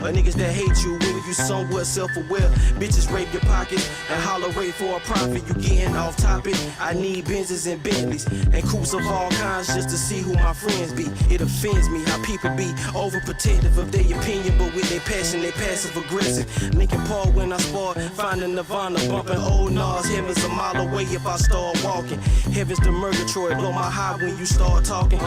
Or niggas that hate you when you somewhat self-aware. Bitches rape your pockets and holler rate for a profit. You getting off topic. I need Benzes and Bentleys and coupes of all kinds just to see who my friends be. It offends me how people be overprotective of their opinion, but with their passion, they passive aggressive. Linkin Park when I spar, finding Nirvana, bumping old Nas. Heaven's a mile away if I start walking. Heaven's the Murgatroyd, blow my high when you start talking.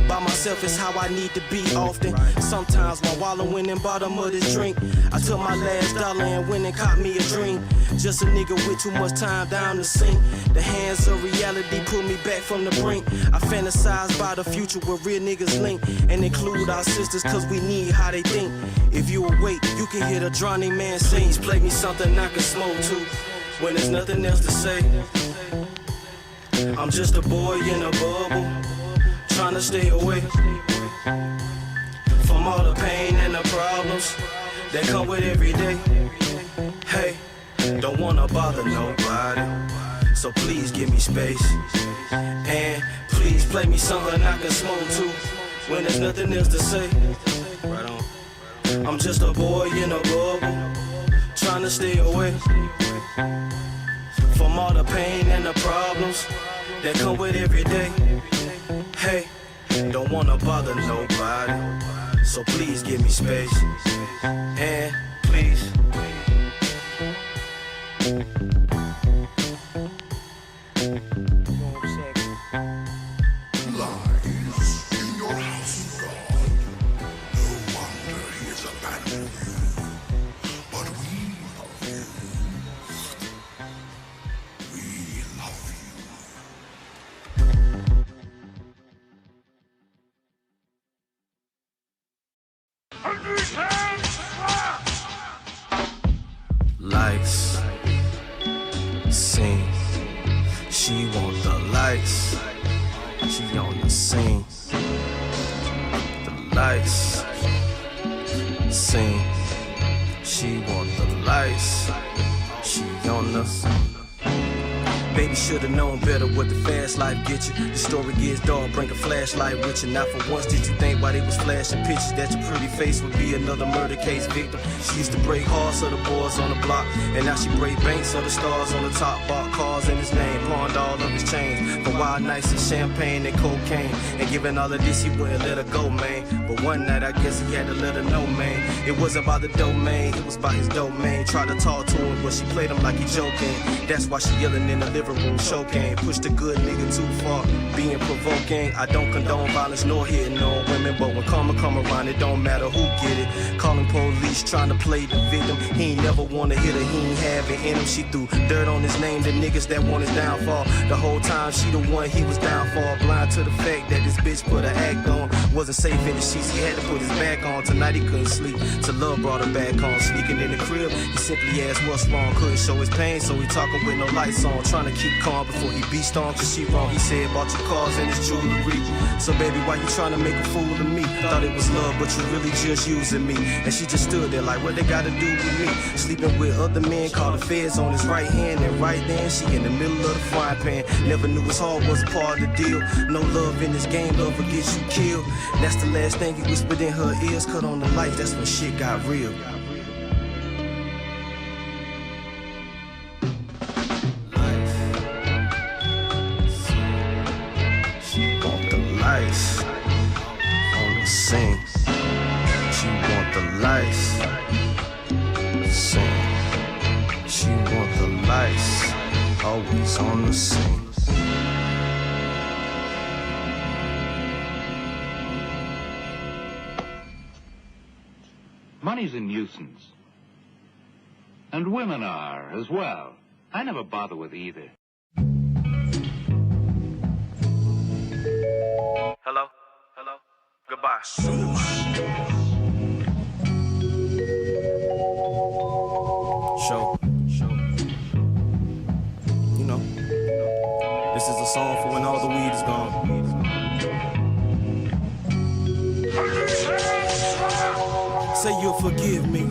By myself is how I need to be often. Sometimes while wallowing in bottom of this drink, I took my last dollar and went and caught me a dream. Just a nigga with too much time down the sink. The hands of reality pull me back from the brink. I fantasize by the future where real niggas link and include our sisters cause we need how they think. If you awake, you can hear the drowning man sing. Please play me something I can smoke to when there's nothing else to say. I'm just a boy in a bubble, trying to stay away from all the pain and the problems that come with every day. Hey, don't wanna bother nobody, so please give me space. And please play me something I can smoke to when there's nothing else to say. Right on. I'm just a boy in a bubble, trying to stay away from all the pain and the problems that come with every day. Hey, don't wanna bother nobody, so please give me space. And please. Lights, scene. She want the lights. She on the scene. The lights, scene. She want the lights. She on the scene. Baby should've known better what the fast life get you. The story gets dark, bring a flashlight with you. Not for once did you think while they was flashing pictures that your pretty face would be another murder case victim. She used to break hearts of the boys on the block, and now she break banks of the stars on the top. Bought cars in his name, pawned all of his chains for wild nights and champagne and cocaine. And given all of this, he wouldn't let her go, man. But one night I guess he had to let her know, man. It wasn't about the domain, it was about his domain. Tried to talk to him, but she played him like he joking. That's why she yelling in the living room, show game. Push the good nigga too far, being provoking. I don't condone violence nor hitting on women, but when karma come around, it don't matter who get it. Calling police, trying to play the victim. He ain't never wanna hit her, he ain't have it in him. She threw dirt on his name, the niggas that want his downfall. The whole time she the one he was down for. Blind to the fact that this bitch put her act on. Wasn't safe in the sheets, he had to put his back on. Tonight he couldn't sleep, till love brought her back home. Sneaking in the crib, he simply asked what's wrong. Couldn't show his pain, so he talking with no lights on. Trying to keep calm before he beast on, cause she wrong. He said about your cars and his jewelry. So baby, why you trying to make a fool of me? Thought it was love, but you really just using me. And she just stood there like, what they gotta do with me? Sleeping with other men, called the feds on his right hand. And right then, she in the middle of the frying pan. Never knew his heart was a part of the deal. No love in this game, love will get you killed. That's the last thing he whispered in her ears. Cut on the lights, that's when shit got real. Lights on the scene. She want the lights. Scene. She want the lights. Always on the scene. Money's a nuisance. And women are as well. I never bother with either. Hello? Hello? Goodbye. Show. You know, this is a song for when all the weed is gone. Say you'll forgive me,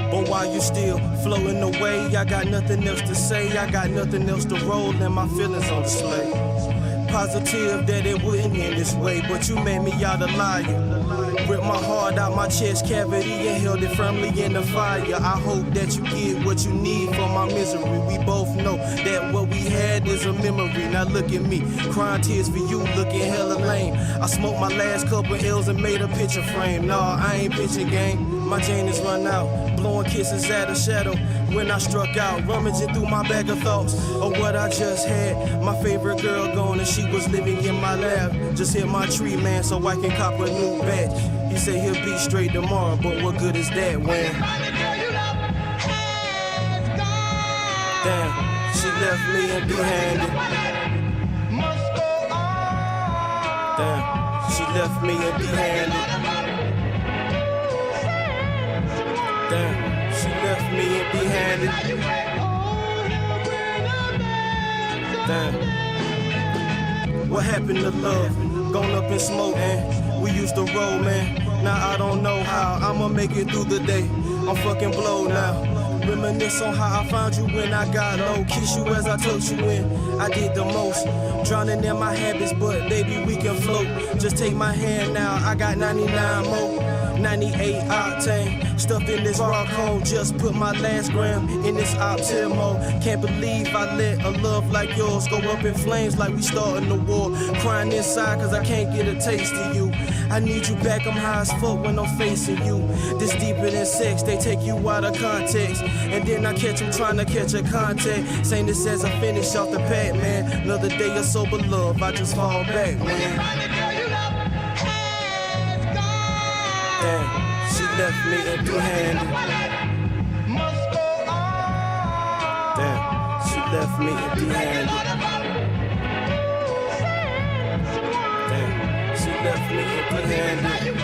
but while you're still flowing away, I got nothing else to say. I got nothing else to roll, and my feelings on display. Positive that it wouldn't end this way, but you made me out a liar. Ripped my heart out my chest cavity and held it firmly in the fire. I hope that you get what you need from my misery. We both know that what we had is a memory. Now look at me, crying tears for you, looking hella lame. I smoked my last couple L's and made a picture frame. Nah, I ain't pitching game. My chain is run out, blowing kisses at a shadow. When I struck out, rummaging through my bag of thoughts of what I just had. My favorite girl gone and she was living in my lap. Just hit my tree, man, so I can cop a new batch. He said he'll be straight tomorrow, but what good is that when? Damn, she left me empty-handed. Damn, she left me empty-handed. Damn, she left me empty-handed. Damn. What happened to love? Gone up in smoke, man. We used to roll, man. Now I don't know how I'ma make it through the day. I'm fucking blowed now. Reminisce on how I found you when I got low. Kiss you as I tucked you in. I did the most. Drowning in my habits, but baby, we can float. Just take my hand now. I got 99 more. 98 octane, stuffed in this rock hole. Just put my last gram in this Optimo. Can't believe I let a love like yours go up in flames like we starting the war. Crying inside cause I can't get a taste of you. I need you back, I'm high as fuck when I'm facing you. This deeper than sex, they take you out of context. And then I catch them trying to catch a contact. Saying this as I finish off the pad, man. Another day of sober love, I just fall back, man. Damn, she left me empty-handed. Damn, she left me empty-handed. Damn, she left me empty-handed.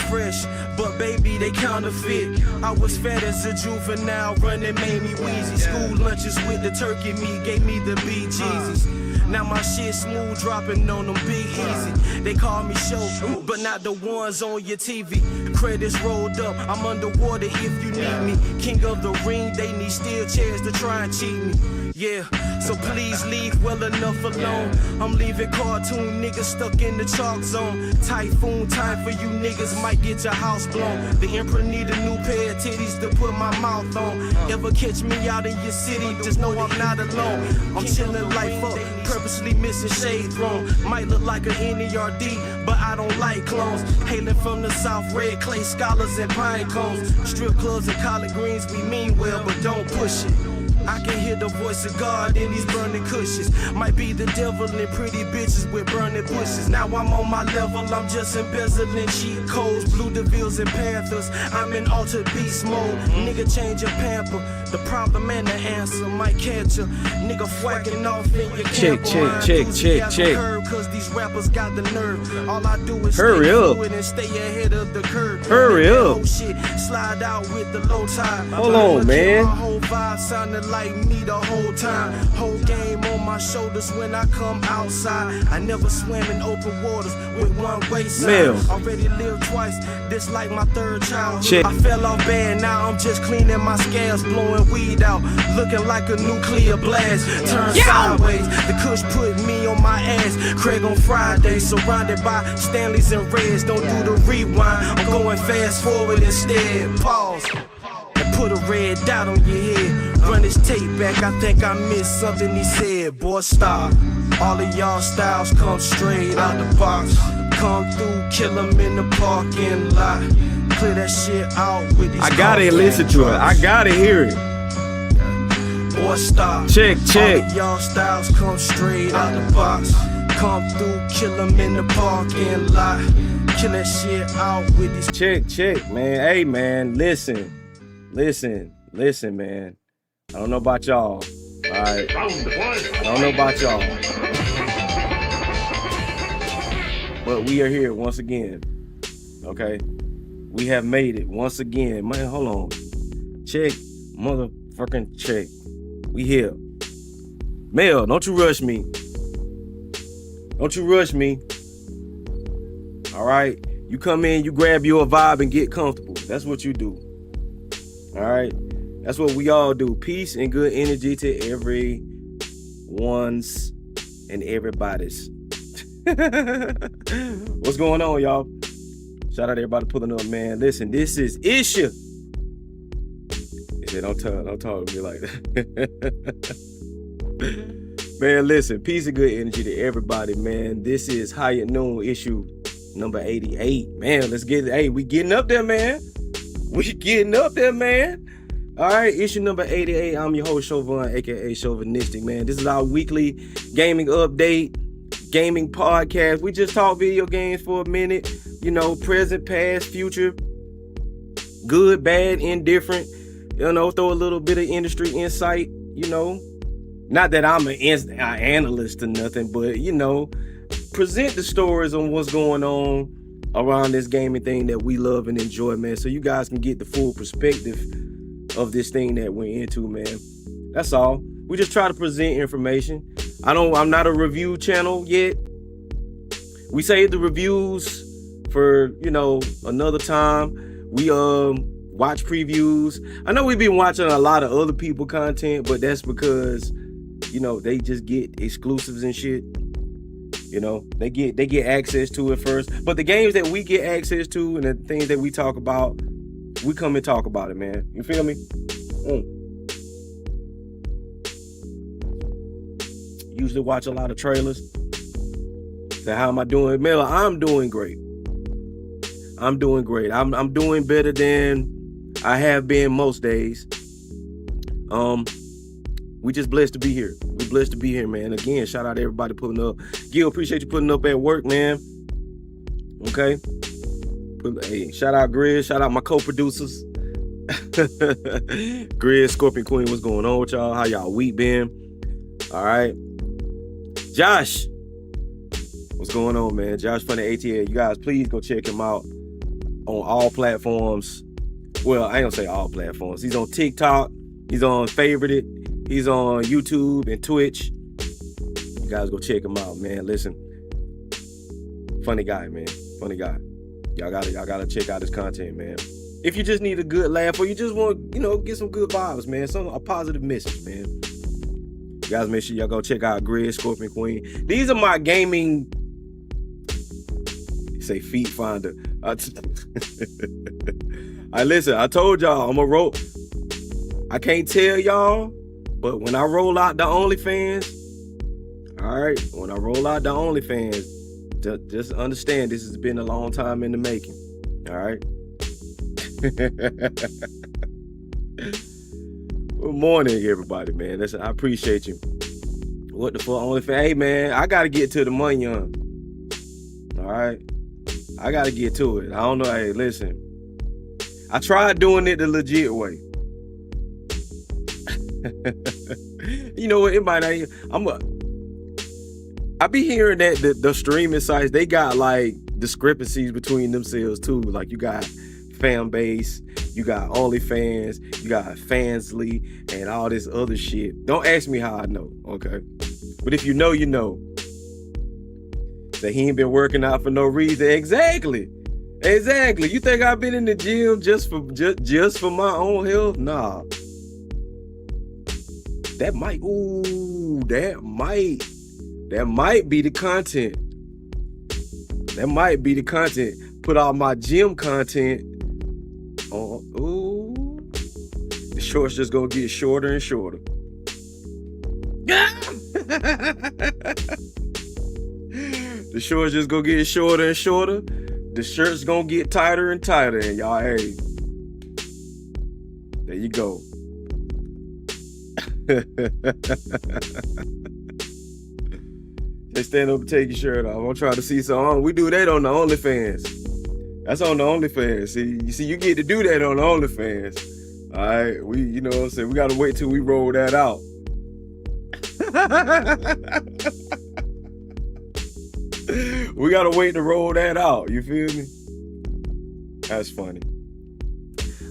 Fresh, but baby, they counterfeit. I was fat as a juvenile, running made me wheezy. School lunches with the turkey meat gave me the BGs. Now my shit smooth, dropping on them big easy. They call me show, but not the ones on your TV. Credits rolled up, I'm underwater if you need me. King of the ring, they need steel chairs to try and cheat me. Yeah, so please leave well enough alone. I'm leaving cartoon niggas stuck in the chalk zone. Typhoon time for you niggas, might get your house blown. The emperor need a new pair of titties to put my mouth on. Ever catch me out in your city, just know I'm not alone. I'm chilling life up, purposely missing shade thrown. Might look like an NERD, but I don't like clones. Hailing from the south, red clay scholars and pine cones. Strip clubs and collard greens, we mean well, but don't push it. I can hear the voice of God in these burning cushions. Might be the devil in pretty bitches with burning bushes. Now I'm on my level, I'm just embezzling cheat codes. Blue DeVilles and Panthers, I'm in altered beast mode. Nigga change your pamper, the problem and the answer might catch ya. Nigga whacking off in your camper. Check. Cause these rappers got the nerve. All I do is hurry up and stay ahead of the curve. Hurry up. Shit, slide out with the low tide. Hold on, man. My whole vibe sounded like me the whole time. Whole game on my shoulders when I come outside. I never swam in open waters with one way sign. Already lived twice, this like my third child. I fell off bad, now I'm just cleaning my scales, blowing weed out, looking like a nuclear blast. Turn sideways, the kush put me on my ass. Craig on Friday, surrounded by Stanleys and Reds. Don't do the rewind, I'm going fast forward instead. Pause. Put a red dot on your head. Run his tape back, I think I missed something he said. Boy, stop. All of y'all styles come straight out the box. Come through, kill him in the parking lot. Clear that shit out with these. I gotta listen to it, I gotta hear it. Boy, stop. Check. All of y'all styles come straight out the box. Come through, kill him in the parking lot. Kill that shit out with these. Check, man. Hey, man, listen. listen, man. I don't know about y'all. All right. I don't know about y'all. But we are here once again. Okay. We have made it once again. Man, hold on. Check. Motherfucking check. We here. Mel, don't you rush me. Don't you rush me. All right. You come in, you grab your vibe and get comfortable. That's what you do. All right. That's what we all do. Peace and good energy to everyone's and everybody's. What's going on, y'all? Shout out to everybody pulling up, man. Listen, this is Isha. He said, don't talk to me like that. Man, listen, peace and good energy to everybody, man. This is High at Noon issue number 88. Man, let's get it. Hey, we getting up there, man. We getting up there, man. All right, issue number 88. I'm your host, Chauvin, aka Chauvinistic, man. This is our weekly gaming update, gaming podcast. We just talk video games for a minute. You know, present, past, future, good, bad, indifferent. You know, throw a little bit of industry insight, you know. Not that I'm an analyst or nothing, but, you know, present the stories on what's going on around this gaming thing that we love and enjoy, man, so you guys can get the full perspective of this thing that we're into, man. That's all. We just try to present information. I'm not a review channel yet. We save the reviews for, you know, another time. We watch previews. I know we've been watching a lot of other people content, but that's because, you know, they just get exclusives and shit. You know, they get access to it first. But the games that we get access to and the things that we talk about, we come and talk about it, man. You feel me? Usually watch a lot of trailers. So how am I doing? Mela, I'm doing great. I'm doing great. I'm doing better than I have been most days. We just blessed to be here. We blessed to be here, man. Again, shout out to everybody pulling up. Gil, appreciate you putting up at work, man. Okay. Hey, shout out Grizz. Shout out my co-producers. Grizz, Scorpion Queen, what's going on with y'all? How y'all week been? All right. Josh, what's going on, man? Josh from the ATL. You guys, please go check him out on all platforms. Well, I ain't gonna say all platforms. He's on TikTok. He's on Favorite. He's on YouTube and Twitch. You guys go check him out, man. Listen, funny guy, man. Funny guy. Y'all gotta check out his content, man. If you just need a good laugh or you just want, you know, get some good vibes, man. A positive message, man. You guys make sure y'all go check out Grizz, Scorpion Queen. These are my gaming, say, feet finder. Listen, I told y'all I'm a roll. I can't tell y'all, but when I roll out the OnlyFans, all right, when I roll out the OnlyFans, just understand this has been a long time in the making. All right. Good morning, everybody, man. Listen, I appreciate you. What the fuck, OnlyFans? Hey, man, I gotta get to the money, All right, I gotta get to it. I don't know. Hey, listen, I tried doing it the legit way. You know what? It might not. I be hearing that the streaming sites, they got like discrepancies between themselves too. Like you got fan base, you got OnlyFans, you got Fansly, and all this other shit. Don't ask me how I know, okay? But if you know, you know. That he ain't been working out for no reason. Exactly. You think I've been in the gym just for my own health? Nah. That might be the content. That might be the content. Put all my gym content on. Ooh. The shorts just gonna get shorter and shorter. The shorts just gonna get shorter and shorter. The shirt's gonna get tighter and tighter. And y'all, hey, there you go. Just stand up and take your shirt off. I'm trying to see something. We do that on the OnlyFans. That's on the OnlyFans. See, you get to do that on the OnlyFans. All right, you know what I'm saying? We gotta wait till we roll that out. We gotta wait to roll that out. You feel me? That's funny.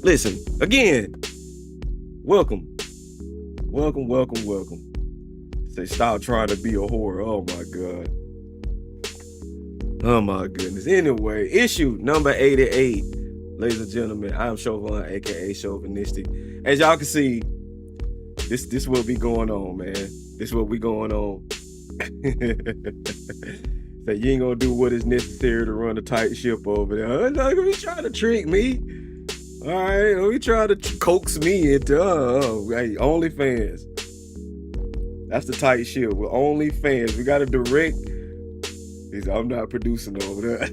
Listen, again, welcome. Say, stop trying to be a whore. Oh my God. Oh my goodness. Anyway, issue number 88. Ladies and gentlemen, I am Chauvin, aka Chauvinistic. As y'all can see, this what be going on, man. This what we going on. Say you ain't gonna do what is necessary to run a tight ship over there. Like, you trying to trick me? All right, you trying to coax me into hey, OnlyFans. That's the tight ship with OnlyFans. We got a direct. I'm not producing over there.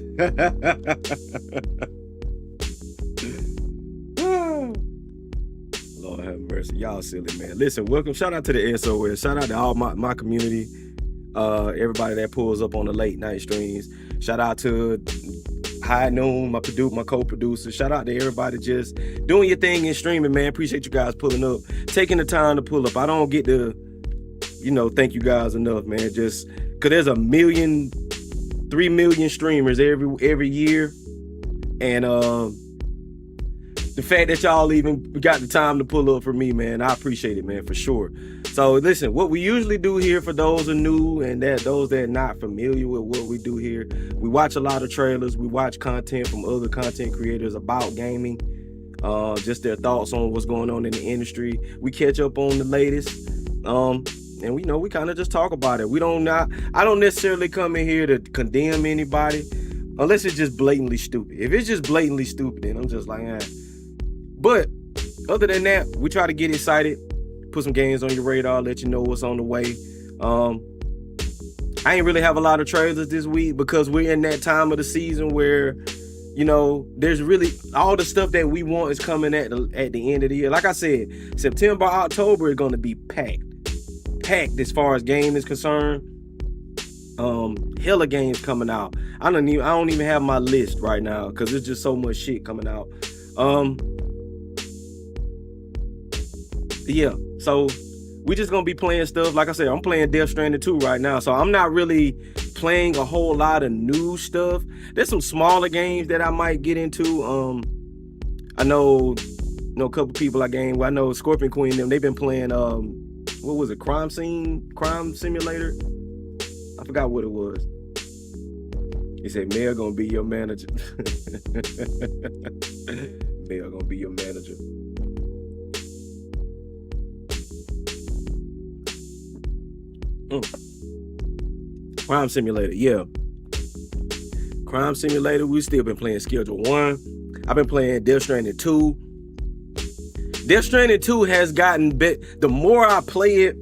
Lord have mercy. Y'all silly, man. Listen, welcome. Shout out to the SOS. Shout out to all my community. Everybody that pulls up on the late night streams. Shout out to High Noon, my co-producer. Shout out to everybody just doing your thing and streaming, man. Appreciate you guys pulling up, taking the time to pull up. I don't get to, thank you guys enough, man. Just because there's 3 million streamers every year, and the fact that y'all even got the time to pull up for me, man, I appreciate it, man, for sure. So listen, what we usually do here for those who are new and those that are not familiar with what we do here, we watch a lot of trailers. We watch content from other content creators about gaming, just their thoughts on what's going on in the industry. We catch up on the latest, and we kind of just talk about it. I don't necessarily come in here to condemn anybody unless it's just blatantly stupid. If it's just blatantly stupid, then I'm just like, eh. But other than that, we try to get excited, put some games on your radar, let you know what's on the way. I ain't really have a lot of trailers this week because we're in that time of the season where, there's really all the stuff that we want is coming at the end of the year. Like I said, September, October is going to be packed as far as game is concerned. Hella games coming out. I don't even have my list right now because there's just so much shit coming out. Yeah, so we just gonna be playing stuff. Like I said, I'm playing Death Stranding 2 right now, so I'm not really playing a whole lot of new stuff. There's some smaller games that I might get into. I know a couple people I game. I know Scorpion Queen and them. They've been playing what was it? Crime Simulator. I forgot what it was. He said, "Mel gonna be your manager." Mel gonna be your manager. Crime Simulator, yeah. Crime Simulator, we still been playing Schedule 1. I've been playing Death Stranding 2. Death Stranding 2 has gotten better. The more I play it,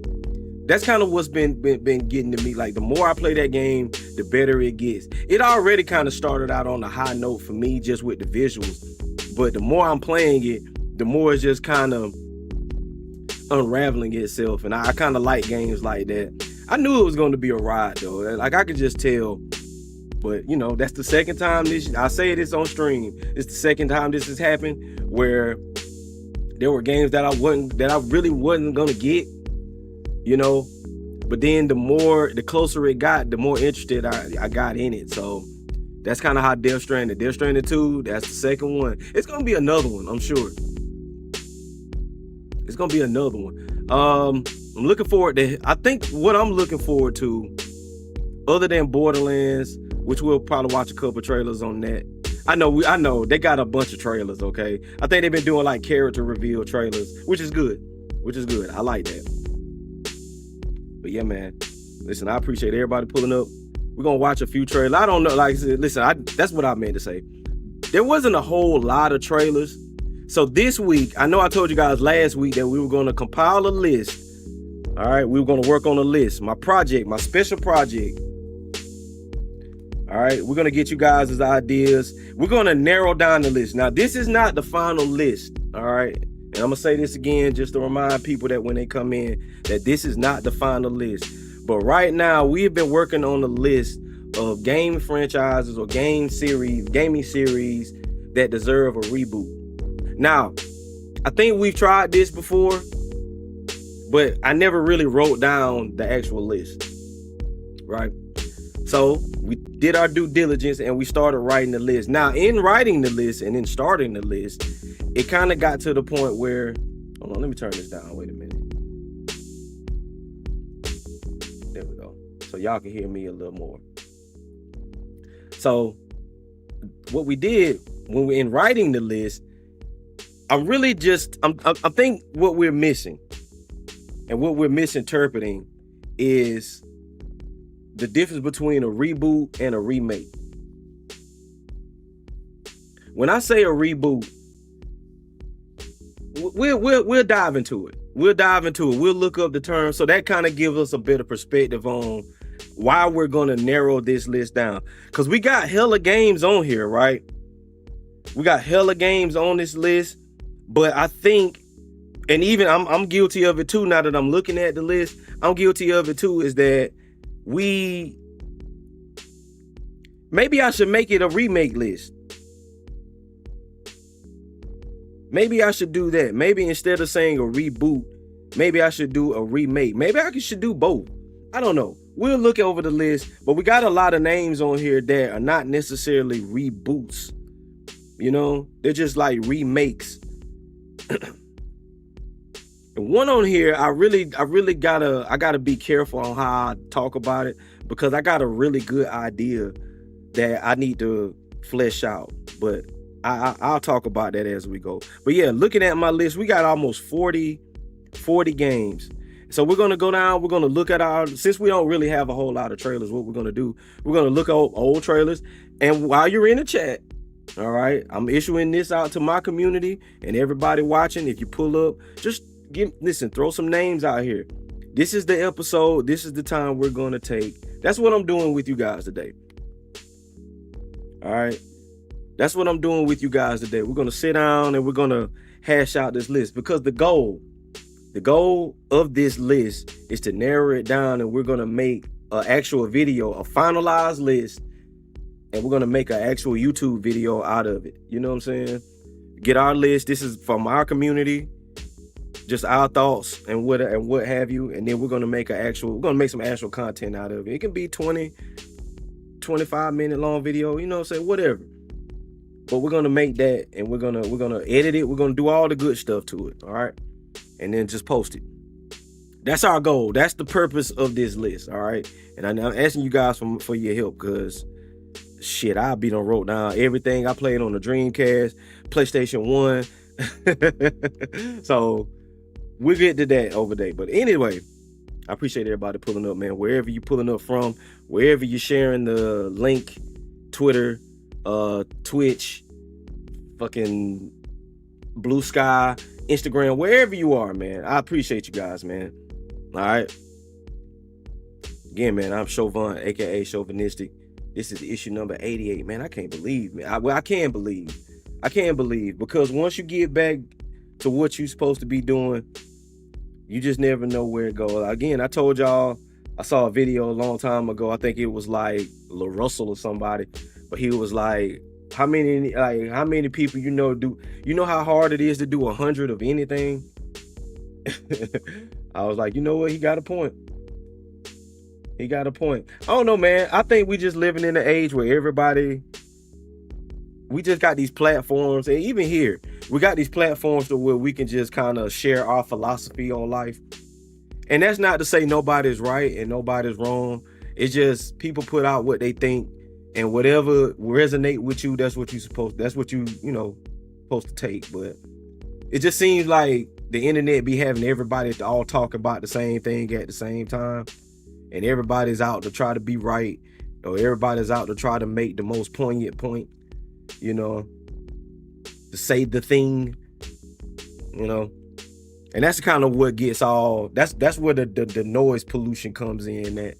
that's kind of what's been getting to me. Like, the more I play that game, the better it gets. It already kind of started out on a high note for me, just with the visuals. But the more I'm playing it, the more it's just kind of unraveling itself. And I kind of like games like that. I knew it was going to be a ride, though. Like, I could just tell. But, that's the second time I say this on stream. It's the second time this has happened where there were games that I really wasn't going to get, But then the closer it got, the more interested I got in it. So that's kind of how Death Stranding 2, that's the second one. It's going to be another one, I'm sure. It's going to be another one. I'm looking forward to, I think what I'm looking forward to, other than Borderlands, which we'll probably watch a couple trailers on that. I know they got a bunch of trailers, okay? I think they've been doing like character reveal trailers, which is good. I like that. But yeah, man, listen, I appreciate everybody pulling up. We're going to watch a few trailers. I don't know, like, listen, that's what I meant to say. There wasn't a whole lot of trailers. So this week, I know I told you guys last week that we were going to compile a list. All right, we were going to work on a list. My special project. All right, we're going to get you guys' ideas. We're going to narrow down the list. Now, this is not the final list. All right, and I'm going to say this again just to remind people that when they come in, that this is not the final list. But right now, we have been working on a list of game franchises or gaming series that deserve a reboot. Now, I think we've tried this before, but I never really wrote down the actual list, right? So we did our due diligence and we started writing the list. Now, in writing the list and in starting the list, it kind of got to the point where, hold on, let me turn this down. Wait a minute. There we go. So y'all can hear me a little more. So what we did when we're in writing the list, I think what we're missing and what we're misinterpreting is the difference between a reboot and a remake. When I say a reboot, we'll dive into it. We'll look up the term. So that kind of gives us a better perspective on why we're going to narrow this list down. Because we got hella games on here, right? We got hella games on this list. But I think, and even I'm guilty of it too, now that I'm looking at the list, I'm guilty of it too, is that maybe I should make it a remake list. Maybe I should do that. Maybe instead of saying a reboot, maybe I should do a remake. Maybe I should do both. I don't know. We'll look over the list, but we got a lot of names on here that are not necessarily reboots. You know, they're just like remakes. And one on here, I really gotta be careful on how I talk about it, because I got a really good idea that I need to flesh out. But I'll talk about that as we go. But yeah, looking at my list, we got almost 40 games. So we're going to go down. We're going to look at since we don't really have a whole lot of trailers, what we're going to do, we're going to look at old trailers. And while you're in the chat, all right, I'm issuing this out to my community and everybody watching. If you pull up, just throw some names out here. This is the episode. This is the time we're going to take. That's what I'm doing with you guys today. All right. That's what I'm doing with you guys today. We're going to sit down and we're going to hash out this list, because the goal of this list is to narrow it down, and we're going to make an actual video, a finalized list, and we're going to make an actual YouTube video out of it. You know what I'm saying? Get our list. This is from our community, just our thoughts and what have you. And then we're going to make some actual content out of it. It can be 20, 25 minute long video, you know what I'm saying? Whatever. But we're gonna make that, and we're gonna edit it. We're gonna do all the good stuff to it, all right? And then just post it. That's our goal. That's the purpose of this list, all right? And I'm asking you guys for your help, because shit, I be done wrote down everything I played on the Dreamcast, PlayStation 1. So we'll get to that over there. But anyway, I appreciate everybody pulling up, man. Wherever you pulling up from, wherever you're sharing the link, Twitter, Twitch, fucking Blue Sky, Instagram, wherever you are, man. I appreciate you guys, man. All right. Again, man, I'm Chauvin, aka Chauvinistic. This is issue number 88, man. I can't believe, man. I can't believe, because once you get back to what you're supposed to be doing, you just never know where it goes. Again, I told y'all, I saw a video a long time ago. I think it was like La Russell or somebody. But he was like, how many people you know how hard it is to do 100 of anything? I was like, you know what? He got a point. I don't know, man. I think we just living in an age where we just got these platforms, and even here, we got these platforms to where we can just kind of share our philosophy on life. And that's not to say nobody's right and nobody's wrong. It's just people put out what they think. And whatever resonate with you, that's what you supposed to take. But it just seems like the internet be having everybody to all talk about the same thing at the same time. And everybody's out to try to be right, or everybody's out to try to make the most poignant point, you know, to say the thing, you know. And that's kind of what gets that's where the noise pollution comes in, that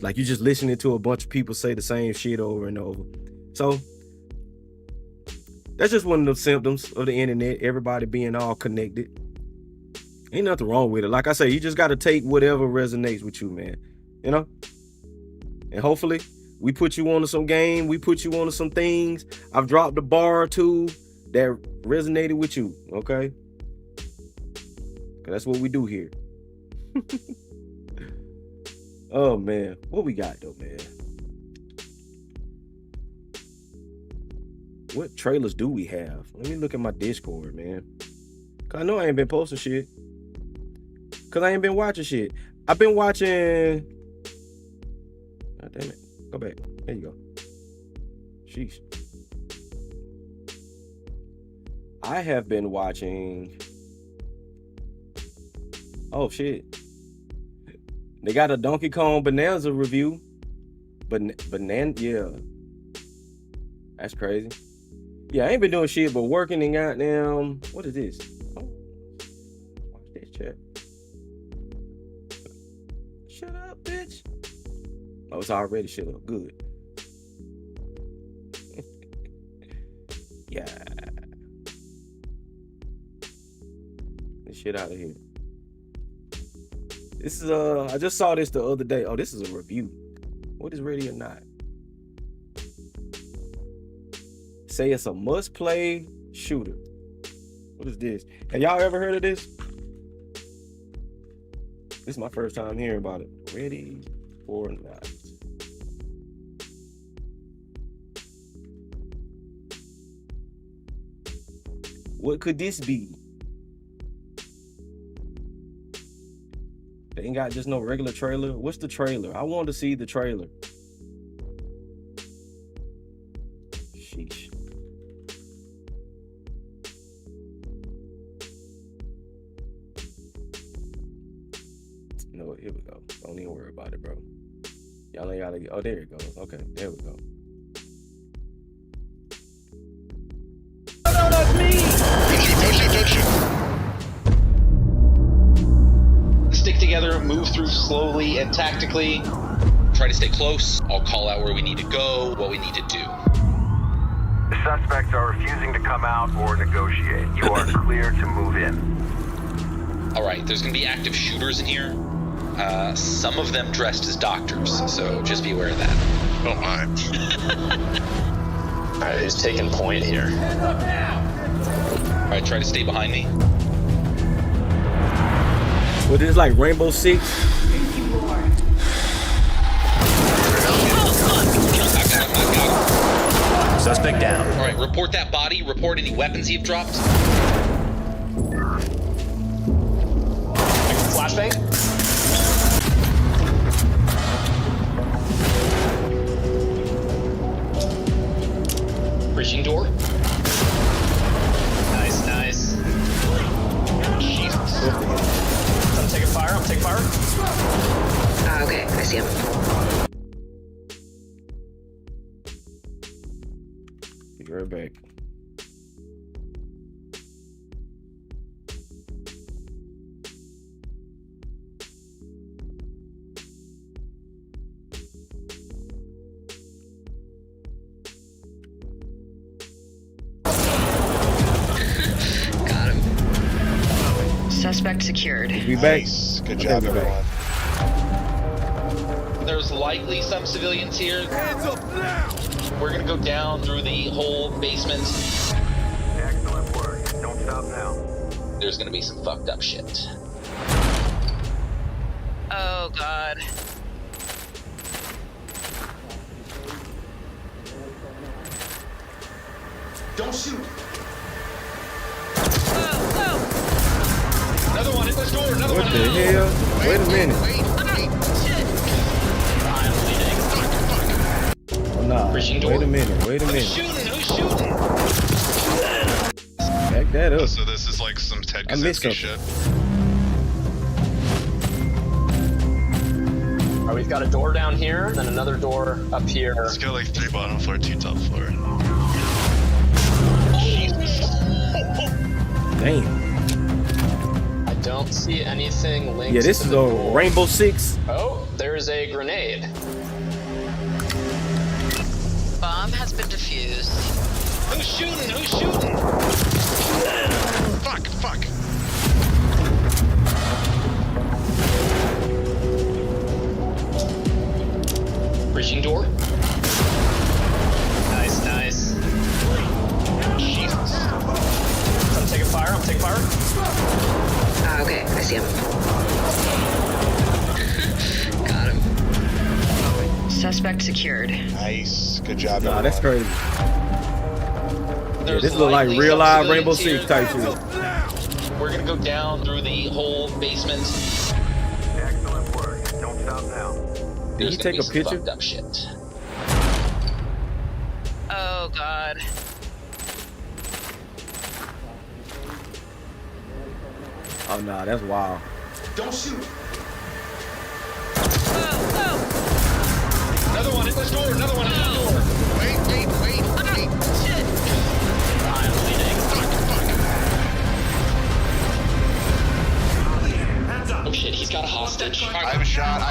like you're just listening to a bunch of people say the same shit over and over. So that's just one of the symptoms of the internet, everybody being all connected. Ain't nothing wrong with it. Like I say, you just got to take whatever resonates with you, man. You know? And hopefully we put you onto some game. We put you onto some things. I've dropped a bar or two that resonated with you, okay? Cause that's what we do here. Oh man, what we got though, man? What trailers do we have? Let me look at my Discord, man. Cause I know I ain't been posting shit. Cause I ain't been watching shit. I've been watching. God damn it. Go back. There you go. Sheesh. I have been watching. Oh shit. They got a Donkey Kong Bonanza review. Yeah. That's crazy. Yeah, I ain't been doing shit but working and goddamn. What is this? Oh, watch this chat. Shut up, bitch. Oh, it's already shut up. Good. Yeah. Get shit out of here. This is I just saw this the other day. Oh, this is a review. What is Ready or Not? Say it's a must-play shooter. What is this? Have y'all ever heard of this? This is my first time hearing about it. Ready or Not. What could this be? They ain't got just no regular trailer. What's the trailer? I want to see the trailer. Sheesh. You know what? Here we go. Don't even worry about it, bro. Y'all ain't gotta get. Oh, there it goes. Okay, there we go. Stick together, move through slowly and tactically. Try to stay close. I'll call out where we need to go, what we need to do. The suspects are refusing to come out or negotiate. You are clear to move in. All right, there's gonna be active shooters in here. Some of them dressed as doctors, so just be aware of that. Don't mind. All right, who's taking point here? All right, try to stay behind me. What is like Rainbow Six? Suspect down. All right, report that body. Report any weapons you've dropped. Flashbang. Breaching door. Nice. Jesus. I'm taking fire. Okay, I see him. Be right back. Got him. Suspect secured. Be back. Nice. Good job, everyone. There's likely some civilians here. Hands up now! We're gonna go down through the whole basement. Excellent work. Don't stop now. There's gonna be some fucked up shit. Oh, God. Don't shoot! Another one, hit this door, another What one. the hell? Wait a minute. Oh, nah. Breaching door. Wait a minute. Who's shooting? Back that up. So this is like some Ted I missed Kaczynski something. shit. All right, we've got a door down here, then another door up here. Let's go like 3 bottom floor, 2 top floor. Damn. I don't see anything linked Yeah, this to is the a door. Rainbow Six. Oh, there's a grenade. Bomb has been defused. Who's shooting? Fuck. Breaching door. Nice. Jesus. I'm taking fire. Okay, I Suspect secured. Nice. Good job, Nah, that's everyone. crazy. Yeah, There's this look like likely real some live Rainbow civilians Six here. type shit. We're gonna go down through the whole basement. Excellent work. Don't stop now. Did There's he gonna take be a some picture? fucked up shit. Oh God. Oh nah, that's wild. Don't shoot. Another one in this door. Another one in this door. Wait. Shit. Oh shit, he's got a hostage. I have a shot.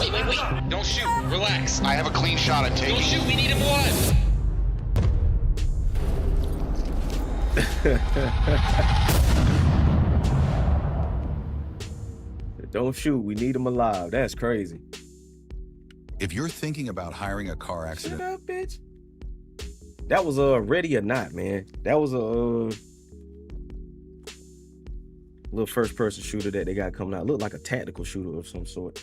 Wait. Don't shoot. Relax. I have a clean shot. I'm taking. Don't shoot. We need him alive. Don't shoot. We need him alive. That's crazy. If you're thinking about hiring a car Shut accident, up, bitch. That was Ready or Not, man. That was a little first person shooter that they got coming out. Looked like a tactical shooter of some sort.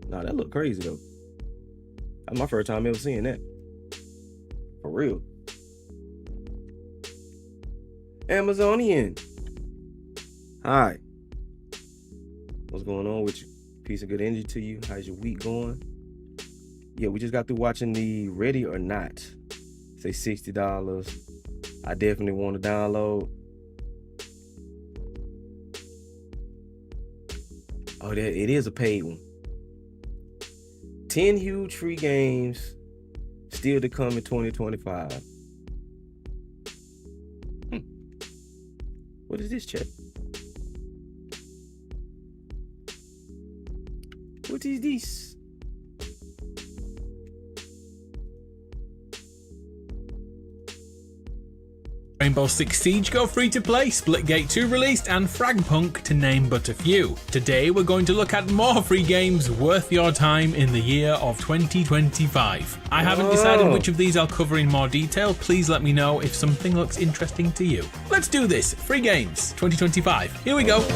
Nah, that looked crazy though. That's my first time ever seeing that. For real. Amazonian. Hi. What's going on with you? Piece of good energy to you. How's your week going? Yeah, we just got through watching the Ready or Not. Say $60. I definitely want to download. Oh, it is a paid one. 10 huge free games still to come in 2025. What is this, chat? What is this? Rainbow Six Siege go free to play, Splitgate 2 released, and Fragpunk to name but a few. Today we're going to look at more free games worth your time in the year of 2025. I haven't decided which of these I'll cover in more detail. Please let me know if something looks interesting to you. Let's do this. Free games 2025. Here we go.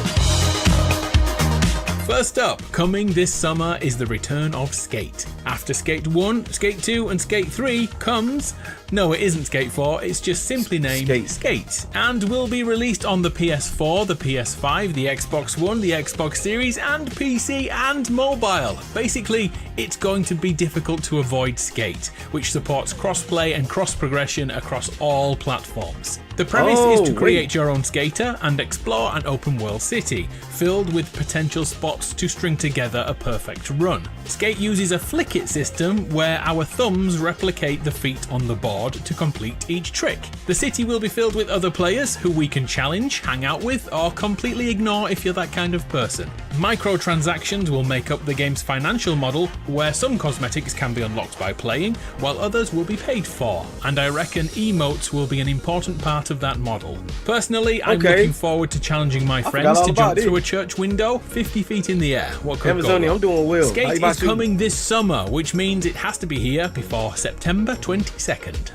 First up, coming this summer is the return of Skate. After Skate 1, Skate 2 and Skate 3 comes... No, it isn't Skate 4, it's just simply named Skate, and will be released on the PS4, the PS5, the Xbox One, the Xbox Series, and PC and mobile. Basically, it's going to be difficult to avoid Skate, which supports crossplay and cross-progression across all platforms. The premise is to create your own skater and explore an open world city, filled with potential spots to string together a perfect run. Skate uses a flick it system where our thumbs replicate the feet on the board to complete each trick. The city will be filled with other players who we can challenge, hang out with, or completely ignore if you're that kind of person. Microtransactions will make up the game's financial model, where some cosmetics can be unlocked by playing, while others will be paid for, and I reckon emotes will be an important part of that model. Personally, I'm looking forward to challenging my friends to jump through a church window 50 feet in the air. What could go wrong? I'm doing well. Skate is coming this summer, which means it has to be here before September 22nd.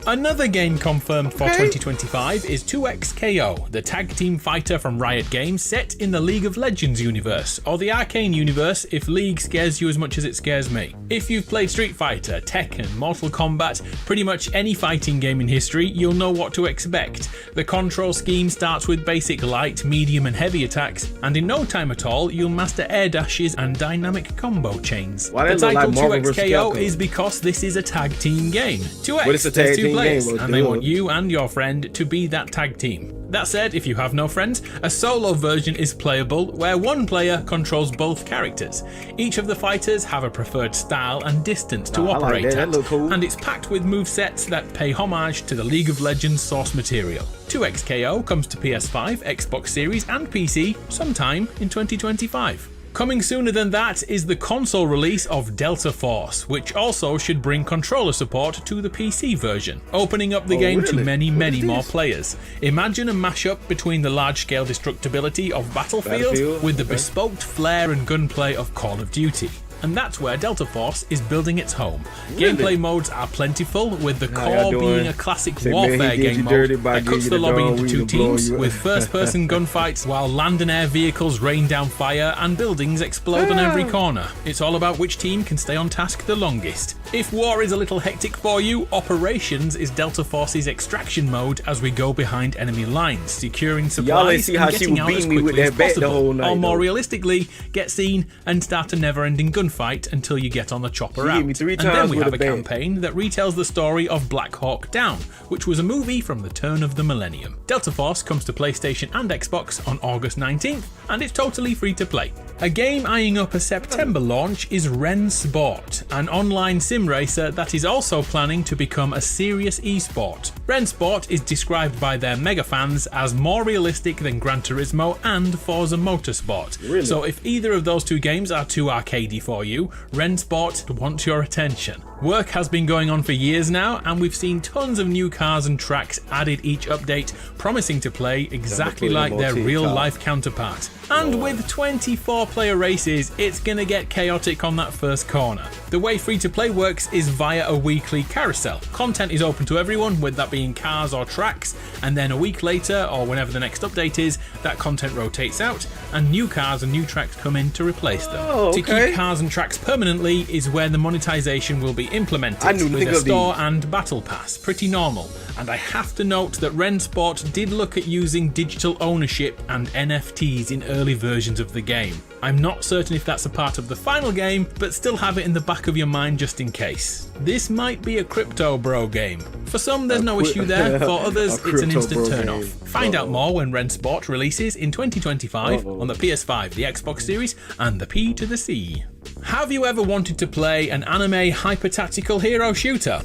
Another game confirmed for 2025 is 2XKO, the tag team fighter from Riot Games set in the League of Legends universe, or the Arcane universe if League scares you as much as it scares me. If you've played Street Fighter, Tekken, Mortal Kombat, pretty much any fighting game in history, you'll know what to expect. The control scheme starts with basic light, medium and heavy attacks, and in no time at all, you'll master air dashes and dynamic combo chains. The title 2XKO is because this is a tag team game. 2X, there's two players, and they want you and your friend to be that tag team. That said, if you have no friends, a solo version is playable where one player controls both characters. Each of the fighters have a preferred style and distance to operate at, and it's packed with movesets that pay homage to the League of Legends source material. 2XKO comes to PS5, Xbox Series and PC sometime in 2025. Coming sooner than that is the console release of Delta Force, which also should bring controller support to the PC version, opening up the game to many more players. Imagine a mashup between the large-scale destructibility of Battlefield with the bespoke flair and gunplay of Call of Duty. and that's where Delta Force is building its home. Really? Gameplay modes are plentiful, with the How y'all core doing? being a classic Say, man, warfare he did game you mode dirty by that cuts giving the you the lobby dog into weed two and blowing teams, you up. with first-person gunfights while land and air vehicles rain down fire and buildings explode on every corner. It's all about which team can stay on task the longest. If war is a little hectic for you, Operations is Delta Force's extraction mode as we go behind enemy lines, securing supplies ain't see how and she getting was out as beating me with quickly as that bat the possible. whole night, Or more though. realistically, get seen and start a never-ending gunfight until you get on the chopper She out. hit me 3 And then times we with have a a bat. campaign that retells the story of Black Hawk Down, which was a movie from the turn of the millennium. Delta Force comes to PlayStation and Xbox on August 19th, and it's totally free to play. A game eyeing up a September launch is Ren Sport, an online sim racer that is also planning to become a serious esport. Ren Sport is described by their mega fans as more realistic than Gran Turismo and Forza Motorsport. Really? So if either of those two games are too arcadey for you, Ren Sport wants your attention. Work has been going on for years now, and we've seen tons of new cars and tracks added each update, promising to play exactly put like them on their TikTok. real-life counterpart. And with 24-player races, it's gonna get chaotic on that first corner. The way free-to-play works is via a weekly carousel. Content is open to everyone, with that being cars or tracks, and then a week later, or whenever the next update is, that content rotates out, and new cars and new tracks come in to replace them. Oh, To okay. keep cars and tracks permanently is where the monetization will be implemented, I knew with nothing a of store these. and battle pass. Pretty normal. And I have to note that Ren Sport did look at using digital ownership and NFTs in early versions of the game. I'm not certain if that's a part of the final game, but still have it in the back of your mind just in case. This might be a crypto bro game. For some, there's no issue there. For others, A it's an crypto instant bro turn off. game. Find out more when Ren Sport releases in 2025 on the PS5, the Xbox Series, and the P to the C. Have you ever wanted to play an anime hyper-tactical hero shooter?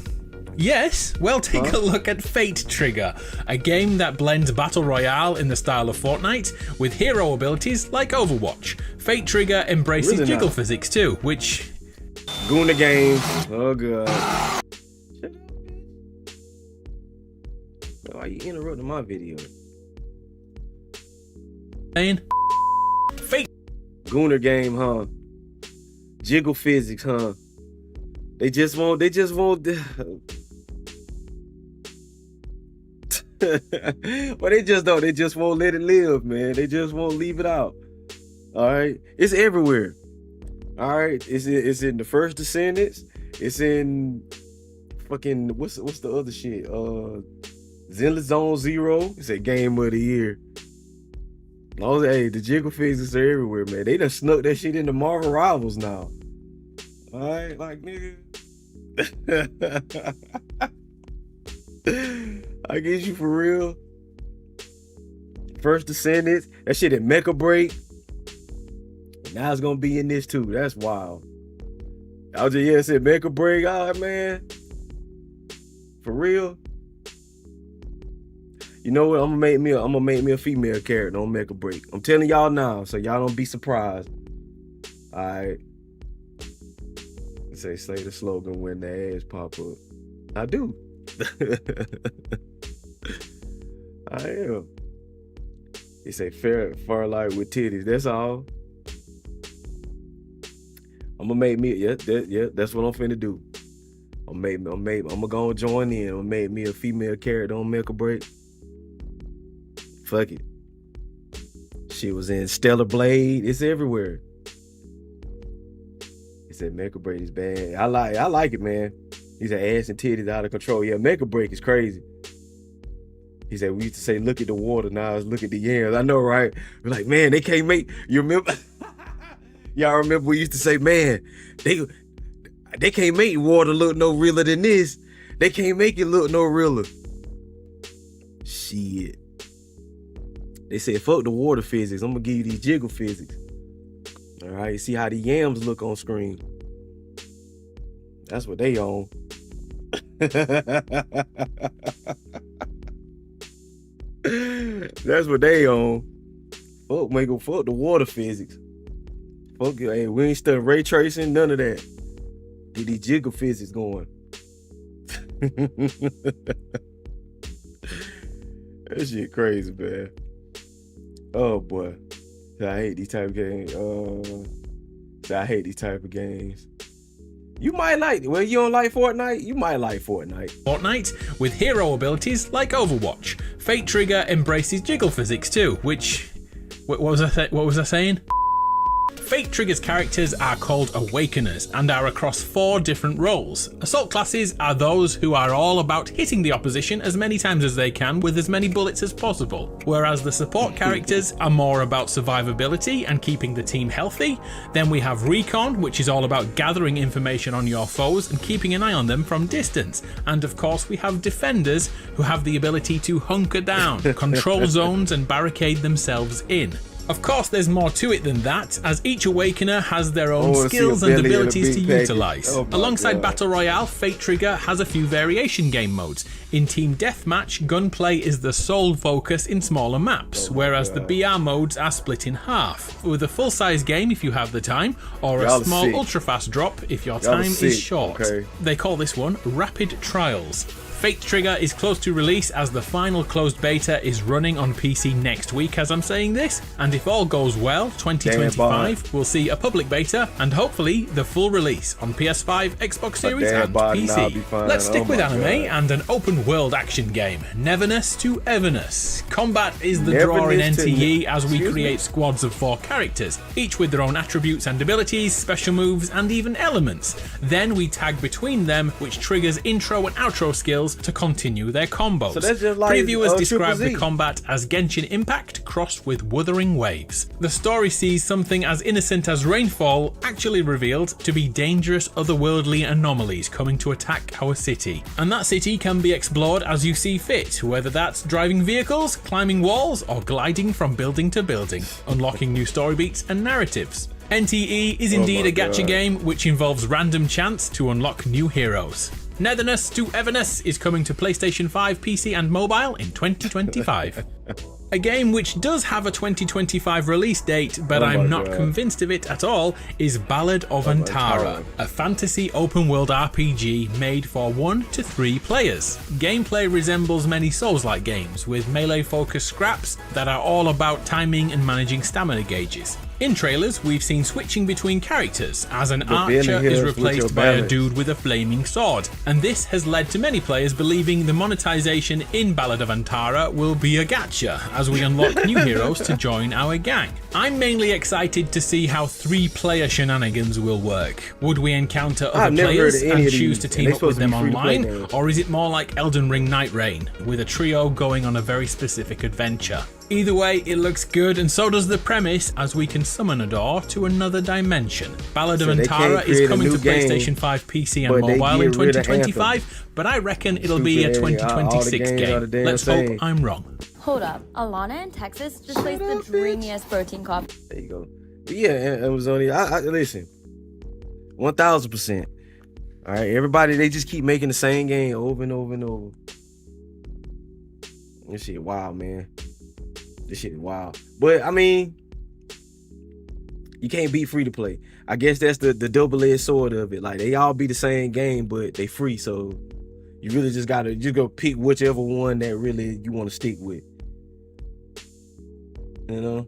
Yes? Well, take a look at Fate Trigger, a game that blends Battle Royale in the style of Fortnite with hero abilities like Overwatch. Fate Trigger embraces Really jiggle not. physics too, which... Goon the game. Oh god. Shut up. Bro, why you interrupting my video? Fate Gooner game, huh? Jiggle physics, huh? They just won't. But they just don't. They just won't let it live, man. They just won't leave it out. All right, it's everywhere. All right, it's in the First Descendants. It's in fucking what's the other shit? Zenless Zone Zero. It's a game of the year. Hey, the jiggle physics are everywhere, man. They done snuck that shit into Marvel Rivals now. All right, like nigga. I get you for real. First Descendants, that shit in Mecha Break. Now it's gonna be in this too. That's wild. I was just said Mecha Break. All right, man. For real. You know what? I'm gonna make me a female character on Mecha Break. I'm telling y'all now, so y'all don't be surprised. All right. Say the slogan when the ass pop up. I do. I am. He say far light with titties. That's all. I'm gonna make me that's what I'm finna do. I'm gonna go and join in. I'm gonna make me a female character on Mecha Break. Fuck it. She was in Stellar Blade. It's everywhere. He said Mecha Break is bad. I like it, man. He said ass and titties out of control. Yeah, Mecha Break is crazy. He said we used to say look at the water, now it's look at the yams. I know, right? We're like, man, they can't make. You remember? Y'all remember we used to say, man, they can't make water look no realer than this. They can't make it look no realer. Shit. They said fuck the water physics. I'm gonna give you these jiggle physics. All right, see how the yams look on screen. That's what they on. That's what they on. Fuck, fuck the water physics. Fuck, hey, we ain't studying ray tracing, none of that. Get these jiggle physics going. That shit crazy, man. Oh boy. I hate these type of games. I hate these type of games. You might like it. Well, you don't like Fortnite? You might like Fortnite. Fortnite, with hero abilities like Overwatch. Fate Trigger embraces jiggle physics too, which... What was I saying? Fate Trigger's characters are called Awakeners and are across 4 different roles. Assault classes are those who are all about hitting the opposition as many times as they can with as many bullets as possible, whereas the support characters are more about survivability and keeping the team healthy. Then we have Recon, which is all about gathering information on your foes and keeping an eye on them from distance. And of course we have Defenders, who have the ability to hunker down, control zones and barricade themselves in. Of course, there's more to it than that, as each Awakener has their own skills and abilities to utilise. Alongside Battle Royale, Fate Trigger has a few variation game modes. In Team Deathmatch, gunplay is the sole focus in smaller maps, whereas the BR modes are split in half, with a full-size game if you have the time, or a small ultra-fast drop if your time is short. They call this one Rapid Trials. Fate Trigger is close to release as the final closed beta is running on PC next week as I'm saying this, and if all goes well, 2025 will see a public beta and hopefully the full release on PS5, Xbox Series and PC. Let's stick with anime and an open world action game, Neverness to Everness. Combat is the draw in NTE as we create squads of 4 characters, each with their own attributes and abilities, special moves and even elements. Then we tag between them, which triggers intro and outro skills to continue their combos. So that's just like, Previewers describe the combat as Genshin Impact crossed with Wuthering Waves. The story sees something as innocent as rainfall actually revealed to be dangerous otherworldly anomalies coming to attack our city. And that city can be explored as you see fit, whether that's driving vehicles, climbing walls, or gliding from building to building, unlocking new story beats and narratives. NTE is indeed a gacha game which involves random chance to unlock new heroes. Neverness to Everness is coming to PlayStation 5, PC and mobile in 2025. A game which does have a 2025 release date, but I'm not convinced of it at all, is Ballad of Antara, a fantasy open-world RPG made for 1 to 3 players. Gameplay resembles many Souls-like games, with melee-focused scraps that are all about timing and managing stamina gauges. In trailers, we've seen switching between characters, as an archer is replaced by a dude with a flaming sword, and this has led to many players believing the monetization in Ballad of Antara will be a gacha, as we unlock new heroes to join our gang. I'm mainly excited to see how 3-player shenanigans will work. Would we encounter other players and choose to team up with them online, or is it more like Elden Ring Night Rain, with a trio going on a very specific adventure? Either way, it looks good, and so does the premise, as we can summon a door to another dimension. Ballad of Antara is coming to PlayStation 5, PC and mobile in 2025, but I reckon it'll be a 2026 game. Let's hope I'm wrong. Hold up, Alana in Texas just plays the dreamiest protein coffee. There you go. But yeah, Amazonia, I listen, 1000%. All right, everybody, they just keep making the same game over and over and over. This shit wild, man. This shit is wild. But I mean, you can't beat free to play. I guess that's the double-edged sword of it. Like, they all be the same game, but they free, so you really just gotta go pick whichever one that really you want to stick with. You know?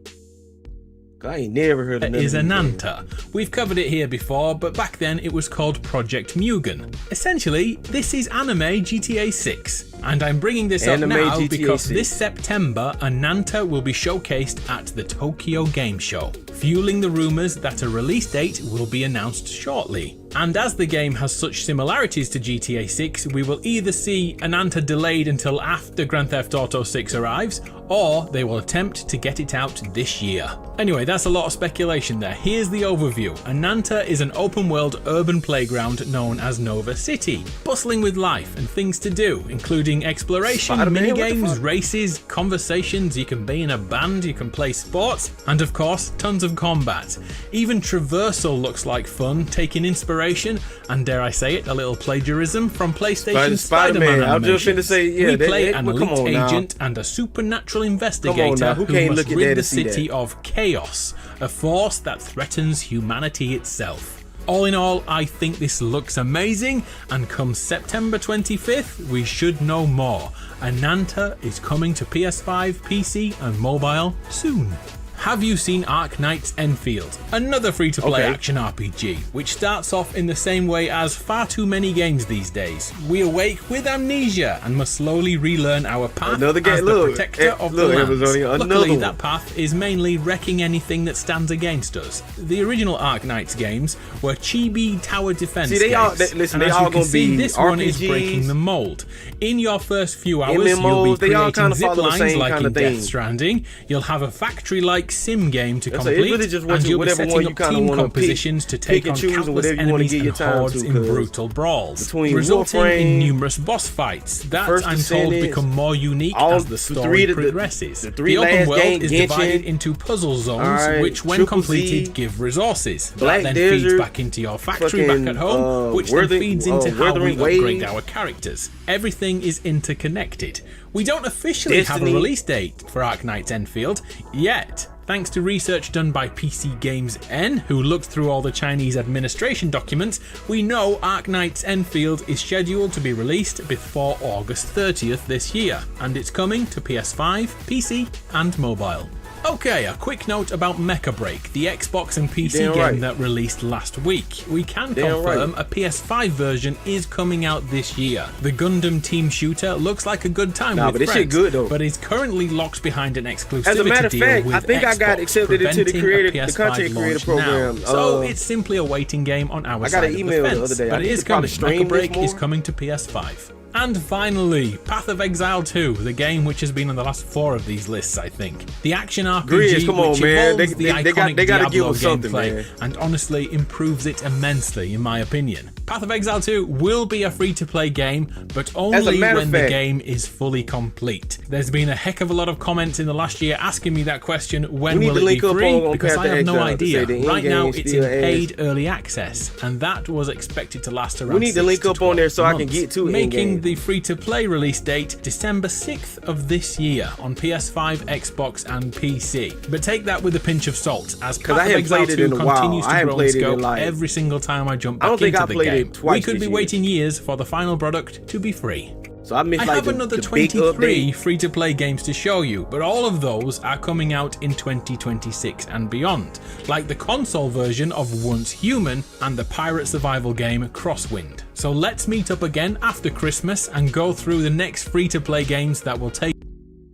I ain't never heard of it. Is Ananta. We've covered it here before, but back then it was called Project Mugen. Essentially, this is anime GTA 6. And I'm bringing this up now because this September, Ananta will be showcased at the Tokyo Game Show, fueling the rumours that a release date will be announced shortly. And as the game has such similarities to GTA 6, we will either see Ananta delayed until after Grand Theft Auto 6 arrives, or they will attempt to get it out this year. Anyway, that's a lot of speculation there. Here's the overview. Ananta is an open-world urban playground known as Nova City, bustling with life and things to do, including exploration, minigames, races, conversations, you can be in a band, you can play sports, and of course, tons of combat. Even traversal looks like fun, taking inspiration, and dare I say it, a little plagiarism from PlayStation's Spider-Man animations. I'm just finna say, yeah, we play an elite agent and a supernatural investigator who must rid the city of chaos, a force that threatens humanity itself. All in all, I think this looks amazing, and come September 25th, we should know more. Ananta is coming to PS5, PC and mobile soon. Have you seen Ark Knights Enfield? Another free-to-play Okay. action RPG, which starts off in the same way as far too many games these days. We awake with amnesia and must slowly relearn our path Another game. as the Look, protector of look, the it was lands. only another Luckily, one. that path is mainly wrecking anything that stands against us. The original Ark Knights games were chibi tower defense See, they all- games. listen, And they as all you can gonna see, be this one is RPGs. breaking the mold. In your first few hours, you'll be MMOs, they all creating kinda zip follow the lines same like kinda in Death thing. Stranding. You'll have a factory-like sim game to That's it. It's complete, really just and you'll be whatever setting one you up kinda team wanna compositions to pick take and on choose countless whatever you wanna enemies give your and time hordes to, in 'cause brutal brawls, between resulting in Warframe, numerous boss fights that First I'm told Descendants, become more unique all as the the story three- the progresses. three The open last world game, is Genshin, divided into puzzle zones, alright, which when Triple completed Z, give resources. Black That then feeds Desert, back into your factory fucking, back at home, which then Wuthering- feeds into how we Wuthering upgrade Waves. our characters. Everything is interconnected. We don't officially have a Destiny. release date for Ark Knights Enfield yet. Thanks to research done by PC Games N, who looked through all the Chinese administration documents, we know Ark Knights Enfield is scheduled to be released before August 30th this year, and it's coming to PS5, PC, and mobile. Okay, a quick note about Mecha Break, the Xbox and PC Damn game right. that released last week. We can Damn confirm right. a PS5 version is coming out this year. The Gundam team shooter looks like a good time Nah, with but this shit friends, good, though. but is currently locked behind an exclusivity As a matter of deal fact, with I think I got Xbox, accepted into the preventing a creator- the PS5 content creator launch program. now. So it's simply a waiting game on our I got side an of email the the fence, other day. I but it need is to probably coming. stream Mecha Break this is more. coming to PS5. And finally, Path of Exile 2, the game which has been on the last 4 of these lists, I think. The action RPG Grizz, come on, which man. evolves They the gotta iconic give Diablo us something, gameplay man. and honestly improves it immensely, in my opinion. Path of Exile 2 will be a free-to-play game, but only matter of when the fact- game is fully complete. There's been a heck of a lot of comments in the last year asking me that question, when We need will to it link be up free? on Because Path I of have no Exile to say idea. the Right now, in-game it's in still paid early access, and that was expected to last around We need to 6 link up on there so I can months, get to making in-game. the free-to-play release date December 6th of this year on PS5, Xbox, and PC. But take that with a pinch of salt, as Path I of haven't Exile played it 2 in a while. continues I to haven't grow in played it in, scope like- every single time I jump I don't back think into I the played it game. twice We could this be year. waiting years for the final product to be free. So I missed I like have the another big update. 23 free-to-play games to show you, but all of those are coming out in 2026 and beyond, like the console version of Once Human and the pirate survival game Crosswind. So let's meet up again after Christmas and go through the next free-to-play games that will take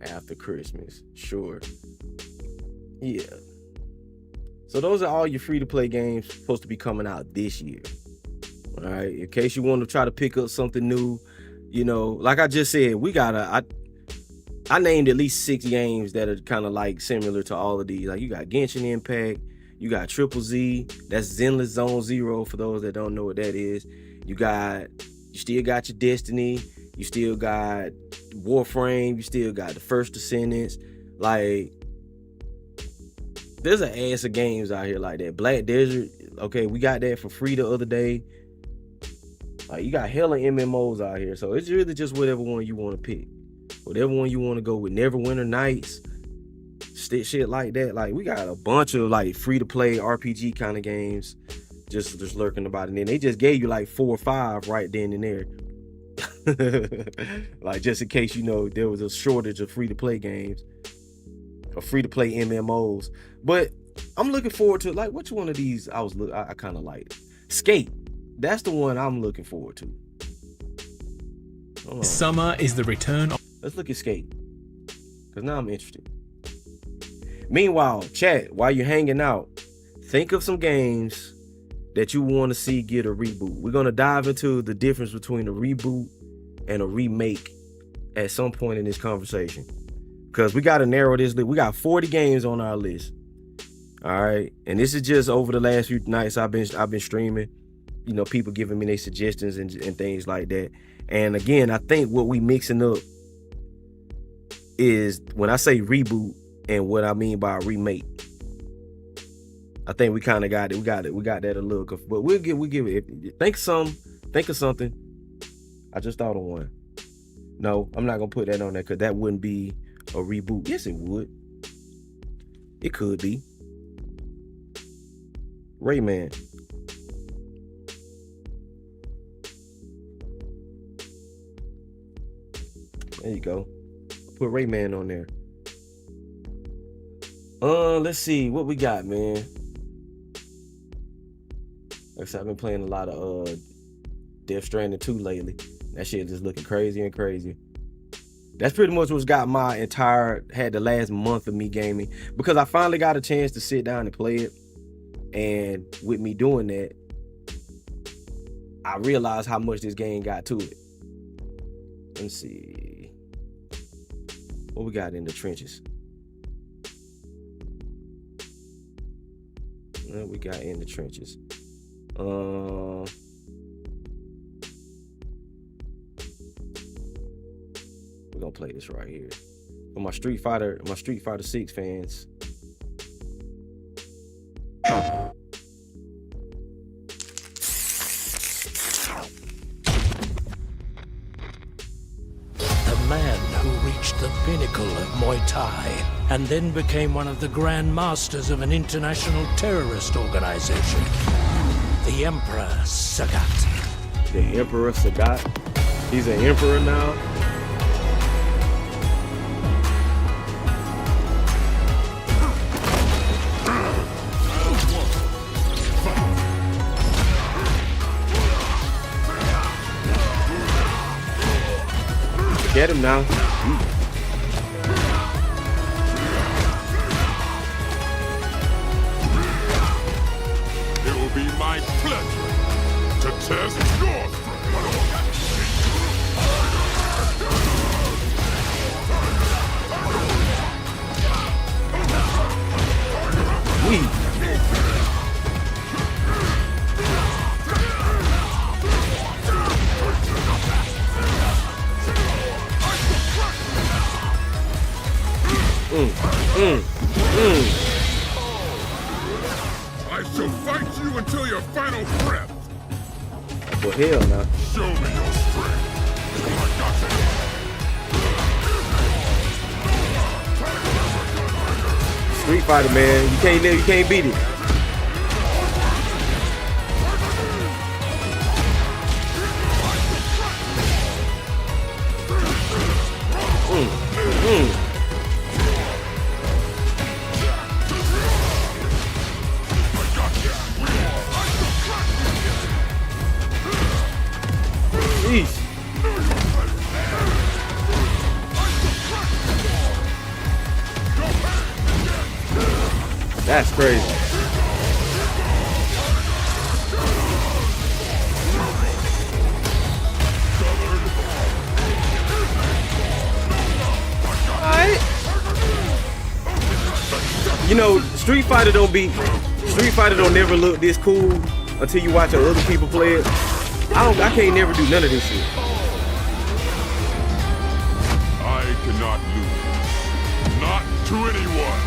After Christmas, sure. Yeah. So those are all your free-to-play games supposed to be coming out this year. All right. In case you want to try to pick up something new, you know, like I just said, I named at least 6 games that are kind of like similar to all of these. Like you got Genshin Impact, you got Triple Z, that's Zenless Zone Zero for those that don't know what that is. You still got your Destiny, you still got Warframe, you still got the First Descendants. Like there's an ass of games out here like that. Black Desert, okay, we got that for free the other day. Like you got hella MMOs out here, so it's really just whatever one you want to pick, whatever one you want to go with. Neverwinter Nights, shit like that. Like we got a bunch of like free to play RPG kind of games, just lurking about, and then they just gave you like 4 or 5 right then and there, like just in case you know there was a shortage of free to play games or free to play MMOs. But I'm looking forward to like which one of these I kind of like. Skate. That's the one I'm looking forward to. Summer is the return of... Let's look at Skate, because now I'm interested. Meanwhile, chat, while you're hanging out, think of some games that you want to see get a reboot. We're going to dive into the difference between a reboot and a remake at some point in this conversation, because we got to narrow this list. We got 40 games on our list. All right. And this is just over the last few nights I've been streaming. You know, people giving me their suggestions and things like that. And again, I think what we mixing up is when I say reboot and what I mean by a remake. I think we kind of got it. We got that a little. But we'll give it. Think of something. I just thought of one. No, I'm not gonna put that on there because that wouldn't be a reboot. Yes, it would. It could be. Rayman. There you go. Put Rayman on there. Let's see what we got, man. Like I said, I've been playing a lot of Death Stranding 2 lately. That shit just looking crazier and crazier. That's pretty much what's got had the last month of me gaming, because I finally got a chance to sit down and play it. And with me doing that, I realized how much this game got to it. Let's see what we got in the trenches. What we got in the trenches. We're gonna play this right here for my Street Fighter 6 fans. The man who reached the pinnacle of Muay Thai and then became one of the Grand Masters of an international terrorist organization. The Emperor Sagat. The Emperor Sagat? He's an emperor now? Get him now. It will be my pleasure to test your I shall fight you until your final breath. Well, hell no. Show me your strength. Street Fighter, man. You can't beat it. That's crazy. Alright. You know, Street Fighter don't never look this cool until you watch other people play it. I can't never do none of this shit. I cannot lose. Not to anyone.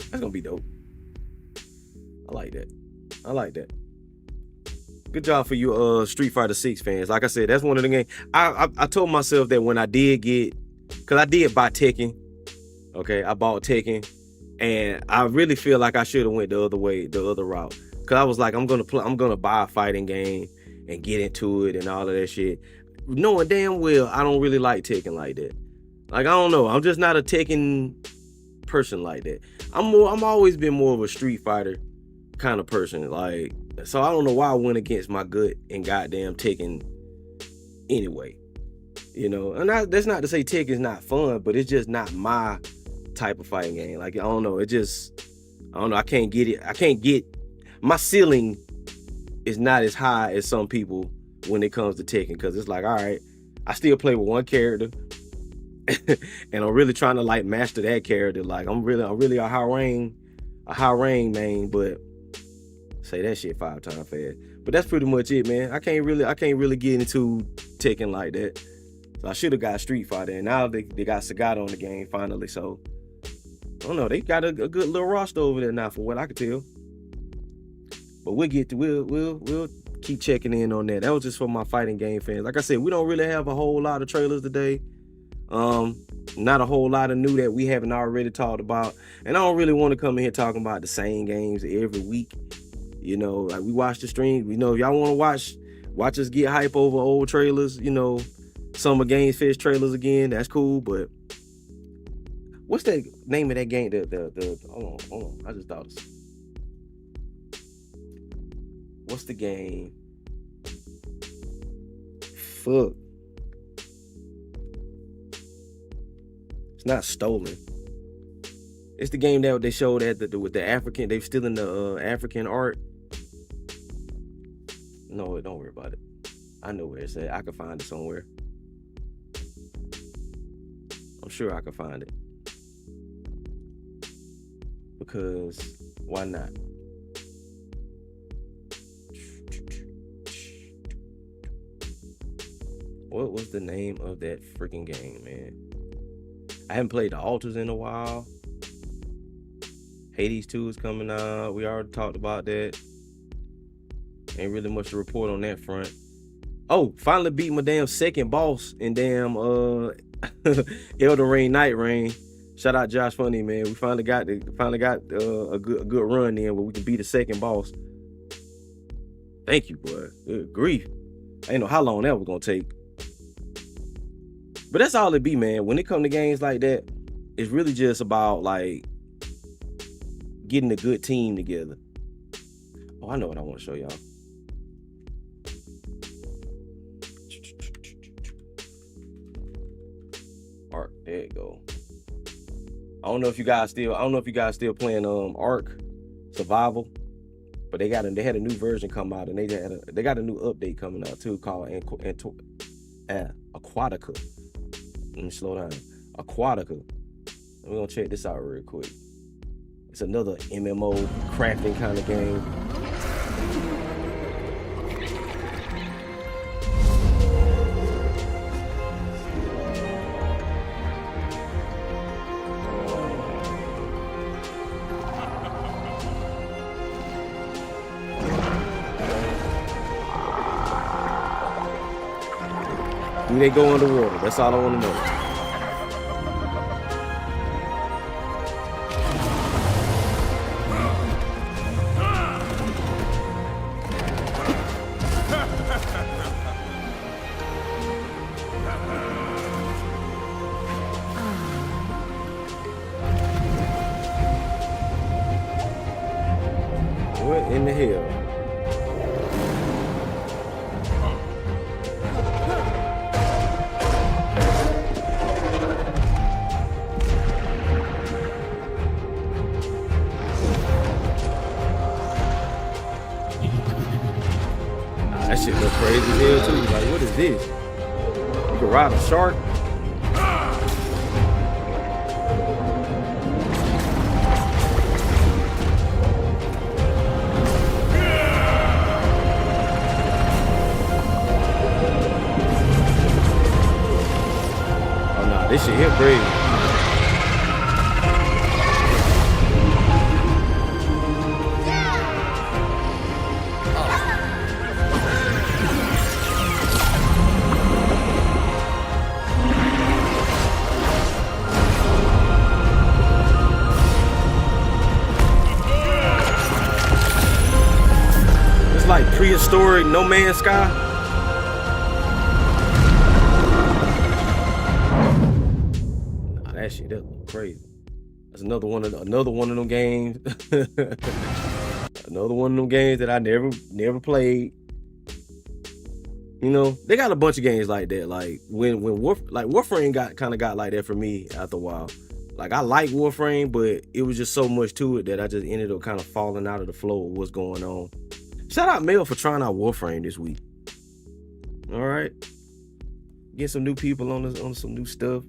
That's gonna be dope. I like that. I like that. Good job for you, Street Fighter 6 fans. Like I said, that's one of the games. I told myself that when I did get, cause I did buy Tekken. Okay, I bought Tekken, and I really feel like I should have went the other way, the other route. Cause I was like, I'm gonna buy a fighting game and get into it and all of that shit, knowing damn well I don't really like Tekken like that. Like, I don't know. I'm just not a Tekken person like that. I'm always been more of a Street Fighter kind of person. Like, so I don't know why I went against my gut and goddamn Tekken anyway. You know, and that's not to say Tekken's not fun, but it's just not my type of fighting game. Like, I don't know. I can't get it. I can't get, my ceiling is not as high as some people when it comes to Tekken, because it's like, all right, I still play with one character. And I'm really trying to like master that character. Like, I'm really a high rank main, but say that shit 5 times fast. But that's pretty much it, man. I can't really get into Tekken like that. So I should have got Street Fighter, and now they got Sagat on the game finally. So I don't know, they got a good little roster over there now, for what I could tell. But we'll keep checking in on that. That was just for my fighting game fans. Like I said, we don't really have a whole lot of trailers today. Not a whole lot of new that we haven't already talked about, and I don't really want to come in here talking about the same games every week. You know, like, we watch the stream. We know if y'all want to watch watch us get hype over old trailers, you know, Summer Games Fest trailers again. That's cool, but what's the name of that game? Hold on. I just thought of something. What's the game? Fuck. It's not Stolen. It's the game that they showed with the African. They're stealing the African art. No, don't worry about it. I know where it's at. I can find it somewhere. I'm sure I can find it. Because why not? What was the name of that freaking game, man? I haven't played the Altars in a while. Hades 2 is coming out. We already talked about that. Ain't really much to report on that front. Oh, finally beat my damn second boss in damn Elden Ring Night Rain. Shout out Josh Funny, man. We finally got a good run in where we can beat the second boss. Thank you, boy. Good grief. I didn't know how long that was gonna take. But that's all it be, man. When it come to games like that, it's really just about like getting a good team together. Oh, I know what I want to show y'all. Ark, there you go. I don't know if you guys still playing Ark Survival, but they had a new version come out, and they got a new update coming out too called Aquatica. Let me slow down. Aquatica. We're gonna check this out real quick. It's another MMO crafting kind of game. Do they go underwater? That's all I want to know. What in the hell? That shit look crazy as hell too. Like, what is this? You can ride a shark? Oh nah, this shit here crazy. Like prehistoric No Man's Sky. Nah, that shit that look crazy. That's another one of them games. Another one of them games that I never played. You know, they got a bunch of games like that. Like when Warframe got like that for me after a while. Like I like Warframe, but it was just so much to it that I just ended up kind of falling out of the flow of what's going on. Shout out Mel for trying out Warframe this week. All right, get some new people on some new stuff.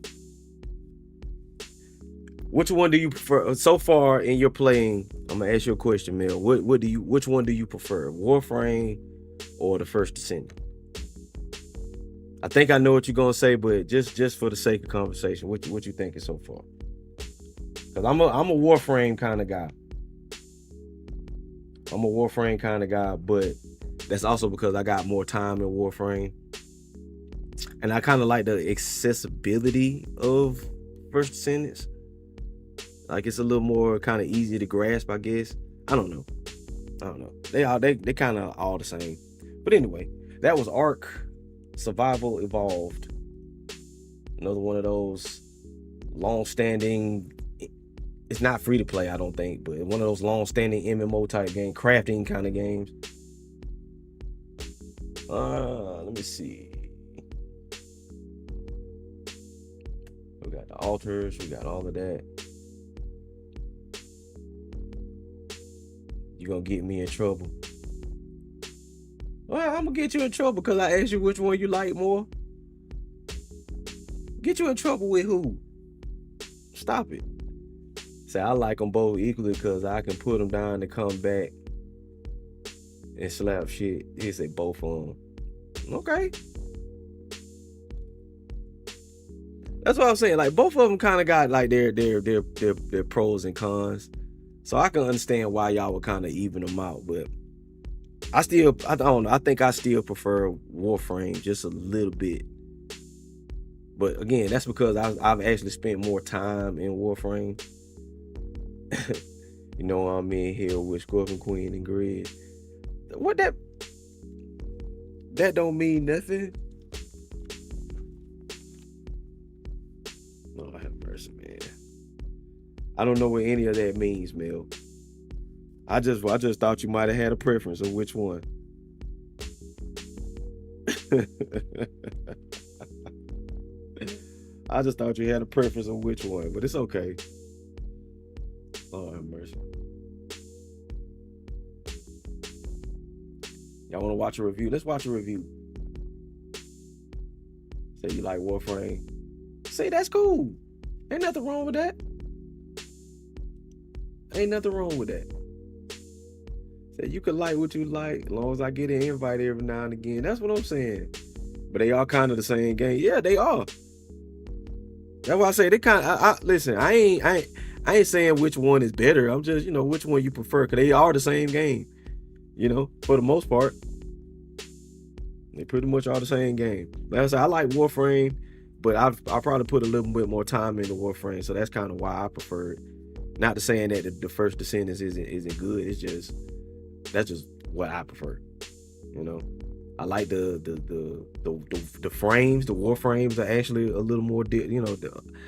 Which one do you prefer so far in your playing? I'm gonna ask you a question, Mel. Which one do you prefer, Warframe or the First Descendant? I think I know what you're gonna say, but just for the sake of conversation, what you thinking so far? Because I'm a Warframe kind of guy. I'm a Warframe kind of guy, but that's also because I got more time in Warframe. And I kind of like the accessibility of First Descendants. Like it's a little more kind of easy to grasp, I guess. I don't know. They kind of all the same. But anyway, That was Ark Survival Evolved. Another one of those long-standing, it's not free to play, I don't think, but one of those long-standing MMO type game, crafting kind of games. Let me see. We got the altars, we got all of that. You gonna get me in trouble. Well, I'm gonna get you in trouble because I asked you which one you like more. Get you in trouble with who? Stop it. Say I like them both equally because I can put them down and come back and slap shit. He say both of them. Okay. That's what I'm saying. Like both of them kind of got like their pros and cons. So I can understand why y'all would kind of even them out, but I don't know. I think I still prefer Warframe just a little bit. But again, that's because I've actually spent more time in Warframe. You know what I mean? Here with Scorpion Queen and Grid. What that don't mean nothing. Lord have mercy, man. I don't know what any of that means, Mel. I just thought you might have had a preference of which one. I just thought you had a preference of which one, but it's okay. Lord have mercy. Y'all want to watch a review? Let's watch a review. Say you like Warframe. Say that's cool. Ain't nothing wrong with that. Ain't nothing wrong with that. Say you can like what you like as long as I get an invite every now and again. That's what I'm saying. But they all kind of the same game. Yeah, they are. That's why I say they kind of. Listen, I ain't saying which one is better. I'm just, which one you prefer, because they are the same game. For the most part, they pretty much are the same game. Like I said, I like Warframe, but I'll probably put a little bit more time into Warframe, so that's kind of why I prefer it. Not to saying that the first Descendants isn't good. It's just that's just what I prefer. I like the frames. The Warframes are actually a little more.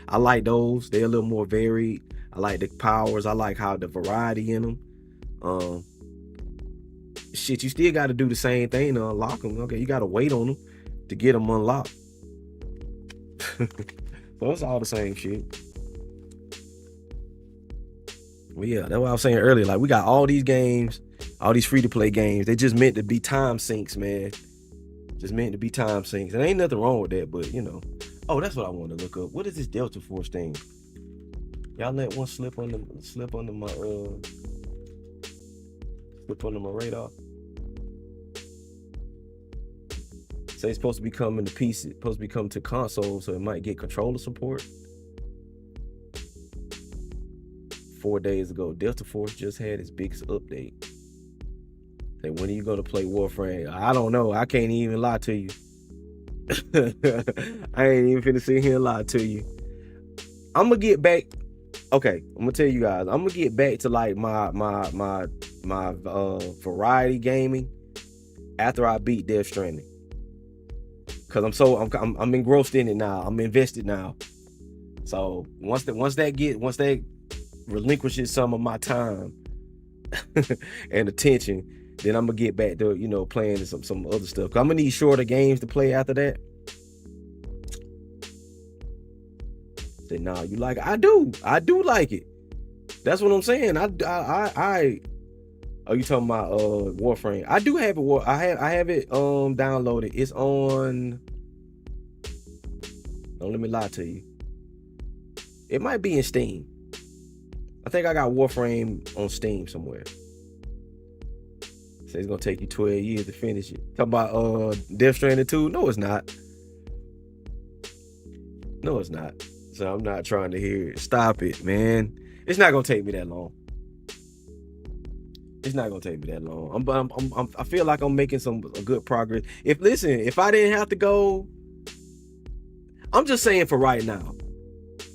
I like those. They're a little more varied. I like the powers. I like how the variety in them. Shit, you still got to do the same thing to unlock them. Okay, you got to wait on them to get them unlocked. So it's all the same shit. Well, yeah, that's what I was saying earlier. Like, we got all these games, all these free-to-play games. They just meant to be time sinks, man. Just meant to be time sinks. And ain't nothing wrong with that, but, Oh, that's what I wanted to look up. What is this Delta Force thing? Y'all let one slip under my radar. Say it's supposed to be coming to PC, supposed to be coming to console, so it might get controller support. 4 days ago, Delta Force just had its biggest update. Say, when are you gonna play Warframe? I don't know. I can't even lie to you. I ain't even finna sit here and lie to you. I'm gonna get back. Okay, I'm gonna tell you guys. I'm gonna get back to like my variety gaming after I beat Death Stranding, cause I'm engrossed in it now. I'm invested now. So once that relinquishes some of my time and attention, then I'm gonna get back to playing some other stuff. Cause I'm gonna need shorter games to play after that. Say, nah, you like it? I do like it. That's what I'm saying. Are you talking about Warframe? I do have it. I have it downloaded. It's on. Don't let me lie to you. It might be in Steam. I think I got Warframe on Steam somewhere. Say it's gonna take you 12 years to finish it. Talk about Death Stranding 2. No, it's not. No, it's not. So I'm not trying to hear it. Stop it, man. It's not gonna take me that long. It's not gonna take me that long. I feel like I'm making some good progress. If I didn't have to go, I'm just saying for right now.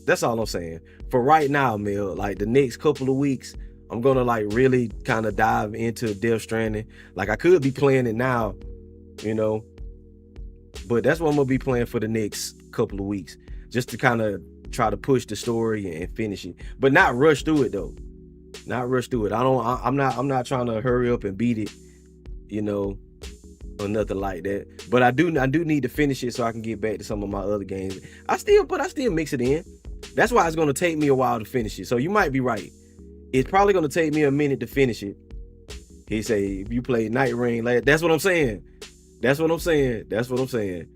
That's all I'm saying. For right now, Mel, like the next couple of weeks, I'm gonna like really kind of dive into Death Stranding. Like I could be playing it now, you know. But that's what I'm gonna be playing for the next couple of weeks, just to kind of try to push the story and finish it, but not rush through it though. Not rush through it. I'm not trying to hurry up and beat it, you know, or nothing like that. But I do need to finish it so I can get back to some of my other games. I still mix it in. That's why it's gonna take me a while to finish it. So you might be right. It's probably gonna take me a minute to finish it. He say if you play Night Rain, that's what I'm saying. That's what I'm saying.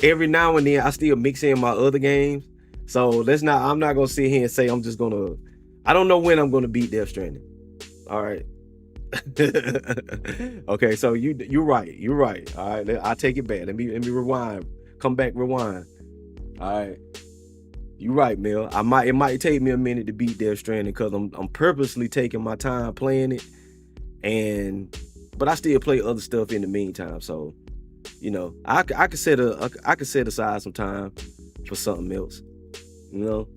Every now and then I still mix in my other games. So I'm not gonna sit here and say I don't know when I'm gonna beat Death Stranding. All right. Okay, so you're right. All right, I take it back. Let me rewind. Come back, rewind. All right. You're right, Mel. It might take me a minute to beat Death Stranding because I'm purposely taking my time playing it, but I still play other stuff in the meantime. So, you know, I could set aside some time for something else. You know,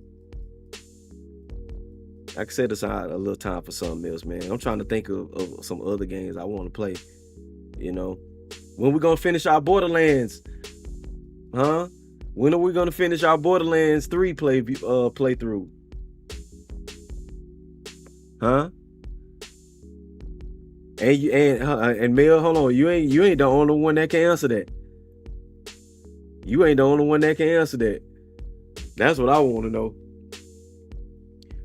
I could set aside a little time for something else, man. I'm trying to think of some other games I want to play. You know, when we gonna finish our Borderlands? Huh? When are we gonna finish our Borderlands 3 playthrough? Huh? And Mel, hold on, you ain't the only one that can answer that. You ain't the only one that can answer that. That's what I want to know.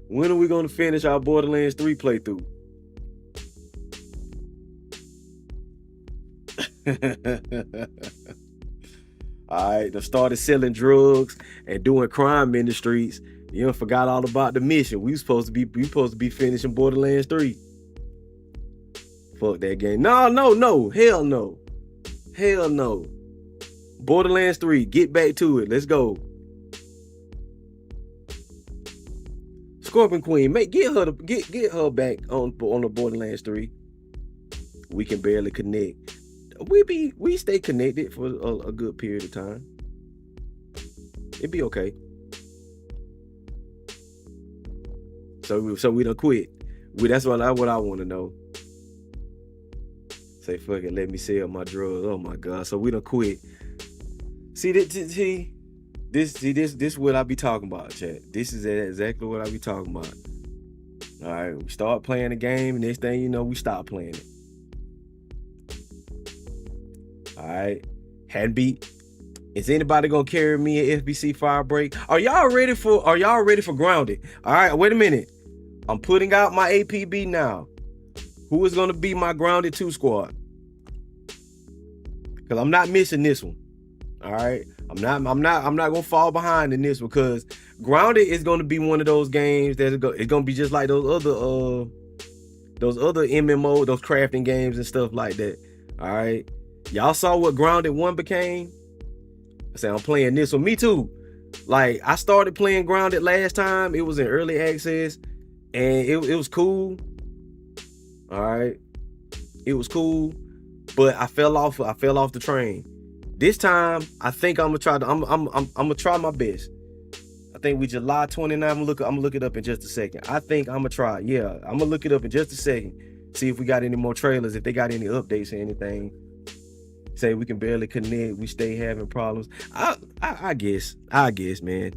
When are we gonna finish our Borderlands 3 playthrough? Alright, they started selling drugs and doing crime in the streets. You done forgot all about the mission. We supposed to be finishing Borderlands 3. Fuck that game. No. Hell no. Borderlands 3. Get back to it. Let's go. Scorpion Queen, get her back on the Borderlands 3. We can barely connect. We stay connected for a good period of time. It'd be okay. So we done quit. That's what I want to know. Say fuck it, let me sell my drugs. Oh my God. So we done quit. See this what I be talking about, chat. This is exactly what I be talking about. All right, we start playing the game, and next thing you know, we stop playing it. All right, hadn't beat. Is anybody gonna carry me an FBC Firebreak? Are y'all ready for Grounded? All right, wait a minute. I'm putting out my APB now. Who is gonna be my Grounded 2 squad? Because I'm not missing this one. All right, I'm not gonna fall behind in this one, because Grounded is gonna be one of those games that it's gonna be just like those other MMO, those crafting games and stuff like that. All right, y'all saw what Grounded 1 became. I say I'm playing this one. Me too. Like, I started playing Grounded last time. It was in early access, and it was cool. All right, it was cool, but I fell off the train. This time, I think I'm gonna try my best. I think we July 29th. I'm gonna look it up in just a second. I think I'm gonna try. Yeah, I'm gonna look it up in just a second. See if we got any more trailers, if they got any updates or anything. Say we can barely connect. We stay having problems. I guess, man.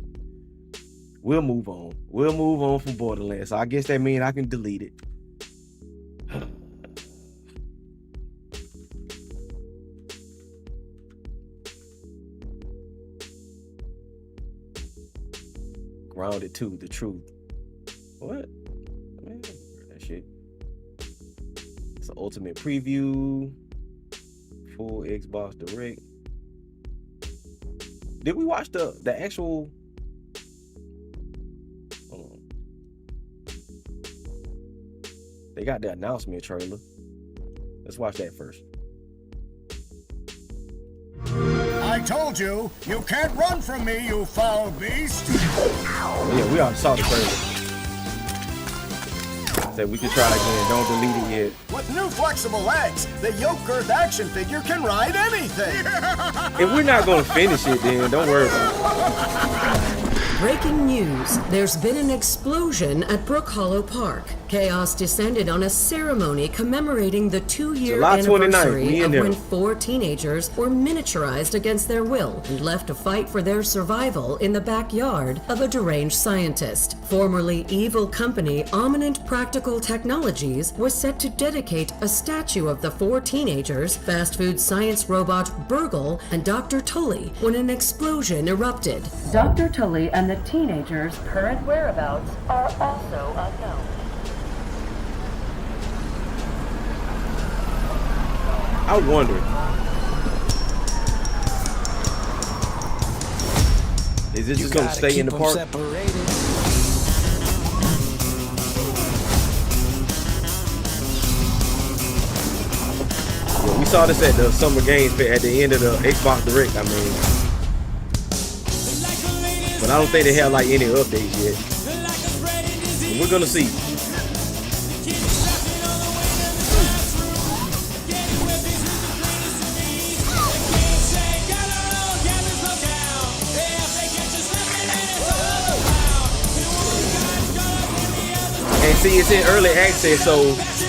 We'll move on. We'll move on from Borderlands. So I guess that means I can delete it. Grounded 2, the truth. What? Man, that shit. It's an ultimate preview. Full Xbox Direct. Did we watch the actual? Hold on. They got the announcement trailer. Let's watch that first. I told you, you can't run from me, you foul beast. Yeah, we already saw the trailer. Said we can try again. Don't delete it yet. With new flexible legs, the yoke girth action figure can ride anything. If we're not going to finish it, then don't worry about it. Breaking news. There's been an explosion at Brook Hollow Park. Chaos descended on a ceremony commemorating the 2-year July 29th, anniversary we in of there. when 4 teenagers were miniaturized against their will and left to fight for their survival in the backyard of a deranged scientist. Formerly evil company Ominent Practical Technologies was set to dedicate a statue of the 4 teenagers, fast food science robot Burgle, and Dr. Tully when an explosion erupted. Dr. Tully and the teenagers' current whereabouts are also unknown. I wonder. Is this just gonna stay in the park? Yeah, we saw this at the Summer Games Fair at the end of the Xbox Direct, I mean. But I don't think they have like any updates yet. But we're gonna see. And see, it's in early access, so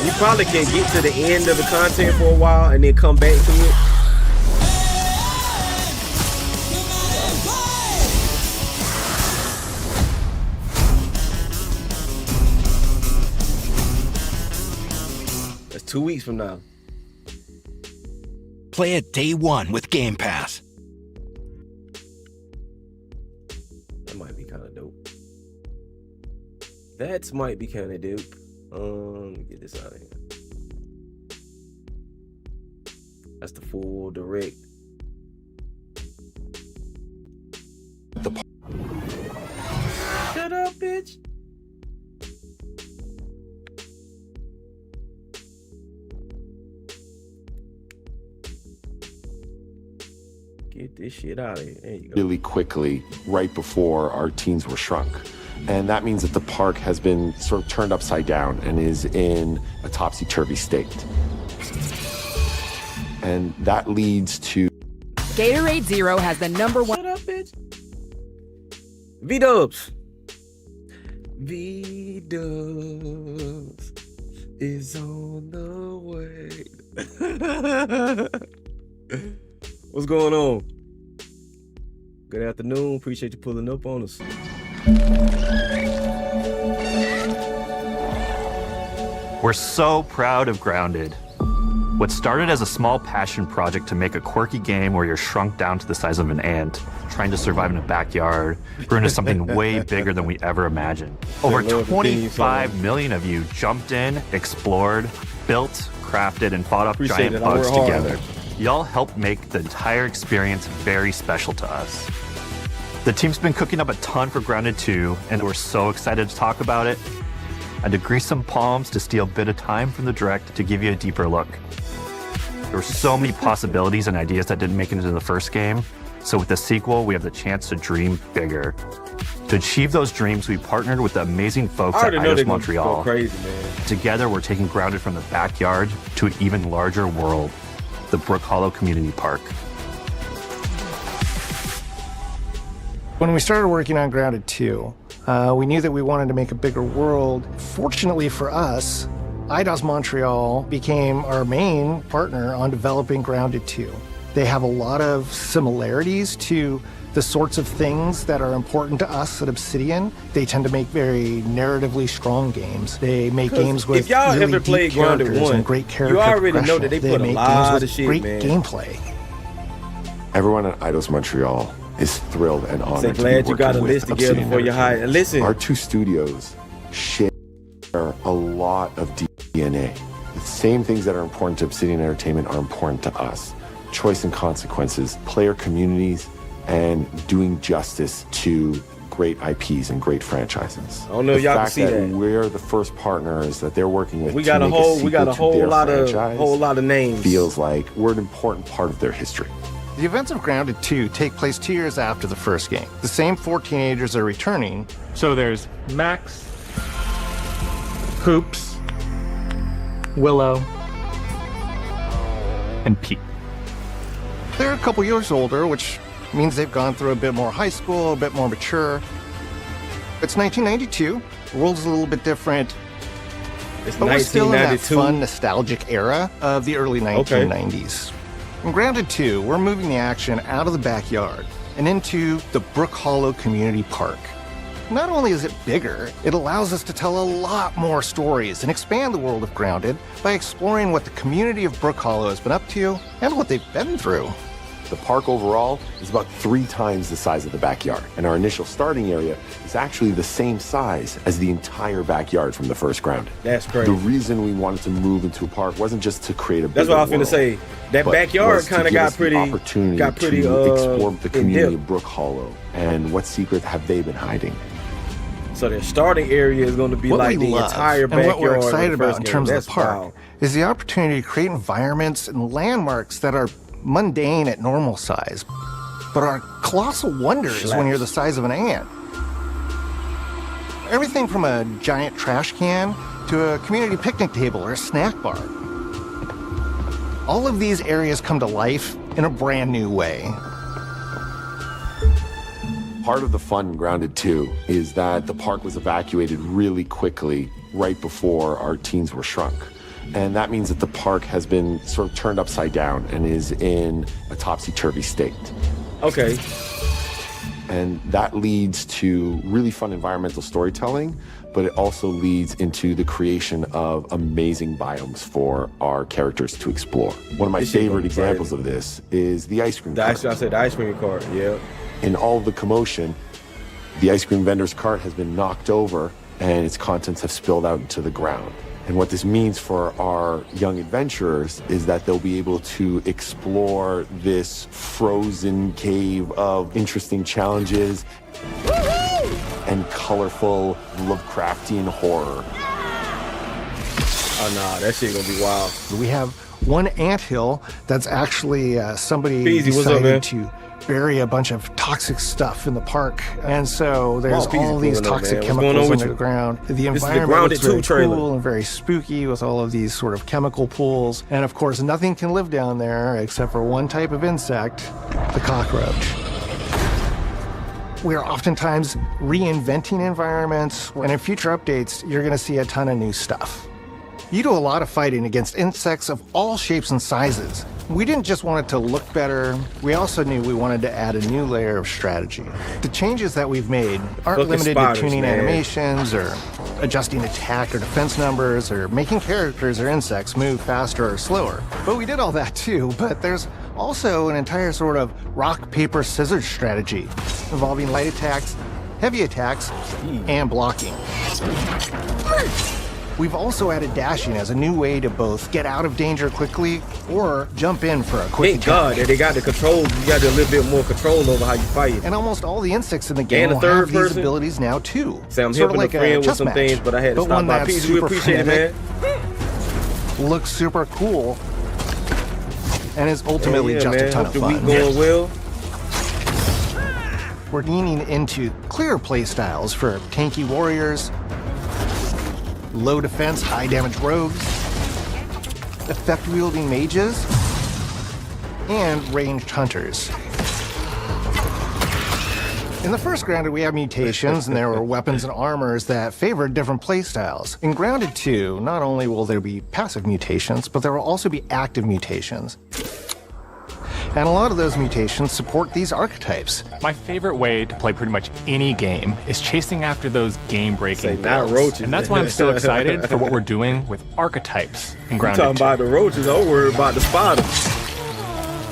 you probably can get to the end of the content for a while and then come back to it. That's 2 weeks from now. Play it day one with Game Pass. That might be kind of dope. That might be kind of dope. Let me get this out of here. That's the full direct. Shut up, bitch. Get this shit out of here. There you go. Really quickly, right before our teens were shrunk. And that means that the park has been sort of turned upside down and is in a topsy-turvy state. And that leads to... Gatorade Zero has the #1... Shut up, bitch. V-Dubs. V-Dubs is on the way. What's going on? Good afternoon. Appreciate you pulling up on us. We're so proud of Grounded. What started as a small passion project to make a quirky game where you're shrunk down to the size of an ant, trying to survive in a backyard, grew into something way bigger than we ever imagined. Over 25 million of you jumped in, explored, built, crafted, and fought off giant bugs together. Y'all helped make the entire experience very special to us. The team's been cooking up a ton for Grounded 2, and we're so excited to talk about it. I had to grease some palms to steal a bit of time from the direct to give you a deeper look. There were so many possibilities and ideas that didn't make it into the first game, so with the sequel, we have the chance to dream bigger. To achieve those dreams, we partnered with the amazing folks at Eidos Montreal. Crazy, man. Together, we're taking Grounded from the backyard to an even larger world, the Brook Hollow Community Park. When we started working on Grounded 2, we knew that we wanted to make a bigger world. Fortunately for us, Eidos Montreal became our main partner on developing Grounded 2. They have a lot of similarities to the sorts of things that are important to us at Obsidian. They tend to make very narratively strong games. They make games with really deep characters and great character you already know that they progression. put a make lot games of with shit, great man. gameplay. Everyone at Eidos Montreal is thrilled and honored to be glad you got a working list with together Obsidian for your hire. Entertainment. Listen. Our two studios share a lot of DNA. The same things that are important to Obsidian Entertainment are important to us. Choice and consequences, player communities, and doing justice to great IPs and great franchises. I don't know if y'all can see that. We're the first partners that they're working with. We got a whole lot of names. Feels like we're an important part of their history. The events of Grounded 2 take place 2 years after the first game. The same 4 teenagers are returning. So there's Max, Hoops, Willow, and Pete. They're a couple years older, which means they've gone through a bit more high school, a bit more mature. It's 1992. The world's a little bit different. It's But we're still in that 1992. fun, nostalgic era of the early 1990s. In Grounded 2, we're moving the action out of the backyard and into the Brook Hollow Community Park. Not only is it bigger, it allows us to tell a lot more stories and expand the world of Grounded by exploring what the community of Brook Hollow has been up to and what they've been through. The park overall is about 3 times the size of the backyard, and our initial starting area is actually the same size as the entire backyard from the first Grounded. That's crazy. The reason we wanted to move into a park wasn't just to create a That's bigger what I was gonna world, say. That but backyard was to kind of give got us the pretty, opportunity to explore the community of Brook Hollow and what secret have they been hiding. So their starting area is going to be What like we the love entire and backyard. what we're excited of the about first in game. terms of That's the park wild. is the opportunity to create environments and landmarks that are mundane at normal size, but are colossal wonders when you're the size of an ant. Everything from a giant trash can to a community picnic table or a snack bar. All of these areas come to life in a brand new way. Part of the fun in Grounded 2 is that the park was evacuated really quickly right before our teens were shrunk. And that means that the park has been sort of turned upside down and is in a topsy-turvy state. Okay. And that leads to really fun environmental storytelling, but it also leads into the creation of amazing biomes for our characters to explore. One of my This shit favorite gonna be crazy. examples of this is the ice cream The cart. I said the ice cream cart. Yeah. In all of the commotion, the ice cream vendor's cart has been knocked over and its contents have spilled out into the ground. And what this means for our young adventurers is that they'll be able to explore this frozen cave of interesting challenges and colorful Lovecraftian horror. Oh, nah, that shit gonna be wild. We have one anthill that's actually somebody Peasy, what's up, man? decided to bury a bunch of toxic stuff in the park. And so there's Peasy, all these what's going on, toxic man? What's going on chemicals with under you? the ground. The This is the environment Grounded looks very 2 trailer. cool and very spooky with all of these sort of chemical pools. And of course, nothing can live down there except for one type of insect, the cockroach. We are oftentimes reinventing environments, and in future updates, you're going to see a ton of new stuff. You do a lot of fighting against insects of all shapes and sizes. We didn't just want it to look better, we also knew we wanted to add a new layer of strategy. The changes that we've made aren't Fucking limited spiders, to tuning man. animations or adjusting attack or defense numbers or making characters or insects move faster or slower. But we did all that too, but there's also an entire sort of rock, paper, scissors strategy involving light attacks, heavy attacks, and blocking. We've also added dashing as a new way to both get out of danger quickly or jump in for a quick Thank God that they got the control. You got a little bit more control over how you fight. And almost all the insects in the game And the will third have these person? abilities now too. Say I'm Sort of helping like a friend with chess some match, things, but I had to but stop one by that's Peasy. We super appreciate it, man. frenetic, looks super cool, and is ultimately Yeah, just man. a ton Hope of the week fun. going well. We're leaning into clear play styles for tanky warriors, low defense, high damage rogues, effect wielding mages, and ranged hunters. In the first Grounded, we have mutations, and there were weapons and armors that favored different playstyles. In Grounded 2, not only will there be passive mutations, but there will also be active mutations. And a lot of those mutations support these archetypes. My favorite way to play pretty much any game is chasing after those game-breaking not builds. roaches. And that's why I'm so excited for what we're doing with archetypes in You Grounded talking 2. about the roaches? Don't worry about the spiders.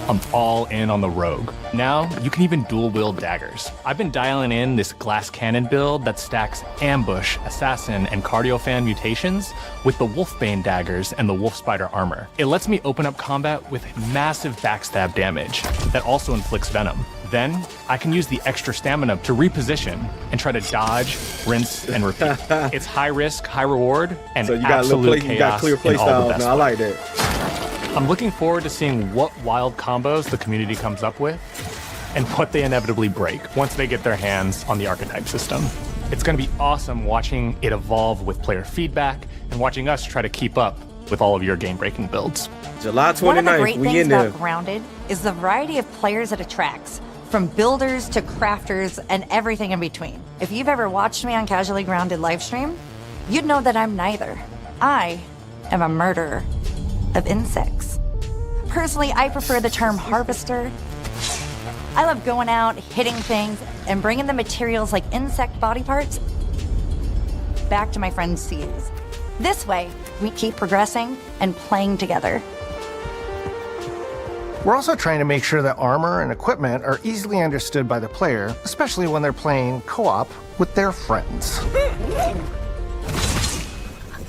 I'm all in on the rogue. Now, you can even dual-wield daggers. I've been dialing in this glass cannon build that stacks ambush, assassin, and cardiofan mutations with the wolfbane daggers and the wolf spider armor. It lets me open up combat with massive backstab damage that also inflicts venom. Then, I can use the extra stamina to reposition and try to dodge, rinse, and repeat. It's high risk, high reward, and So you got a little absolute play, you got chaos clear play in all the styles. best Now I like that. I'm looking forward to seeing what wild combos the community comes up with and what they inevitably break once they get their hands on the archetype system. It's going to be awesome watching it evolve with player feedback and watching us try to keep up with all of your game-breaking builds. July 29th, One of the great we things in there. about Grounded is the variety of players it attracts, from builders to crafters and everything in between. If you've ever watched me on Casually Grounded livestream, you'd know that I'm neither. I am a murderer of insects. Personally, I prefer the term harvester. I love going out, hitting things, and bringing the materials like insect body parts back to my friends to use. This way, we keep progressing and playing together. We're also trying to make sure that armor and equipment are easily understood by the player, especially when they're playing co-op with their friends.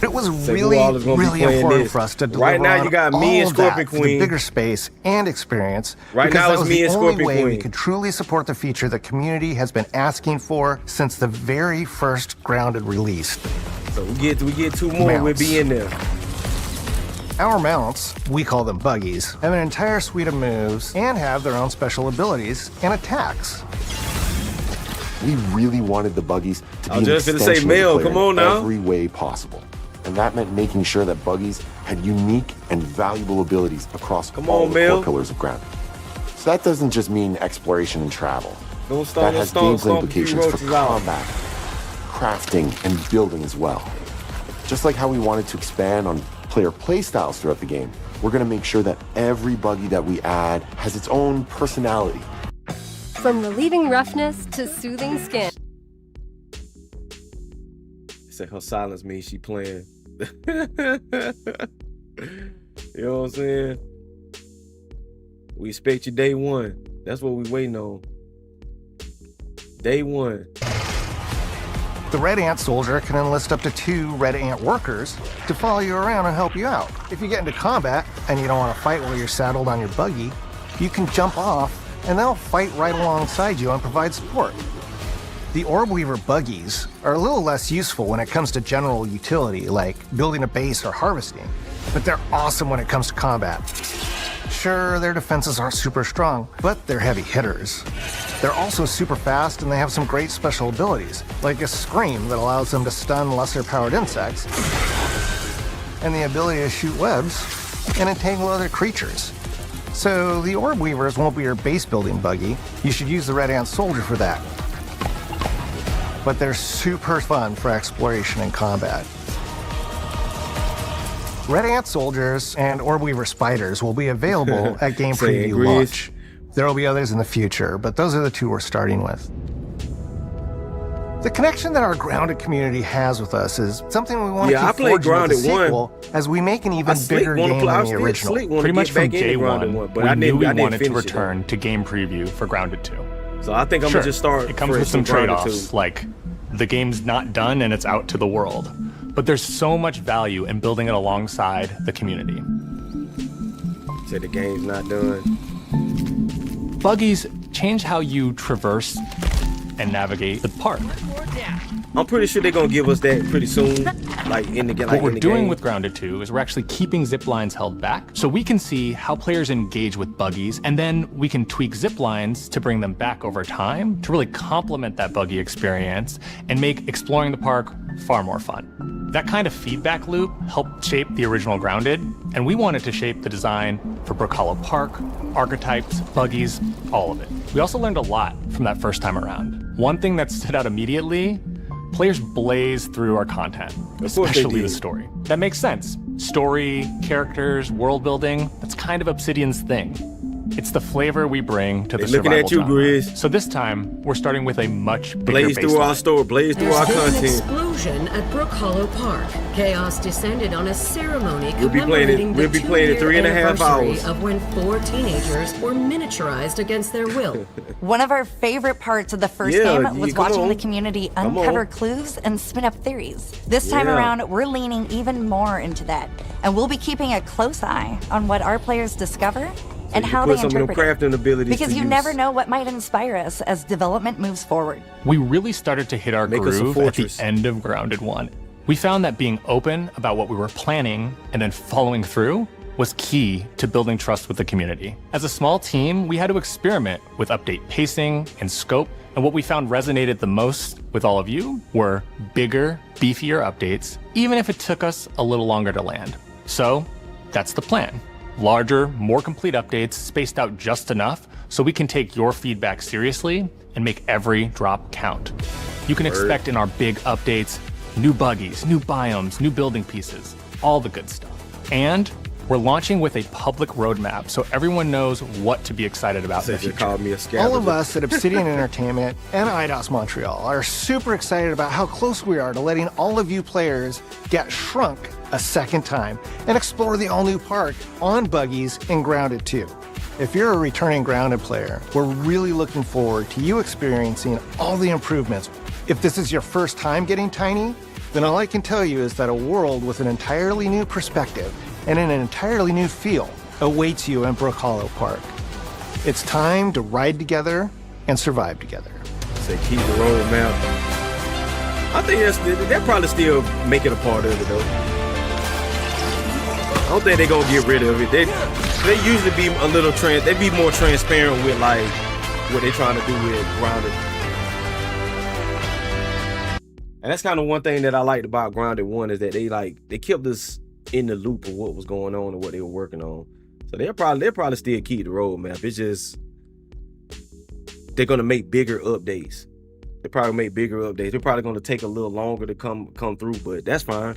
It was really important for us to deliver right now. You got me and Scorpion Queen, Queen. The bigger space and experience. Right now it's me and Scorpion Queen. Queen. We could truly support the feature the community has been asking for since the very first Grounded release. So we get 2 more. We'll be in there. Our mounts, we call them buggies, have an entire suite of moves and have their own special abilities and attacks. We really wanted the buggies to be an just gonna extension say, Mel, of the come player on now. in every way possible. And that meant making sure that buggies had unique and valuable abilities across all the core pillars of Grounded. So that doesn't just mean exploration and travel. That has gameplay implications for combat, crafting, and building as well. Just like how we wanted to expand on player playstyles throughout the game, we're going to make sure that every buggy that we add has its own personality. From relieving roughness to soothing skin. Say her silence means she playing. You know what I'm saying? We expect you day one. That's what we waiting on. Day one. The Red Ant Soldier can enlist up to 2 Red Ant workers to follow you around and help you out. If you get into combat and you don't want to fight while you're saddled on your buggy, you can jump off and they'll fight right alongside you and provide support. The Orb Weaver buggies are a little less useful when it comes to general utility, like building a base or harvesting, but they're awesome when it comes to combat. Sure, their defenses aren't super strong, but they're heavy hitters. They're also super fast and they have some great special abilities, like a scream that allows them to stun lesser-powered insects, and the ability to shoot webs and entangle other creatures. So the Orb Weavers won't be your base-building buggy. You should use the Red Ant Soldier for that. But they're super fun for exploration and combat. Red Ant Soldiers and Orb Weaver Spiders will be available at Game Preview launch. There will be others in the future, but those are the 2 we're starting with. The connection that our Grounded community has with us is something we want to keep forging with the sequel as we make an even bigger game than the original. Pretty much from day one, we knew we wanted to return to Game Preview for Grounded 2. So I think I'm gonna just start. It comes with some trade-offs, like the game's not done and it's out to the world. But there's so much value in building it alongside the community. Say the game's not done. Buggies change how you traverse and navigate the park. I'm pretty sure they're gonna give us that pretty soon, like in the game. What we're doing with Grounded 2 is we're actually keeping zip lines held back, so we can see how players engage with buggies, and then we can tweak zip lines to bring them back over time to really complement that buggy experience and make exploring the park far more fun. That kind of feedback loop helped shape the original Grounded, and we wanted to shape the design for Brook Hollow Park, archetypes, buggies, all of it. We also learned a lot from that first time around. One thing that stood out immediately, players blaze through our content, especially the story. That makes sense. Story, characters, world building, that's kind of Obsidian's thing. It's the flavor we bring to the survival looking at you, genre. Grizz. So this time, we're starting with a much bigger Blaze through our story, blaze through our There's been an content. explosion at Brook Hollow Park. Chaos descended on a ceremony We'll be playing it- commemorating we'll be the playing it 3.5 anniversary hours. of when 4 teenagers were miniaturized against their will. One of our favorite parts of the first Yeah, game was come watching on. the community Come uncover on. clues and spin up theories. This time Yeah. around, we're leaning even more into that, and we'll be keeping a close eye on what our players discover and you how put they some of them interpret crafting it. abilities Because to you use. never know what might inspire us as development moves forward. We really started to hit our Make us a groove at the fortress. end of Grounded 1. We found that being open about what we were planning and then following through was key to building trust with the community. As a small team, we had to experiment with update pacing and scope, and what we found resonated the most with all of you were bigger, beefier updates, even if it took us a little longer to land. So that's the plan. Larger, more complete updates spaced out just enough so we can take your feedback seriously and make every drop count. You can expect in our big updates New buggies, new biomes, new building pieces, all the good stuff. And we're launching with a public roadmap so everyone knows what to be excited about in the future. Called me a scavenger. All of us at Obsidian Entertainment and Eidos Montreal are super excited about how close we are to letting all of you players get shrunk a second time and explore the all-new park on buggies in Grounded 2. If you're a returning Grounded player, we're really looking forward to you experiencing all the improvements. If this is your first time getting Tiny, then all I can tell you is that a world with an entirely new perspective and an entirely new feel awaits you in Brook Hollow Park. It's time to ride together and survive together. Say keep the road, man. I think they'll probably still make it a part of it, though. I don't think they're gonna get rid of it. They usually be a little they be more transparent with like what they're trying to do with Grounded. And that's kind of one thing that I liked about Grounded 1 is that they kept us in the loop of what was going on and what they were working on. So they'll probably still keep the roadmap. It's just they're gonna make bigger updates. They probably make bigger updates. They're probably gonna take a little longer to come through, but that's fine.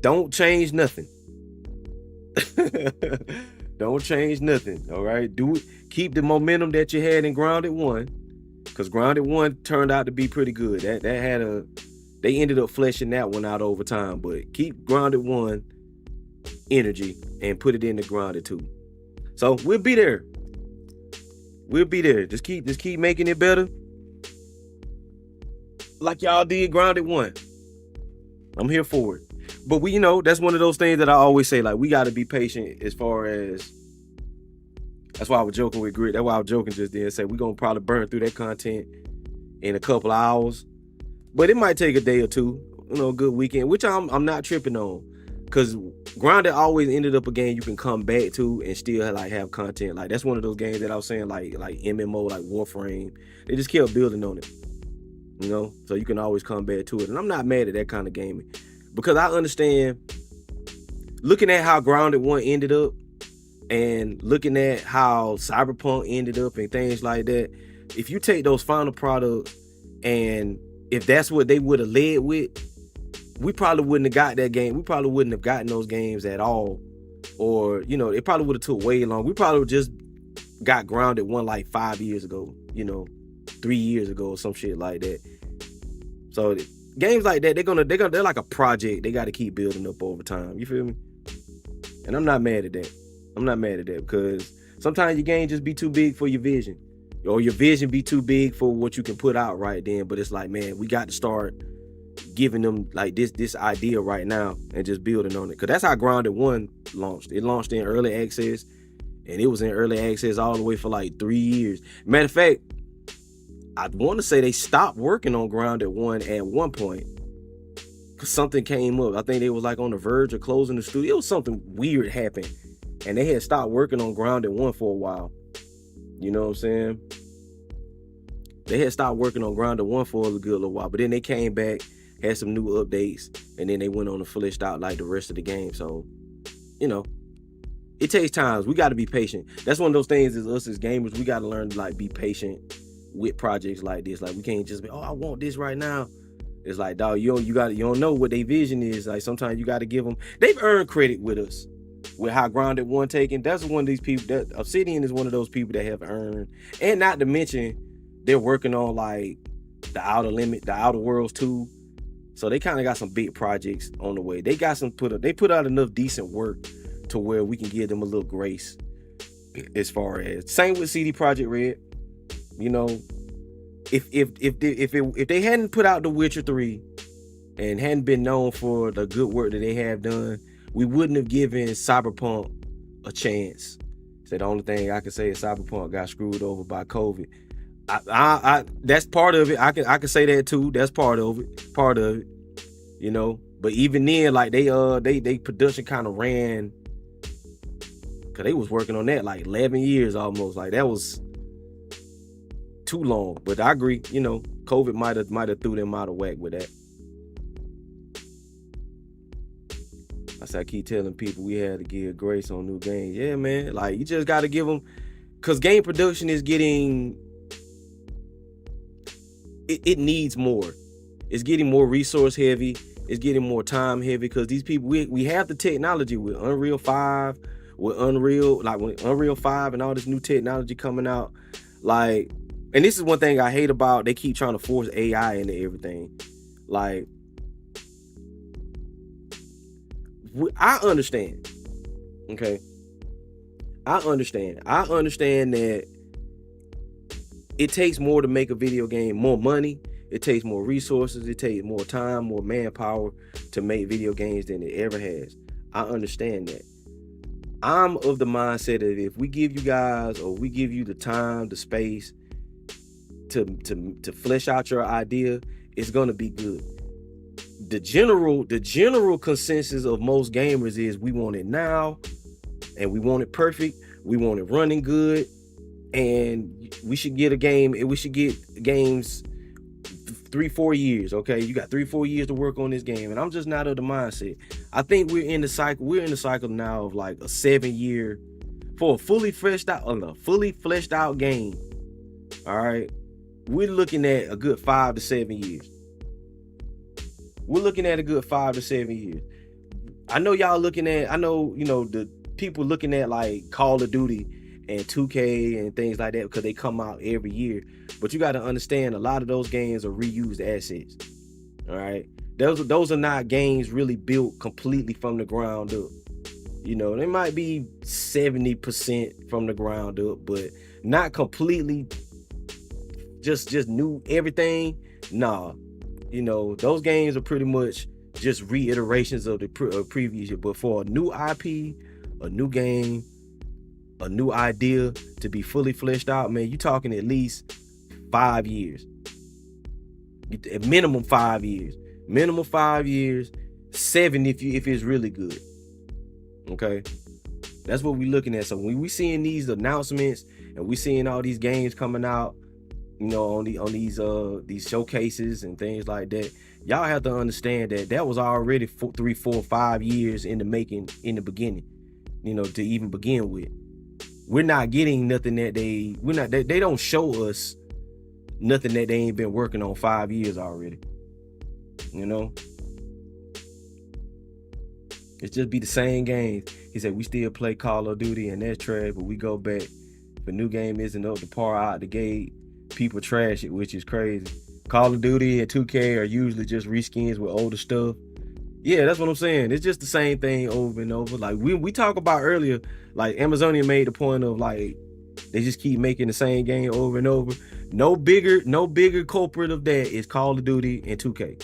Don't change nothing. Don't change nothing. All right, do it. Keep the momentum that you had in Grounded 1, because Grounded 1 turned out to be pretty good. They ended up fleshing that one out over time, but keep Grounded 1 energy and put it into Grounded 2. So we'll be there. We'll be there. Just keep making it better, like y'all did Grounded 1. I'm here for it. But that's one of those things that I always say, like, we got to be patient as far as, that's why I was joking with Grit. That's why I was joking just then, say we're going to probably burn through that content in a couple of hours. But it might take a day or two, a good weekend, which I'm not tripping on. Because Grounded always ended up a game you can come back to and still like have content. Like, that's one of those games that I was saying, like MMO, like Warframe. They just kept building on it, so you can always come back to it. And I'm not mad at that kind of gaming, because I understand, looking at how Grounded 1 ended up and looking at how Cyberpunk ended up and things like that, if you take those final products and if that's what they would have led with, we probably wouldn't have got that game. We probably wouldn't have gotten those games at all. Or, it probably would have took way long. We probably would just got Grounded 1 like 5 years ago, 3 years ago or some shit like that. So games like that, they're like a project. They got to keep building up over time. You feel me? And I'm not mad at that. I'm not mad at that, because sometimes your game just be too big for your vision, or your vision be too big for what you can put out right then. But it's like, man, we got to start giving them like this idea right now and just building on it, because that's how Grounded 1 launched. It launched in early access, and it was in early access all the way for like 3 years. Matter of fact, I want to say they stopped working on Grounded 1 at one point because something came up. I think they was like on the verge of closing the studio. It was something weird happened, and they had stopped working on Grounded 1 for a while. You know what I'm saying? They had stopped working on Grounded 1 for a good little while, but then they came back, had some new updates, and then they went on and fleshed out like the rest of the game. So, it takes time. We got to be patient. That's one of those things, as us as gamers, we got to learn to like be patient with projects like this. Like, we can't just be, I want this right now. It's like, dog, you don't know what their vision is. Like, sometimes you got to give them. They've earned credit with us with how Grounded 1 taken. That's one of these people that Obsidian is one of those people that have earned, and not to mention they're working on like the Outer Worlds 2. So they kind of got some big projects on the way. They got they put out enough decent work to where we can give them a little grace. As far as same with CD Projekt Red, if they hadn't put out The Witcher 3 and hadn't been known for the good work that they have done, we wouldn't have given Cyberpunk a chance. So the only thing I can say is Cyberpunk got screwed over by COVID. I that's part of it. I can say that too. That's part of it. But even then, like they production kind of ran, because they was working on that like 11 years almost. Like, that was too long. But I agree, COVID might have threw them out of whack with that. I keep telling people we had to give grace on new games. Yeah, man. Like, you just got to give them, because game production is getting, it needs more. It's getting more resource heavy. It's getting more time heavy because these people, we have the technology with Unreal 5, with Unreal, like when Unreal 5 and all this new technology coming out. Like, and this is one thing I hate about, they keep trying to force AI into everything. Like, I understand. Okay. I understand that it takes more to make a video game, more money. It takes more resources. It takes more time, more manpower to make video games than it ever has. I understand that. I'm of the mindset that if we give you guys, or we give you the time, the space to flesh out your idea, it's gonna be good. The general consensus of most gamers is we want it now, and we want it perfect. We want it running good, and we should get a game. And we should get games 3-4 years. Okay, you got 3-4 years to work on this game, and I'm just not of the mindset. I think we're in the cycle now of like a 7-year for a fully fleshed out game. All right, we're looking at a good 5 to 7 years. We're looking at a good 5 to 7 years. I know y'all looking at, the people looking at like Call of Duty and 2K and things like that because they come out every year. But you got to understand, a lot of those games are reused assets. All right, those are not games really built completely from the ground up. You know, they might be 70% from the ground up, but not completely just new everything. Nah, you know, those games are pretty much just reiterations of the previous year. But for a new IP, a new game, a new idea to be fully fleshed out, man, you talking at least 5 years. At minimum 5 years. Minimum 5 years. 7 if it's really good. Okay, that's what we're looking at. So when we seeing these announcements and we seeing all these games coming out, you know, on these showcases and things like that, y'all have to understand that was already 3, 4, 5 years in the making in the beginning. You know, to even begin with, we're not getting nothing that they don't show us nothing that they ain't been working on 5 years already. You know, it's just be the same games. He said we still play Call of Duty and that's trash, but we go back. If a new game isn't up to par out the gate, people trash it, which is crazy. Call of Duty and 2K are usually just reskins with older stuff. Yeah, that's what I'm saying. It's just the same thing over and over. Like we talked about earlier, like Amazonian made the point of like they just keep making the same game over and over. No bigger culprit of that is Call of Duty and 2K.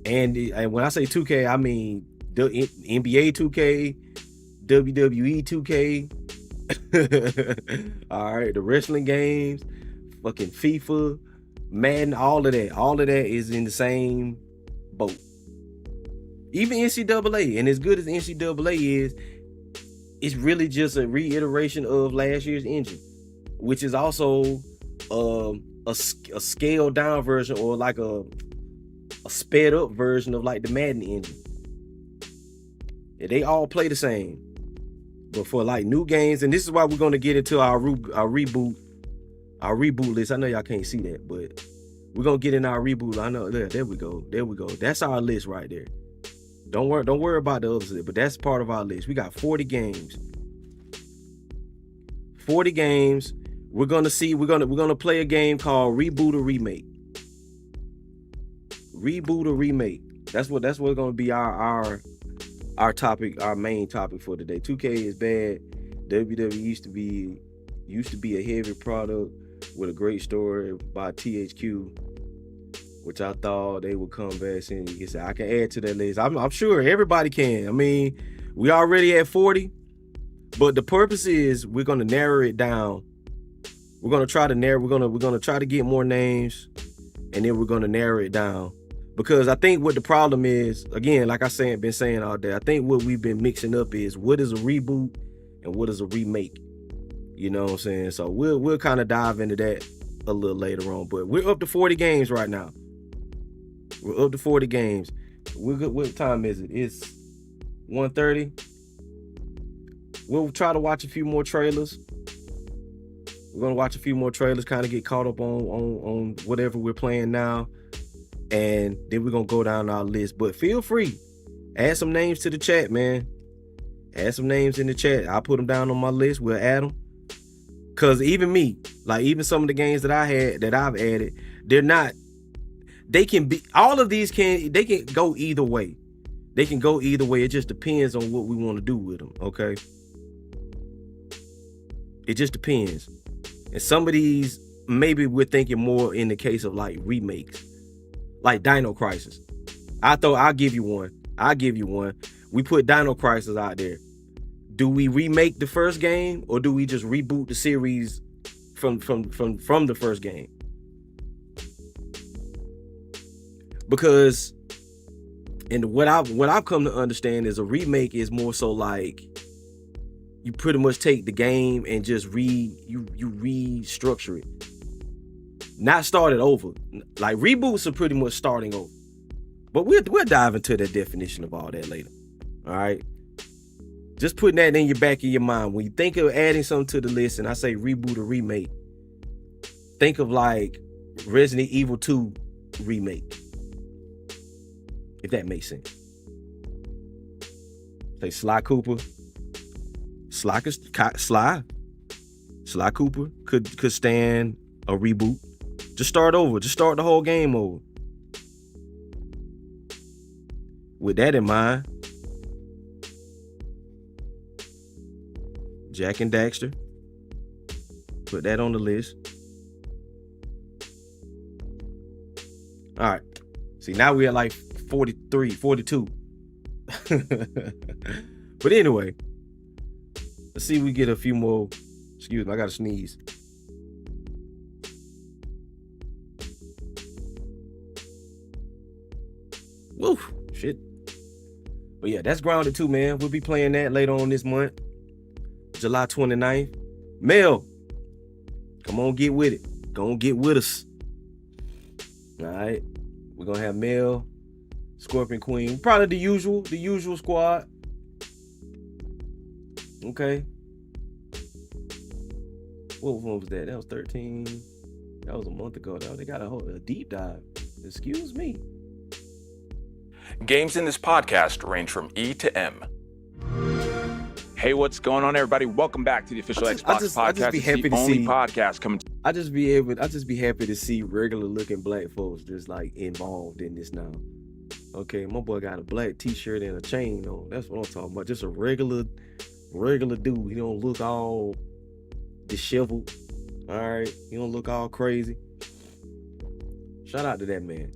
And when I say 2K, I mean the NBA 2K, WWE 2K, all right, the wrestling games, fucking FIFA, Madden, all of that is in the same boat. Even NCAA, and as good as NCAA is, it's really just a reiteration of last year's engine, which is also a scaled down version, or like a sped up version of like the Madden engine. Yeah, they all play the same, but for like new games, and this is why we're going to get into our reboot list. I know y'all can't see that, but we're gonna get in our reboot. I know there we go. That's our list right there. Don't worry about the others, but that's part of our list. We got 40 games. 40 games. We're gonna play a game called Reboot or Remake. Reboot or Remake. That's what's gonna be our topic, our main topic for today. 2K is bad. WWE used to be a heavy product with a great story by THQ, which I thought they would come back and he said I can add to that list. I'm sure everybody can. I mean, we already at 40, but the purpose is we're gonna narrow it down. We're gonna try to get more names, and then we're gonna narrow it down. Because I think what the problem is, again, like I said, been saying all day, I think what we've been mixing up is what is a reboot and what is a remake. You know what I'm saying? So we'll kind of dive into that a little later on. But we're up to 40 games right now. We're up to 40 games. We're good. What time is it? It's 1:30. We'll try to watch a few more trailers. We're gonna watch a few more trailers, kind of get caught up on whatever we're playing now, and then we're gonna go down our list. But feel free, add some names to the chat, man. Add some names in the chat. I'll put them down on my list. We'll add them. Cause even me, like even some of the games that I've added, they're not. They can be, all of these can go either way. They can go either way. It just depends on what we want to do with them. Okay. It just depends. And some of these, maybe we're thinking more in the case of like remakes, like Dino Crisis. I'll give you one. We put Dino Crisis out there. Do we remake the first game, or do we just reboot the series from the first game? Because, and what I've come to understand is a remake is more so like you pretty much take the game and just you restructure it, not start it over. Like reboots are pretty much starting over, but we'll dive into the definition of all that later. All right, just putting that in your back of your mind when you think of adding something to the list, and I say reboot or remake, think of like Resident Evil 2 remake, if that makes sense. Say Sly Cooper. Sly Cooper could stand a reboot. Just start over. Just start the whole game over. With that in mind, Jak and Daxter. Put that on the list. All right. See, now we're at like 43, 42. But anyway, let's see if we get a few more. Excuse me, I gotta sneeze. Woo, shit. But yeah, that's Grounded 2, man. We'll be playing that later on this month, July 29th. Mel, come on, get with it. Go on, get with us. All right, we're gonna have Mel, Scorpion Queen, probably the usual squad. Okay. What one was that? That was 13. That was a month ago. Now they got a deep dive. Excuse me. Games in this podcast range from E to M. Hey, what's going on, everybody? Welcome back to the official Xbox podcast. I just be happy the to only see podcast coming. I just be happy to see regular looking black folks just like involved in this now. Okay, my boy got a black t-shirt and a chain on. That's what I'm talking about. Just a regular dude. He don't look all disheveled. All right, he don't look all crazy. Shout out to that man.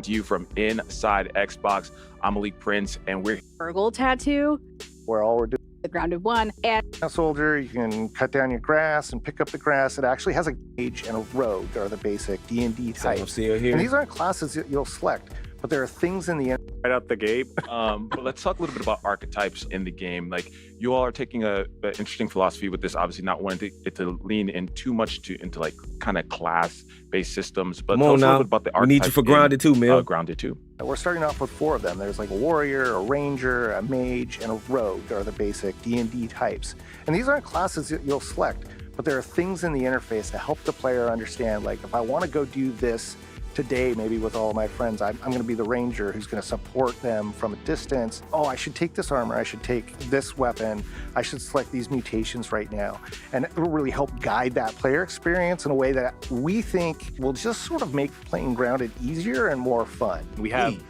To you from inside Xbox, I'm Malik Prince, and we're Burgle tattoo. Where all we're doing. The Grounded 1 and A soldier, you can cut down your grass and pick up the grass. It actually has a mage and a rogue are the basic D&D types. Here. And these aren't classes that you'll select, but there are things in the end. right out the gate. But let's talk a little bit about archetypes in the game. Like, you all are taking an interesting philosophy with this, obviously not wanting it to lean in too much into like kind of class-based systems. But tell us a little bit about the archetypes. We need you for Grounded 2, man. Grounded 2. We're starting off with 4 of them. There's like a warrior, a ranger, a mage, and a rogue are the basic D&D types. And these aren't classes that you'll select, but there are things in the interface to help the player understand, like, if I want to go do this today, maybe with all of my friends, I'm going to be the ranger who's going to support them from a distance. Oh, I should take this armor. I should take this weapon. I should select these mutations right now. And it will really help guide that player experience in a way that we think will just sort of make playing Grounded easier and more fun. We have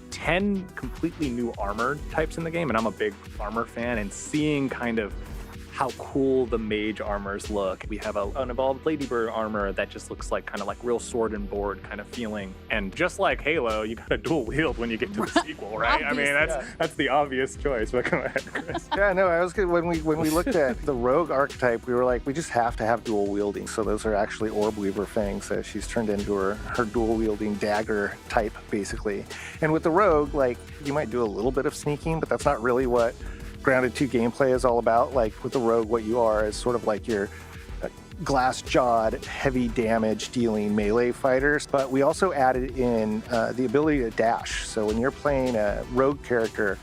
10 completely new armor types in the game, and I'm a big armor fan, and seeing kind of how cool the mage armors look. We have an evolved Ladybird armor that just looks like kind of like real sword and board kind of feeling. And just like Halo, you got to dual wield when you get to the sequel, right? I mean, that's the obvious choice. But go ahead, Chris. Yeah, no, I was good. When we looked at the rogue archetype, we were like, we just have to have dual wielding. So those are actually Orb Weaver fangs. So she's turned into her dual wielding dagger type, basically. And with the rogue, like, you might do a little bit of sneaking, but that's not really what Grounded 2 gameplay is all about. Like with the rogue, what you are is sort of like your glass-jawed, heavy damage dealing melee fighters. But we also added in the ability to dash. So when you're playing a rogue character,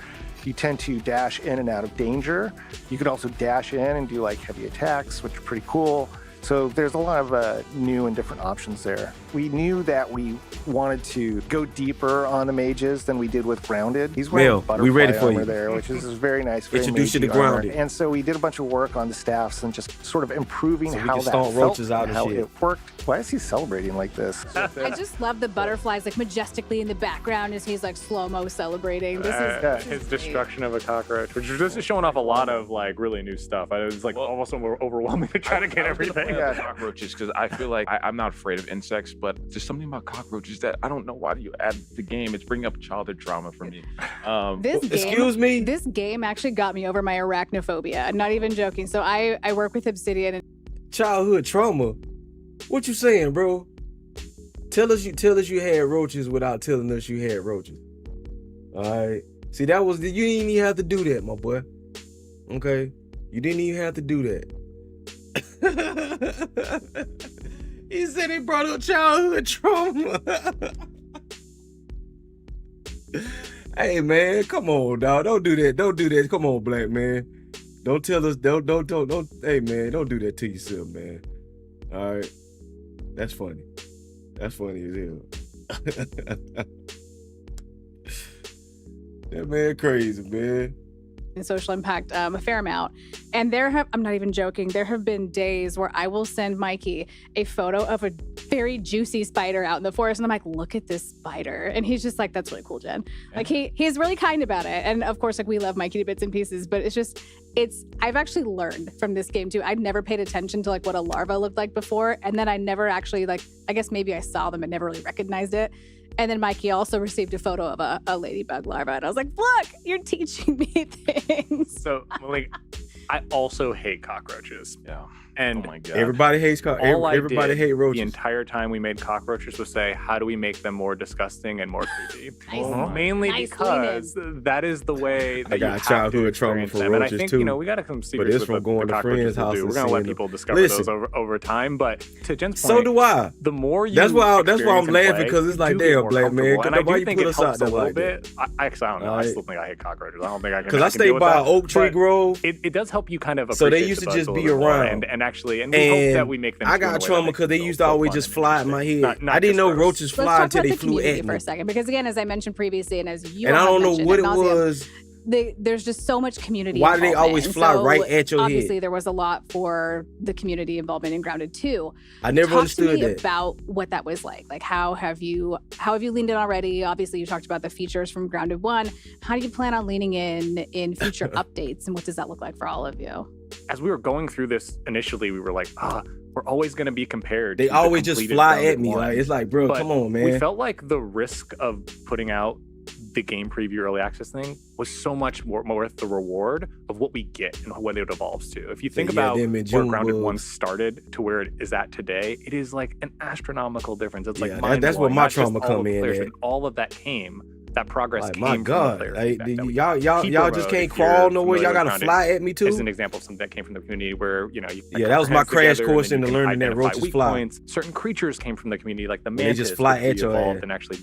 you tend to dash in and out of danger. You could also dash in and do like heavy attacks, which are pretty cool. So there's a lot of new and different options there. We knew that we wanted to go deeper on the mages than we did with Grounded. He's wearing Mel, butterfly we ready for armor you. there, which is very nice. Very Introduce you to magey armor. Grounded. And so we did a bunch of work on the staffs and just sort of improving So we how can that stomp felt roaches out and and how shit. it worked. Why is he celebrating like this? I just love the butterflies like majestically in the background as he's like slow-mo celebrating. This is his destruction of a cockroach, which is just showing off a lot of like really new stuff. It was like almost overwhelming to try to get everything. Cockroaches, because I feel like I'm not afraid of insects, but there's something about cockroaches that I don't know why do you add to the game. It's bringing up childhood trauma for me. This game actually got me over my arachnophobia. I'm not even joking. So I work with Obsidian. And Childhood trauma? What you saying, bro? Tell us you had roaches without telling us you had roaches. All right. See, you didn't even have to do that, my boy. Okay? You didn't even have to do that. He said he brought up childhood trauma. Hey, man, come on, dog. Don't do that. Don't do that. Come on, black man. Don't tell us. Don't. Hey, man, don't do that to yourself, man. All right. That's funny. That's funny as hell. That man crazy, man. social impact a fair amount. And I'm not even joking, there have been days where I will send Mikey a photo of a very juicy spider out in the forest. And I'm like, look at this spider. And he's just like, that's really cool, Jen. Like he's really kind about it. And of course, like we love Mikey to bits and pieces, but I've actually learned from this game too. I'd never paid attention to like what a larva looked like before. And then I never actually I guess maybe I saw them and never really recognized it. And then Mikey also received a photo of a ladybug larva. And I was like, look, you're teaching me things. So, Malik, I also hate cockroaches. Yeah. And oh my God. Everybody hates everybody hates roaches. The entire time we made cockroaches was say, how do we make them more disgusting and more creepy? Mainly because that is the way that I got you have childhood to trauma experience for them. roaches and I think, too. we got some But secrets it's with from the going to cockroaches friends' will house do. and We're going to let seeing people them. discover Listen. those over time. But to Jen's So point, do I. the more you That's why I'm experience and laughing, play, because it's you like, do get damn, more black man, comfortable. And I why do you think put it us out helps a there little like that? bit. I don't know. I still think I hate cockroaches. I don't think I can. Because I stay by Oak Tree Grove. It does help you kind of So appreciate they used to the just bugs a be little more around. and we hope that we make them. I got trauma because they used to always just fly at my head. I didn't know roaches Let's fly talk until about they the flew community at for me. a second, because again, as I mentioned previously, and as you And I all don't have know mentioned what ad it nauseam, was. There's just so much community Why do they involvement. always And fly so right at your head? Obviously, there was a lot for the community involvement in Grounded 2. I never Talk understood to me that. about what that was like. Like, how have you leaned in already? Obviously, you talked about the features from Grounded 1. How do you plan on leaning in future updates, and what does that look like for all of you? As we were going through this initially, we were like, we're always going to be compared. They to always the just completed fly Grounded at me. 1. Like, it's like, bro, But come on, man. We felt like the risk of putting out the game preview early access thing was so much more worth the reward of what we get and what it evolves to. If you think about them in where June Grounded was- 1 started to where it is at today, it is like an astronomical difference. It's like Yeah, that's where mind-blowing. my Not just trauma all come of the in players, at. but all of that came. That progress Like, came my from God, the player like, feedback that we y'all got. Keeper just mode, can't if you're crawl nowhere. familiar Y'all with gotta Grounded, fly at me too. Is an example of something that came from the community where you Yeah, that was my crash course into into learning that roaches fly. Certain creatures came from the community, like the they mantis, just fly which we at your evolved ass. and actually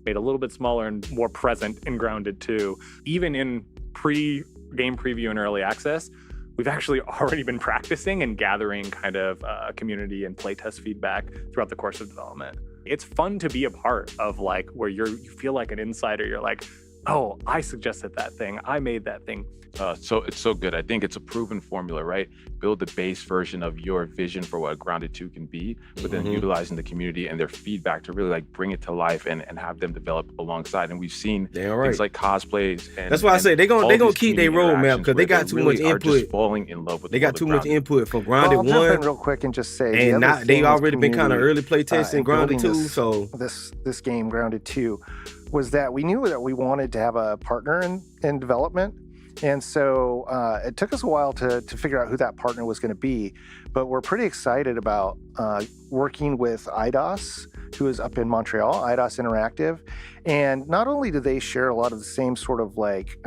made a little bit smaller and more present in Grounded 2. Even in pre-game preview and early access, we've actually already been practicing and gathering kind of community and playtest feedback throughout the course of development. It's fun to be a part of like where you feel like an insider. You're like, oh, I suggested that thing. I made that thing. So it's so good. I think it's a proven formula, right? Build the base version of your vision for what Grounded 2 can be, but then utilizing the community and their feedback to really like bring it to life and have them develop alongside. And we've seen things like cosplays. And That's why I say they're all gonna these keep their community roadmap because interactions they where got too much really are just input. falling in love with They the got world too of much Grounded. input for Well, Grounded I'll jump 1. in real quick and just say, the And other they thing with already been kind of community, early play testing and Grounded building 2. So this game Grounded 2 was that we knew that we wanted to have a partner in development. And so it took us a while to figure out who that partner was going to be, but we're pretty excited about working with IDOS, who is up in Montreal, IDOS Interactive. And not only do they share a lot of the same sort of like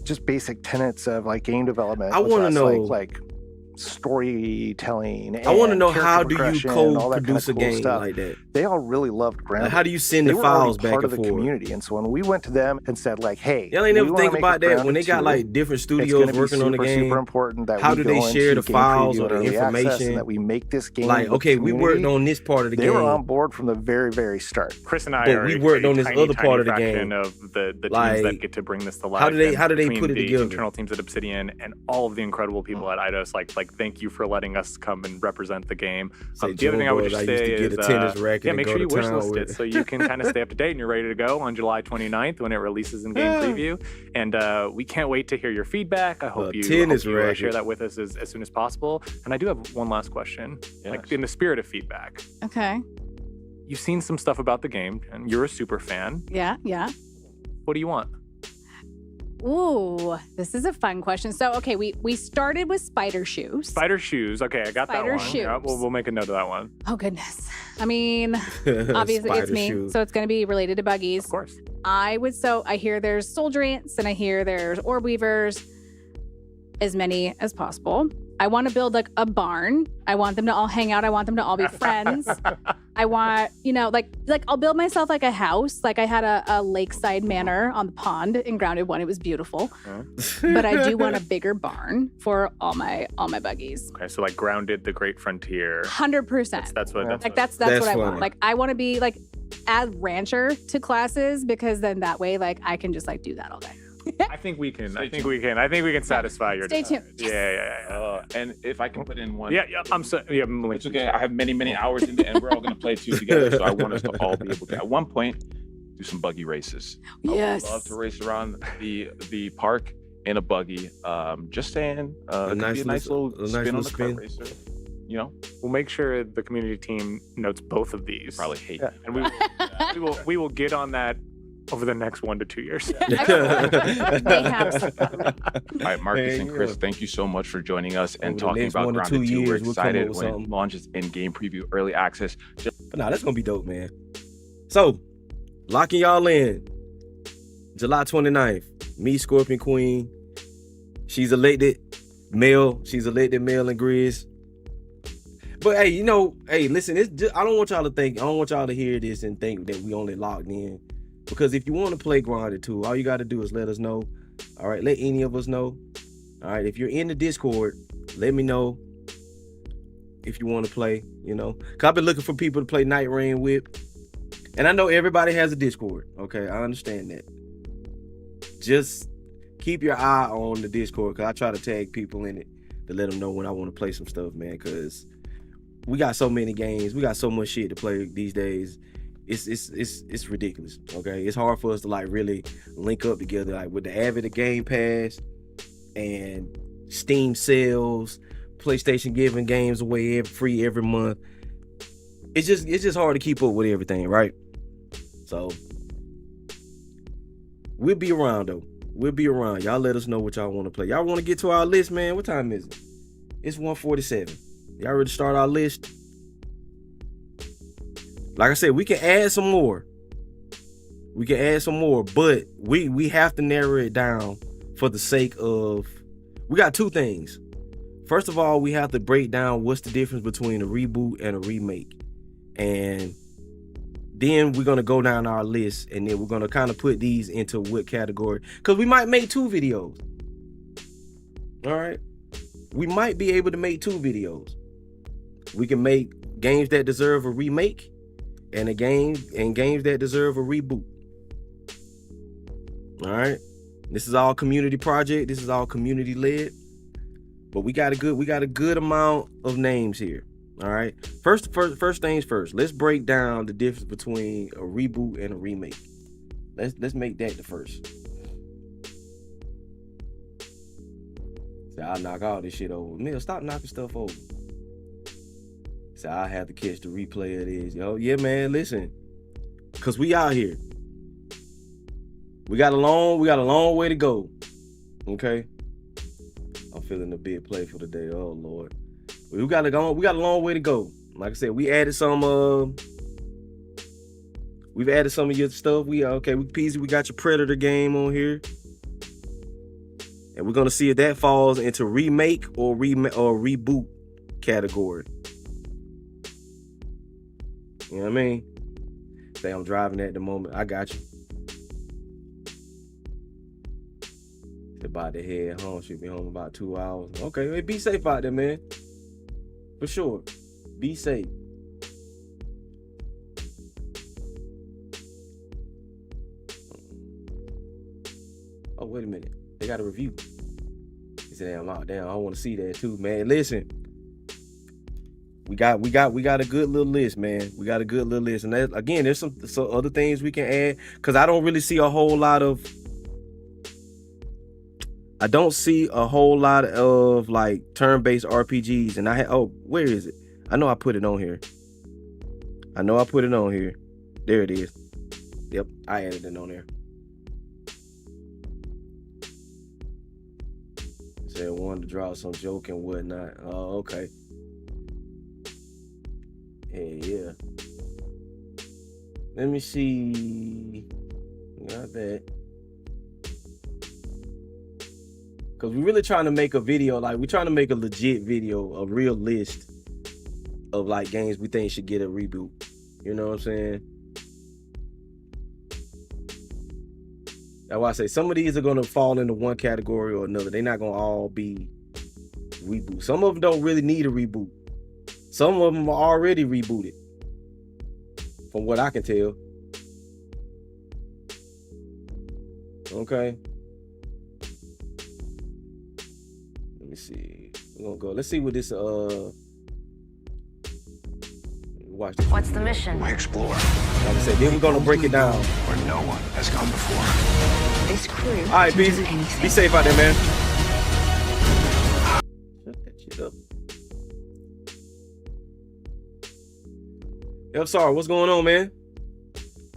just basic tenets of like game development. I with wanna us, know- like storytelling. I want to know, character how do you progression and all that kind of co-produce a cool game stuff. like that? They all really loved Grounded. Like, how do you send They the were already files back part and of the forth? community, and so when we went to them and said, like, "Hey, Y'all ain't we never wanna think make about it that when they Grounded got 2. like different It's gonna studios be working on the super, game. super important that How we do go they into share the game files preview or the and early access, information? and that we make this game Like, with okay, the we worked community. on this part of the They game. were on board from the very, very start. Chris and I But are we worked a on this tiny, other tiny part of the fraction game. of the teams Like, that get to bring this to life. how do they and put between it the together? internal teams at Obsidian and all of the incredible people at Eidos, like thank you for letting us come and represent the game. Say, The other thing I would Joe just Boy, I used say to get is a tennis racket yeah, and make go sure you to wish town list with it it. so you can kind of stay up to date and you're ready to go on July 29th when it releases in game preview. And we can't wait to hear your feedback. I hope you share racket. that with us as soon as possible. And I do have one last question, like in the spirit of feedback. Okay. You've seen some stuff about the game, and you're a super fan. Yeah, yeah. What do you want? Ooh, this is a fun question. So, okay, we started with spider shoes. Spider shoes. Okay, I got Spider that one. Yeah, shoes. we'll make a note of that one. Oh, goodness. I mean, obviously it's Spider me, shoes. so it's going to be related to buggies. Of course. I hear there's soldier ants and I hear there's orb weavers, as many as possible. I want to build like a barn. I want them to all hang out. I want them to all be friends. I want, like I'll build myself like a house. Like I had a lakeside manor on the pond in Grounded 1. It was beautiful. But I do want a bigger barn for all my buggies. Okay, so like Grounded, the Great Frontier. 100%. That's what. That's That's what I want. funny. Like I want to be like add rancher to classes because then that way like I can just like do that all day. I think we can. I think we can satisfy your. Stay tuned. Yeah. And if I can put in one. Yeah. I'm so. Yeah. It's okay. I have many hours in it, and we're all going to play two together. So I want us to all be able to, at one point, do some buggy races. Yes. I would love to race around the park in a buggy. Just saying, it could be a nice little spin on the kart racer. We'll make sure the community team notes both of these. Probably hate me. And we will get on that over the next 1 to 2 years. They have some. All right, Marcus and Chris, thank you so much for joining us and Over the talking next about 1 to 2 Grounded 2. We're years, we'll come up excited with when it something. launches in game preview, early access. But nah, that's gonna be dope, man. So, locking y'all in. July 29th. Me, Scorpion Queen. She's elected male. She's elected male and Grizz. But hey, listen, it's just, I don't want y'all to hear this and think that we only locked in. Because if you want to play Grounded 2, all you got to do is let us know. All right, let any of us know. All right, if you're in the Discord, let me know if you want to play, Because I've been looking for people to play Night Rain with. And I know everybody has a Discord. Okay, I understand that. Just keep your eye on the Discord because I try to tag people in it to let them know when I want to play some stuff, man. Because we got so many games. We got so much shit to play these days. It's ridiculous. Okay, it's hard for us to like really link up together, like with the advent of Game Pass and Steam sales, PlayStation giving games away free every month. It's just hard to keep up with everything, right? So we'll be around though. We'll be around. Y'all let us know what y'all want to play. Y'all want to get to our list, man? What time is it? It's 1:47. Y'all ready to start our list? Like I said, we can add some more. But we have to narrow it down for the sake of, we got two things. First of all, we have to break down what's the difference between a reboot and a remake. And then we're going to go down our list and then we're going to kind of put these into what category. Because we might make 2 videos. All right. We might be able to make 2 videos. We can make games that deserve a remake and games that deserve a reboot. All right. This is all community project. This is all community led. But we got a good amount of names here. All right. First things first. Let's break down the difference between a reboot and a remake. Let's make that the first. So I'll knock all this shit over. Mill, stop knocking stuff over. So I have to catch the replay of this. Yo, yeah, man, listen. Cause we out here. We got a long way to go. Okay. I'm feeling a big play for the day. Oh Lord. We got a long way to go. Like I said, we've added some of your stuff. We Peasy, we got your Predator game on here. And we're gonna see if that falls into remake or reboot category. You know what I mean? Say I'm driving at the moment. I got you. About to head home. Should be home about 2 hours. Okay, hey, be safe out there, man. For sure. Be safe. Oh, wait a minute. They got a review. He said, I'm locked down. I want to see that too, man. Listen. We got a good little list, man. We got a good little list. And that, again, there's some other things we can add. Because I don't really see a whole lot of like turn-based RPGs. And where is it? I know I put it on here. There it is. Yep, I added it on there. Said wanted to draw some joke and whatnot. Oh, okay. Hey, yeah. Let me see. Got that. Because we're really trying to make a video. Like, we're trying to make a legit video, a real list of like games we think should get a reboot. You know what I'm saying? That's why I say some of these are going to fall into one category or another. They're not going to all be reboots. Some of them don't really need a reboot. Some of them are already rebooted, from what I can tell. Okay. Let me see. We're gonna go. Let's see what this watch this. What's the mission? We explore. Like I said, then we're gonna break it down. Where no one has gone before. This crew. All right, Beezy. Be safe out there, man. Shut that shit up. I'm sorry. What's going on, man?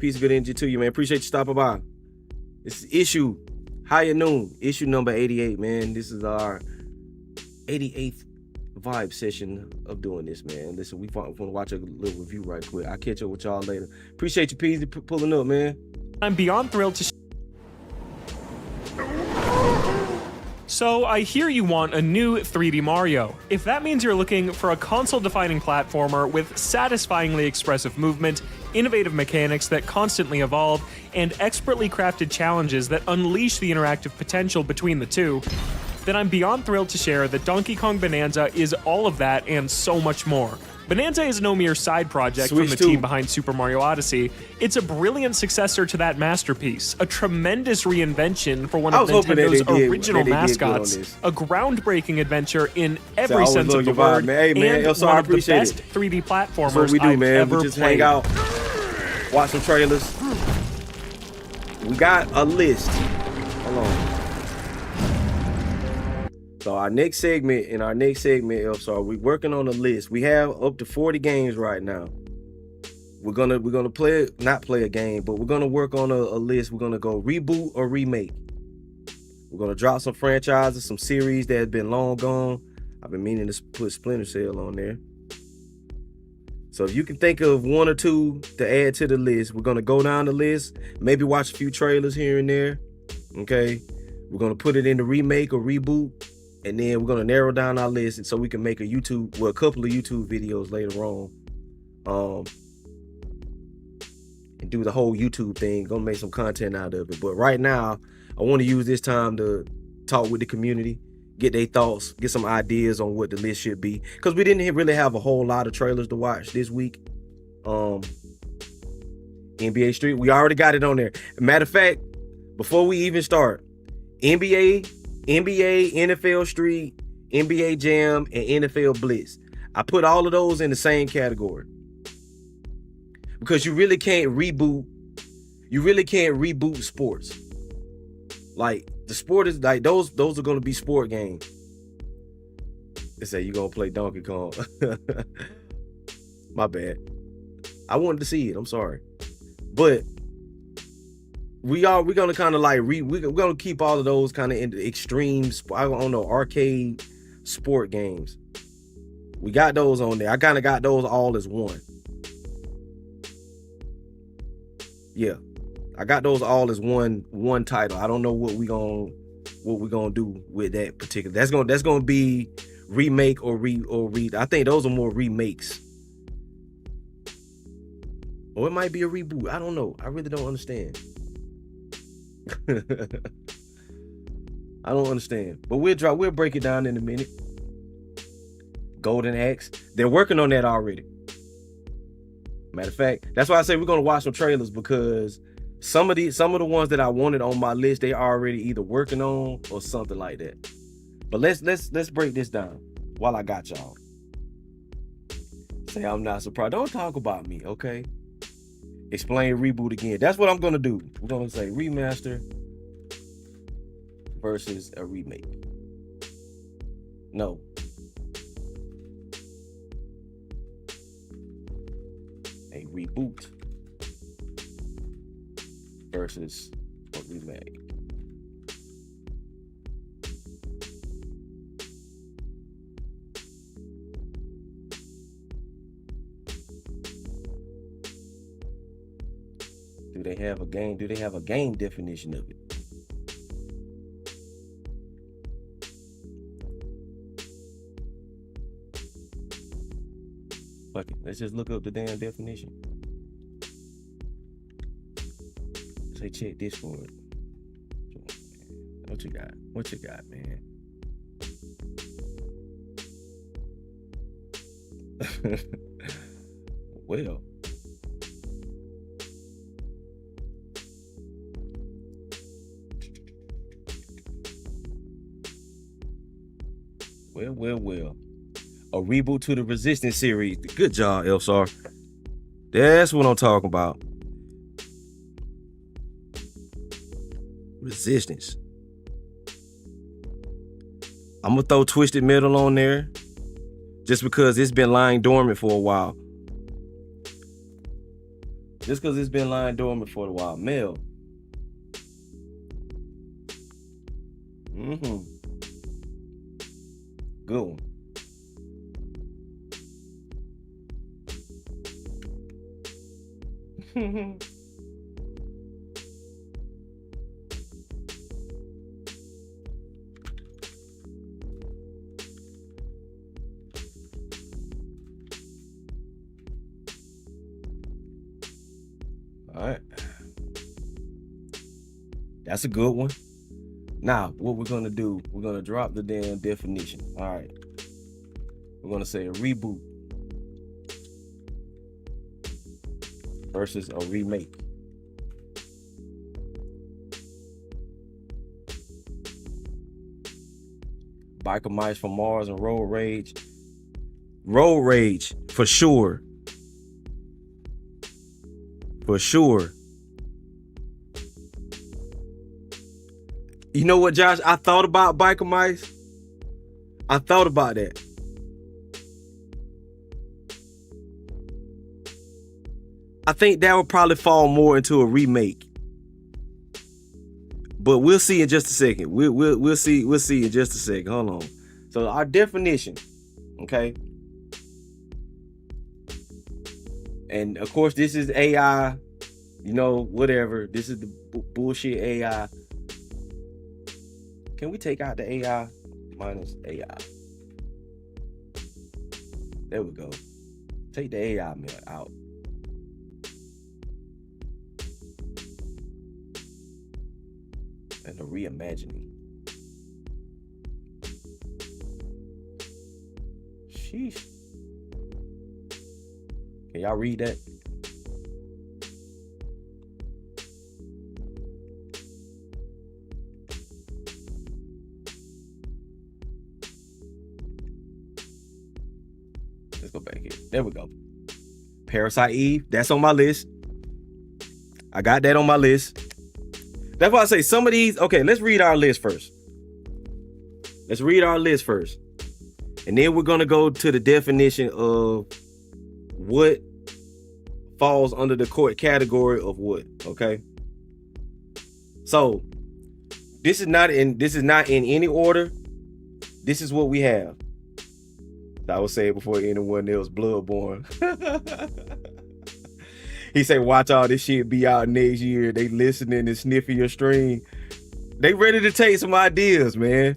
Peace of good energy to you, man. Appreciate you stopping by. This is issue high at noon. Issue number 88, man. This is our 88th vibe session of doing this, man. Listen, we want to watch a little review right quick. I'll catch up with y'all later. Appreciate you, Peasy, pulling up, man. I'm beyond thrilled to. So I hear you want a new 3D Mario. If that means you're looking for a console-defining platformer with satisfyingly expressive movement, innovative mechanics that constantly evolve, and expertly crafted challenges that unleash the interactive potential between the two, then I'm beyond thrilled to share that Donkey Kong Bonanza is all of that and so much more. Bonanza is no mere side project from the team behind Super Mario Odyssey. It's a brilliant successor to that masterpiece, a tremendous reinvention for one of Nintendo's original mascots, a groundbreaking adventure in every sense of the word, and one of the best 3D platformers I've ever We just played. hang out, watch some trailers. We got a list. Hold on. So our next segment, we're working on a list. We have up to 40 games right now. We're gonna not play a game, but we're gonna work on a list. We're gonna go reboot or remake. We're gonna drop some franchises, some series that have been long gone. I've been meaning to put Splinter Cell on there. So if you can think of one or two to add to the list, we're gonna go down the list, maybe watch a few trailers here and there. Okay, we're gonna put it in the remake or reboot. And then we're going to narrow down our list so we can make a couple of YouTube videos later on. And do the whole YouTube thing. Gonna make some content out of it. But right now, I want to use this time to talk with the community, get their thoughts, get some ideas on what the list should be. Because we didn't really have a whole lot of trailers to watch this week. NBA Street, we already got it on there. Matter of fact, before we even start, NBA, NFL Street, NBA Jam, and NFL Blitz. I put all of those in the same category. Because you really can't reboot sports. Like, the sport is like those are gonna be sport games. They say you're gonna play Donkey Kong. My bad. I wanted to see it. I'm sorry. But we're gonna kind of like we're gonna keep all of those kind of in the extreme, I don't know, arcade sport games. We got those on there. I kind of got those all as one. Yeah, I got those all as one title. I don't know what we gonna what we're gonna do with that particular. That's gonna be remake or read. I think those are more remakes. Or it might be a reboot. I don't know. I really don't understand. I don't understand. But we'll break it down in a minute. Golden Axe. They're working on that already. Matter of fact, that's why I say we're gonna watch some trailers, because some of the ones that I wanted on my list, they already either working on or something like that. But let's break this down while I got y'all. Say I'm not surprised. Don't talk about me, okay? Explain reboot again. That's what I'm gonna do. We're gonna say remaster versus a remake. No. A reboot versus a remake. Do they have a game? Do they have a game definition of it? Fuck it. Let's just look up the damn definition. Say check Discord. What you got? What you got, man? Well. Well. A reboot to the Resistance series. Good job, Elsar. That's what I'm talking about. Resistance. I'm gonna throw Twisted Metal on there just because it's been lying dormant for a while. Just because it's been lying dormant for a while. Mel. Good one. All right. That's a good one. Now, what we're gonna do, we're gonna drop the damn definition. All right. We're gonna say a reboot versus a remake. Biker Mice from Mars and Road Rage. Road Rage, for sure. For sure. You know what, Josh? I thought about Biker Mice. I thought about that. I think that would probably fall more into a remake. But we'll see in just a second. We'll see in just a second. Hold on. So our definition, okay? And of course, this is AI, you know, whatever. This is the bullshit AI. Can we take out the AI? Minus AI. There we go. Take the AI out. And the reimagining. Sheesh. Can y'all read that? Let's go back here. There we go. Parasite Eve. That's on my list. I got that on my list. That's why I say some of these. Okay, let's read our list first. Let's read our list first. And then we're going to go to the definition of what falls under the court category of what. Okay. So this is not in any order. This is what we have. I was saying before anyone else, Bloodborne. He said, watch all this shit be out next year. They listening and sniffing your stream. They ready to take some ideas, man.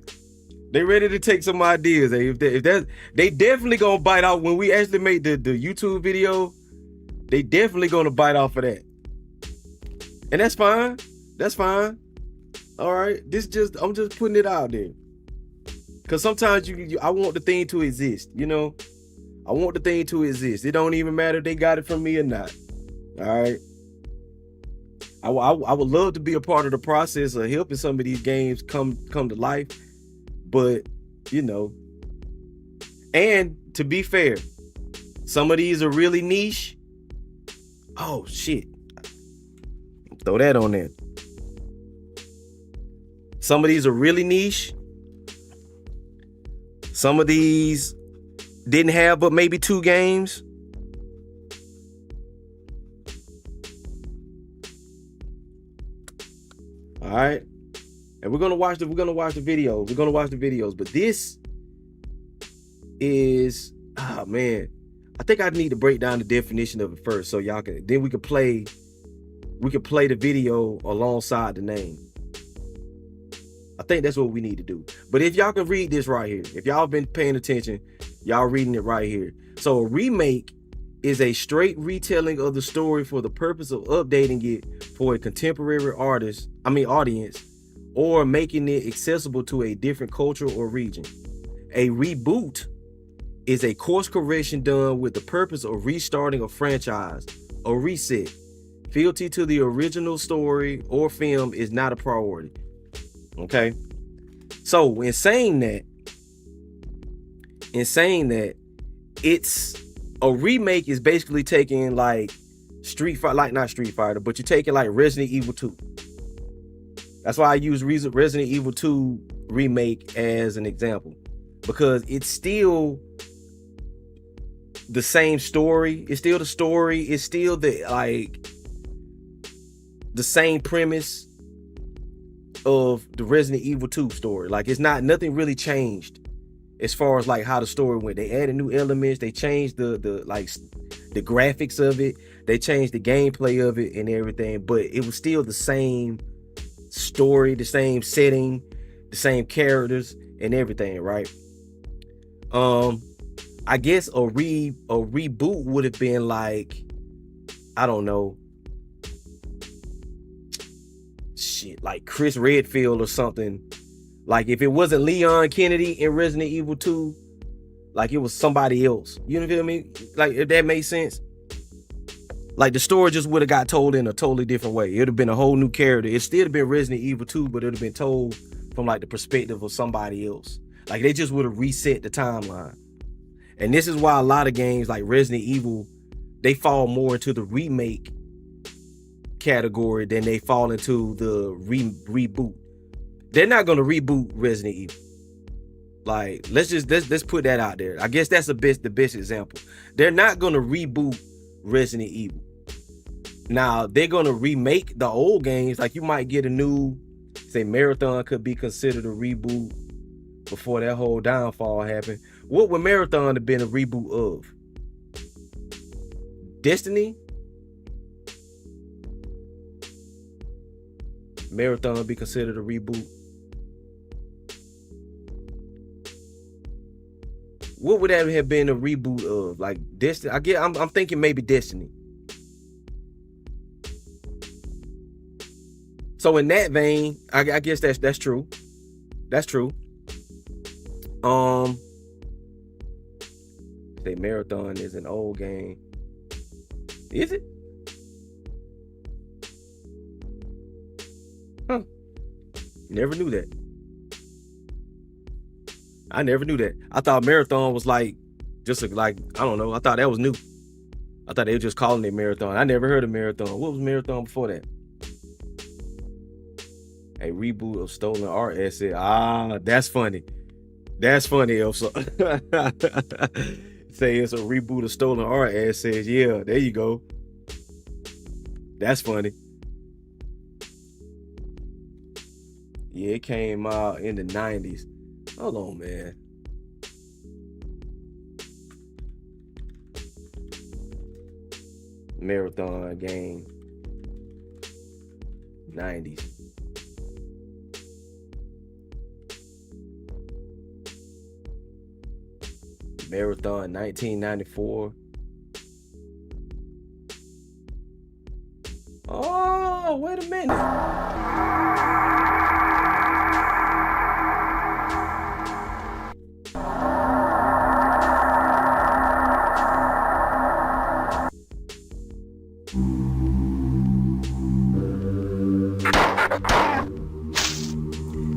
They ready to take some ideas. They definitely gonna bite out when we actually make the YouTube video. They definitely gonna bite off of that, and that's fine. That's fine. All right, I'm just putting it out there, cause sometimes I want the thing to exist. You know, I want the thing to exist. It don't even matter if they got it from me or not. All right. I would love to be a part of the process of helping some of these games come to life. But, you know, and to be fair, some of these are really niche. Oh, shit. Throw that on there. Some of these are really niche. Some of these didn't have but maybe 2 games. All right. And we're gonna watch the video. We're gonna watch the videos. But this is, oh man, I think I need to break down the definition of it first, so y'all can. Then we can play the video alongside the name. I think that's what we need to do. But if y'all can read this right here, if y'all been paying attention, y'all reading it right here. So a remake is a straight retelling of the story for the purpose of updating it for a contemporary audience, or making it accessible to a different culture or region. A reboot is a course correction done with the purpose of restarting a franchise. A reset, fealty to the original story or film is not a priority. Okay? So in saying that, it's a remake is basically taking like not Street Fighter, but you're taking like Resident Evil 2. That's why I use Resident Evil 2 remake as an example, because it's still the same story. It's still the story. It's still the same premise of the Resident Evil 2 story. Like, it's nothing really changed as far as like how the story went. They added new elements. They changed the graphics of it. They changed the gameplay of it and everything, but it was still the same story, the same setting, the same characters and everything, right? I guess a reboot would have been like, I don't know, shit, like Chris Redfield or something. Like if it wasn't Leon Kennedy in Resident Evil 2, like it was somebody else. You know what I mean? Like, if that makes sense. Like the story just would have got told in a totally different way. It would have been a whole new character. It still have been Resident Evil 2, but it would have been told from like the perspective of somebody else. Like they just would have reset the timeline. And this is why a lot of games like Resident Evil, they fall more into the remake category than they fall into the reboot. They're not going to reboot Resident Evil. Like, let's put that out there. I guess that's the best example. They're not going to reboot Resident Evil. Now, they're going to remake the old games. Like, you might get a new, say, Marathon could be considered a reboot before that whole downfall happened. What would Marathon have been a reboot of? Destiny? Marathon would be considered a reboot. What would that have been a reboot of? Like Destiny? I'm thinking maybe Destiny. So in that vein, I guess that's true. That's true. Say Marathon is an old game. Is it? Huh. Never knew that. I never knew that. I thought Marathon was like, just like, I don't know. I thought that was new. I thought they were just calling it Marathon. I never heard of Marathon. What was Marathon before that? A reboot of Stolen Art Asset. Ah, that's funny. That's funny, Elsa. Say it's a reboot of Stolen Art Assets. Yeah, there you go. That's funny. Yeah, it came out in the 90s. Hold on, man. Marathon game. 90s. Marathon 1994. Oh, wait a minute.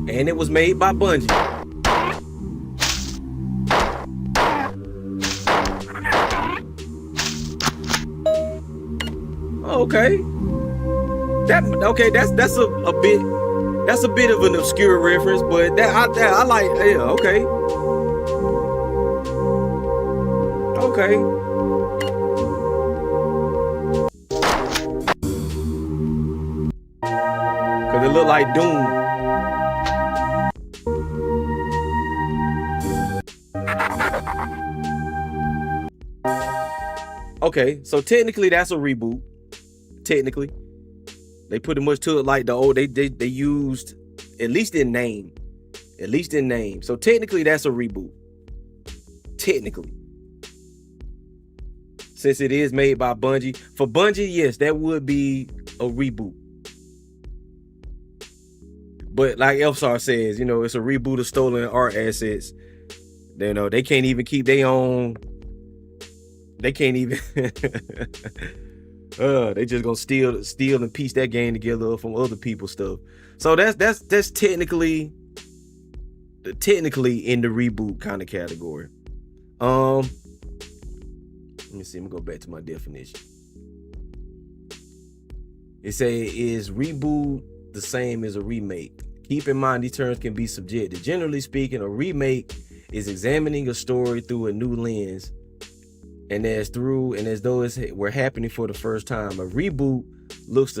And it was made by Bungie. Okay. That's a bit of an obscure reference, but I like. Yeah, okay. Okay. Cause it looked like Doom. Okay, so technically that's a reboot. Technically, they pretty much took like the old. They used at least in name. So technically that's a reboot. Technically, since it is made by Bungie. For Bungie, yes, that would be a reboot. But like Elfsar says, it's a reboot of stolen art assets. They can't even keep their own. They can't even. They just gonna steal and piece that game together from other people's stuff. So that's technically in the reboot kind of category. Let me see. I'm gonna go back to my definition. It say, is reboot the same as a remake? Keep in mind these terms can be subjective. Generally speaking, a remake is examining a story through a new lens. And as though it were happening for the first time. A reboot looks to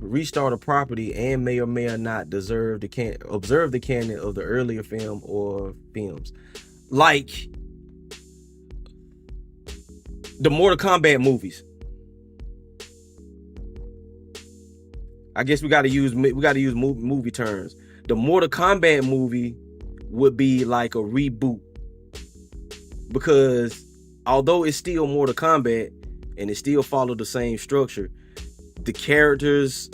restart a property and may or may not observe the canon of the earlier film or films. Like the Mortal Kombat movies. I guess we got to use movie terms. The Mortal Kombat movie would be like a reboot, because although it's still Mortal Kombat and it still followed the same structure, the characters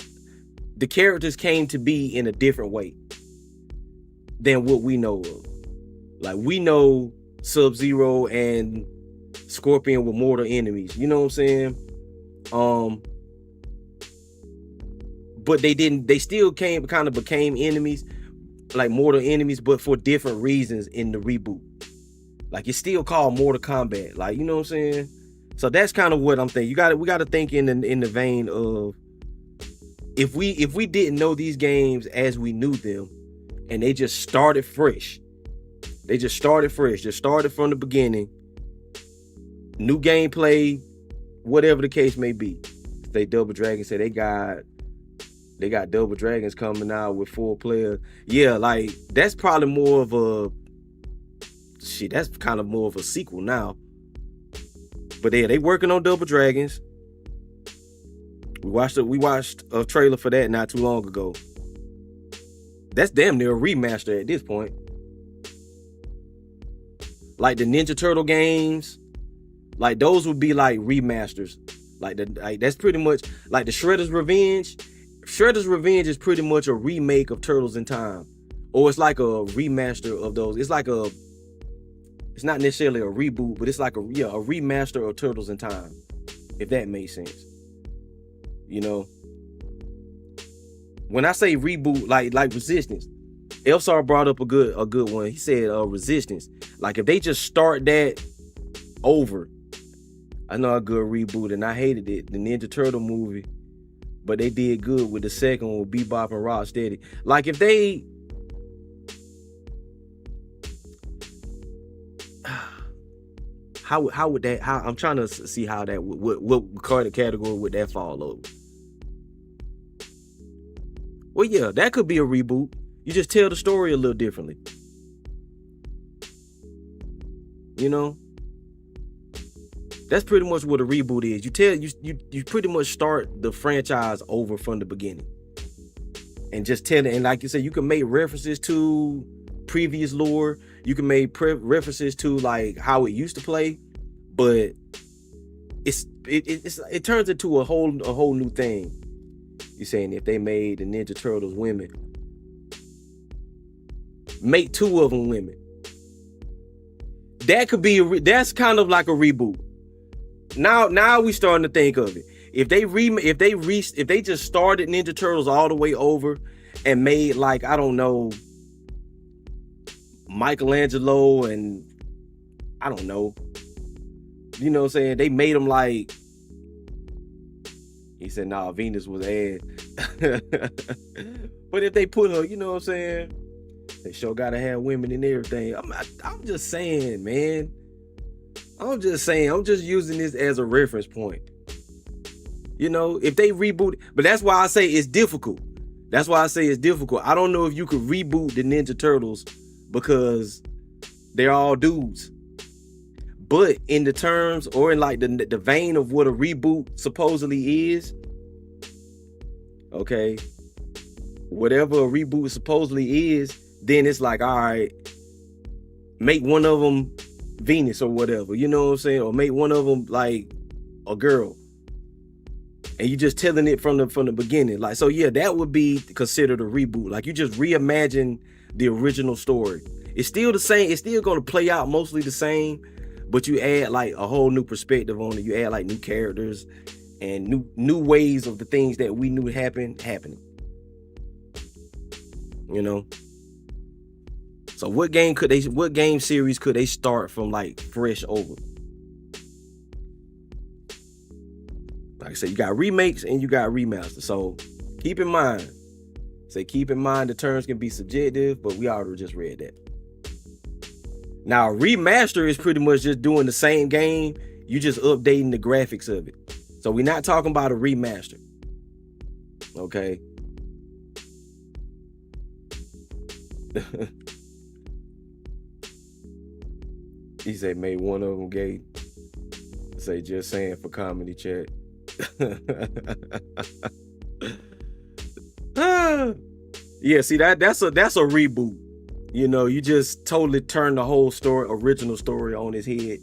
came to be in a different way than what we know of. Like, we know Sub-Zero and Scorpion were mortal enemies, you know what I'm saying? But they still became enemies, like mortal enemies, but for different reasons in the reboot. Like, it's still called Mortal Kombat. Like, you know what I'm saying? So that's kind of what I'm thinking. We got to think in the vein of, if we didn't know these games as we knew them, and they just started fresh. Just started from the beginning. New gameplay, whatever the case may be. They Double Dragon said they got Double Dragons coming out with 4 players. Yeah, like, that's probably more of a that's kind of more of a sequel now. But yeah, they working on Double Dragons. We watched a trailer for that not too long ago. That's damn near a remaster at this point. Like the Ninja Turtle games, like those would be like remasters. Like that's pretty much like the Shredder's Revenge. Shredder's Revenge is pretty much a remake of Turtles in Time, or it's like a remaster of those. It's not necessarily a reboot, but it's like a remaster of Turtles in Time, if that makes sense. When I say reboot, like Resistance, Elfsar brought up a good one. He said Resistance. Like, if they just start that over, I know a good reboot, and I hated it, the Ninja Turtle movie, but they did good with the second one with Bebop and Rocksteady. Like, if they how would that, I'm trying to see how that what category would that fall over? Well, yeah, that could be a reboot. You just tell the story a little differently. That's pretty much what a reboot is. You pretty much start the franchise over from the beginning. And just tell it, and like you said, you can make references to previous lore. You can make references to like how it used to play, but it turns into a whole new thing. You're saying if they made the Ninja Turtles women, make 2 of them women. That could be that's kind of like a reboot. Now we starting to think of it. If they just started Ninja Turtles all the way over and made like, I don't know, Michelangelo and I don't know, you know what I'm saying? They made them like, he said, nah, Venus was ass. But if they put her, you know what I'm saying? They sure gotta have women and everything. I'm just saying, man. I'm just saying. I'm just using this as a reference point. You know, if they reboot, but that's why I say it's difficult. That's why I say it's difficult. I don't know if you could reboot the Ninja Turtles because they're all dudes. But in the terms or in like the vein of what a reboot supposedly is, okay, whatever a reboot supposedly is, then it's like, all right, make one of them Venus or whatever, you know what I'm saying? Or make one of them like a girl. And you just telling it from the beginning. Like, so yeah, that would be considered a reboot. Like you just reimagine the original story. It's still the same. It's still going to play out mostly the same, but you add like a whole new perspective on it. You add like new characters and new ways of the things that we knew happening. You know? So what game series could they start from like fresh over? Like I said, you got remakes and you got remasters. So keep in mind the terms can be subjective, but we already just read that. Now, a remaster is pretty much just doing the same game. You just updating the graphics of it. So we're not talking about a remaster. Okay. He said made one of them gay. Say just saying for comedy chat. Yeah, see that's a reboot. You know, you just totally turn the whole original story on his head.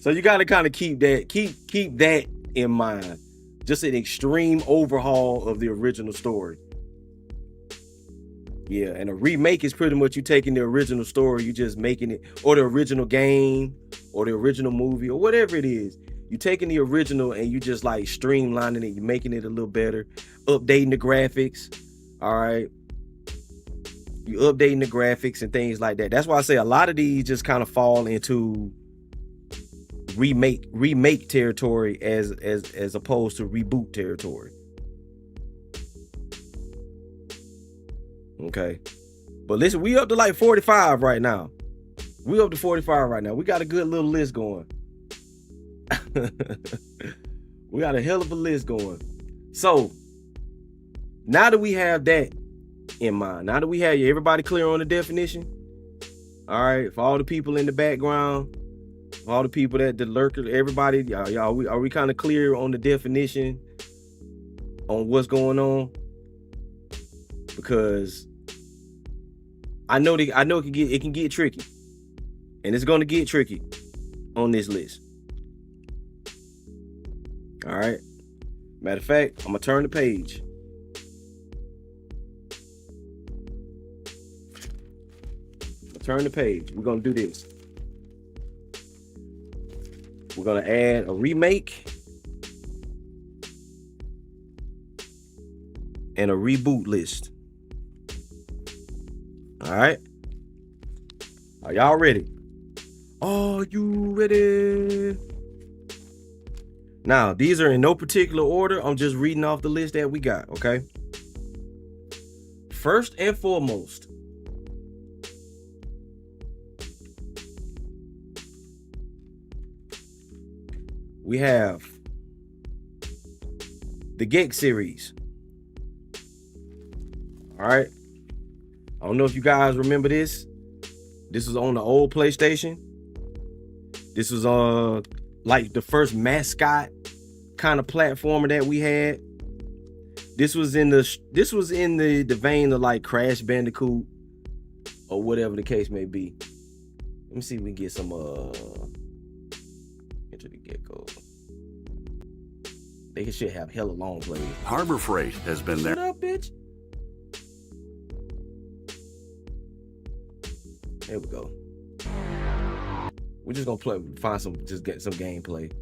So you got to kind of keep that in mind. Just an extreme overhaul of the original story. Yeah, and a remake is pretty much you taking the original story, you just making it, or the original game, or the original movie, or whatever it is. You taking the original and you just like streamlining it, you making it a little better, updating the graphics. All right. You updating the graphics and things like that. That's why I say a lot of these just kind of fall into remake territory as opposed to reboot territory. Okay. But listen, we up to like 45 right now. We up to 45 right now. We got a good little list going. We got a hell of a list going. So now that we have that in mind, now that we have everybody clear on the definition, all right, for all the people in the background, for all the people that the lurkers, everybody, y'all, are we kind of clear on the definition on what's going on? Because I know it can get tricky, and it's going to get tricky on this list. All right. Matter of fact, I'm gonna turn the page. Turn the page. We're gonna do this. We're gonna add a remake and a reboot list. All right. Are y'all ready? Are you ready? Now, these are in no particular order. I'm just reading off the list that we got, okay? First and foremost, we have the Gex series. All right. I don't know if you guys remember this. This was on the old PlayStation. This was like the first mascot kind of platformer that we had. This was in the vein of like Crash Bandicoot or whatever the case may be. Let me see if we can get some Enter the Gecko. They should have hella long plays. Harbor Freight has been there. Shut up, bitch. There we go. We're just gonna get some gameplay.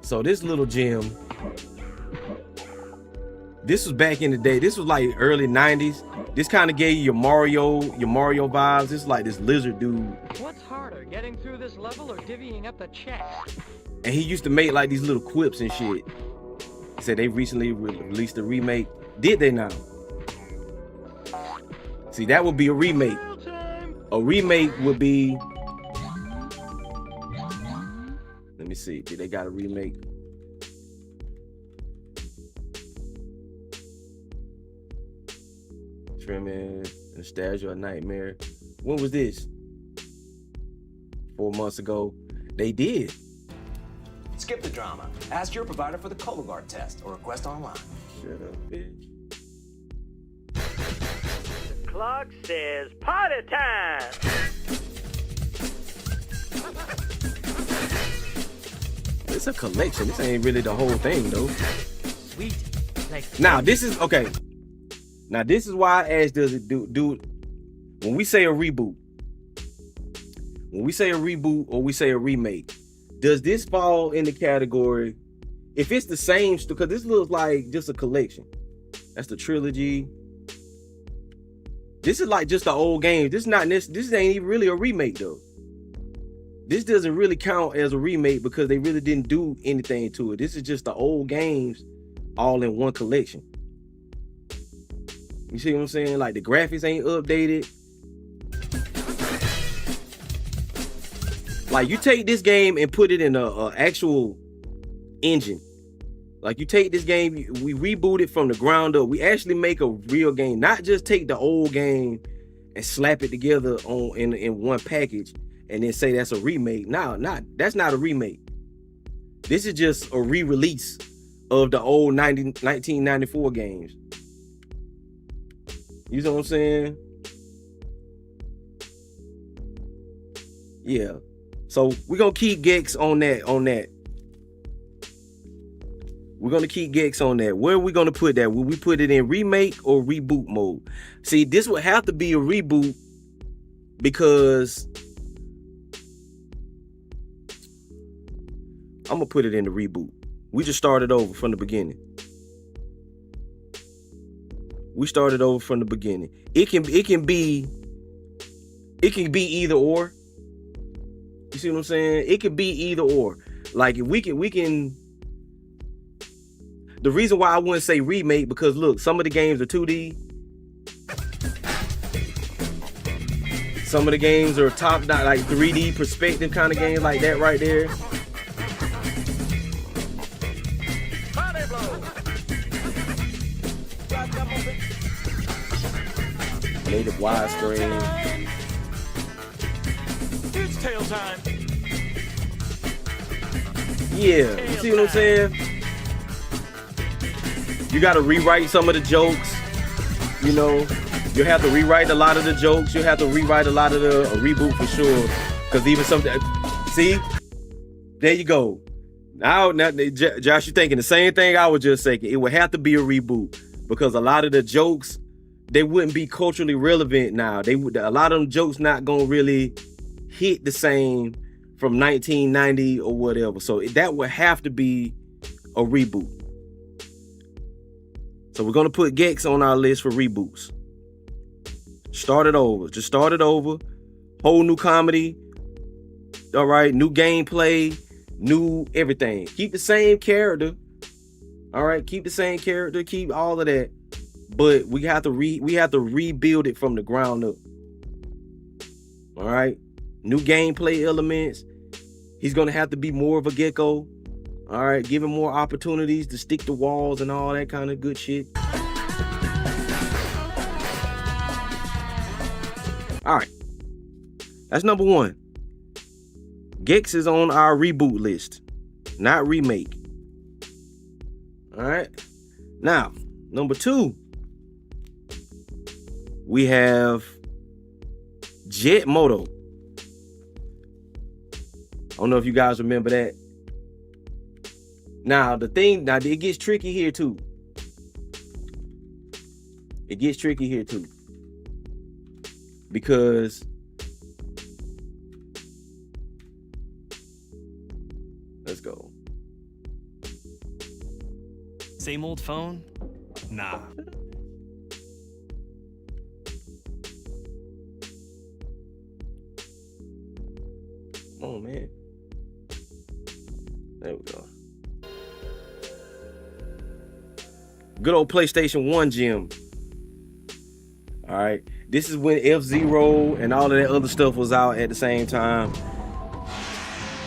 So this little gem, this was back in the day. This was like early 90s. This kind of gave you your Mario vibes. This is like this lizard dude. What's harder, getting through this level or divvying up the checks? And he used to make like these little quips and shit. He said they recently released a remake. Did they now? See, that would be a remake. A remake would be... Let me see. Did they got a remake? Trimming, Nostalgia, a Nightmare. When was this? 4 months ago. They did. Skip the drama. Ask your provider for the Cologuard test or request online. Shut up, bitch. The clock says party time. It's a collection. This ain't really the whole thing, though. Sweet. Like now, this is okay. Now, this is why I asked, does it do when we say a reboot? When we say a reboot or we say a remake, does this fall in the category? If it's the same, because this looks like just a collection. That's the trilogy. This is like just the old games. This ain't even really a remake though. This doesn't really count as a remake because they really didn't do anything to it. This is just the old games all in one collection. You see what I'm saying? Like the graphics ain't updated. Like you take this game and put it in a actual engine. Like you take this game, we reboot it from the ground up. We actually make a real game, not just take the old game and slap it together in one package and then say that's a remake. No, that's not a remake. This is just a re-release of the old 1994 games. You know what I'm saying? Yeah. So we're gonna keep Gex on that. We're gonna keep Gex on that. Where are we gonna put that? Will we put it in remake or reboot mode? See, this would have to be a reboot because I'm gonna put it in the reboot. We just started over from the beginning. We started over from the beginning. It can be either or. You see what I'm saying? It could be either or. Like if we can. The reason why I wouldn't say remake because look, some of the games are 2D. Some of the games are top down, like 3D perspective kind of games like that right there. Native widescreen. It's tail time. Yeah, you see what I'm saying? You got to rewrite some of the jokes. You know, you have to rewrite a lot of the jokes. You have to rewrite a lot of the reboot for sure. Because even some, see, there you go. Now, Josh, you're thinking the same thing I was just saying. It would have to be a reboot because a lot of the jokes, they wouldn't be culturally relevant now. A lot of them jokes not gonna really hit the same from 1990 or whatever. So that would have to be a reboot. So we're gonna put Gex on our list for reboots. Start it over. Just start it over. Whole new comedy. All right, new gameplay, new everything. Keep the same character. All right, keep the same character. Keep all of that. But we have to rebuild it from the ground up. All right, new gameplay elements. He's gonna have to be more of a gecko. All right, give him more opportunities to stick to walls and all that kind of good shit. All right. That's number 1. Gex is on our reboot list, not remake. All right. Now, number 2, we have Jet Moto. I don't know if you guys remember that. Now, it gets tricky here too. It gets tricky here too. Because let's go. Same old phone? Nah. Come on, man. There we go. Good old PlayStation 1 gym. All right. This is when F-Zero and all of that other stuff was out at the same time.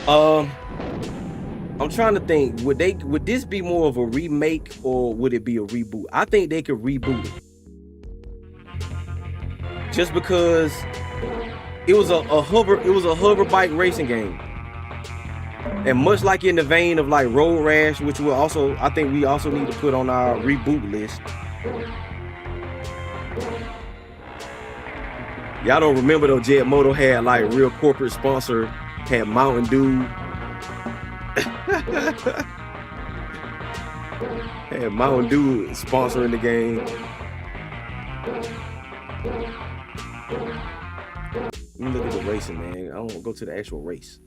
I'm trying to think, would this be more of a remake or would it be a reboot? I think they could reboot it. Just because it was a hover bike racing game. And much like in the vein of like Road Rash, which I think we also need to put on our reboot list. Y'all don't remember though, Jet Moto had like real corporate sponsor, had Mountain Dew. Had Mountain Dew sponsoring the game. Let me look at the racing, man. I want to go to the actual race.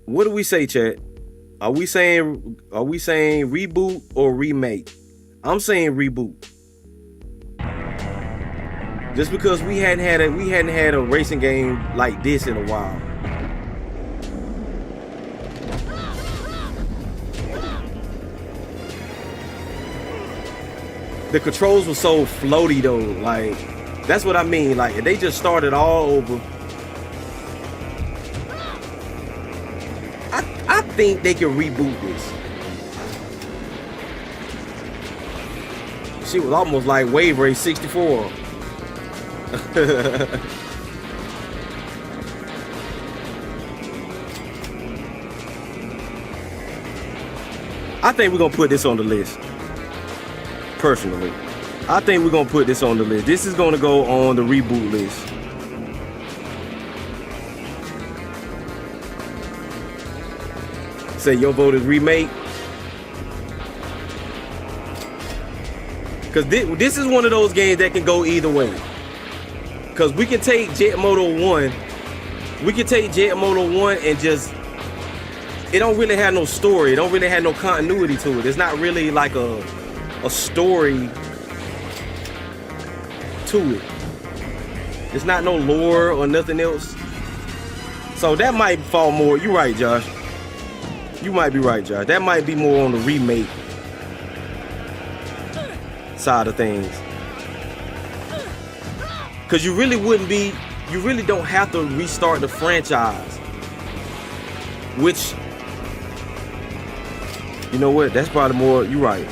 What do we say, chat? Are we saying reboot or remake? I'm saying reboot. Just because we hadn't had a racing game like this in a while. The controls were so floaty though, like that's what I mean. Like if they just started all over. I think they can reboot this. She was almost like Wave Race 64. I think we're gonna put this on the list. Personally, I think we're gonna put this on the list. This is gonna go on the reboot list. Say your vote is remake. Because this is one of those games that can go either way. Because we can take Jet Moto 1. We can take Jet Moto 1 and just... It don't really have no story. It don't really have no continuity to it. It's not really like a story to it. It's not no lore or nothing else. So that might fall more... You're right, Josh. You might be right, Josh. That might be more on the remake side of things. Because you really don't have to restart the franchise. Which, you know what? That's probably more, you're right.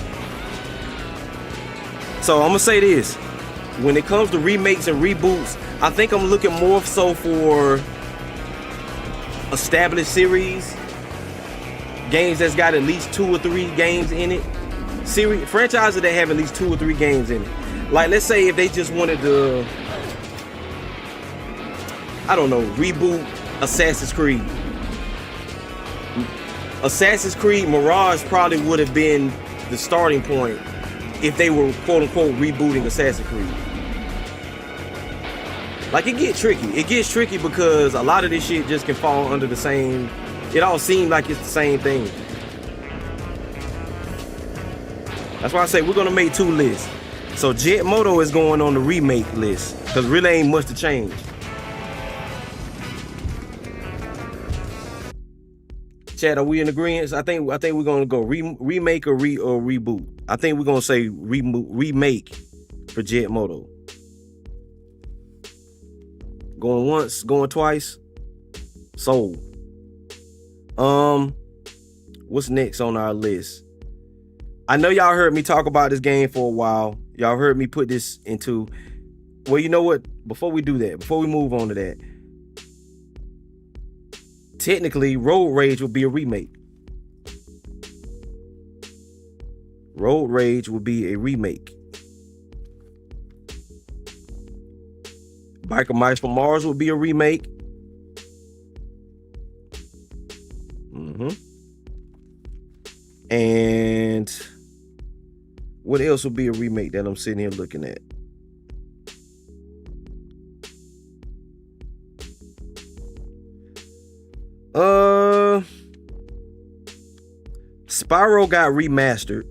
So I'm going to say this. When it comes to remakes and reboots, I think I'm looking more so for established series. Games that's got at least 2 or 3 games in it. Franchises that have at least 2 or 3 games in it. Like, let's say if they just wanted to, I don't know, reboot Assassin's Creed. Assassin's Creed Mirage probably would have been the starting point if they were quote-unquote rebooting Assassin's Creed. Like, it gets tricky. It gets tricky because a lot of this shit just can fall under the same... It all seems like it's the same thing. That's why I say we're going to make 2 lists. So Jet Moto is going on the remake list because really ain't much to change. Chad, are we in agreement? I think we're going to go remake or reboot. I think we're going to say remake for Jet Moto. Going once, going twice. Sold. What's next on our list? I know y'all heard me talk about this game for a while. Y'all heard me put this into, well, you know what? Before we do that, before we move on to that, technically, Road Rage will be a remake. Road Rage will be a remake. Biker Mice from Mars will be a remake. And what else will be a remake that I'm sitting here looking at? Spyro got remastered.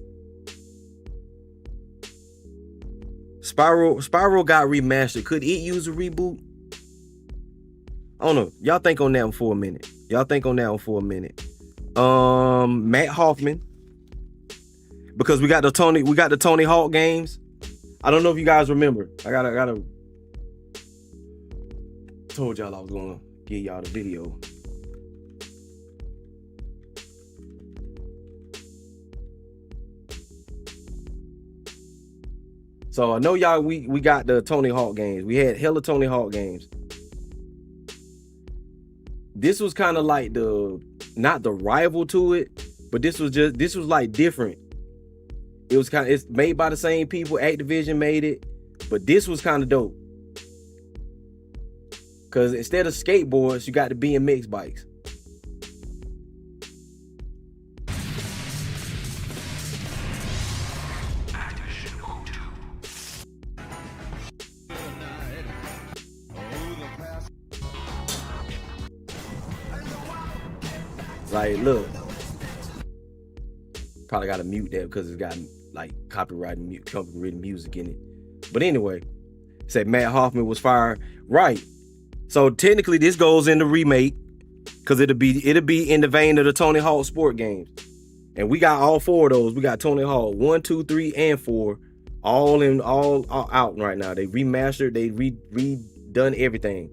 Spyro got remastered. Could it use a reboot? I don't know. Y'all think on that one for a minute. Matt Hoffman, because we got the Tony Hawk games. I don't know if you guys remember. I gotta told y'all I was gonna give y'all the video. So I know y'all we got the Tony Hawk games. We had hella Tony Hawk games. This was kind of like not the rival to it, but this was like different. It's made by the same people. Activision made it, but this was kind of dope. Cause instead of skateboards, you got the BMX bikes. Like, look, probably got to mute that because it's got like copyrighted music in it. But anyway, said Matt Hoffman was fired, right? So technically, this goes in the remake because it'll be in the vein of the Tony Hawk sport games, and we got all 4 of those. We got Tony Hawk 1, 2, 3, and 4, all out right now. They remastered, they redone everything,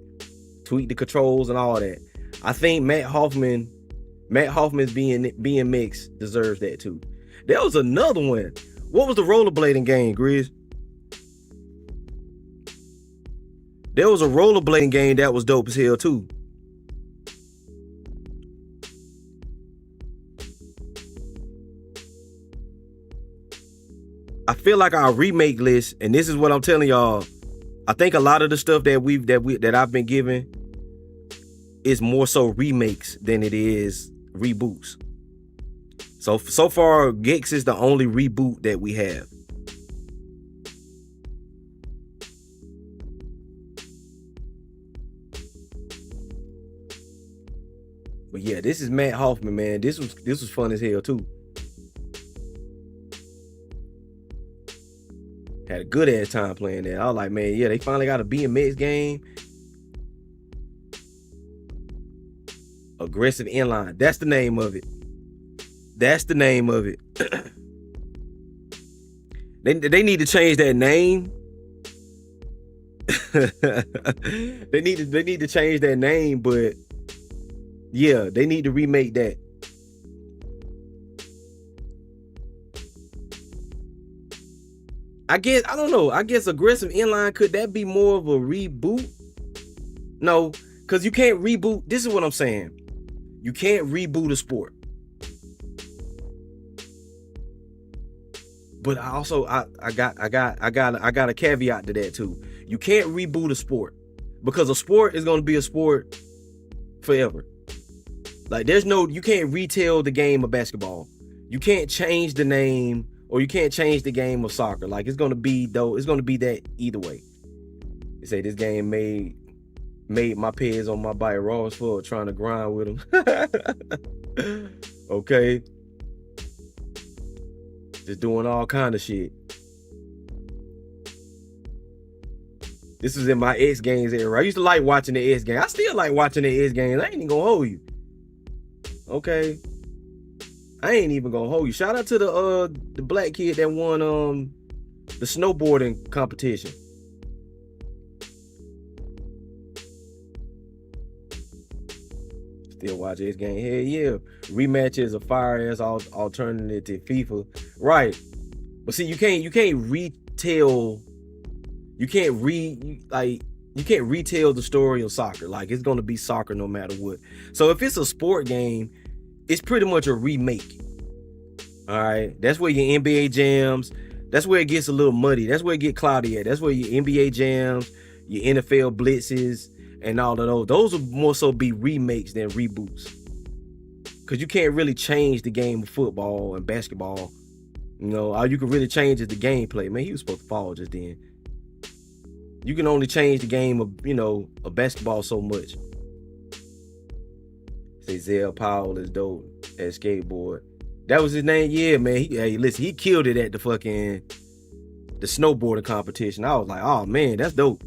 tweaked the controls and all that. I think Matt Hoffman's BMX deserves that too. There was another one. What was the rollerblading game, Grizz? There was a rollerblading game that was dope as hell too. I feel like our remake list, and this is what I'm telling y'all, I think a lot of the stuff that I've been given is more so remakes than it is reboots. So far, Gex is the only reboot that we have. But yeah, this is Matt Hoffman, man. This was fun as hell too. Had a good ass time playing that. I was like, man, yeah, they finally got a BMX game. Aggressive Inline. That's the name of it. They need to change that name. they need to change that name, but yeah, they need to remake that. I don't know. I guess Aggressive Inline, could that be more of a reboot? No, because you can't reboot. This is what I'm saying. You can't reboot a sport. But I also I got a caveat to that too. You can't reboot a sport because a sport is going to be a sport forever. Like you can't retell the game of basketball. You can't change the name, or you can't change the game of soccer. Like it's going to be that either way. They say this game made my peds on my bike raw as fuck trying to grind with them. Okay. Just doing all kind of shit. This was in my X Games era. I used to like watching the X Games. I still like watching the X Games. I ain't even gonna hold you. Okay. I ain't even gonna hold you. Shout out to the black kid that won the snowboarding competition. Still watch X game. Hell yeah. Rematches a fire ass alternative to FIFA. Right. But see, you can't retell. You can't retell the story of soccer. Like, it's gonna be soccer no matter what. So if it's a sport game, it's pretty much a remake. All right. That's where your NBA jams. That's where it gets a little muddy. That's where it get cloudy at. That's where your NBA jams, your NFL blitzes, and all of those. Those will more so be remakes than reboots. Because you can't really change the game of football and basketball. You know, all you can really change is the gameplay. Man, he was supposed to fall just then. You can only change the game of, you know, of basketball so much. Say Zell Powell is dope at skateboard. That was his name? Yeah, man. Hey, listen, he killed it at the snowboarding competition. I was like, oh man, that's dope.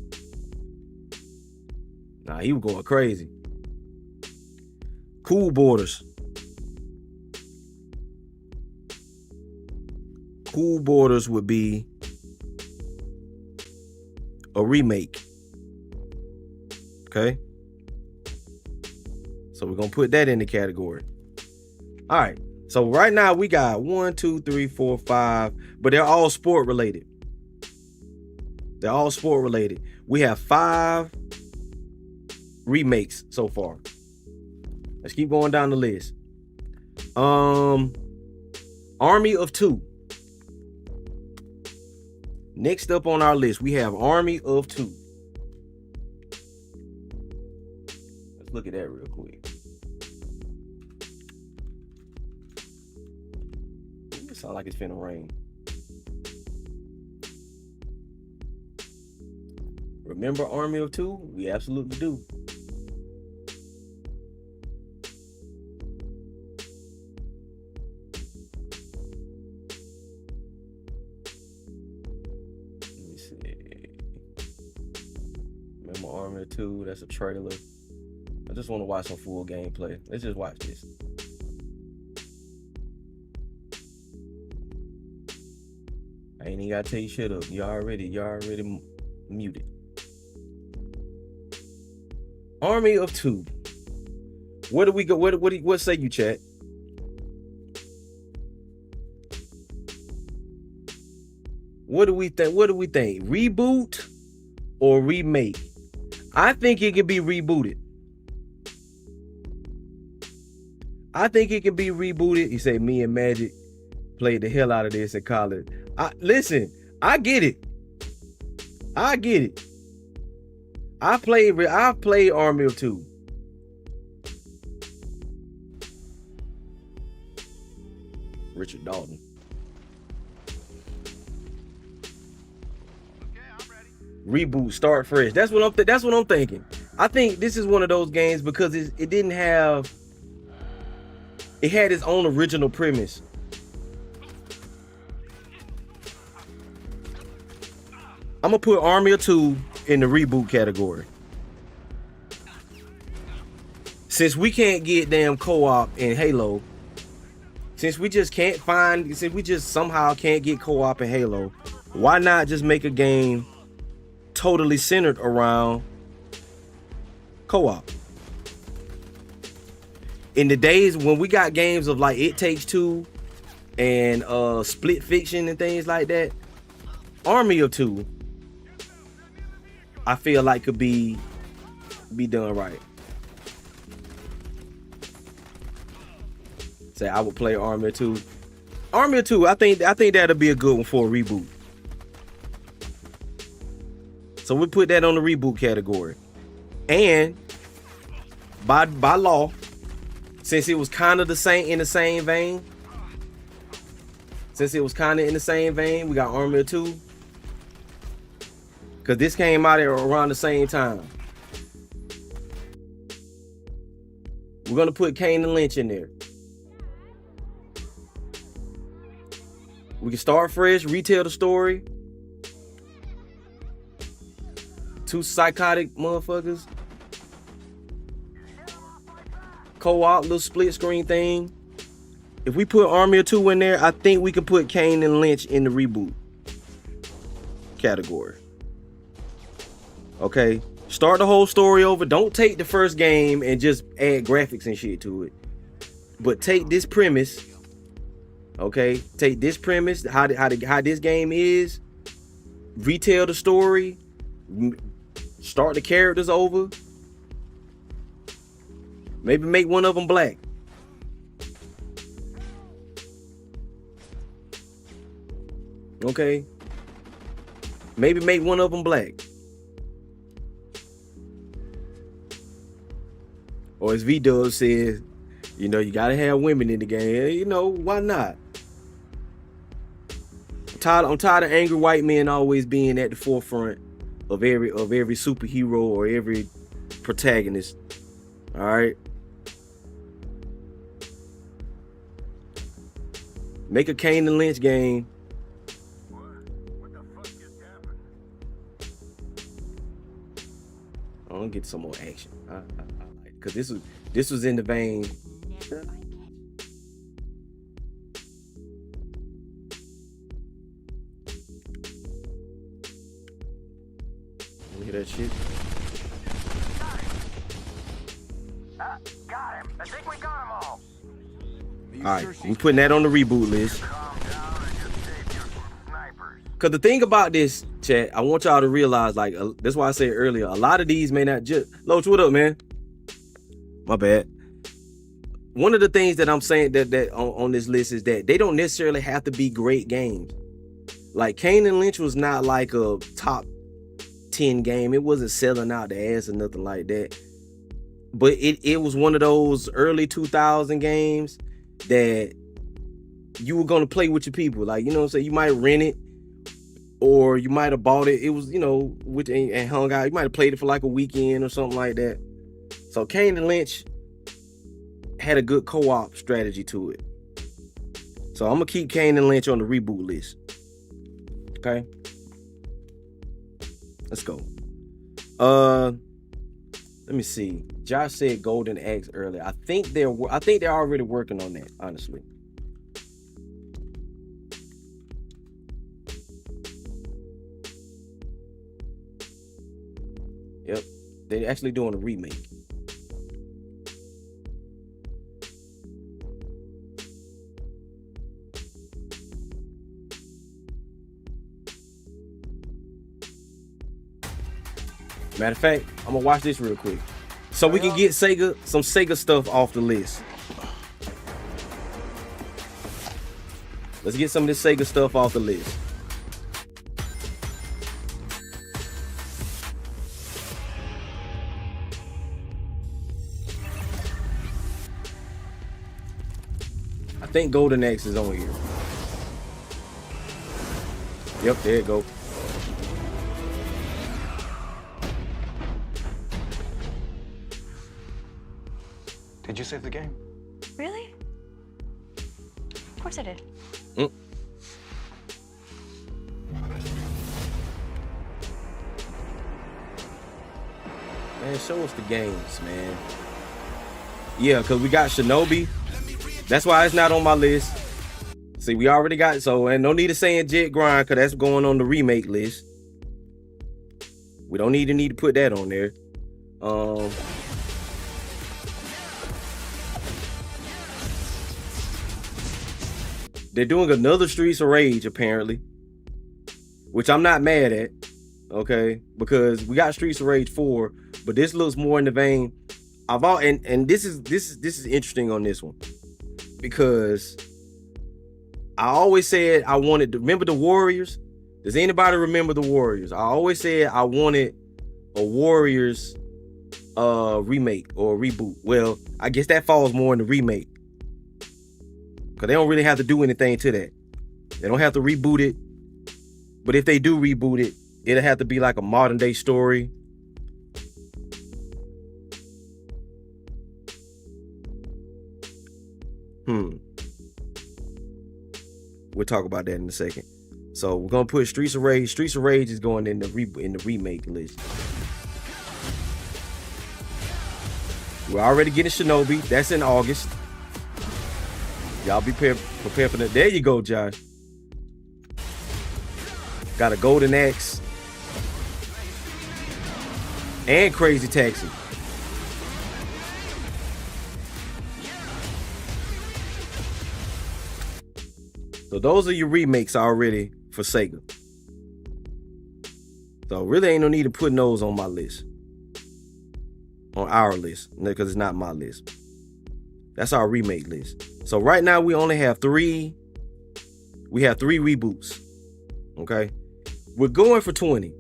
Nah, he was going crazy. Cool Borders. Cool Borders would be a remake. Okay. So we're gonna put that in the category. All right. So right now we got 1, 2, 3, 4, 5, but they're all sport related. They're all sport related. We have 5 remakes so far. Let's keep going down the list. Army of Two. Next up on our list, we have Army of Two. Let's look at that real quick. It sounds like it's finna rain. Remember Army of Two? We absolutely do. Let me see. Remember Army of Two? That's a trailer. I just want to watch some full gameplay. Let's just watch this. I ain't even gotta tell you shut up. You already muted. Army of Two. Where do we go? What say you, chat? What do we think? Reboot or remake? I think it can be rebooted. You say me and Magic played the hell out of this in college. Listen, I get it. I played Army of Two. Richard Dalton. Reboot, start fresh. That's what I'm thinking. I think this is one of those games because it had its own original premise. I'm gonna put Army of Two in the reboot category. Since we can't get damn co-op in Halo, since we just somehow can't get co-op in Halo, why not just make a game totally centered around co-op? In the days when we got games of like It Takes Two and Split Fiction and things like that, Army of Two, I feel like could be done right. Say I would play Army of Two. Army of Two, I think that'll be a good one for a reboot. So we put that on the reboot category. And by law, since it was kind of in the same vein, we got Army of Two. Because this came out around the same time. We're going to put Kane and Lynch in there. We can start fresh, retell the story. Two psychotic motherfuckers. Co-op, little split screen thing. If we put Army of Two in there, I think we can put Kane and Lynch in the reboot category. Okay, Start the whole story over. Don't take the first game and just add graphics and shit to it. But take this premise, okay? Take this premise, how this game is, retell the story, start the characters over. Maybe make one of them black. Okay? Maybe make one of them black. Or as V-Dub says, you know, you gotta have women in the game. You know, why not? I'm tired of angry white men always being at the forefront of every superhero or every protagonist. All right. Make a Kane and Lynch game. I want to get some more action. I like it because this was in the vein. Look at that shit. Got him. I think we got them all. All right, we putting that on the reboot list. Because the thing about this, chat, I want y'all to realize, like, that's why I said earlier, a lot of these may not just... Loach, what up, man? My bad. One of the things that I'm saying that on this list is that they don't necessarily have to be great games. Like, Kane and Lynch was not like a top 10 game. It wasn't selling out the ass or nothing like that. But it was one of those early 2000 games that you were going to play with your people. Like, you know what I'm saying? You might rent it, or you might have bought it. It was, you know, and hung out. You might have played it for like a weekend or something like that. So Kane and Lynch had a good co-op strategy to it. So I'm going to keep Kane and Lynch on the reboot list. Okay? Let's go. Let me see. Josh said Golden Axe earlier. I think they're already working on that, honestly. Yep, they're actually doing a remake. Matter of fact, I'm gonna watch this real quick, so we can get some Sega stuff off the list. Let's get some of this Sega stuff off the list. I think Golden Axe is on here. Yep, there you go. Did you save the game? Really? Of course I did. Man, show us the games, man. Yeah, because we got Shinobi. That's why it's not on my list. See, we already got and no need of saying Jet Grind, because that's going on the remake list. We don't need to put that on there. They're doing another Streets of Rage, apparently, which I'm not mad at, okay? Because we got Streets of Rage 4, but this looks more in the vein. And this is interesting on this one, because I always said I wanted to remember the Warriors. Does anybody remember the Warriors? I always said I wanted a Warriors remake or reboot. Well, I guess that falls more in the remake, because they don't really have to do anything to that. They don't have to reboot it. But if they do reboot it, it'll have to be like a modern day story. We'll talk about that in a second. So we're gonna put Streets of Rage. Streets of Rage is going in the remake list. We're already getting Shinobi. That's in August. Y'all be prepared for that. There you go, Josh. Got a Golden Axe. and Crazy Taxi. So those are your remakes already for Sega. So really ain't no need to put those on my list. On our list, because it's not my list. That's our remake list. So right now we only have 3. We have 3 reboots. Okay? We're going for 20.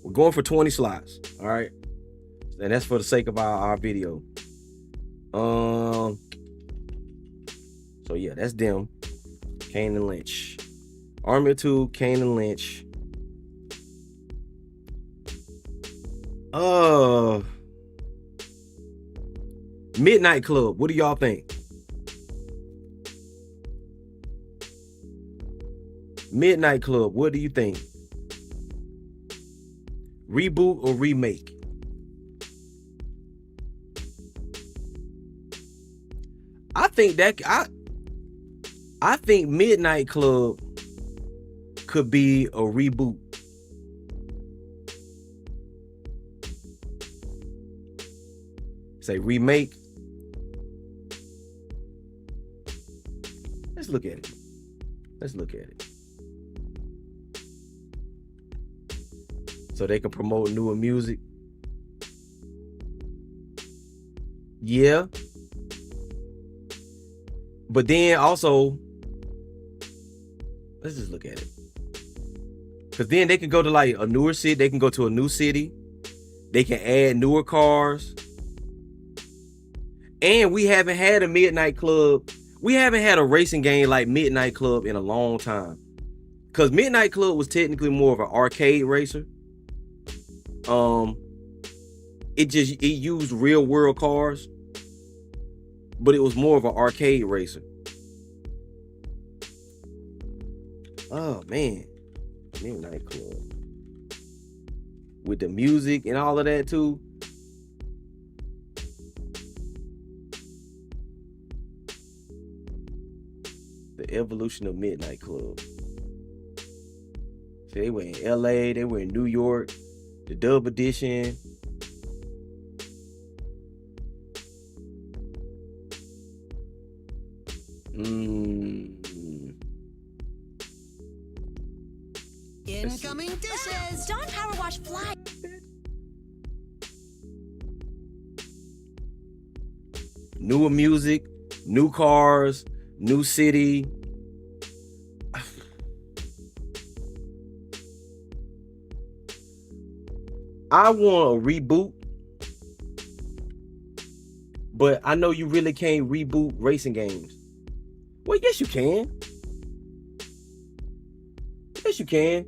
We're going for 20 slots. All right? And that's for the sake of our video. So yeah, that's them. Kane and Lynch. Army of Two, Kane and Lynch. Midnight Club. What do y'all think? Midnight Club. What do you think? Reboot or remake? I think Midnight Club could be a reboot. Say remake. Let's look at it. Let's look at it. So they can promote newer music. Yeah. But then also, let's just look at it. Because then they can go to like a newer city. They can go to a new city. They can add newer cars. And we haven't had a Midnight Club. We haven't had a racing game like Midnight Club in a long time. Because Midnight Club was technically more of an arcade racer. It used real world cars. But it was more of an arcade racer. Oh man. Midnight Club. With the music and all of that too. The evolution of Midnight Club. So they were in LA, they were in New York, the dub edition. Incoming dishes! Dawn Power Wash Fly! Newer music, new cars, new city. I want a reboot, but I know you really can't reboot racing games. Well, yes you can. Yes you can.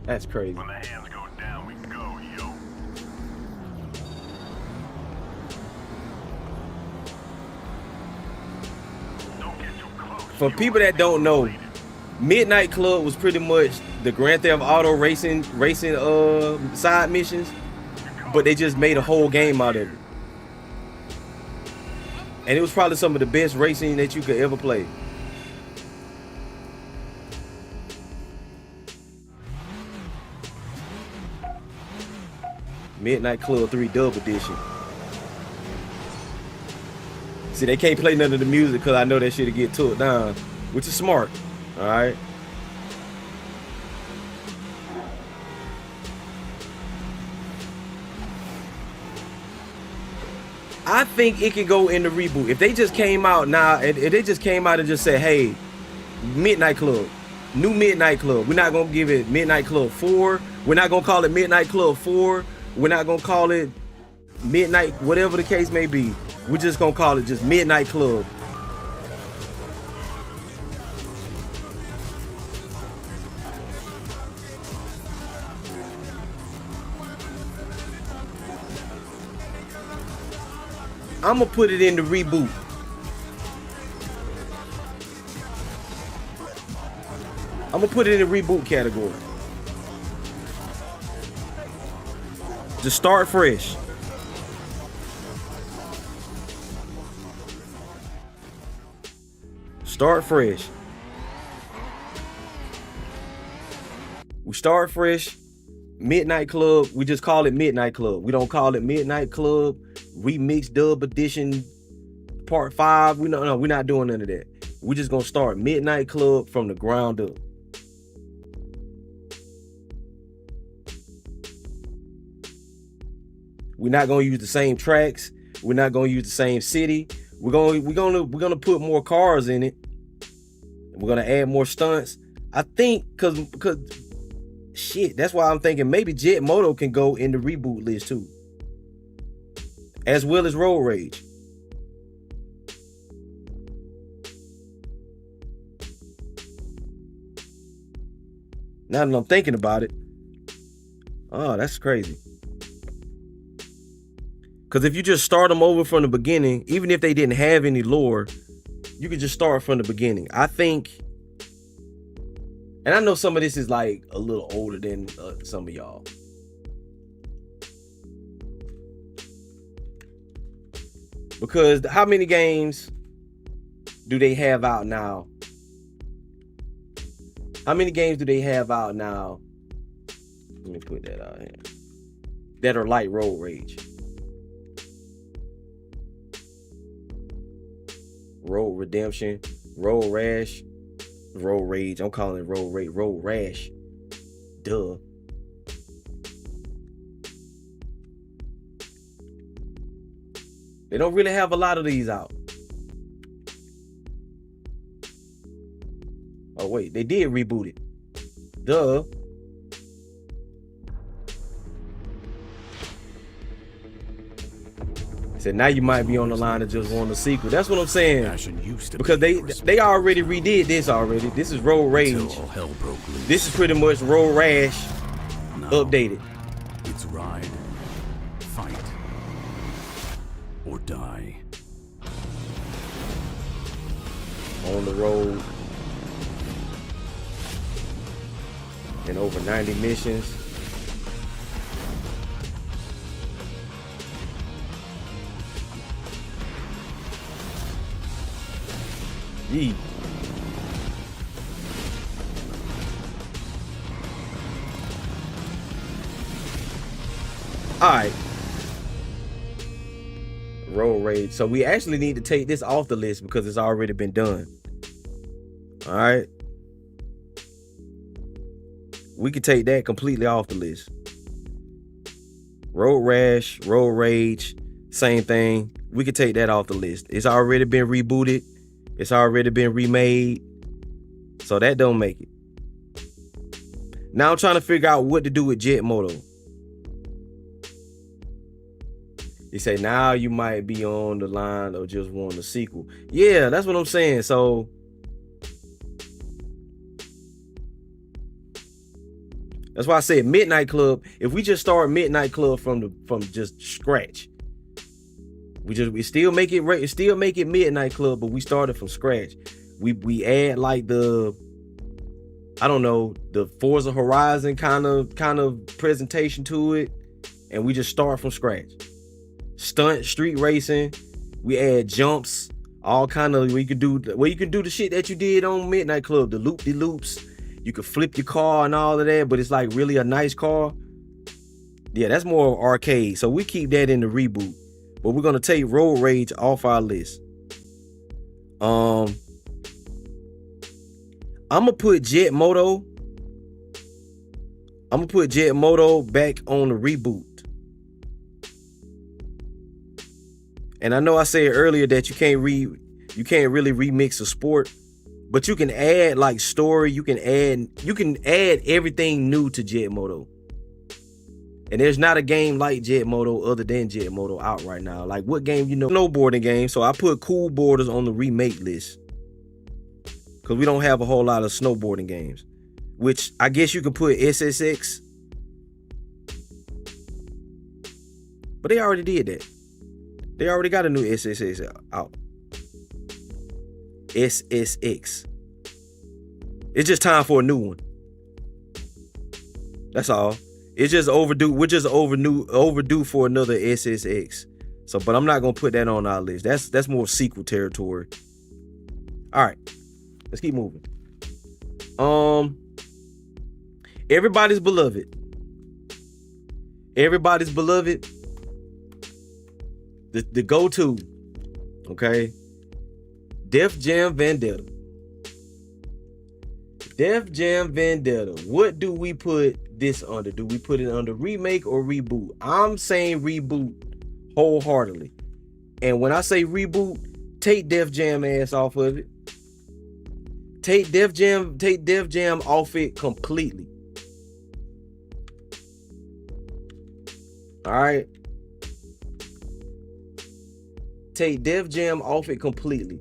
That's crazy. When the hands go down, we go, yo. Don't get too close. For people that don't know, Midnight Club was pretty much the Grand Theft Auto racing side missions, but they just made a whole game out of it. And it was probably some of the best racing that you could ever play. Midnight Club 3 Dub Edition. See, they can't play none of the music because I know that shit'll get took down, which is smart. All right. I think it can go in the reboot. If they just came out now, if they just came out and just said, hey, Midnight Club, new Midnight Club. We're not going to give it Midnight Club 4. We're not going to call it Midnight Club 4. We're not going to call it Midnight, whatever the case may be. We're just going to call it just Midnight Club. I'm going to put it in the reboot. I'm gonna put it in the reboot category. Just start fresh. Start fresh. We start fresh. Midnight Club. We just call it Midnight Club. We don't call it Midnight Club Remix Dub Edition Part 5. We're not doing none of that. We're just gonna start Midnight Club from the ground up. We're not gonna use the same tracks. We're not gonna use the same city. We're gonna put more cars in it. We're gonna add more stunts. I think because shit, that's why I'm thinking maybe Jet Moto can go in the reboot list too, as well as Road Rage. Now that I'm thinking about it, oh, that's crazy. Because if you just start them over from the beginning, even if they didn't have any lore, you could just start from the beginning. I think, and I know some of this is like a little older than some of y'all. Because how many games do they have out now? How many games do they have out now? Let me put that out here. That are like Road Rage. Road Redemption, Road Rash, Road Rage. I'm calling it Road Rage, Road Rash. Duh. They don't really have a lot of these out. Oh wait, they did reboot it. Duh. Said now you might be on the line of just wanting a sequel. That's what I'm saying. Because they already redid this already. This is Road Rage. This is pretty much Road Rash updated. It's ride, fight, or die. On the road. And over 90 missions. Yee. All right. Road Rage. So we actually need to take this off the list because it's already been done. All right. We could take that completely off the list. Road Rash, Road Rage, same thing. We could take that off the list. It's already been rebooted. It's already been remade. So that don't make it. Now I'm trying to figure out what to do with Jet Moto. He say now you might be on the line of just wanting a sequel. Yeah, that's what I'm saying. So that's why I said Midnight Club. If we just start Midnight Club from just scratch, we still make it Midnight Club, but we started from scratch. We add like the, I don't know, the Forza Horizon kind of presentation to it, and we just start from scratch. Stunt, street racing, we add jumps, all kind of, you can do the shit that you did on Midnight Club, the loop-de-loops. You could flip your car and all of that, but it's like really a nice car. Yeah, that's more arcade. So we keep that in the reboot. But we're gonna take Road Rage off our list. I'm gonna put Jet Moto. I'm gonna put Jet Moto back on the reboot. And I know I said earlier that you can't really remix a sport. But you can add like story, you can add everything new to Jet Moto. And there's not a game like Jet Moto other than Jet Moto out right now. Like what game, snowboarding game. So I put Cool Borders on the remake list. Because we don't have a whole lot of snowboarding games. Which I guess you could put SSX. But they already did that. They already got a new SSX out. SSX. It's just time for a new one. That's all. It's just overdue. We're just overdue for another SSX. So, but I'm not gonna put that on our list. That's more sequel territory. All right, let's keep moving. Everybody's beloved. Everybody's beloved. The go-to. Okay. Def Jam Vendetta. Def Jam Vendetta. What do we put this under? Do we put it under remake or reboot? I'm saying reboot wholeheartedly. And when I say reboot, take Def Jam ass off of it. Take Def Jam off it completely. All right. Take Def Jam off it completely.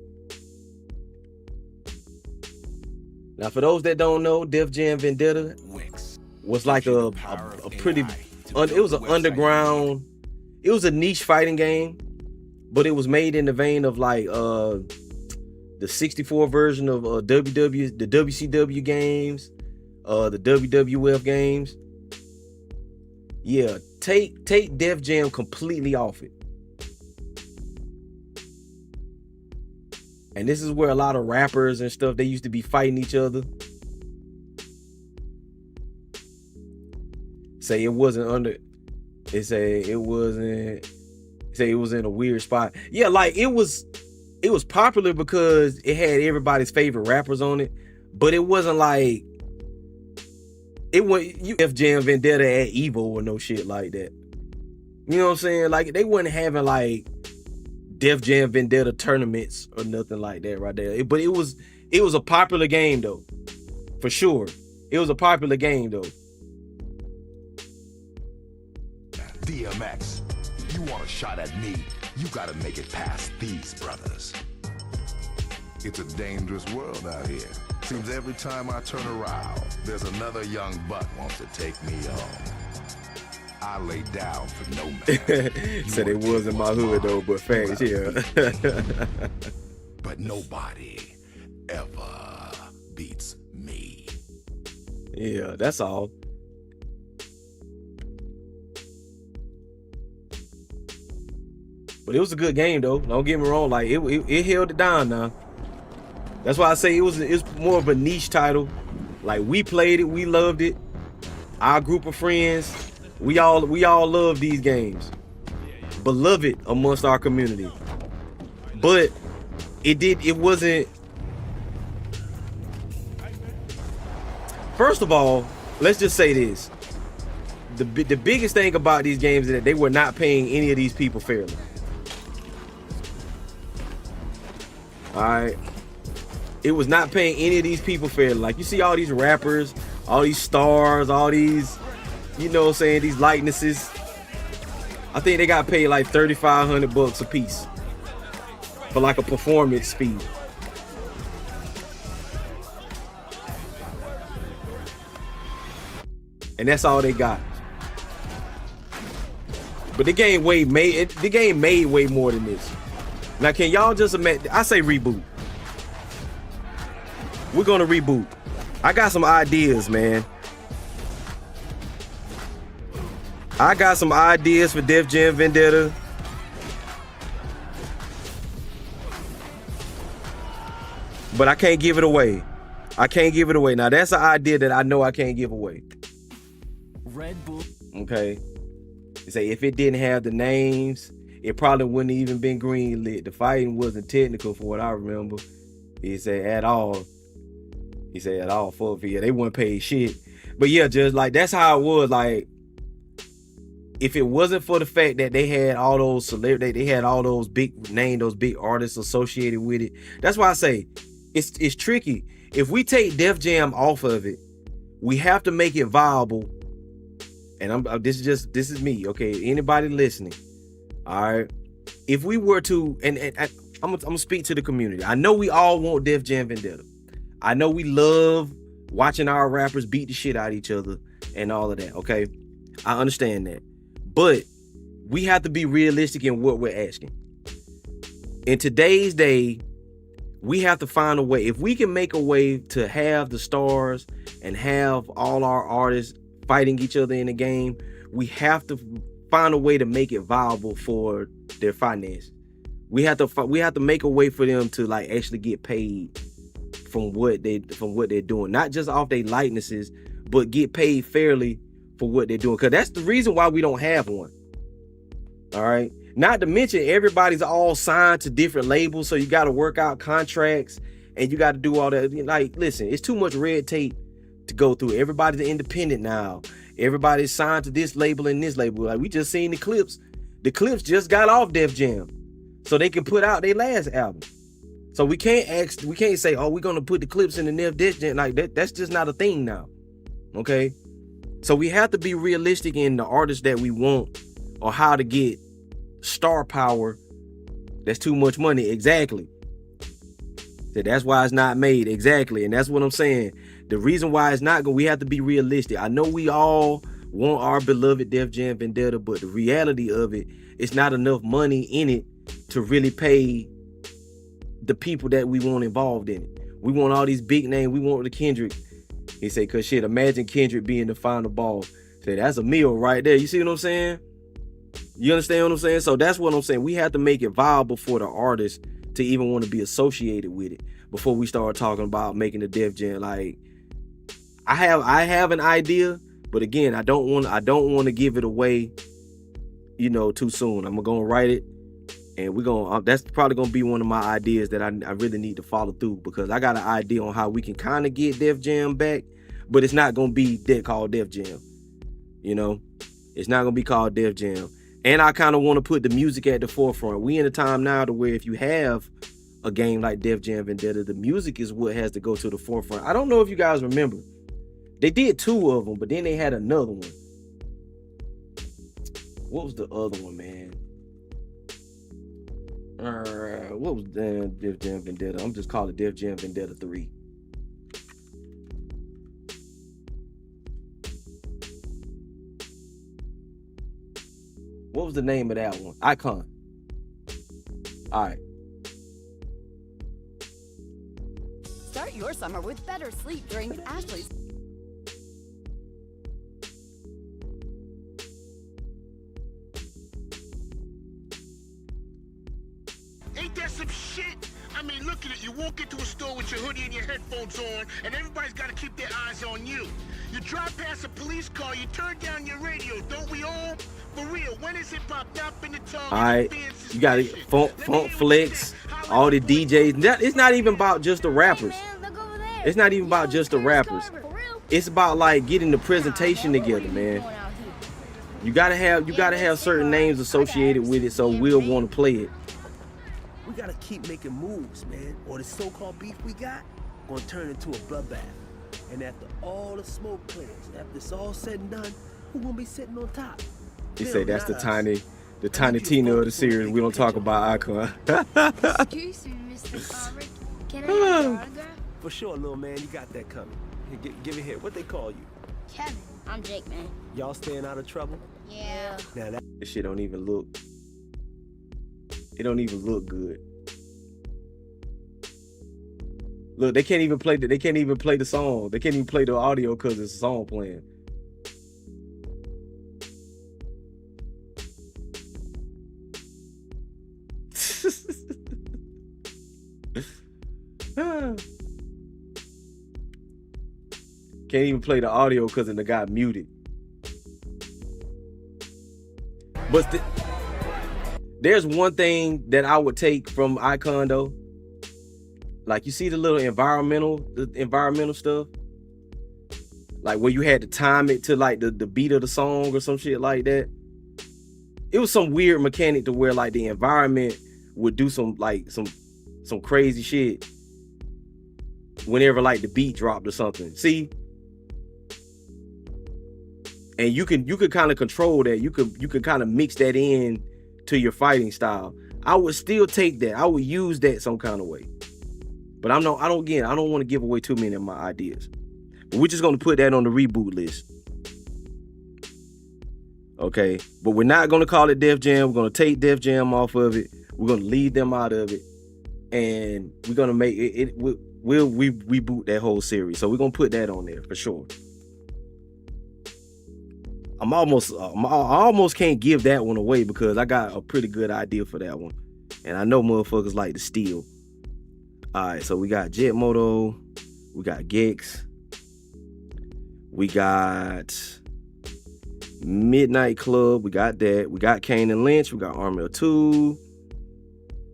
Now, for those that don't know, Def Jam Vendetta was like a pretty, it was an underground, it was a niche fighting game, but it was made in the vein of like the 64 version of the WCW games, the WWF games. Yeah, take Def Jam completely off it. And this is where a lot of rappers and stuff, they used to be fighting each other. Say it wasn't under, it was in a weird spot. Yeah, like it was popular because it had everybody's favorite rappers on it, but it wasn't like, it was Def Jam Vendetta at Evo or no shit like that. You know what I'm saying? Like they wasn't having like Def Jam Vendetta tournaments or nothing like that right there. But it was a popular game though. For sure. It was a popular game though. DMX, you want a shot at me, you gotta make it past these brothers. It's a dangerous world out here. Seems every time I turn around, there's another young buck wants to take me on. I lay down for no man. Said it wasn't my hood though, but facts, yeah. But nobody ever beats me. Yeah, that's all. But it was a good game though. Don't get me wrong. Like it held it down now. That's why I say it's more of a niche title. Like we played it, we loved it. Our group of friends, we all love these games. Beloved amongst our community. But it wasn't. First of all, let's just say this. The biggest thing about these games is that they were not paying any of these people fairly. All right. It was not paying any of these people fairly. Like you see all these rappers, all these stars, all these, you know what I'm saying, these likenesses. I think they got paid like $3,500 a piece for like a performance fee. And that's all they got. But the game made way more than this. Now, can y'all just imagine? I say reboot. We're gonna reboot. I got some ideas, man. I got some ideas for Def Jam Vendetta. But I can't give it away. I can't give it away. Now, that's an idea that I know I can't give away. Red Bull. Okay. They say if it didn't have the names, it probably wouldn't even been greenlit. The fighting wasn't technical from what I remember. He said at all. He said at all for it. They wouldn't pay shit. But yeah, just like that's how it was. Like if it wasn't for the fact that they had all those celebrities, they had all those big names, those big artists associated with it. That's why I say it's tricky. If we take Def Jam off of it, we have to make it viable. And this is me, okay? Anybody listening, all right? If we were to, and I'm gonna speak to the community. I know we all want Def Jam Vendetta. I know we love watching our rappers beat the shit out of each other and all of that, okay? I understand that. But we have to be realistic in what we're asking. In today's day, we have to find a way. If we can make a way to have the stars and have all our artists fighting each other in the game, we have to find a way to make it viable for their finance. We have to make a way for them to like actually get paid from what they're doing, not just off their likenesses, but get paid fairly for what they're doing. Because that's the reason why we don't have one. All right. Not to mention everybody's all signed to different labels, so you got to work out contracts and you got to do all that. Like, listen, it's too much red tape to go through. Everybody's independent now. Everybody's signed to this label and this label. Like we just seen the Clips. The Clips just got off Def Jam, so they can put out their last album. So we can't say, oh, we're gonna put the Clips in the Def Jam. Like that's just not a thing now. Okay, so we have to be realistic in the artists that we want or how to get star power. That's too much money. Exactly. That's why it's not made. Exactly. And that's what I'm saying. The reason why it's not going, we have to be realistic. I know we all want our beloved Def Jam Vendetta, but the reality of it, it's not enough money in it to really pay the people that we want involved in it. We want all these big names. We want the Kendrick. He said, cause shit, imagine Kendrick being the final boss. Say that's a meal right there. You see what I'm saying? You understand what I'm saying? So that's what I'm saying. We have to make it viable for the artist to even want to be associated with it before we start talking about making the Def Jam. Like I have an idea, but again, I don't want to give it away, too soon. I'm gonna write it, and that's probably gonna be one of my ideas that I really need to follow through, because I got an idea on how we can kind of get Def Jam back, but it's not gonna be called Def Jam. It's not gonna be called Def Jam. And I kind of want to put the music at the forefront. We in a time now to where if you have a game like Def Jam Vendetta, the music is what has to go to the forefront. I don't know if you guys remember. They did 2 of them, but then they had another one. What was the other one, man? What was Def Jam Vendetta? I'm just calling it Def Jam Vendetta 3. What was the name of that one? Icon. All right. Start your summer with better sleep during Ashley's. Ain't that some shit? I mean, look at it. You walk into a store with your hoodie and your headphones on, and everybody's got to keep their eyes on you. You drive past a police car, you turn down your radio. Don't we all? For real, when is hip-hop not been the tongue? All right, you got it. Funk Flex, all the DJs. It's not even about just the rappers. It's not even about just the rappers. It's about like getting the presentation together, man. You gotta have certain names associated with it, so we'll want to play it. We gotta keep making moves, man, or the so-called beef we got gonna turn into a bloodbath. And after all the smoke clears, after it's all said and done, who gonna be sitting on top? He said that's the tiny Tina of the series. We don't talk about Icon. Excuse me, Mr. Carver. Can I have your autograph? For sure, little man, you got that coming. Here, give it here. What they call you? Kevin. I'm Jake, man. Y'all staying out of trouble? Yeah. Now that this shit don't even look. It don't even look good. Look, they can't even play the song. They can't even play the audio because it's a song playing. Can't even play the audio because the guy muted. But there's one thing that I would take from Icon though. Like, you see the little environmental stuff? Like where you had to time it to like the beat of the song or some shit like that. It was some weird mechanic to where like the environment would do some crazy shit whenever like the beat dropped or something. See? And you could kind of control that. You could kind of mix that in to your fighting style. I would still take that. I would use that some kind of way. But I don't want to give away too many of my ideas. But we're just going to put that on the reboot list. Okay? But we're not going to call it Def Jam. We're going to take Def Jam off of it. We're going to leave them out of it. and we're gonna make it. We'll reboot that whole series, so we're gonna put that on there for sure. I almost can't give that one away because I got a pretty good idea for that one, and I know motherfuckers like to steal. All right, so we got Jet Moto, we got Gex, we got Midnight Club, we got that, we got Kane and Lynch, we got Army of Two.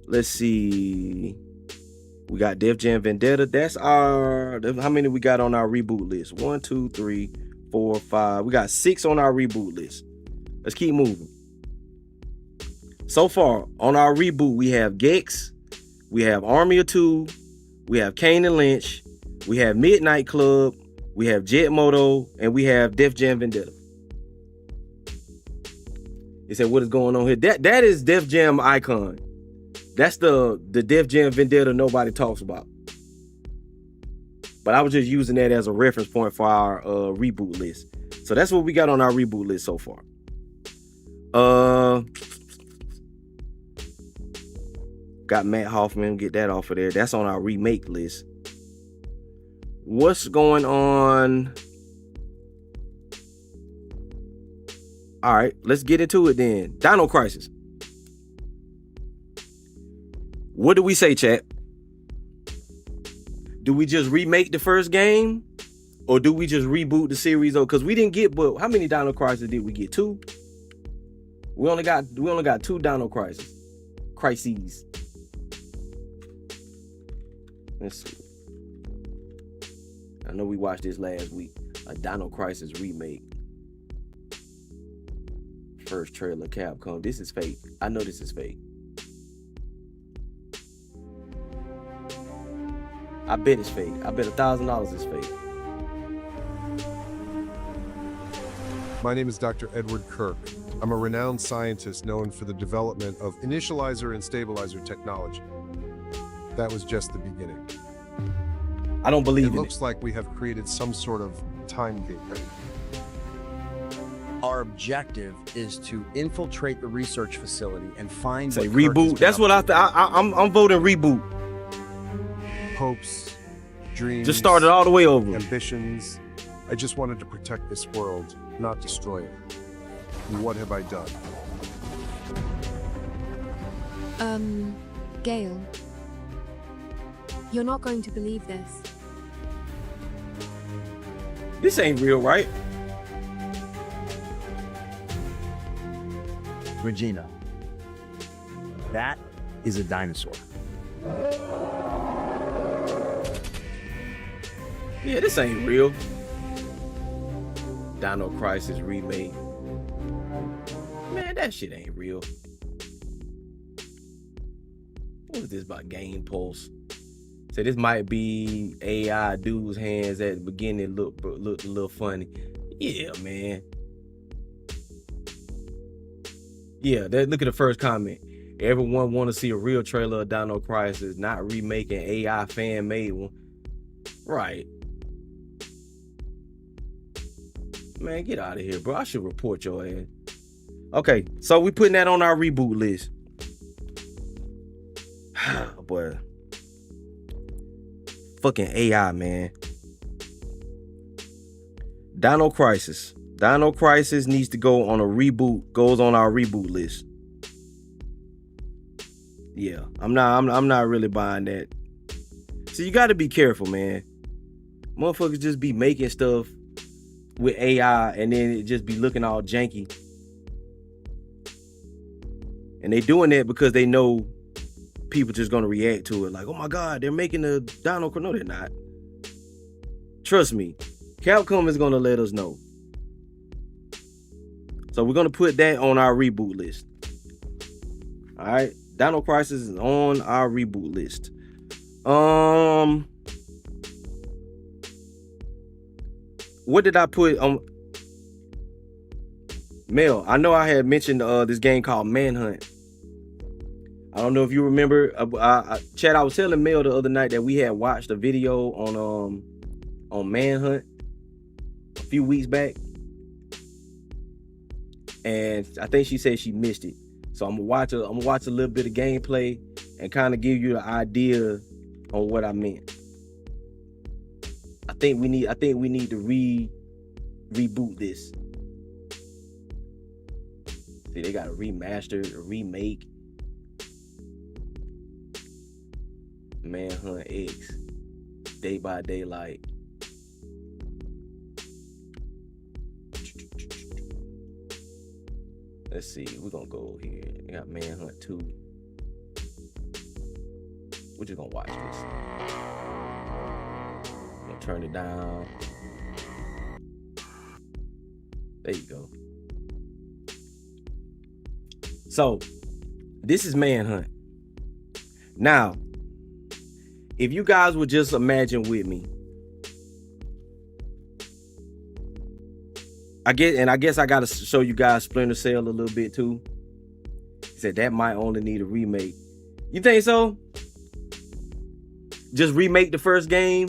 Let's see. We got Def Jam Vendetta. That's how many we got on our reboot list? 1, 2, 3, 4, 5. We got 6 on our reboot list. Let's keep moving. So far, on our reboot, we have Gex, we have Army of Two, we have Kane and Lynch, we have Midnight Club, we have Jet Moto, and we have Def Jam Vendetta. He said, what is going on here? That is Def Jam Icon. That's the Def Jam Vendetta nobody talks about. But I was just using that as a reference point for our reboot list. So that's what we got on our reboot list so far. Got Matt Hoffman, get that off of there. That's on our remake list. What's going on? All right, let's get into it then. Dino Crisis. What do we say, chat? Do we just remake the first game? Or do we just reboot the series? Because we didn't get, but how many Dino Crisis did we get? 2? We only got 2 Dino Crisis. Crises. Let's see. I know we watched this last week. A Dino Crisis remake. First trailer, Capcom. This is fake. I know this is fake. I bet it's fake. I bet $1,000 is fake. My name is Dr. Edward Kirk. I'm a renowned scientist known for the development of initializer and stabilizer technology. That was just the beginning. I don't believe it. Looks like we have created some sort of time gate. Our objective is to infiltrate the research facility and find. Say reboot. That's what I'm voting reboot. Hopes, dreams. Just started all the way over. Ambitions. I just wanted to protect this world, not destroy it. And what have I done? Gale. You're not going to believe this. This ain't real, right? Regina, that is a dinosaur. Yeah, this ain't real. Dino Crisis remake. Man, that shit ain't real. What was this about? Game Pulse. So this might be AI dude's hands at the beginning. Looked a little funny. Yeah, man. Yeah, look at the first comment. Everyone want to see a real trailer of Dino Crisis, not remaking AI fan made one. Right. Man, get out of here, bro. I should report your ass. Okay, so we putting that on our reboot list. Boy. Fucking AI, man. Dino Crisis. Dino Crisis needs to go on a reboot, goes on our reboot list. Yeah, I'm not really buying that. So you gotta be careful, man. Motherfuckers just be making stuff with AI and then it just be looking all janky. And they doing that because they know people just gonna react to it like, oh my God, they're making a Dino. No, they're not. Trust me, Capcom is gonna let us know. So we're gonna put that on our reboot list. All right, Dino Crisis is on our reboot list. What did I put on? Mel, I know I had mentioned this game called Manhunt. I don't know if you remember. Chad, I was telling Mel the other night that we had watched a video on Manhunt a few weeks back. And I think she said she missed it. So I'm gonna watch a little bit of gameplay and kind of give you the idea on what I meant. I think we need to reboot this. See, they got a remaster, a remake. Manhunt X, Day by Daylight. Let's see, we're gonna go here. We got Manhunt 2. We're just gonna watch this. Gonna turn it down. There you go. So, this is Manhunt. Now, if you guys would just imagine with me, I guess I gotta show you guys Splinter Cell a little bit too. He said that might only need a remake. You think so? Just remake the first game?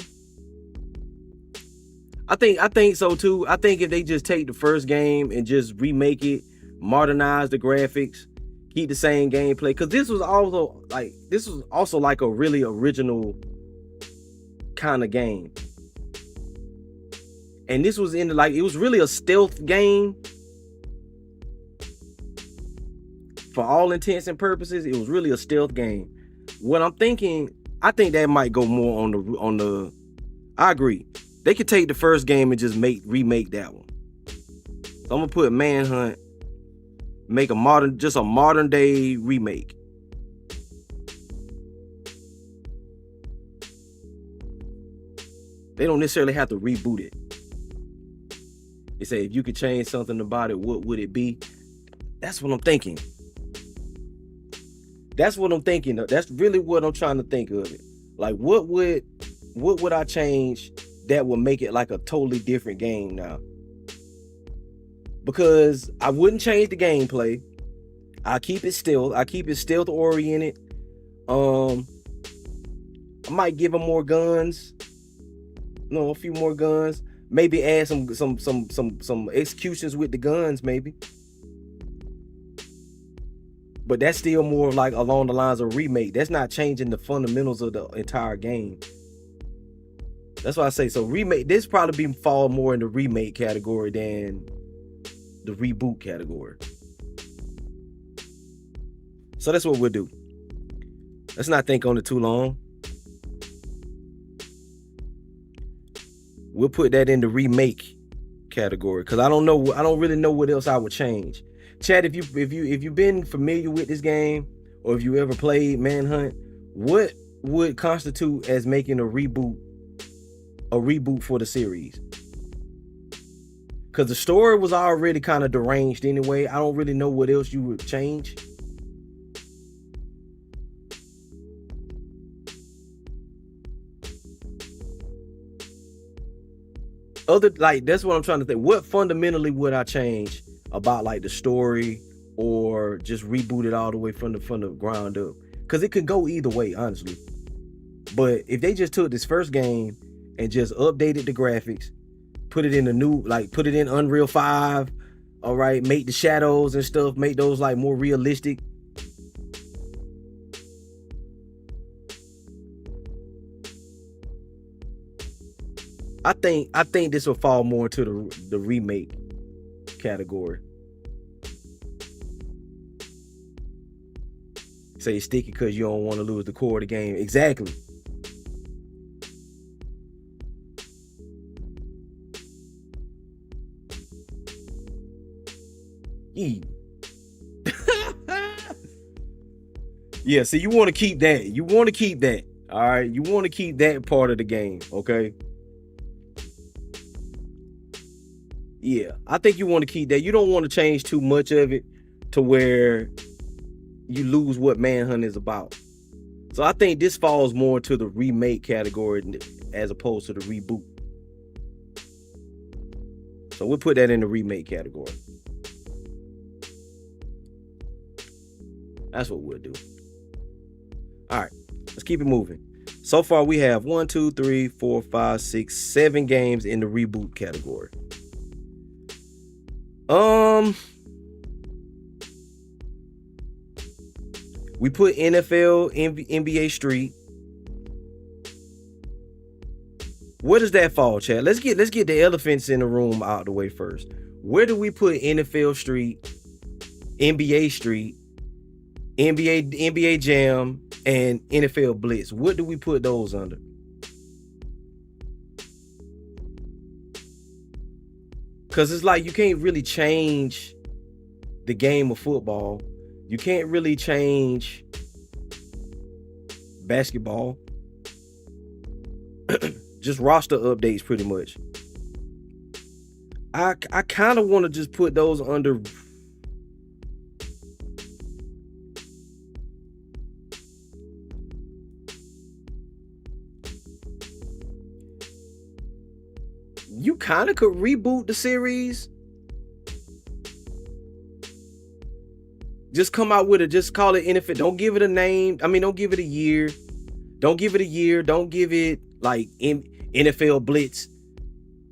I think so too. I think if they just take the first game and just remake it, modernize the graphics, keep the same gameplay, because this was also like a really original kind of game. And this was it was really a stealth game. For all intents and purposes, it was really a stealth game. What I'm thinking, I think that might go more on the I agree. They could take the first game and just remake that one. So I'm gonna put Manhunt, make a modern day remake. They don't necessarily have to reboot it. They say if you could change something about it, what would it be? That's what I'm thinking. That's what I'm thinking. That's really what I'm trying to think of it. Like, what would I change that would make it like a totally different game now? Because I wouldn't change the gameplay. I keep it stealth oriented. I might give them more guns. A few more guns. Maybe add some executions with the guns, maybe. But that's still more like along the lines of remake. That's not changing the fundamentals of the entire game. That's why I say so. Remake. This probably fall more in the remake category than the reboot category. So that's what we'll do. Let's not think on it too long. We'll put that in the remake category because I don't really know what else I would change. Chat, if you've been familiar with this game or if you ever played Manhunt, what would constitute as making a reboot for the series? Because the story was already kind of deranged anyway. I don't really know what else you would change. That's what I'm trying to think. What fundamentally would I change about like the story, or just reboot it all the way from the ground up? Because it could go either way, honestly. But if they just took this first game and just updated the graphics, put it in put it in Unreal 5, all right, make the shadows and stuff, make those like more realistic. I think this will fall more to the remake category. Say it's sticky because you don't want to lose the core of the game. Exactly. Yeah, so you want to keep that. All right, you want to keep that part of the game, okay? Yeah, I think you want to keep that. You don't want to change too much of it to where you lose what Manhunt is about. So I think this falls more to the remake category as opposed to the reboot. So we'll put that in the remake category. That's what we'll do. All right, let's keep it moving. So far we have 1, 2, 3, 4, 5, 6, 7 games in the reboot category. We put NFL, NBA Street. Where does that fall, Chad? Let's get the elephants in the room out the way first. Where do we put NFL Street, NBA Street, NBA Jam, and NFL Blitz? What do we put those under? Because it's like you can't really change the game of football. You can't really change basketball. Just roster updates pretty much. I kind of want to just put those under you kind of could reboot the series. Just come out with it. Just call it NFL. Don't give it a name. I mean, don't give it a year. Don't give it a year. Don't give it like NFL Blitz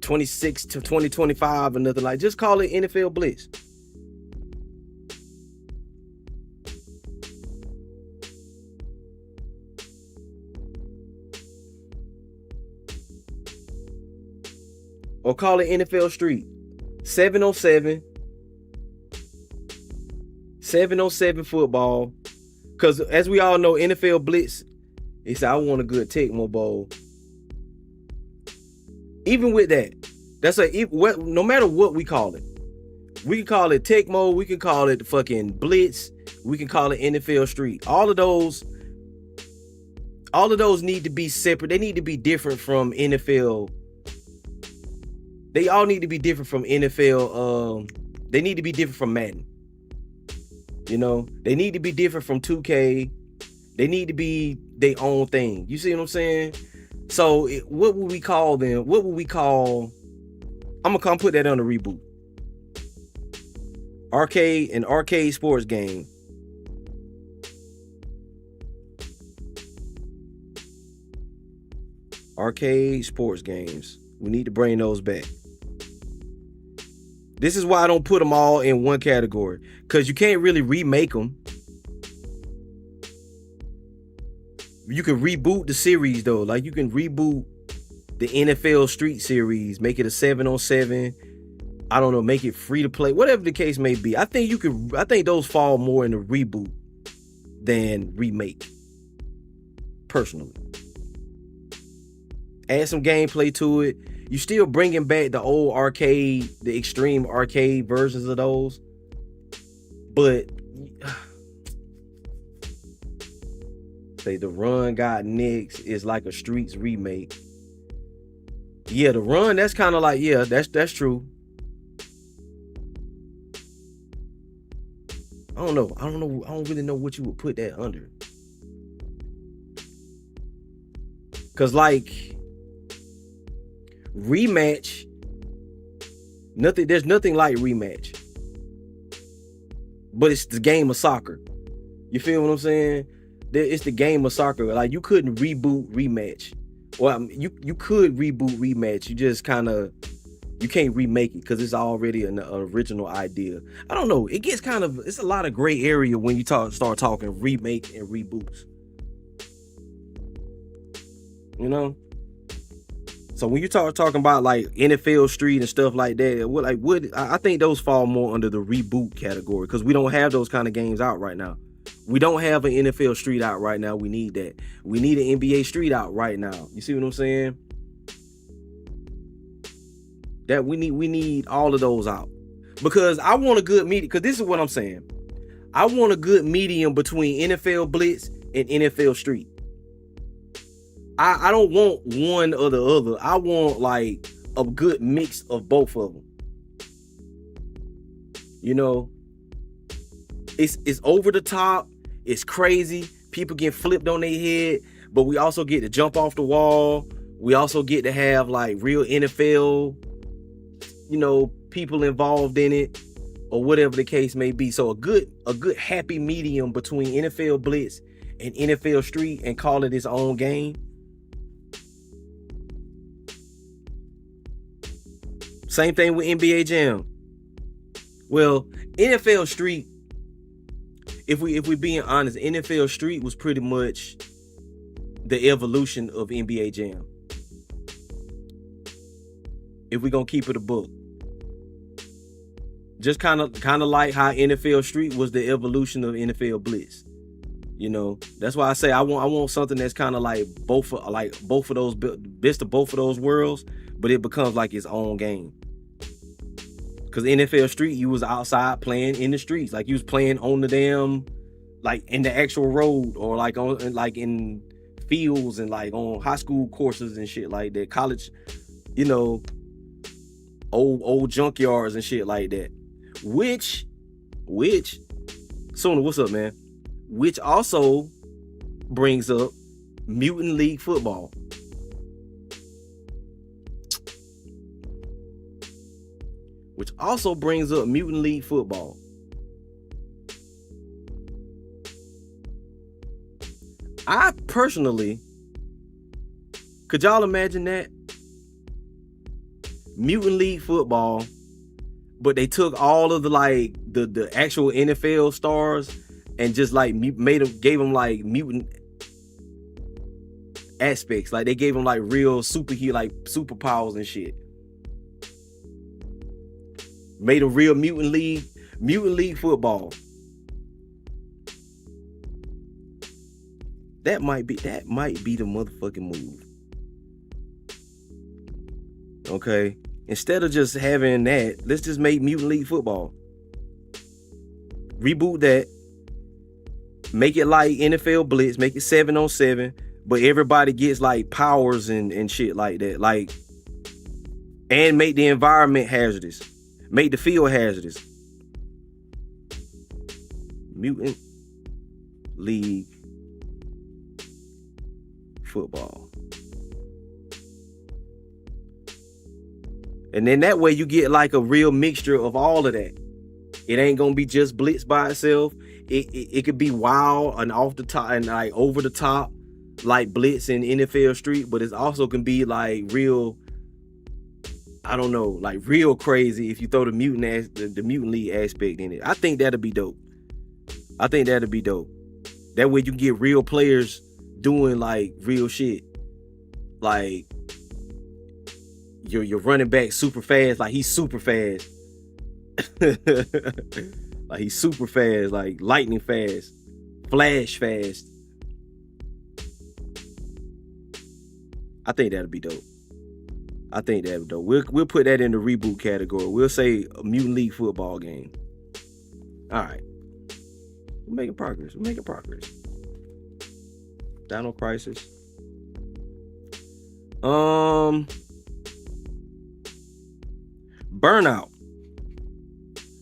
26 to 2025 or nothing like. Just call it NFL Blitz. Or call it NFL Street. 707 football. Because as we all know, NFL Blitz, he said, I want a good Tecmo Bowl. Even with that, no matter what we call it. We can call it Tecmo, we can call it fucking Blitz, we can call it NFL Street. All of those need to be separate. They need to be different from NFL. They all need to be different from NFL. They need to be different from Madden. You know, they need to be different from 2K. They need to be their own thing. You see what I'm saying? So what would we call them? What would we call? I'm gonna put that on the reboot. Arcade sports game. Arcade sports games. We need to bring those back. This is why I don't put them all in one category, because you can't really remake them. You can reboot the series though. Like you can reboot the NFL Street series, make it a 7-on-7. I don't know, make it free to play, whatever the case may be. I think those fall more in the reboot than remake. Personally. Add some gameplay to it. You still bringing back the old arcade, the extreme arcade versions of those. But say the Run got Knicks is like a Streets remake. Yeah, the Run, that's kind of like, yeah, that's true. I don't know. I don't really know what you would put that under. Cause like rematch, there's nothing like rematch. But it's the game of soccer. You feel what I'm saying? It's the game of soccer. Like you couldn't reboot rematch. Well, you could reboot rematch. You just you can't remake it because it's already an original idea. I don't know. It gets it's a lot of gray area when you start talking remake and reboots. You know? So when you talking about like NFL Street and stuff like that, I think those fall more under the reboot category because we don't have those kind of games out right now. We don't have an NFL Street out right now. We need that. We need an NBA Street out right now. You see what I'm saying? That we need all of those out because I want a good medium. Because this is what I'm saying. I want a good medium between NFL Blitz and NFL Street. I don't want one or the other. I want like a good mix of both of them. You know, it's over the top. It's crazy. People get flipped on their head, but we also get to jump off the wall. We also get to have like real NFL, people involved in it or whatever the case may be. So a good happy medium between NFL Blitz and NFL Street and call it its own game. Same thing with NBA Jam. Well, NFL Street if we being honest, NFL Street was pretty much the evolution of NBA Jam. If we gonna keep it a book, just kind of like how NFL Street was the evolution of NFL Blitz. You know, that's why I say I want something that's kind of like both of those best of both of those worlds, but it becomes like its own game. Because NFL Street, you was outside playing in the streets, like you was playing on the damn, like in the actual road, or like on like in fields and like on high school courses and shit like that, college, you know, old junkyards and shit like that. Which, Sooner, what's up, man? Which also brings up Mutant League football. Which also brings up Mutant League football. I personally, could y'all imagine that? Mutant League football, but they took all of the like the actual NFL stars and just like gave them like mutant aspects. Like they gave them like real superhero, like superpowers and shit. Made a real Mutant League football. That might be the motherfucking move. Okay. Instead of just having that, let's just make Mutant League football. Reboot that. Make it like NFL Blitz. Make it 7-on-7. But everybody gets like powers and shit like that. Like, and make the environment hazardous. Make the field hazardous. Mutant League football. And then that way you get like a real mixture of all of that. It ain't gonna be just Blitz by itself. It could be wild and off the top and like over the top, like Blitz and NFL Street, but it also can be like real, I don't know, like real crazy if you throw the Mutant League aspect in it. I think that'd be dope. That way you get real players doing like real shit. Like your running back super fast, like he's super fast. Like he's super fast, like lightning fast, flash fast. I think that'd be dope. We'll put that in the reboot category. We'll say a Mutant League football game. All right. We're making progress. Dino Crisis. Burnout.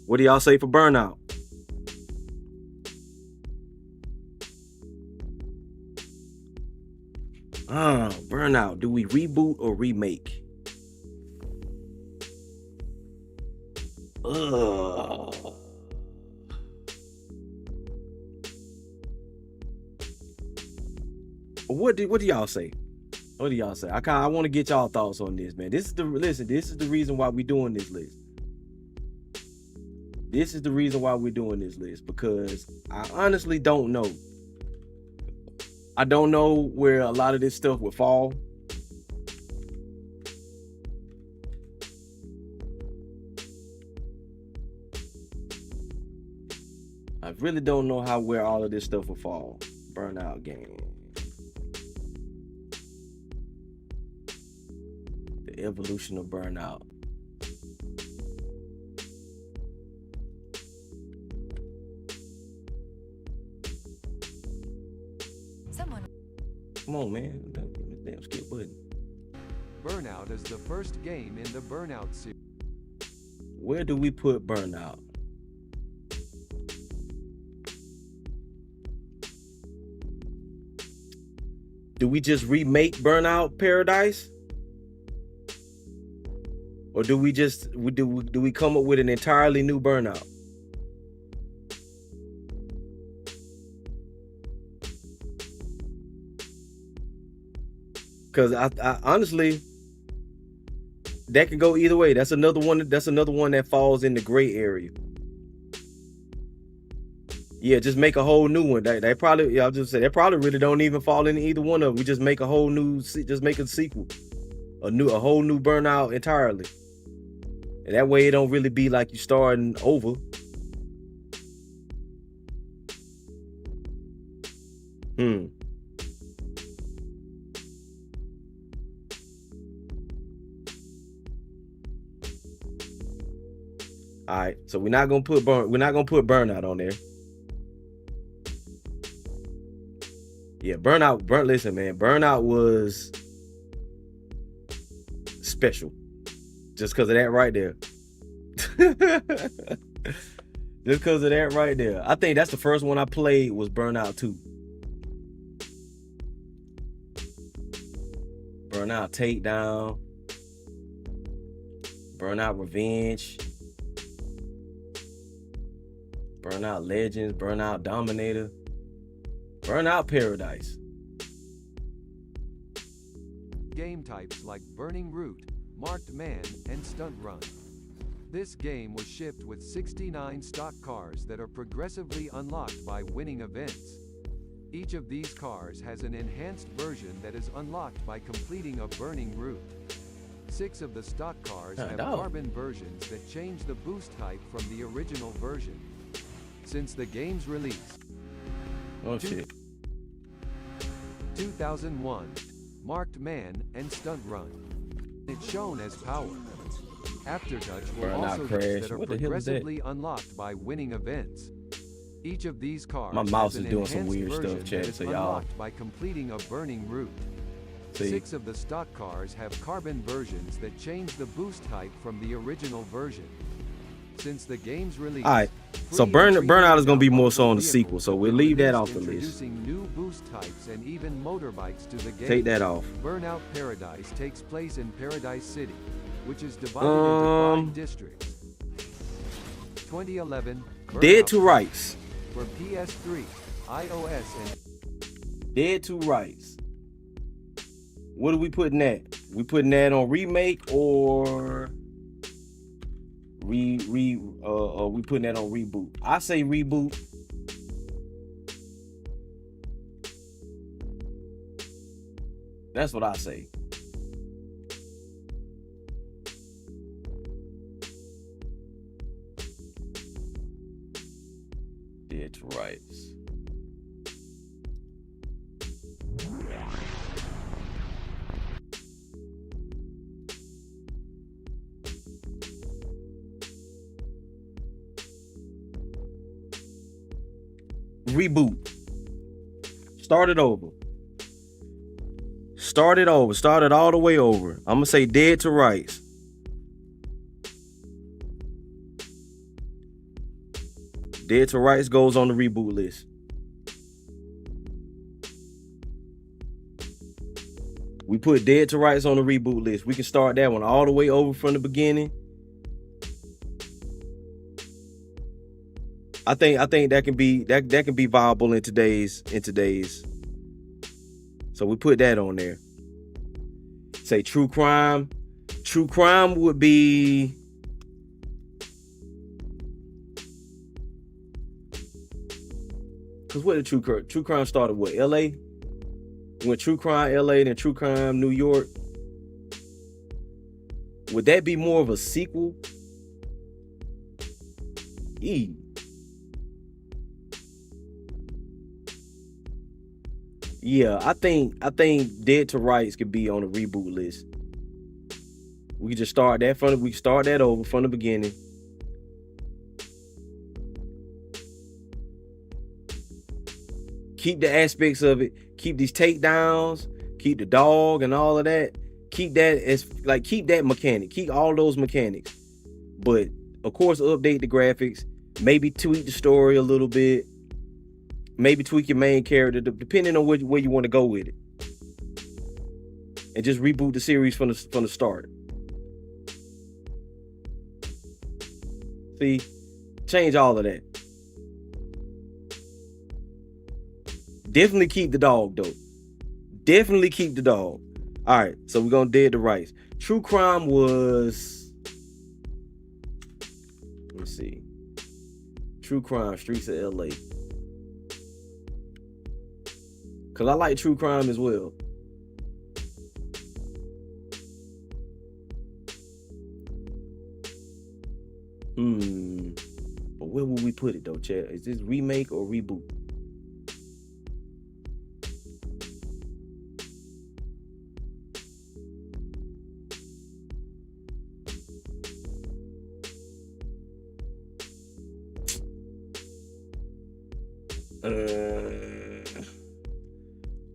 What do y'all say for Burnout? Burnout. Do we reboot or remake? What do y'all say? I want to get y'all thoughts on this, man. This is the reason why we're doing this list. Because I honestly don't know. I don't know where a lot of this stuff would fall. I really don't know where all of this stuff will fall. Burnout game. The evolution of Burnout. Come on, man. Damn skip button. Burnout is the first game in the Burnout series. Where do we put Burnout? Do we just remake Burnout Paradise? Or do we come up with an entirely new Burnout? Because I honestly, that could go either way. That's another one that falls in the gray area. Yeah, just make a whole new one. They probably, yeah, I'll just say they probably really don't even fall into either one of them. We just make a whole new, just make a sequel, a whole new Burnout entirely, and that way it don't really be like you starting over. All right, so we're not gonna put Burnout on there. Yeah, listen, man, Burnout was special just because of that right there. Just because of that right there. I think that's the first one I played was Burnout 2. Burnout Takedown, Burnout Revenge, Burnout Legends, Burnout Dominator, Burnout Paradise. Game types like Burning Root, Marked Man, and Stunt Run. This game was shipped with 69 stock cars that are progressively unlocked by winning events. Each of these cars has an enhanced version that is unlocked by completing a Burning Route. 6 of the stock cars have carbon versions that change the boost type from the original version. Since the game's release, 2001, Marked Man and Stunt Run. It's shown as Power. Aftertouch were also those that are progressively unlocked by winning events. Each of these cars My mouse has is an doing some enhanced weird version stuff, chat, that is so y'all- unlocked by completing a Burning Route. See? 6 of the stock cars have carbon versions that change the boost type from the original version. Since the game's release, All right, so Burnout is gonna be more so on the sequel, so we'll leave that off the list. Introducing new boost types and even motorbikes to the game. Take that off. Burnout Paradise takes place in Paradise City, which is divided into 5 districts. 2011, Dead Burnout to Rights. for PS3, iOS, and Dead to Rights. What are we putting that? We putting that on remake or we putting that on reboot? I say reboot. That's what I say. Dead to Rights. Reboot. Start it over. Start it over. Start it all the way over. I'm gonna say Dead to Rights. Dead to Rights goes on the reboot list. We put Dead to Rights on the reboot list. We can start that one all the way over from the beginning. I think that can be viable in today's. So we put that on there. Say True Crime. True Crime would be because what did True Crime started what? LA? When True Crime LA, then True Crime New York. Would that be more of a sequel? Yeah, I think Dead to Rights could be on the reboot list. We can just start that over from the beginning. Keep the aspects of it. Keep these takedowns. Keep the dog and all of that. Keep that mechanic. Keep all those mechanics. But of course, update the graphics. Maybe tweak the story a little bit. Maybe tweak your main character, depending on where you want to go with it. And just reboot the series from the start. See, change all of that. Definitely keep the dog though. Definitely keep the dog. All right, so we're gonna Dead to Rights. True Crime was. Let me see. True Crime, Streets of LA. Cause I like true crime as well. But where would we put it though, Chad? Is this remake or reboot?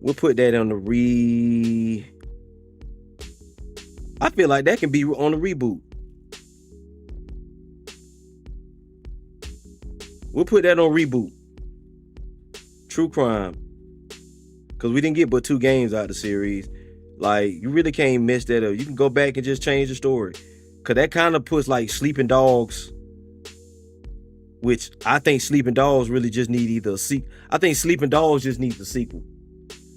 We'll put that on the I feel like that can be on the reboot. We'll put that on reboot. True crime. Because we didn't get but 2 games out of the series. Like, you really can't mess that up. You can go back and just change the story. Because that kind of puts like Sleeping Dogs, which I think Sleeping Dogs really just need either a sequel. I think Sleeping Dogs just needs a sequel.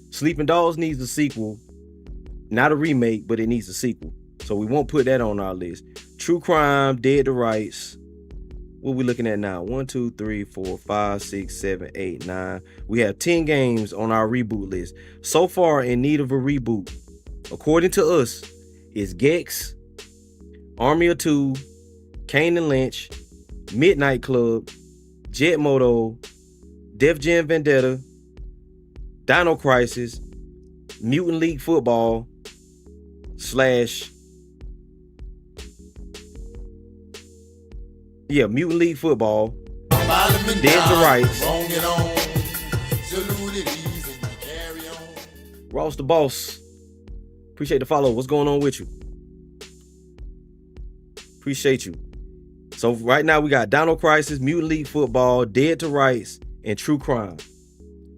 Sleeping Dogs needs a sequel. Not a remake, but it needs a sequel. So we won't put that on our list. True crime, Dead to Rights. What are we looking at now? 1, 2, 3, 4, 5, 6, 7, 8, 9. We have 10 games on our reboot list. So far in need of a reboot, according to us, is Gex, Army of Two, Kane and Lynch, Midnight Club, Jet Moto, Def Jam Vendetta, Dino Crisis, Mutant League Football / Mutant League Football, Dead to Rights, Ross the Boss. Appreciate the follow. What's going on with you? Appreciate you. So right now we got Dino Crisis, Mutant League Football, Dead to Rights, and True Crime.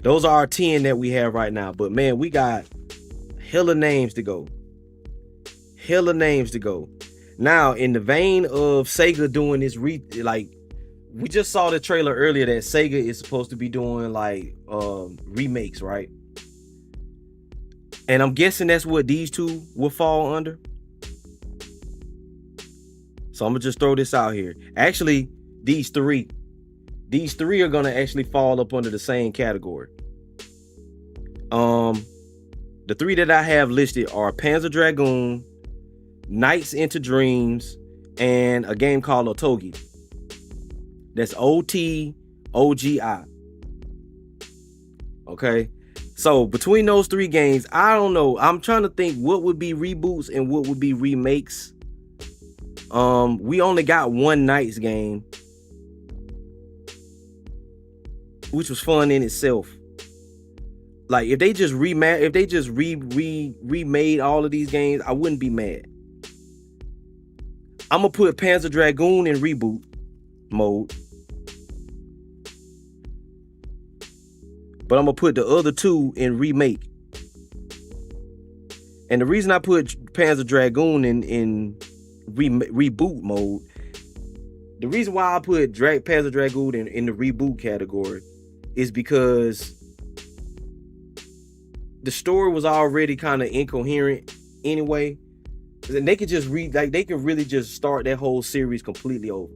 Those are our 10 that we have right now. But man, we got hella names to go. Hella names to go. Now, in the vein of Sega doing this, we just saw the trailer earlier that Sega is supposed to be doing like remakes, right? And I'm guessing that's what these 2 will fall under. So I'm gonna just throw this out here. Actually, these three are gonna actually fall up under the same category. The 3 that I have listed are Panzer Dragoon, Nights into Dreams, and a game called Otogi. That's OTOGI. Okay. So between those 3 games, I don't know. I'm trying to think what would be reboots and what would be remakes. We only got 1 Nights game, which was fun in itself. Like if they just remade all of these games, I wouldn't be mad. I'm gonna put Panzer Dragoon in reboot mode, but I'm gonna put the other 2 in remake. And the reason I put Panzer Dragoon in reboot mode, the reason why I put Panzer Dragoon in the reboot category is because the story was already kind of incoherent anyway. And they could just they can really just start that whole series completely over.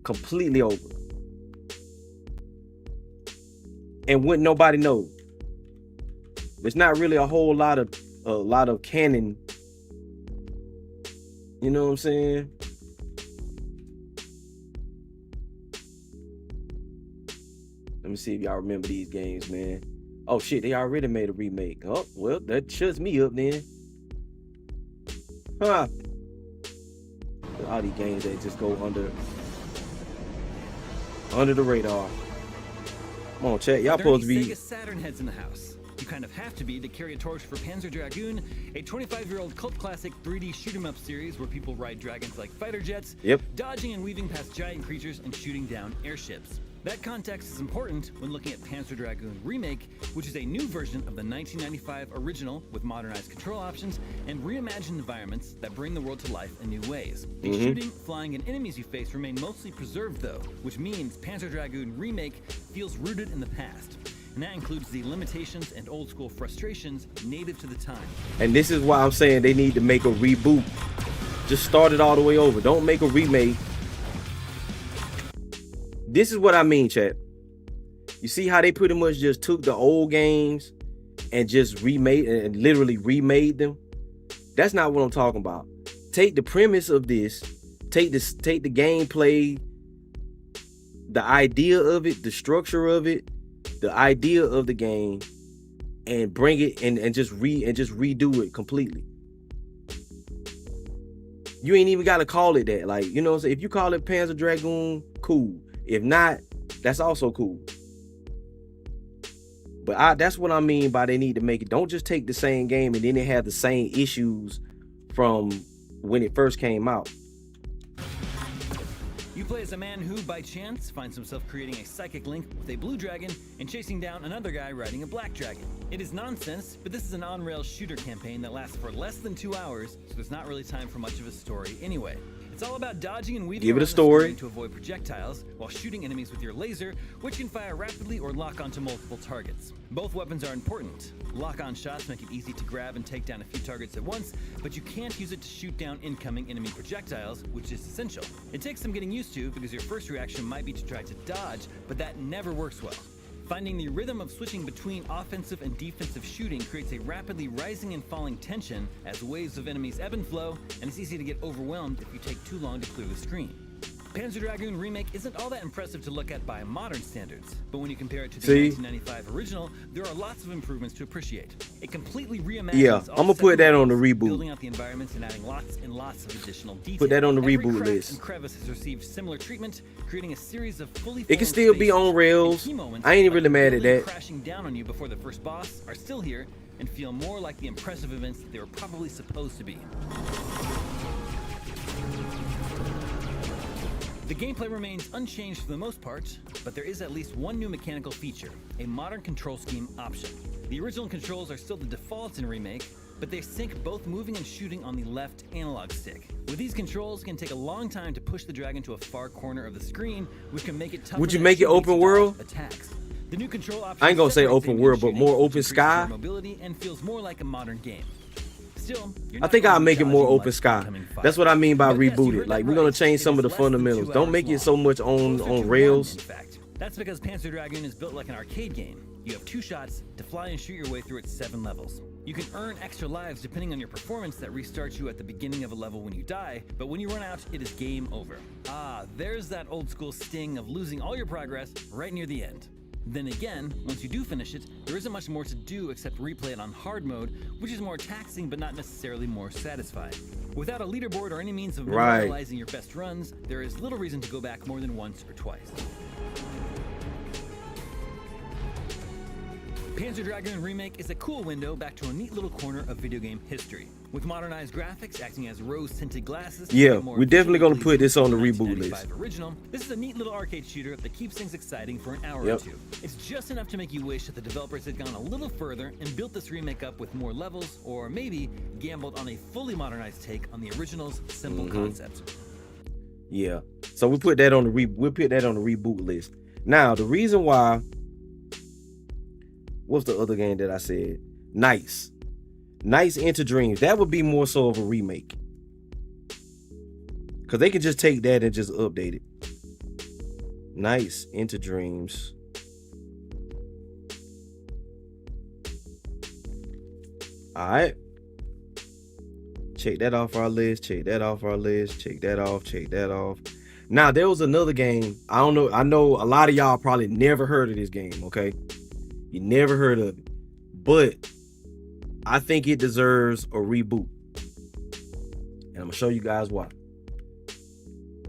Completely over. And wouldn't nobody know. There's not really a whole lot of canon. You know what I'm saying? Let me see if y'all remember these games, man. Oh shit, they already made a remake. Oh, well, that shuts me up then. Huh. All these games that just go under the radar. Come on, chat. Y'all supposed to be Sega Saturn heads in the house. You kind of have to be to carry a torch for Panzer Dragoon, a 25-year-old cult classic 3D shoot-'em-up series where people ride dragons like fighter jets, dodging and weaving past giant creatures and shooting down airships. That context is important when looking at Panzer Dragoon Remake, which is a new version of the 1995 original with modernized control options and reimagined environments that bring the world to life in new ways. The shooting, flying, and enemies you face remain mostly preserved though, which means Panzer Dragoon Remake feels rooted in the past. And that includes the limitations and old school frustrations native to the time. And this is why I'm saying they need to make a reboot. Just start it all the way over. Don't make a remake. This is what I mean, chat. You see how they pretty much just took the old games and just remade and literally remade them? That's not what I'm talking about. Take the premise of this, take the gameplay, the idea of it, the structure of it, the idea of the game, and bring it and just redo it completely. You ain't even got to call it that. Like, you know what I'm saying? If you call it Panzer Dragoon, cool. If not, that's also cool. But that's what I mean by they need to make it. Don't just take the same game and then it have the same issues from when it first came out. You play as a man who, by chance, finds himself creating a psychic link with a blue dragon and chasing down another guy riding a black dragon. It is nonsense, but this is an on-rails shooter campaign that lasts for less than 2 hours, so there's not really time for much of a story anyway. It's all about dodging and weaving Give it a around the story screen to avoid projectiles while shooting enemies with your laser, which can fire rapidly or lock onto multiple targets. Both weapons are important. Lock-on shots make it easy to grab and take down a few targets at once, but you can't use it to shoot down incoming enemy projectiles, which is essential. It takes some getting used to because your first reaction might be to try to dodge, but that never works well. Finding the rhythm of switching between offensive and defensive shooting creates a rapidly rising and falling tension as waves of enemies ebb and flow, and it's easy to get overwhelmed if you take too long to clear the screen. Panzer Dragoon Remake isn't all that impressive to look at by modern standards, but when you compare it to the 1995 original, there are lots of improvements to appreciate. It completely reimagines I'm gonna put that on the reboot. Building out the environments and adding lots and lots of additional detail. Put that on the Every reboot crack list. and crevice has received similar treatment, creating a series of fully It can still be on rails. I ain't really mad at that. Crashing down on you before the first boss are still here and feel more like the impressive events that they were probably supposed to be. The gameplay remains unchanged for the most part, but there is at least one new mechanical feature, a modern control scheme option. The original controls are still the default in Remake, but they sync both moving and shooting on the left analog stick. With these controls, it can take a long time to push the dragon to a far corner of the screen, which can make it tougher. Would you make it open world? Attacks. The new control option I ain't gonna say separates open aiming world, and but shooting, more which open increases sky. your mobility and feels more like a modern game. Still, you're I not think going I'll to make it dodge more and open like sky. incoming fire. That's what I mean by But yes, you reboot heard it. Like that we're gonna right. change some of the It is less than fundamentals. 2 Don't hours make it long. so much on Closer to rails. 1, in fact. That's because Panzer Dragoon is built like an arcade game. You have 2 shots to fly and shoot your way through its 7 levels. You can earn extra lives depending on your performance that restarts you at the beginning of a level when you die, but when you run out, it is game over. Ah, there's that old school sting of losing all your progress right near the end. Then again, once you do finish it, there isn't much more to do except replay it on hard mode, which is more taxing but not necessarily more satisfying. Without a leaderboard or any means of memorializing your best runs, there is little reason to go back more than once or twice. Panzer Dragoon Remake is a cool window back to a neat little corner of video game history. With modernized graphics acting as rose-tinted glasses, Yeah, we're definitely gonna put this on the reboot list. Original, this is a neat little arcade shooter that keeps things exciting for an hour or Yep. two. It's just enough to make you wish that the developers had gone a little further and built this remake up with more levels, or maybe gambled on a fully modernized take on the original's simple concept. Yeah. So we put that on the we'll put that on the reboot list. Now, the reason why, what's the other game that I said? Nice Into Dreams. That would be more so of a remake. Cause they could just take that and just update it. Nice Into Dreams. All right. Check that off our list. Check that off our list. Check that off. Check that off. Now, there was another game. I don't know. I know a lot of y'all probably never heard of this game, okay? You never heard of it. But I think it deserves a reboot. And I'm going to show you guys why.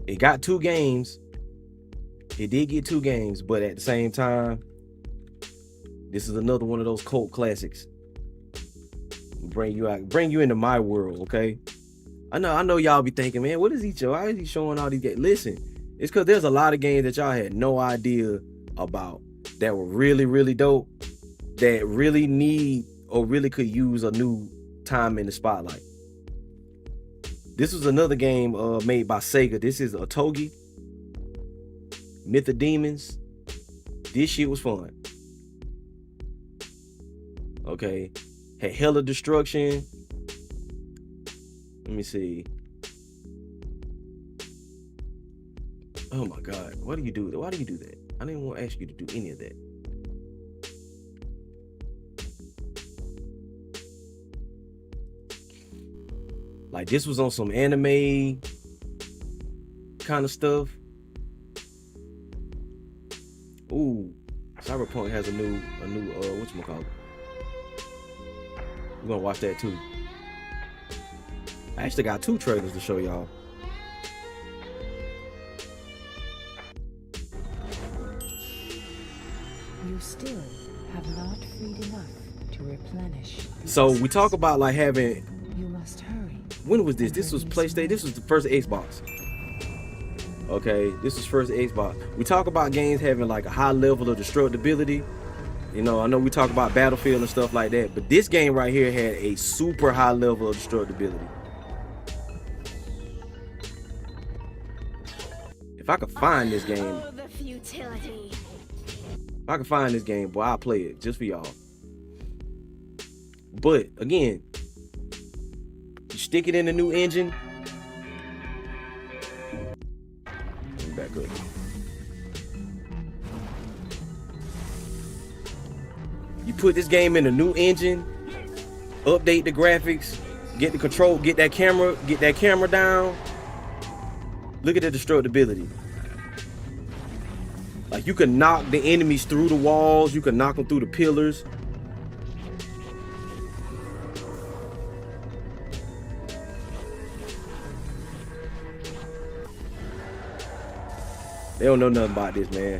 It got 2 games. It did get 2 games, but at the same time, this is another one of those cult classics. Bring you into my world, okay? I know y'all be thinking, man, what is he showing? Why is he showing all these games? Listen, it's because there's a lot of games that y'all had no idea about that were really, really dope, that really need or really could use a new time in the spotlight. This was another game made by Sega. This is Otogi, Myth of Demons. This shit was fun. Okay. Had hella destruction. Let me see. Oh my God. Why do you do that? Why do you do that? I didn't want to ask you to do any of that. Like this was on some anime kind of stuff. Ooh, Cyberpunk has a new whatchamacallit. We're gonna watch that too. I actually got 2 trailers to show y'all. You still have not freed enough to replenish. So we talk about like having. You must hurry. When was this? This was PlayStation. This was the first Xbox. Okay, this was first Xbox. We talk about games having like a high level of destructibility. You know, I know we talk about Battlefield and stuff like that, but this game right here had a super high level of destructibility. If I could find this game, if I could find this game, boy, I'll play it just for y'all. But again, you stick it in the new engine. Back up. You put this game in a new engine, update the graphics, get the control, get that camera down. Look at the destructibility. Like you can knock the enemies through the walls, you can knock them through the pillars. They don't know nothing about this, man.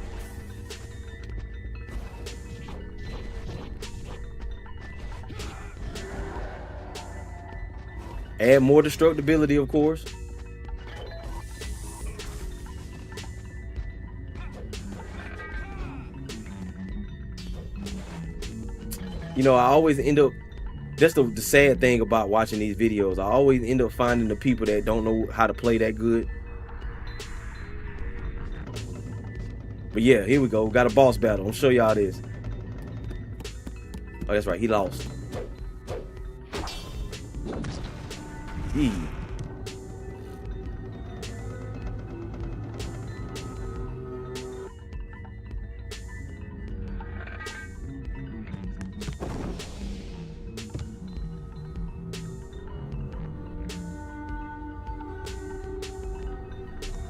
Add more destructibility, of course. You know, I always end up, that's the sad thing about watching these videos. I always end up finding the people that don't know how to play that good. But yeah, here we go. We got a boss battle. I'll show y'all this. Oh, that's right. He lost.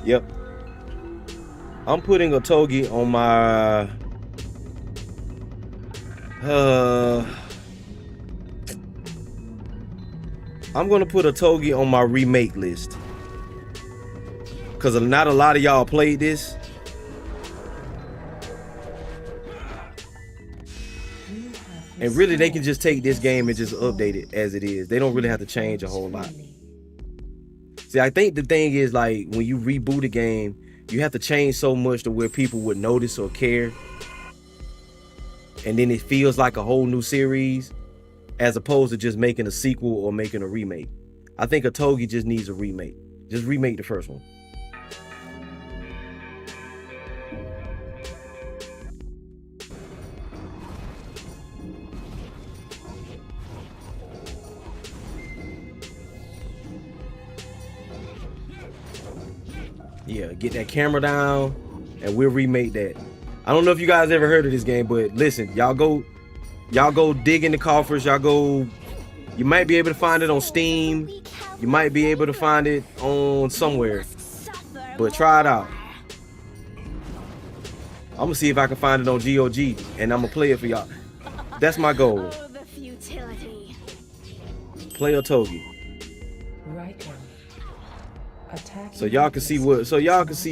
Yep. I'm putting a Togi on my I'm gonna put a Togi on my remake list, because not a lot of y'all played this. And really they can just take this game and just update it as it is. They don't really have to change a whole lot. See, I think the thing is, like, when you reboot a game, you have to change so much to where people would notice or care. And then it feels like a whole new series, as opposed to just making a sequel or making a remake. I think a Togi just needs a remake. Just remake the first one. Yeah, get that camera down and we'll remake that. I don't know if you guys ever heard of this game, but listen, y'all go dig in the coffers. You might be able to find it on Steam. You might be able to find it on somewhere, but try it out. I'm gonna see if I can find it on GOG and I'm gonna play it for y'all. That's my goal. Play a Togi. So y'all can see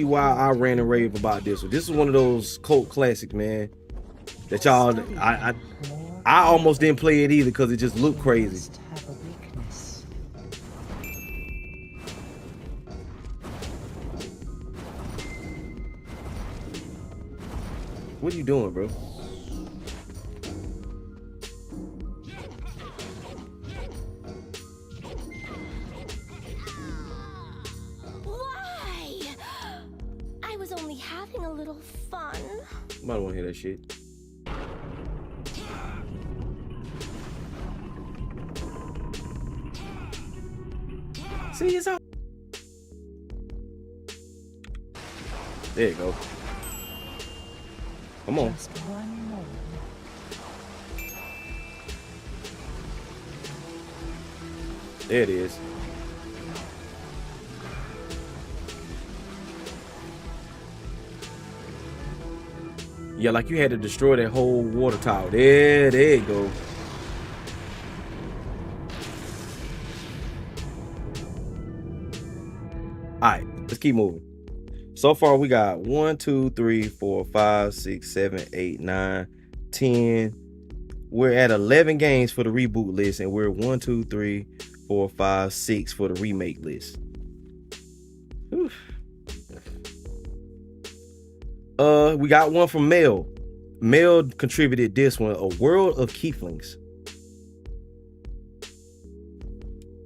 why I ran and rave about this one. This is one of those cult classics, man. That y'all, I almost didn't play it either because it just looked crazy. What are you doing, bro? I don't want to hear that shit. See, it's out. There you go. Come on. There it is. Yeah, like you had to destroy that whole water tower. There you go. All right, let's keep moving. So far, we got 1, 2, 3, 4, 5, 6, 7, 8, 9, 10. We're at 11 games for the reboot list, and we're 1, 2, 3, 4, 5, 6 for the remake list. Oof. We got one from Mel. Mel contributed this one, A World of Kieflings.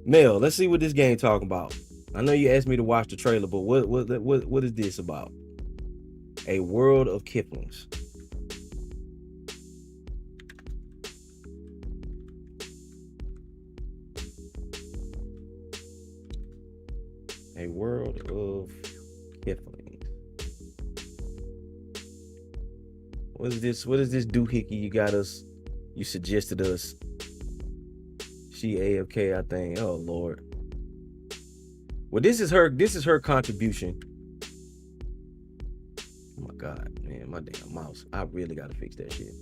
Mel, let's see what this game talking about. I know you asked me to watch the trailer, but what is this about? A World of Kieflings. A World of Kieflings. What is this? What is this doohickey you suggested us? She AFK, I think. Oh Lord. Well, this is her contribution. Oh my God, man, my damn mouse. I really gotta fix that shit.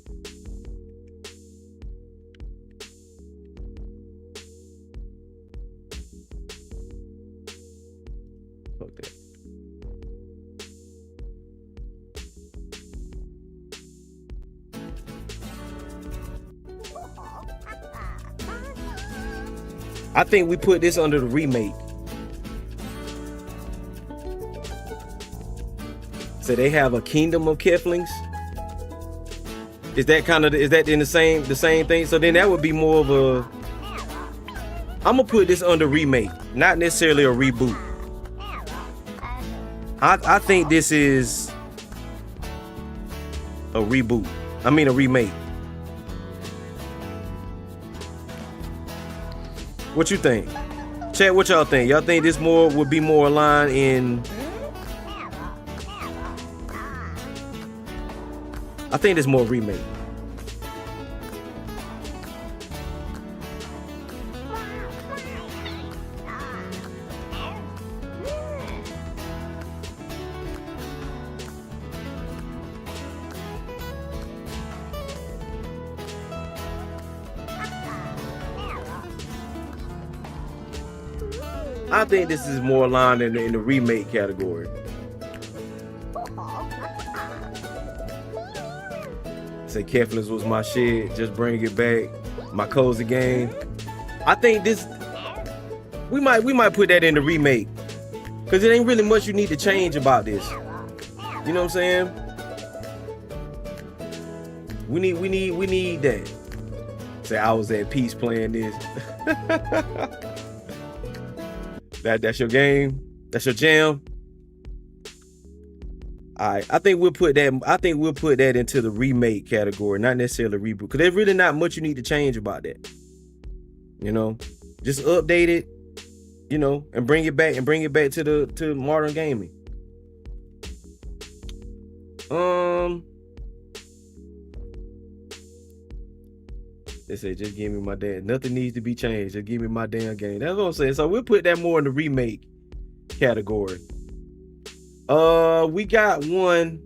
Fuck that. I think we put this under the remake. So they have a Kingdom of Kieflings. Is that in the same thing? So then that would be more of a. I'm gonna put this under remake, not necessarily a reboot. I think this is a reboot. I mean a remake. What you think? Chat, what y'all think? Y'all think this would be more aligned in? I think there's more remake. I think this is more aligned in the remake category. Say Kieflings was my shit, just bring it back. My cozy game. I think this we might put that in the remake. Cause it ain't really much you need to change about this. You know what I'm saying? We need that. Say I was at peace playing this. That's your game. That's your jam. All right, I think we'll put that into the remake category, not necessarily reboot, because there's really not much you need to change about that. You know, just update it, you know, and bring it back to modern gaming. They say just give me my damn. Nothing needs to be changed. Just give me my damn game. That's what I'm saying. So we'll put that more in the remake category. We got one.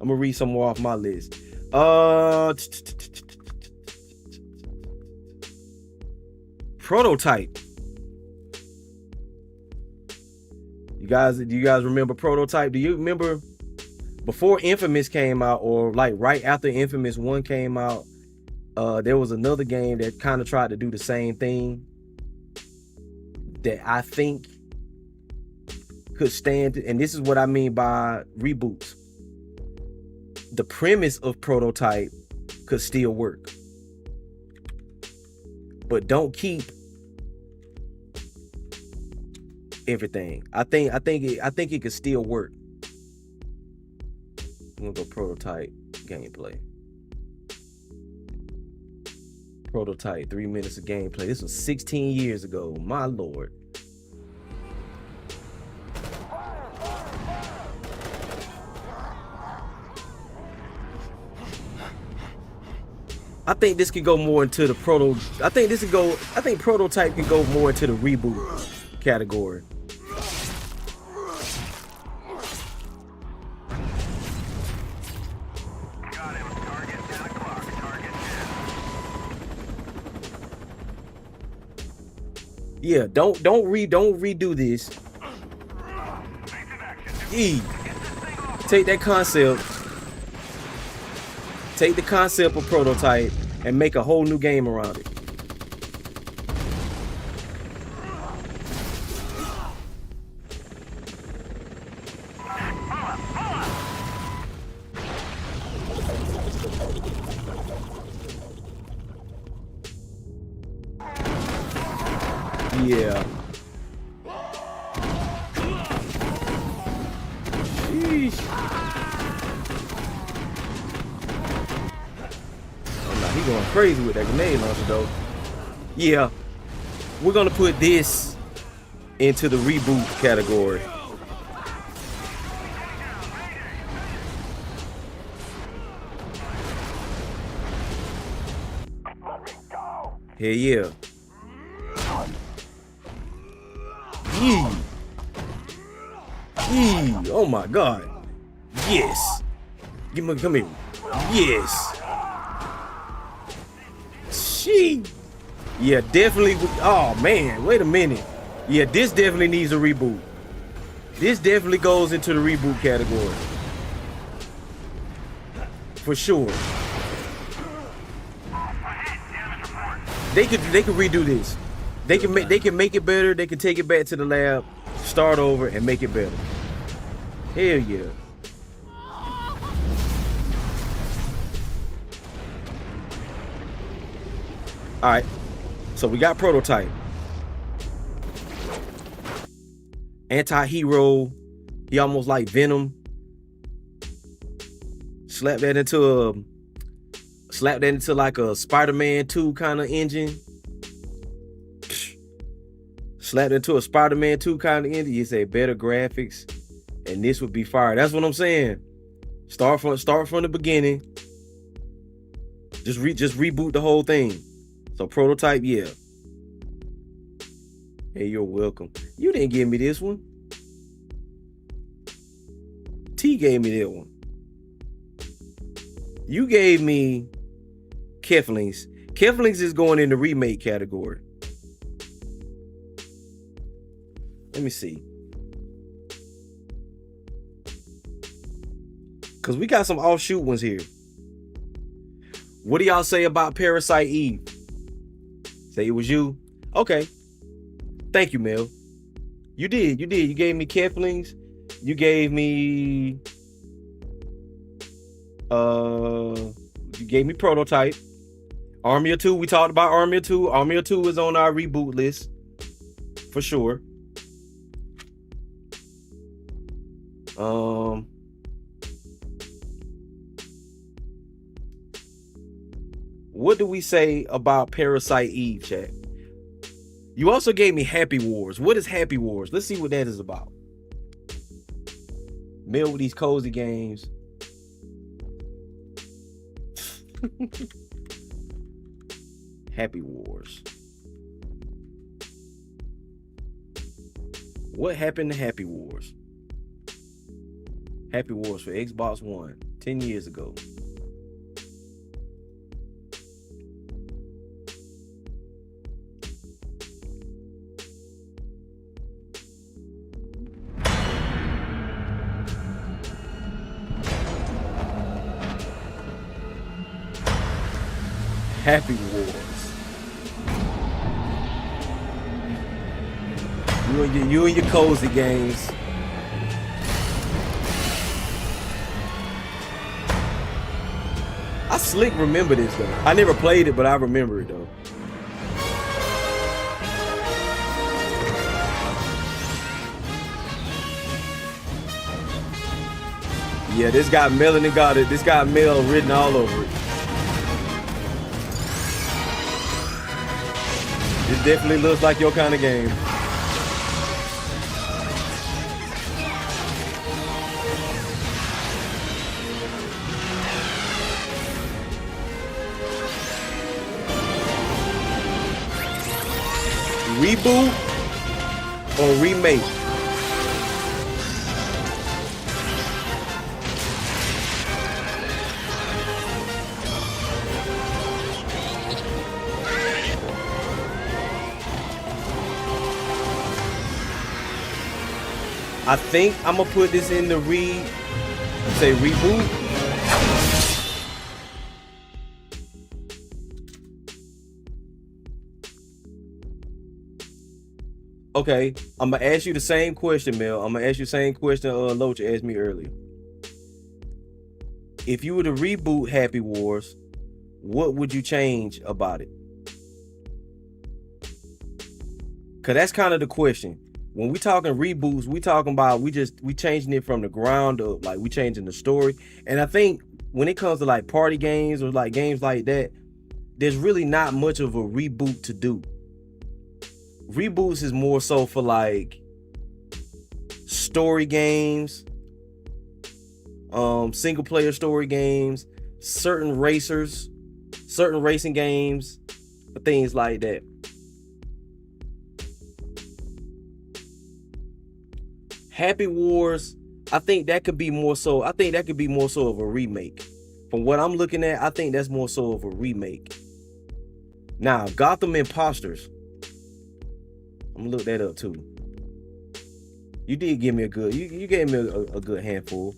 I'm gonna read some more off my list. Prototype. Do you guys remember Prototype? Do you remember before Infamous came out, or like right after Infamous 1 came out? There was another game that kind of tried to do the same thing that I think could stand, and this is what I mean by reboots. The premise of Prototype could still work, but don't keep everything. I think it could still work. I'm gonna go Prototype gameplay. Prototype, 3 minutes of gameplay. This was 16 years ago. My lord. I think this could go more into the I think Prototype could go more into the reboot category. Yeah, don't redo this. Take that concept. Take the concept of Prototype and make a whole new game around it. Yeah. Sheesh. Oh, nah, he going crazy with that grenade launcher though. Yeah. We're gonna put this into the reboot category. Hell yeah. Oh my God. Yes. Come here. Yes. She. Yeah, definitely. Oh man, wait a minute. Yeah, this definitely needs a reboot. This definitely goes into the reboot category. For sure. They could redo this. They can make it better. They can take it back to the lab, start over, and make it better. Hell yeah. All right. So we got Prototype. Anti-hero. He almost like Venom. Slap that into like a Spider-Man 2 kind of engine. Slap into a Spider-Man 2 kind of engine. You say better graphics, and this would be fire. That's what I'm saying. Start from the beginning. Just reboot the whole thing. So Prototype, yeah. Hey, you're welcome. You didn't give me this one. T gave me that one. You gave me Keflings. Keflings is going in the remake category. Let me see. Because we got some offshoot ones here. What do y'all say about Parasite Eve? Say it was you? Okay. Thank you, Mel. You did. You gave me Keflings. You gave me Prototype. Army of 2. We talked about Army of 2. Army of 2 is on our reboot list. For sure. What do we say about Parasite Eve, chat? You also gave me Happy Wars. What is Happy Wars? Let's see what that is about. Mill with these cozy games. Happy Wars. What happened to Happy Wars? Happy Wars for Xbox One 10 years ago. Happy Wars. You and your cozy games. I slick remember this though. I never played it, but I remember it though. Yeah, this guy Melanie got it. This guy Mel written all over it. It definitely looks like your kind of game. Reboot or remake? I think I'm gonna put this in the reboot. Okay, I'm gonna ask you the same question, Mel. I'm gonna ask you the same question Loach asked me earlier. If you were to reboot Happy Wars, what would you change about it? Cause that's kind of the question. When we talking reboots, we talking about we changing it from the ground up, like we changing the story. And I think when it comes to like party games or like games like that, there's really not much of a reboot to do. Reboots is more so for like story games, single player story games, certain racing games, things like that. Happy Wars, I think that could be more so. I think that could be more so of a remake. From what I'm looking at, I think that's more so of a remake. Now, Gotham Imposters. I'm gonna look that up too. You did give me a good. You gave me a good handful.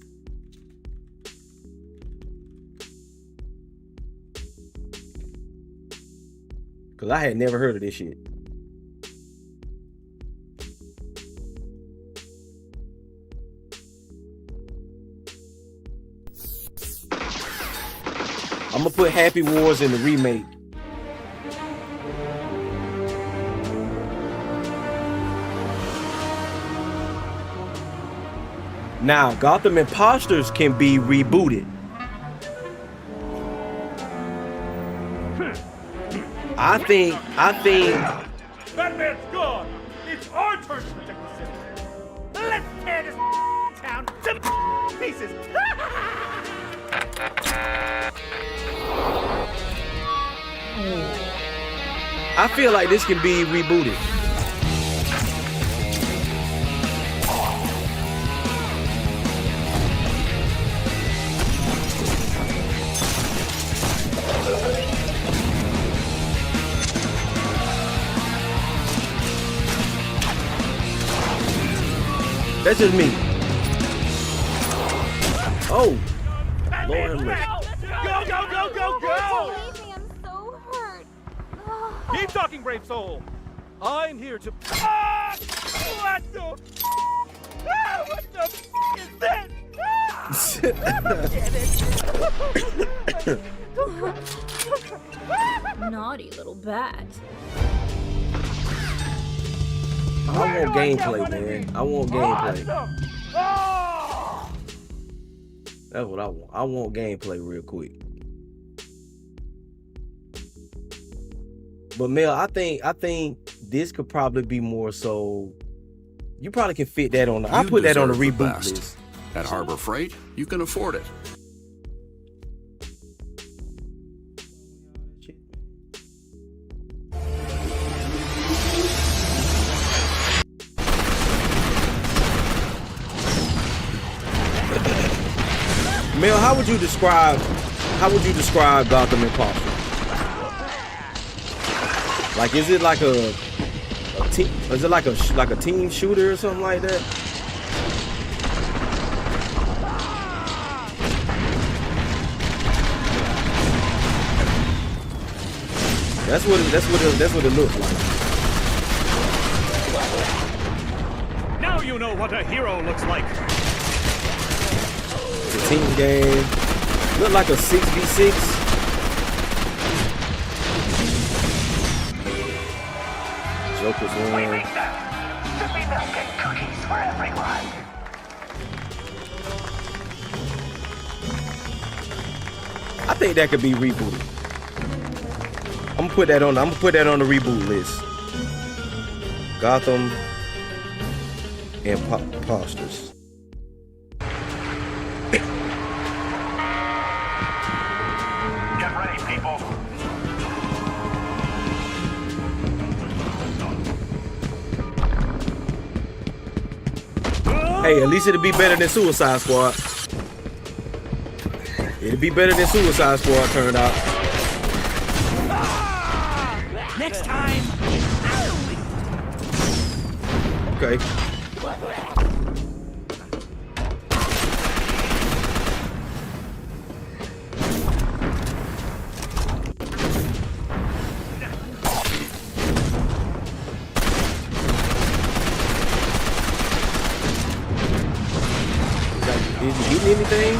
Cause I had never heard of this shit. I'm gonna put Happy Wars in the remake. Now, Gotham Imposters can be rebooted. I think Batman's gone. It's our turn to protect the city. Let's tear this town to pieces. I feel like this can be rebooted. That's just me. Oh, Lord have mercy. Go, go, go, go, go! I'm so hurt. Keep talking, brave soul. I'm here to. Ah! What the? Ah! What the is this? Naughty little bat. I want gameplay, man. I want gameplay. That's what I want. I want gameplay real quick. But Mel, I think this could probably be more so. You probably can fit that on. I'll put that on the reboot list. At Harbor Freight, you can afford it. Mel, how would you describe Gotham Imposters? Like, is it like a team? Is it like a team shooter or something like that? That's what it looks like. Now you know what a hero looks like. It's a team game. Look like a 6v6. Joker's win. Cookies for everyone. I think that could be rebooted. I'm gonna put that on the reboot list. Gotham Imposters. Get ready, people. Hey, at least it'll be better than Suicide Squad. It'll be better than Suicide Squad turned out. Next time. Okay. anything.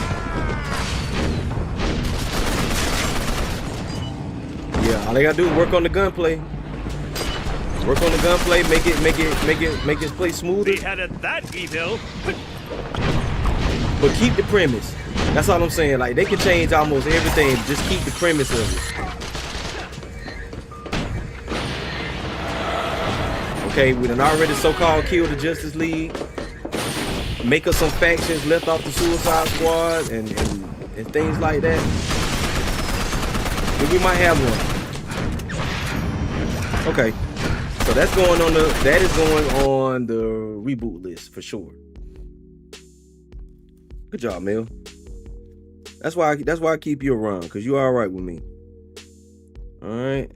Yeah, all they gotta do is work on the gunplay. Work on the gunplay, make it play smoother. We headed that evil. But keep the premise. That's all I'm saying. Like, they can change almost everything. Just keep the premise of it. Okay, we done already so-called killed the Justice League. Make us some factions left off the Suicide Squad and things like that. Then we might have one. Okay. So that is going on the reboot list for sure. Good job, Mel. That's why I keep you around, because you're all right with me. All right.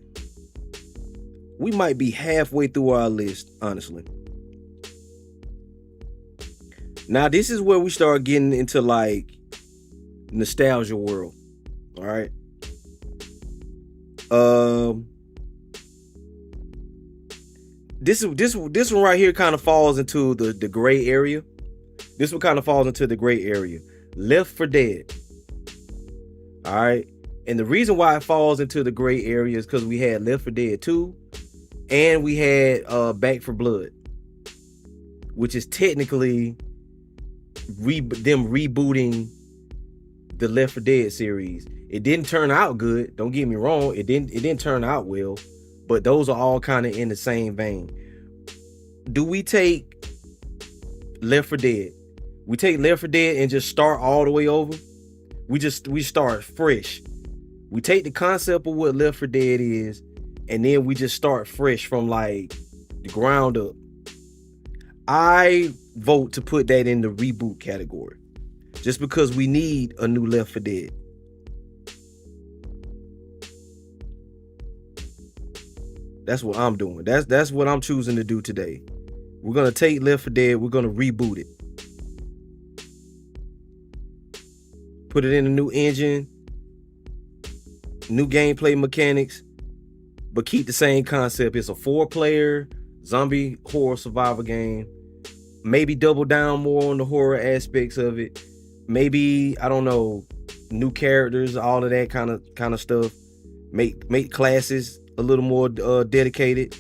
We might be halfway through our list, honestly. Now, this is where we start getting into like nostalgia world. All right. This one right here kind of falls into the gray area. This one kind of falls into the gray area. Left 4 Dead. All right. And the reason why it falls into the gray area is because we had Left 4 Dead 2 and we had Back 4 Blood, which is technically them rebooting the Left 4 Dead series. It didn't turn out good. Don't get me wrong. It didn't turn out well, but those are all kind of in the same vein. Do we take Left 4 Dead? We take Left 4 Dead and just start all the way over? We start fresh. We take the concept of what Left 4 Dead is, and then we just start fresh from like the ground up. I vote to put that in the reboot category, just because we need a new Left 4 Dead. That's what I'm doing. That's what I'm choosing to do today. We're gonna take Left 4 Dead. We're gonna reboot it. Put it in a new engine, new gameplay mechanics, but keep the same concept. It's a 4-player zombie horror survival game. Maybe double down more on the horror aspects of it. Maybe, I don't know, new characters, all of that kind of stuff. Make classes a little more dedicated.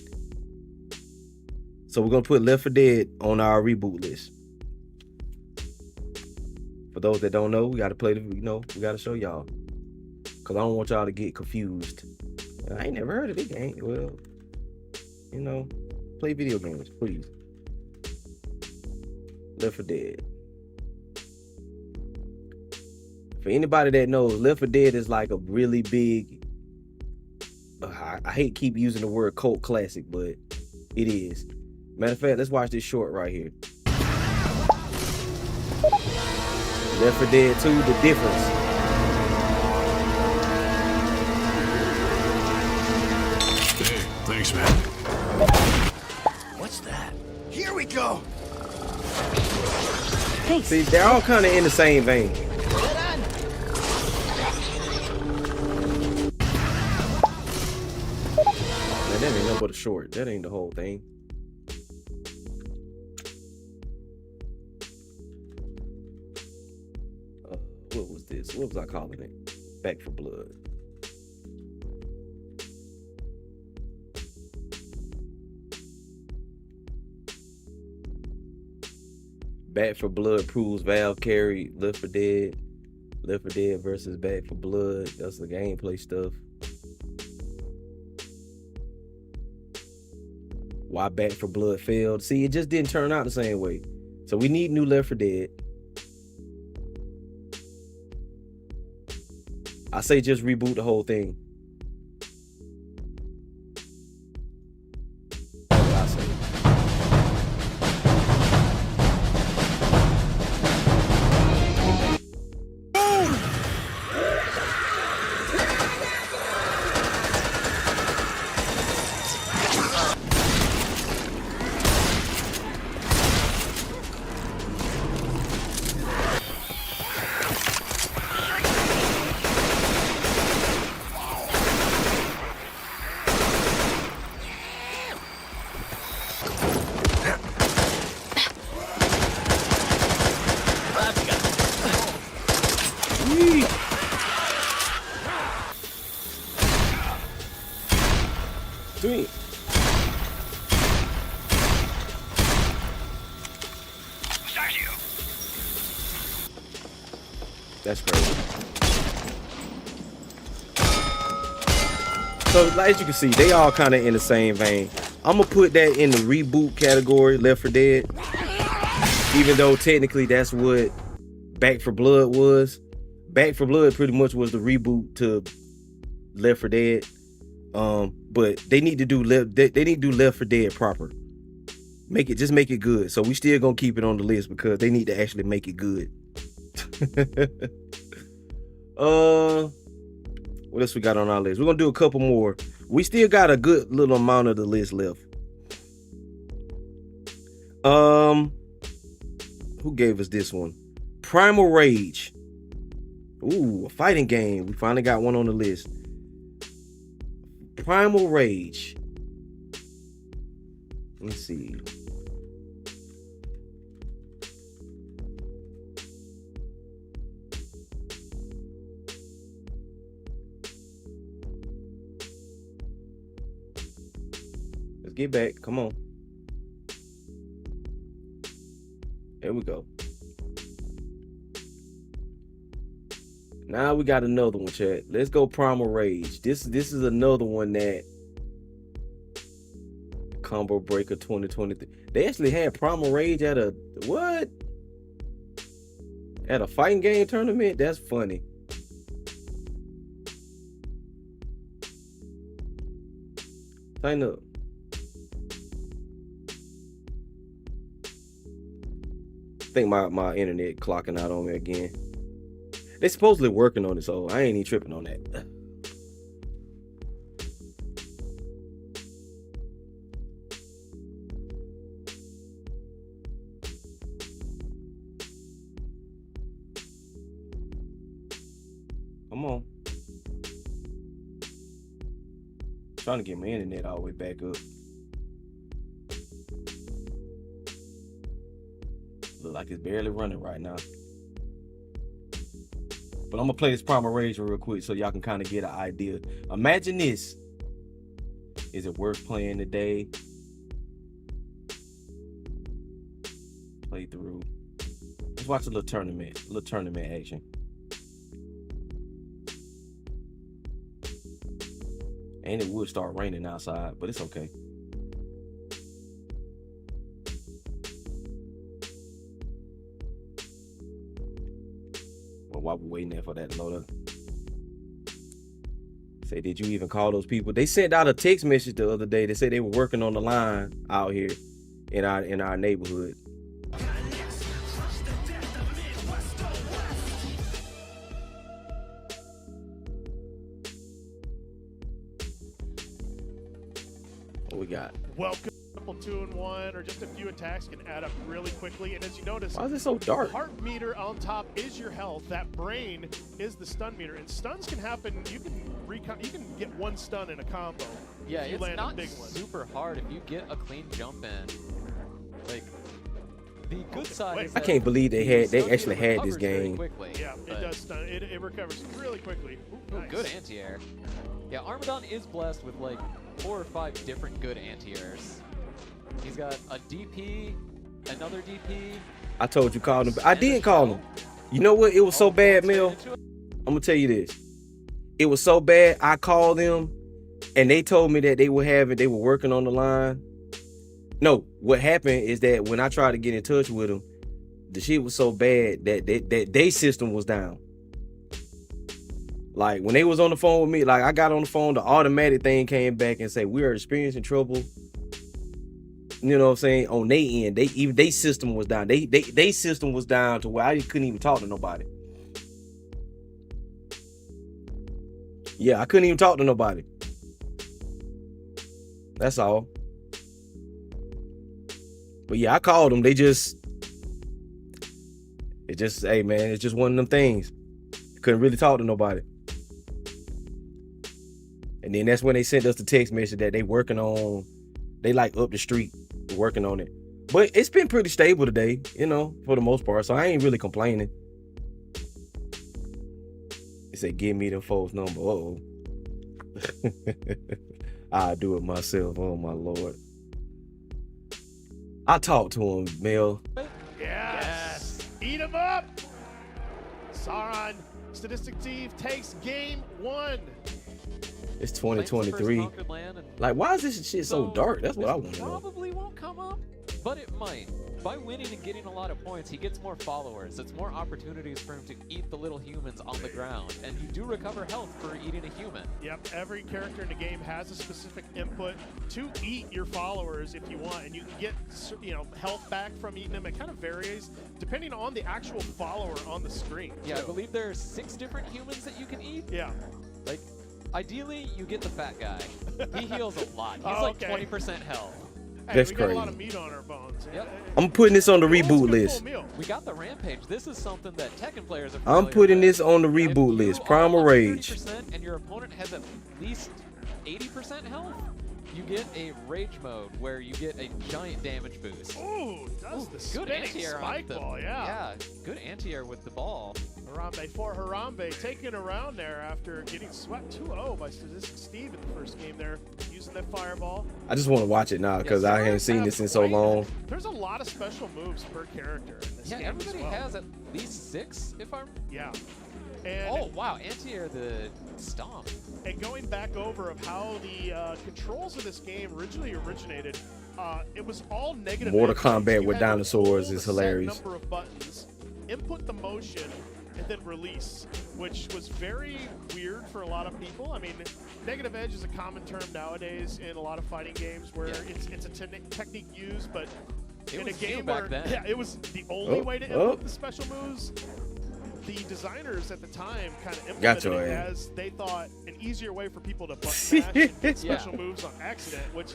So we're gonna put Left 4 Dead on our reboot list. For those that don't know, we gotta play we gotta show y'all, because I don't want y'all to get confused. I ain't never heard of this game. Well, play video games, please. Left 4 Dead. For anybody that knows, Left 4 Dead is like a really big, I hate keep using the word cult classic, but it is. Matter of fact, let's watch this short right here. Left 4 Dead 2, The Difference. Hey, thanks, man. What's that? Here we go. Thanks. See, they're all kind of in the same vein. Man, that ain't nothing but a short. That ain't the whole thing. What was this? What was I calling it? Back 4 Blood. Back 4 Blood proves Valve carried Left 4 Dead. Left 4 Dead versus Back 4 Blood. That's the gameplay stuff. Why Back 4 Blood failed. See, it just didn't turn out the same way. So we need new Left 4 Dead. I say just reboot the whole thing. That's what I say. stream. That's crazy. So as you can see, they all kind of in the same vein. I'm gonna put that in the reboot category, Left 4 Dead. Even though technically that's what Back 4 Blood was. Back 4 Blood pretty much was the reboot to Left 4 Dead. But they need to do Left 4 Dead proper. Just make it good. So we still gonna keep it on the list because they need to actually make it good. What else we got on our list? We're gonna do a couple more. We still got a good little amount of the list left. Who gave us this one? Primal Rage. Ooh, a fighting game. We finally got one on the list. Primal Rage. Let's see. Let's get back. Come on. There we go. Now we got another one, chat. Let's go Primal Rage. This is another one that Combo Breaker 2023. They actually had Primal Rage at a what? At a fighting game tournament? That's funny. Sign up. I think my internet clocking out on me again. They supposedly working on it, so I ain't even tripping on that. Come on. Trying to get my internet all the way back up. Look like it's barely running right now. But I'm gonna play this Primal Rage real quick so y'all can kind of get an idea. Imagine this. Is it worth playing today? Play through. Let's watch a little tournament action. And it would start raining outside, but it's okay. While we're waiting there for that to load up. Say, did you even call those people? They sent out a text message the other day. They said they were working on the line out here in our neighborhood. What we got? Welcome. 2-in-1 or just a few attacks can add up really quickly, and as you notice, why is it so dark? The heart meter on top is your health. That brain is the stun meter, and stuns can happen. You can get one stun in a combo. Yeah, if you it's land not a big one. super hard if you get a clean jump in. Like the good side is I can't believe they actually had this game. Yeah, it does stun. It recovers really quickly. Ooh, nice. Good anti-air. Yeah, Armadon is blessed with like 4 or 5 different good anti-airs. He's got a DP, another DP. I told you call him. I did call him. You know what? It was so bad, Mel. I'm gonna tell you this. It was so bad. I called them, and they told me that they were working on the line. No, what happened is that when I tried to get in touch with them, the shit was so bad that their system was down. Like when they was on the phone with me, like I got on the phone, the automatic thing came back and said we are experiencing trouble. You know what I'm saying? On their end, they system was down. They system was down to where I couldn't even talk to nobody. Yeah, I couldn't even talk to nobody. That's all. But yeah, I called them. Hey man, it's just one of them things. Couldn't really talk to nobody. And then that's when they sent us the text message that they working on. They like up the street working on it. But it's been pretty stable today, you know, for the most part. So I ain't really complaining. They say, give me the folks number. Uh-oh. I do it myself. Oh my Lord. I talked to him, Mel. Yes. Eat him up. Sauron, Statistic Thief takes game 1. It's 2023. Like, why is this shit so dark? That's what I want to know. Probably won't come up, but it might. By winning and getting a lot of points, he gets more followers. It's more opportunities for him to eat the little humans on the ground, and you do recover health for eating a human. Yep, every character in the game has a specific input to eat your followers if you want, and you can get, you know, health back from eating them. It kind of varies depending on the actual follower on the screen. Yeah, I believe there's 6 different humans that you can eat. Yeah. Like, ideally, you get the fat guy. He heals a lot. He's like 20% health. Hey, That's we crazy. got a lot of meat on our bones. Yep. I'm putting this on the reboot list. We got the Rampage. This is something that Tekken players are I'm putting this on the reboot list. Primal Rage. And your opponent has at least 80% health, you get a Rage mode where you get a giant damage boost. Ooh, does the good spinning anti-air spike on the, ball, yeah. Yeah, good anti-air with the ball. Harambe for Harambe, taking around there after getting swept 2-0 by Statistic Steve in the first game there, using that fireball. I just want to watch it now because I haven't seen this in so long. There's a lot of special moves per character in this game everybody as well. has at least 6, if I'm... Yeah. And oh, wow, anti-air the stomp. And going back over of how the controls of this game originally originated, it was all negative. Mortal inputs. Kombat You with had to dinosaurs hold is a set hilarious. number of buttons, input the motion, and then release, which was very weird for a lot of people. I mean, negative edge is a common term nowadays in a lot of fighting games where it's a technique used, but in a game where it was the only way to input the special moves. The designers at the time kind of implemented it as they thought an easier way for people to button mash and get special moves on accident, which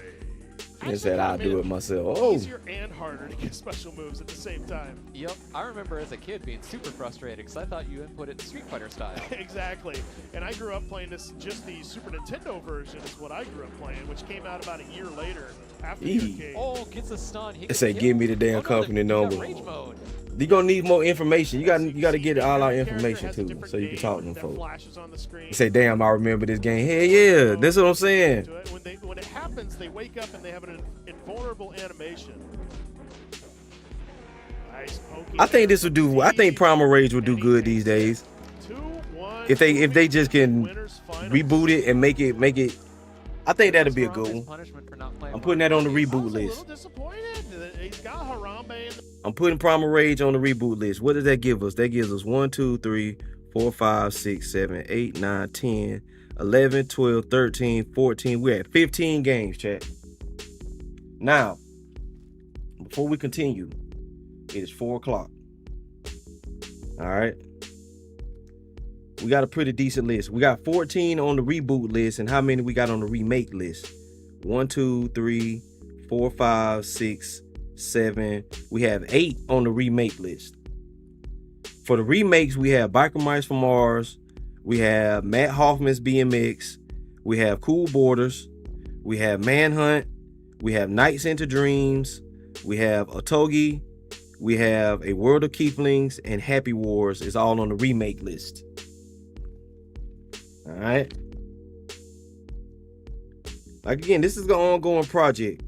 He said I'll do it myself. easier and harder to get special moves at the same time. Yep, I remember as a kid being super frustrated because I thought you input it Street Fighter style. Exactly, and I grew up playing this, just the Super Nintendo version is what I grew up playing, which came out about a year later after the arcade. Oh, gets a stun. It say give me the damn company number. You gonna need more information. You got to get all our information too, so you can talk to them folks. You say, damn, I remember this game. Hell yeah, that's what I'm saying. When it happens, they wake up and they have an invulnerable animation. Nice poking. I think this would do. I think Primal Rage would do good these days. If they just can reboot it and make it. I think that'd be a good one. I'm putting that on the reboot list. He's got Harambe in the I'm putting Primal Rage on the reboot list. What does that give us? That gives us 1, 2, 3, 4, 5, 6, 7, 8, 9, 10, 11, 12, 13, 14. We're at 15 games, chat. Now, before we continue, it is 4 o'clock. All right. We got a pretty decent list. We got 14 on the reboot list, and how many we got on the remake list? 1, 2, 3, 4, 5, 6, 7. We have 8 on the remake list. For the remakes, we have Biker Mice from Mars. We have Matt Hoffman's BMX. We have Cool Borders. We have Manhunt. We have Nights into Dreams. We have Otogi. We have A World of Keeplings, and Happy Wars is all on the remake list. All right. Like again, this is an ongoing project.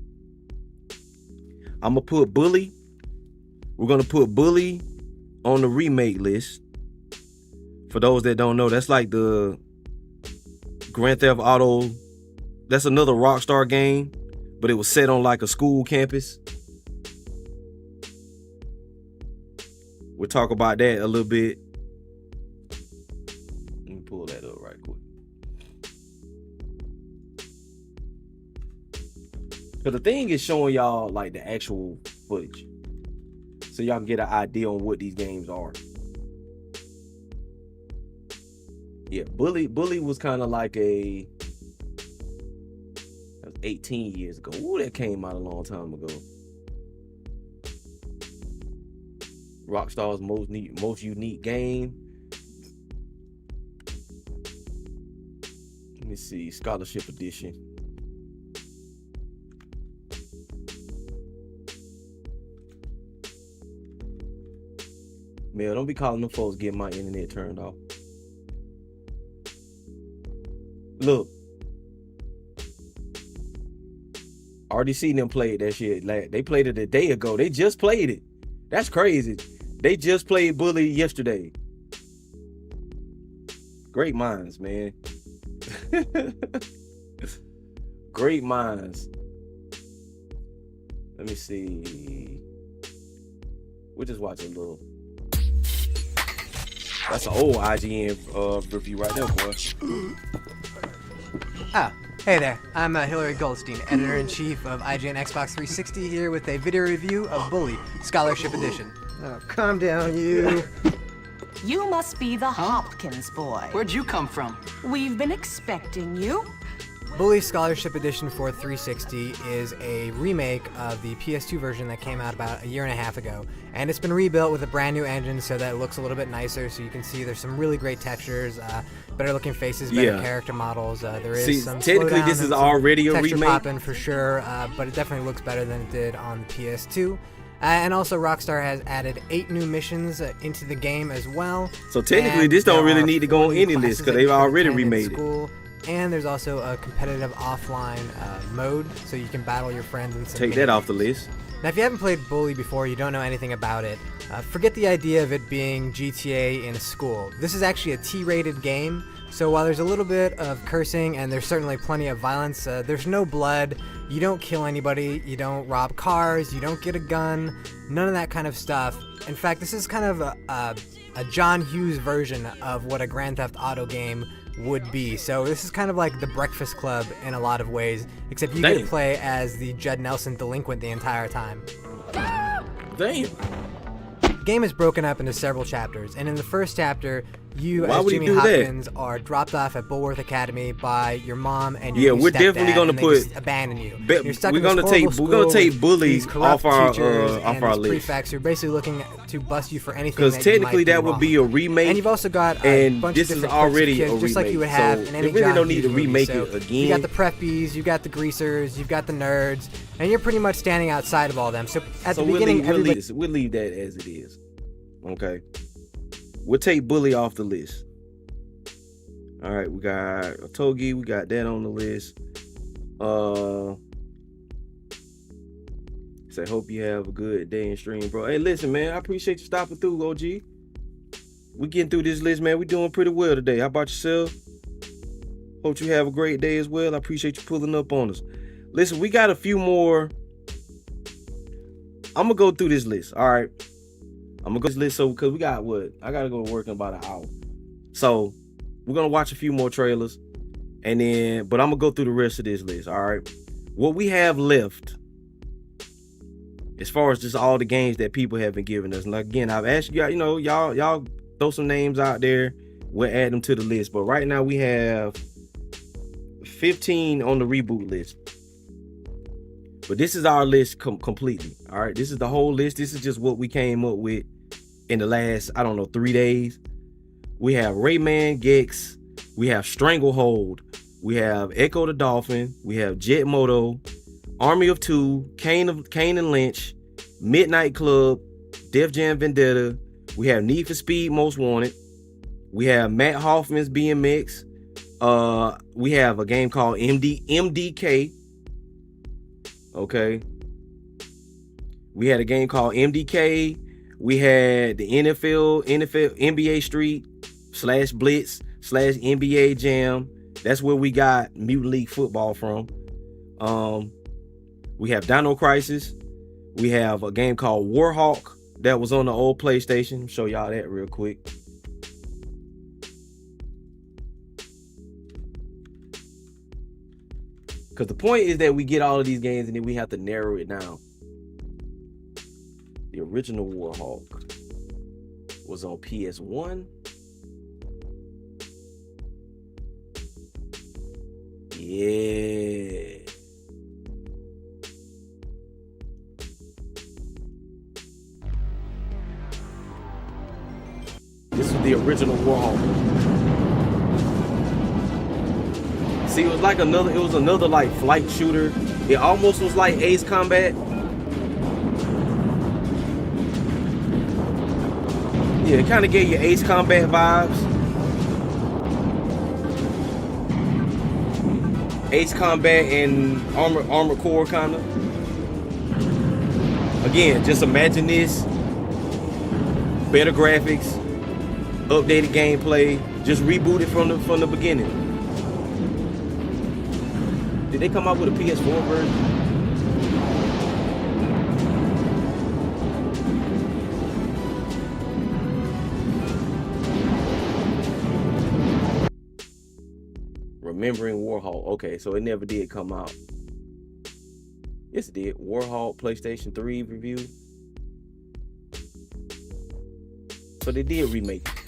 I'm gonna put Bully. We're gonna put Bully on the remake list. For those that don't know, that's like the Grand Theft Auto. That's another Rockstar game, but it was set on like a school campus. We'll talk about that a little bit. Let me pull that up right quick. Because the thing is showing y'all like the actual footage, so y'all can get an idea on what these games are. Yeah, Bully was kind of like that was 18 years ago. Ooh, that came out a long time ago. Rockstar's most unique game. Let me see, Scholarship Edition. Mel, don't be calling them folks getting my internet turned off. Look. RDC and them played that shit. Like, they played it a day ago. They just played it. That's crazy. They just played Bully yesterday. Great minds, man. Great minds. Let me see. We'll just watch a little. That's an old IGN review right there, boy. Oh, hey there. I'm Hillary Goldstein, editor-in-chief of IGN Xbox 360, here with a video review of Bully Scholarship Edition. Oh, calm down, you. You must be the Hopkins boy. Where'd you come from? We've been expecting you. Bully Scholarship Edition for 360 is a remake of the PS2 version that came out about a year and a half ago. And it's been rebuilt with a brand new engine so that it looks a little bit nicer, so you can see there's some really great textures, better looking faces, better character models. There is some technically this is already a texture remake. popping for sure, but it definitely looks better than it did on the PS2. And also, Rockstar has added 8 new missions into the game as well. So technically, this don't really need to go on any list because they've already remade it. And there's also a competitive offline mode, so you can battle your friends and take that off the list. Now, if you haven't played Bully before, you don't know anything about it, forget the idea of it being GTA in a school. This is actually a T-rated game, so while there's a little bit of cursing and there's certainly plenty of violence, there's no blood, you don't kill anybody, you don't rob cars, you don't get a gun, none of that kind of stuff. In fact, this is kind of a John Hughes version of what a Grand Theft Auto game would be. So this is kind of like the Breakfast Club in a lot of ways, except you get to play as the Judd Nelson delinquent the entire time. Damn. The game is broken up into several chapters, and in the first chapter, you as Jimmy Hopkins are dropped off at Bulworth Academy by your mom and your we're definitely gonna just abandon you. We're gonna take Bully off our list. Prefects who are basically looking to bust you for anything. Because technically that would be a remake. And you've also got a bunch this of is different already kids, a remake. just like you would have in any they really John don't need to Hughes movie. remake So it again. you got the preppies, you got the greasers, you've got the nerds, and you're pretty much standing outside of all of them. So at the beginning, we'll leave that as it is. Okay. We'll take Bully off the list. All right, we got Togi, we got that on the list. Say, hope you have a good day in stream, bro. Hey, listen, man, I appreciate you stopping through, OG. We getting through this list, man. We doing pretty well today. How about yourself? Hope you have a great day as well. I appreciate you pulling up on us. Listen, we got a few more. I'm gonna go through this list. All right, I'm gonna go through this list because we got I gotta go to work in about an hour. So we're gonna watch a few more trailers, and then, but I'm gonna go through the rest of this list. All right, what we have left, as far as just all the games that people have been giving us. And again, I've asked you, y'all throw some names out there. We'll add them to the list. But right now we have 15 on the reboot list. But this is our list completely. All right, this is the whole list. This is just what we came up with in the last, 3 days. We have Rayman Gex, we have Stranglehold, we have Echo the Dolphin, we have Jet Moto, Army of Two, Kane and Lynch, Midnight Club, Def Jam Vendetta, we have Need for Speed Most Wanted, we have Matt Hoffman's BMX, we have a game called MDK, okay, we had a game called MDK, we had the NFL NBA Street / Blitz / NBA Jam. That's where we got Mutant League Football from. We have Dino Crisis. We have a game called Warhawk that was on the old PlayStation. Show y'all that real quick. Because the point is that we get all of these games and then we have to narrow it down. The original Warhawk was on PS1. Yeah. This was the original Warhawk. See, it was another like flight shooter. It almost was like Ace Combat. Yeah, it kind of gave you Ace Combat vibes. Ace Combat and Armored Core kind of. Again, just imagine this. Better graphics, updated gameplay, just reboot it from the beginning. Did they come out with a PS4 version? Remembering Warhawk. Okay, so it never did come out. Yes, it did. Warhawk PlayStation 3 review. But they did remake it.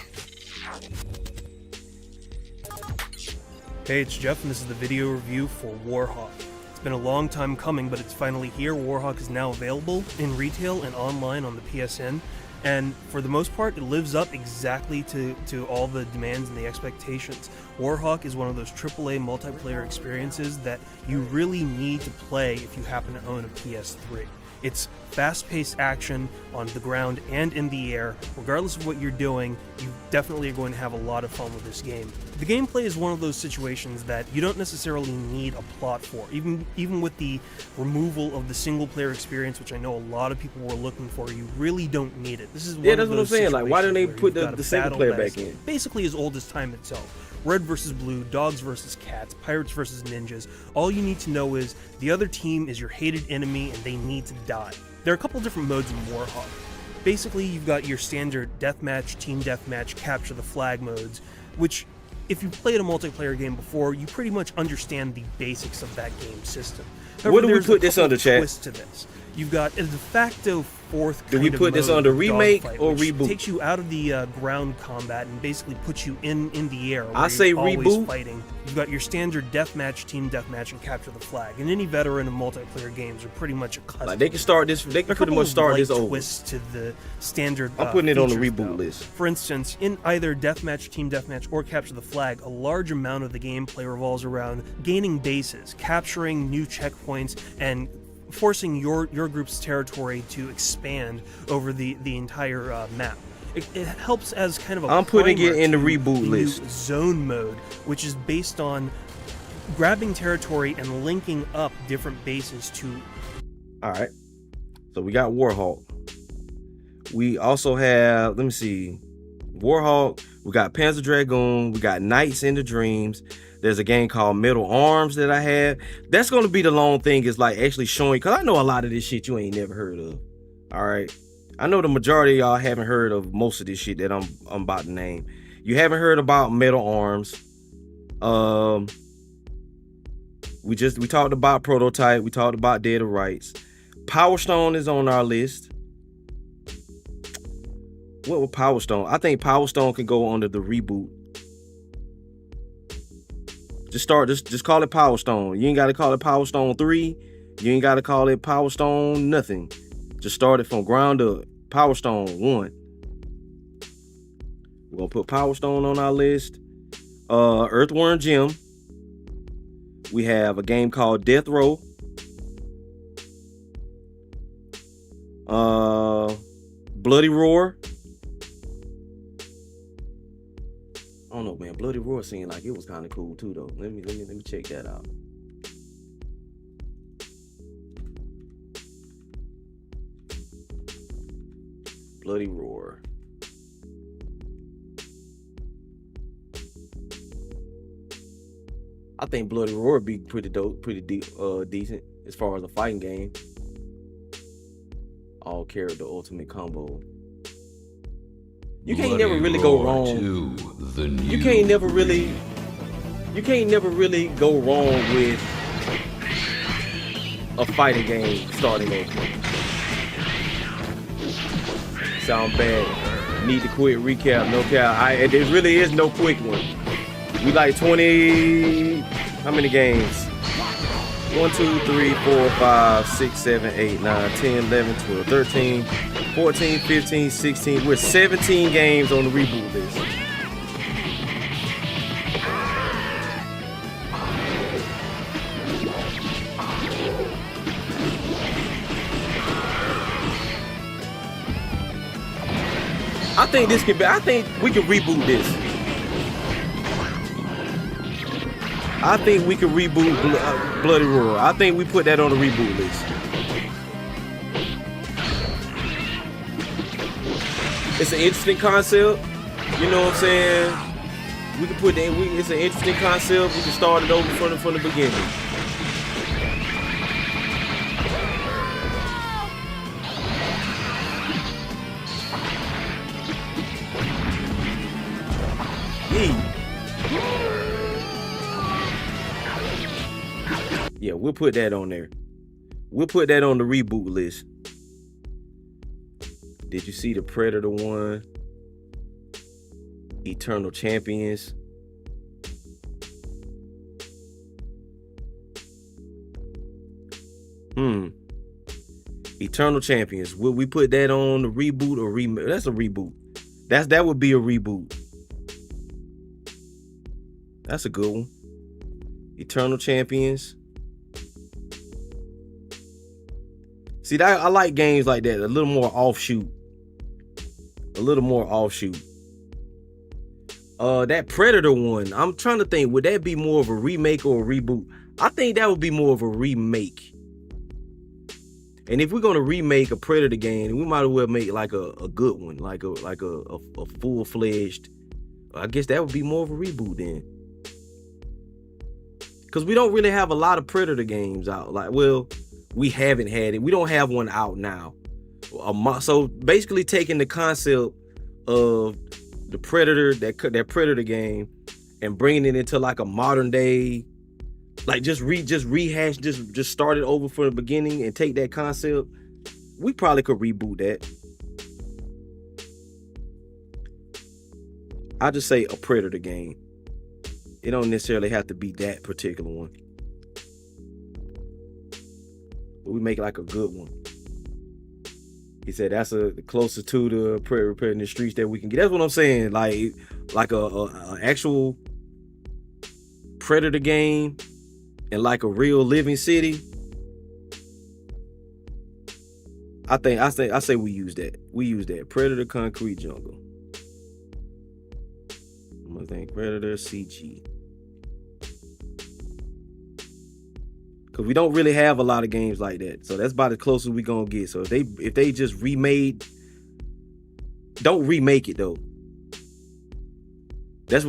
Hey, it's Jeff, and this is the video review for Warhawk. It's been a long time coming, but it's finally here. Warhawk is now available in retail and online on the PSN. And for the most part, it lives up exactly to all the demands and the expectations. Warhawk is one of those AAA multiplayer experiences that you really need to play if you happen to own a PS3. It's fast-paced action on the ground and in the air. Regardless of what you're doing, you definitely are going to have a lot of fun with this game. The gameplay is one of those situations that you don't necessarily need a plot for. Even with the removal of the single-player experience, which I know a lot of people were looking for, you really don't need it. This is one that's what I'm saying. Like, why don't they put the single-player back in? Basically as old as time itself. Red versus blue, dogs versus cats, pirates versus ninjas. All you need to know is the other team is your hated enemy and they need to die. There are a couple different modes in Warhawk. Basically, you've got your standard deathmatch, team deathmatch, capture the flag modes, which, if you've played a multiplayer game before, you pretty much understand the basics of that game system. However, what do we put this under, chat? Twist to this. You've got a de facto fourth Do kind we put of this mode, under remake dogfight, or which reboot? Takes you out of the ground combat and basically puts you in the air. Where I say you're always reboot. Fighting. You've got your standard deathmatch, team deathmatch, and capture the flag. And any veteran of multiplayer games are pretty much accustomed. Like they can start this. They can pretty much start this over. Twists to the standard. I'm putting it on the features, reboot though. list. For instance, in either deathmatch, team deathmatch, or capture the flag, a large amount of the gameplay revolves around gaining bases, capturing new checkpoints, and forcing your group's territory to expand over the entire map. It helps as kind of a I'm putting it primer in the to reboot new list. Zone mode, which is based on grabbing territory and linking up different bases to. All right. So we got Warhawk. We also have, let me see, Warhawk. We got Panzer Dragoon. We got Knights in the Dreams. There's a game called Metal Arms that I have. That's going to be the long thing, is like actually showing, because I know a lot of this shit you ain't never heard of. All right. I know the majority of y'all haven't heard of most of this shit that I'm about to name. You haven't heard about Metal Arms. We talked about Prototype. We talked about Dead of Rights. Power Stone is on our list. What with Power Stone? I think Power Stone can go under the reboot. Just call it Power Stone. You ain't got to call it Power Stone 3. You ain't got to call it Power Stone nothing. Just start it from ground up. Power Stone 1. We're going to put Power Stone on our list. Earthworm Jim. We have a game called Death Row. Bloody Roar. I don't know, man. Bloody Roar seemed like it was kind of cool too, though. Let me check that out. Bloody Roar. I think Bloody Roar would be pretty dope, decent as far as a fighting game. All character ultimate combo. You can't never really go wrong. You can't never really go wrong with a fighting game starting over. Sound bad. Need to quit. Recap. No cap. There really is no quick one. We like 20. How many games? 1, 2, 3, 4, 5, 6, 7, 8, 9, 10, 11, 12, 13, 14, 15, 16. We're 17 games on the reboot list. I think we can reboot this. I think we could reboot Bloody Roar. I think we put that on the reboot list. It's an interesting concept. You know what I'm saying? We can put that. It's an interesting concept. We can start it over from the beginning. Yeah, we'll put that on there. We'll put that on the reboot list. Did you see the Predator one? Eternal Champions. Eternal Champions. Will we put that on the reboot or remake? That's a reboot. That would be a reboot. That's a good one. Eternal Champions. See, I like games like that. A little more offshoot. That Predator one, I'm trying to think, would that be more of a remake or a reboot? I think that would be more of a remake. And if we're gonna remake a Predator game, we might as well make like a good one, like a full-fledged. I guess that would be more of a reboot then. Cause we don't really have a lot of Predator games out. Like, well, we haven't had it. We don't have one out now. So basically taking the concept of the Predator, that Predator game, and bringing it into like a modern day, like just rehash, just start it over from the beginning and take that concept. We probably could reboot that. I just say a Predator game. It don't necessarily have to be that particular one. But we make like a good one. He said that's the closest to the Predator in the streets that we can get. That's what I'm saying. Like a actual Predator game in like a real living city. I say we use that. We use that. Predator Concrete Jungle. I'm gonna think Predator CG. Cause we don't really have a lot of games like that. So that's about as close as we gonna get. So if they just remade, don't remake it though. That's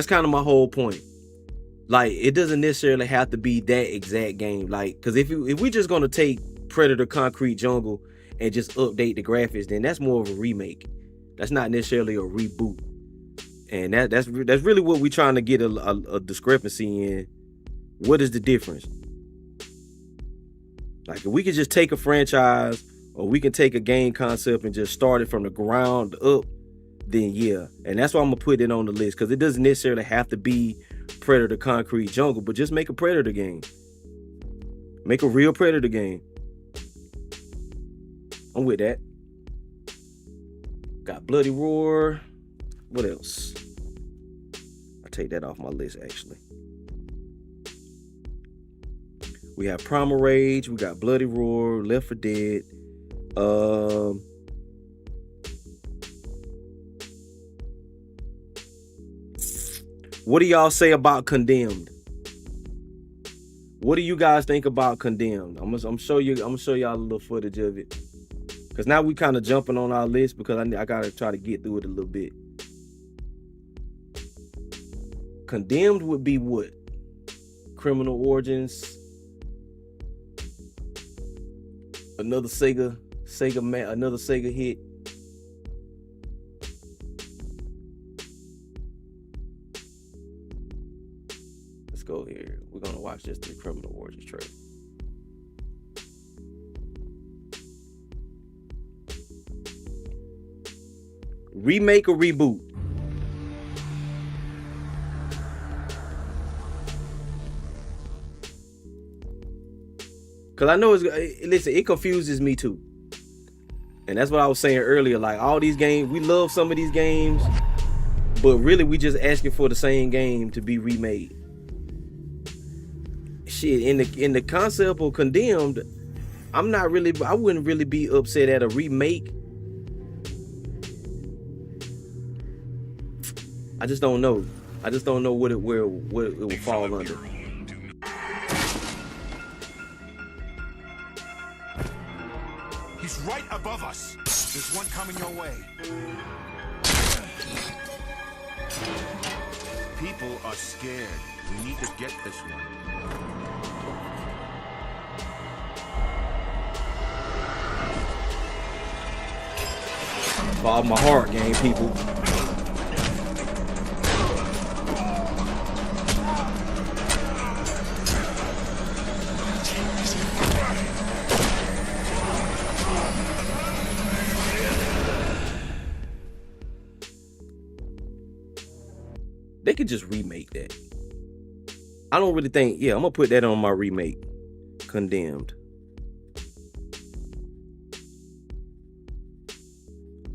kind of my whole point. Like, it doesn't necessarily have to be that exact game. Like, cause if we just gonna take Predator Concrete Jungle and just update the graphics, then that's more of a remake. That's not necessarily a reboot. And that's really what we're trying to get a discrepancy in. What is the difference? Like, if we could just take a franchise, or we can take a game concept and just start it from the ground up, then yeah. And that's why I'm gonna put it on the list, because it doesn't necessarily have to be Predator Concrete Jungle, but just make a Predator game. Make a real Predator game. I'm with that. Got Bloody Roar. What else? I'll take that off my list, actually. We have Primal Rage. We got Bloody Roar, Left 4 Dead. What do y'all say about Condemned? What do you guys think about Condemned? I'm gonna show y'all a little footage of it. Cause now we kind of jumping on our list because I gotta try to get through it a little bit. Condemned would be what? Criminal Origins. Another Sega hit. Let's go here. We're gonna watch this the Criminal Origins trailer. Remake or reboot? Cause I know it confuses me too. And that's what I was saying earlier. Like, all these games, we love some of these games, but really we just asking for the same game to be remade. Shit, in the concept of Condemned, I wouldn't really be upset at a remake. I just don't know. I just don't know what it will fall under. He's right above us. There's one coming your way. People are scared. We need to get this one. Follow my heart, game people. They could just remake that. I don't really think, yeah, I'm gonna put that on my remake. Condemned.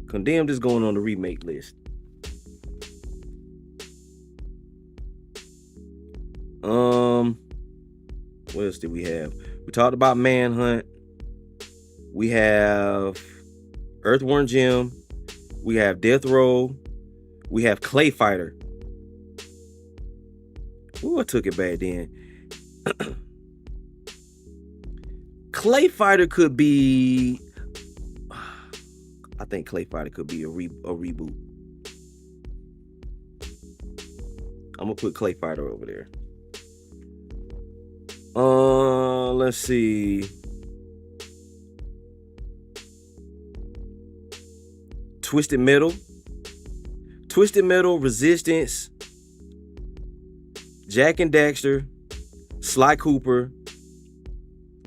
Condemned is going on the remake list. What else did we have? We talked about Manhunt. We have Earthworm Jim. We have Death Row. We have Clay Fighter. Ooh, I took it back then. Clay Fighter could be... I think Clay Fighter could be a reboot. I'm gonna put Clay Fighter over there. Let's see. Twisted Metal. Twisted Metal, Resistance, Jak and Daxter, Sly Cooper,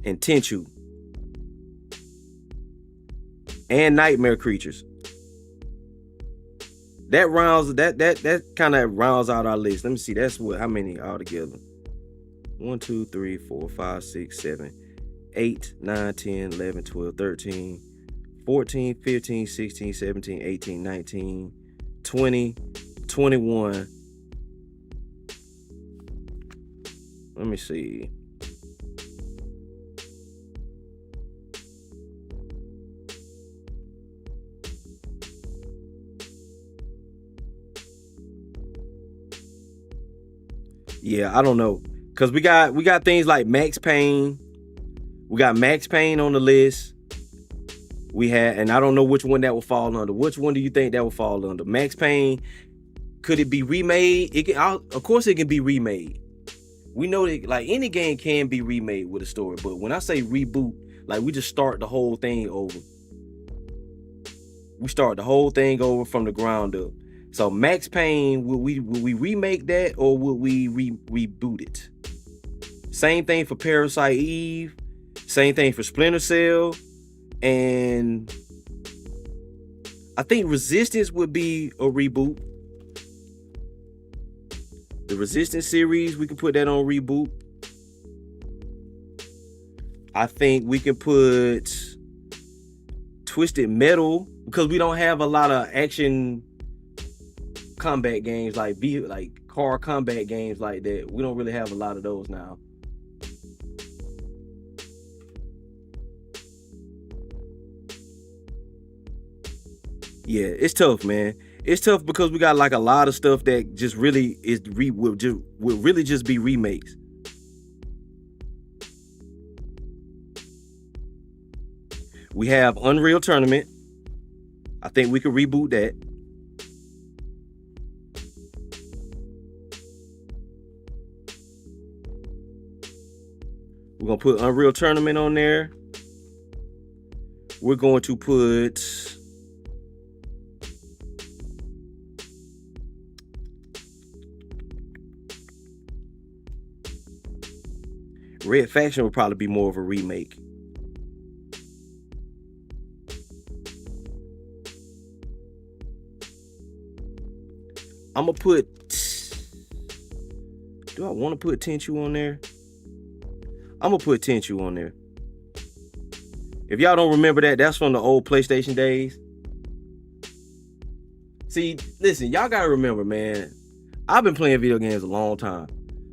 and Tenchu. And Nightmare Creatures. That kind of rounds out our list. Let me see. That's what, how many altogether? 1, 2, 3, 4, 5, 6, 7, 8, 9, 10, 11, 12, 13, 14, 15, 16, 17, 18, 19, 20, 21. Let me see. Yeah, I don't know. Cause we got things like Max Payne. We got Max Payne on the list. We had, and I don't know which one that will fall under. Which one do you think that will fall under? Max Payne, could it be remade? It can, of course it can be remade. We know that like any game can be remade with a story, but when I say reboot, like we just start the whole thing over. We start the whole thing over from the ground up. So Max Payne, will we remake that or will we reboot it? Same thing for Parasite Eve. Same thing for Splinter Cell. And I think Resistance would be a reboot. The Resistance series, we can put that on reboot. I think we can put Twisted Metal, because we don't have a lot of action combat games like car combat games like that. We don't really have a lot of those now. Yeah, it's tough, man. It's tough because we got like a lot of stuff that just really is will really just be remakes. We have Unreal Tournament. I think we could reboot that. We're going to put Unreal Tournament on there. We're going to put Red Faction would probably be more of a remake. I'm going to put... Do I want to put Tenchu on there? I'm going to put Tenchu on there. If y'all don't remember that, that's from the old PlayStation days. See, listen, y'all got to remember, man. I've been playing video games a long time.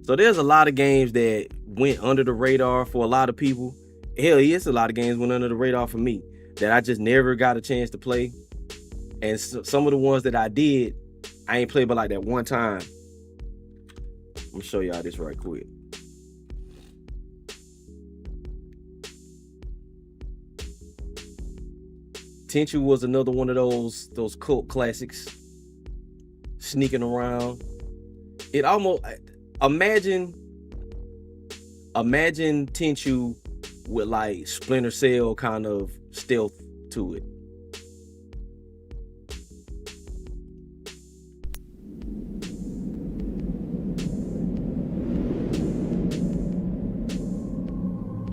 So there's a lot of games that went under the radar for a lot of people. Hell, yes, a lot of games went under the radar for me that I just never got a chance to play. And some of the ones that I did, I ain't played but like that one time. I'm gonna show y'all this right quick. Tenchu was another one of those cult classics. Sneaking around. It almost imagine Tenchu with like Splinter Cell kind of stealth to it.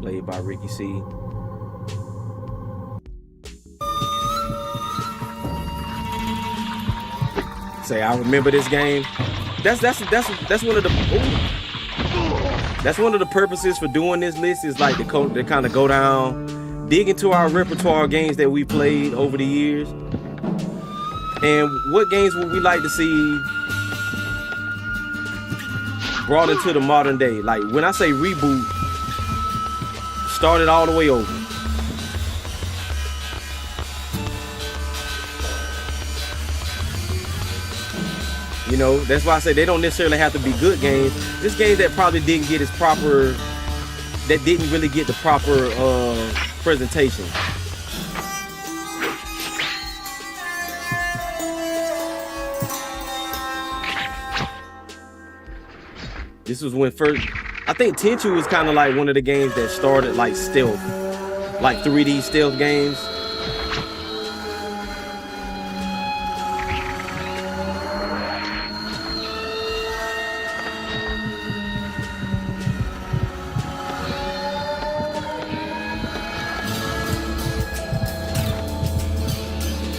Played by Ricky C. Say I remember this game. That's one of the that's one of the purposes for doing this list is like to kind of go down, dig into our repertoire of games that we played over the years, and what games would we like to see brought into the modern day. Like when I say reboot, start it all the way over. You know, that's why I say they don't necessarily have to be good games. This game that probably didn't get its proper, that didn't really get the proper presentation. This was when first, I think Tenchu was kind of like one of the games that started like stealth, like 3D stealth games.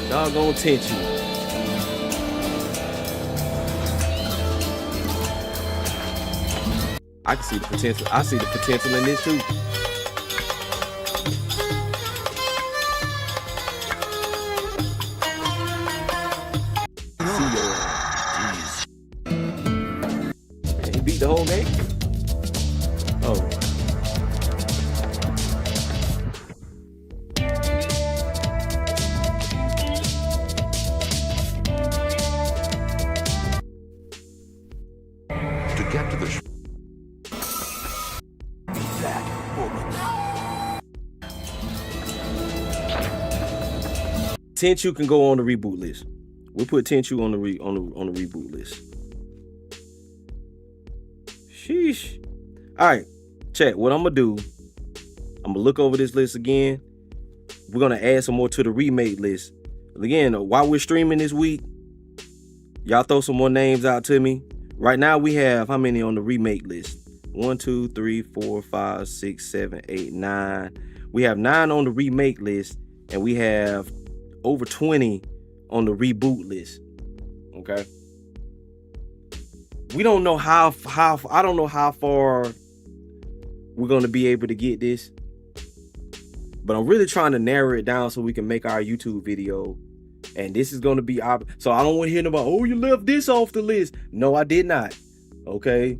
Doggone Tenchu. I can see the potential. I see the potential in this too. He beat the whole game? Oh. To get to the Tenchu can go on the reboot list. We'll put Tenchu on the reboot list. Sheesh. All right, chat. What I'm gonna do? I'm gonna look over this list again. We're gonna add some more to the remake list. Again, while we're streaming this week, y'all throw some more names out to me. Right now we have how many on the remake list? 1, 2, 3, 4, 5, 6, 7, 8, 9. We have 9 on the remake list, and we have over 20 on the reboot list. Okay. We don't know how I don't know how far we're gonna be able to get this, but I'm really trying to narrow it down so we can make our YouTube video. And this is gonna be so I don't want to hear about, oh, you left this off the list. No, I did not. Okay,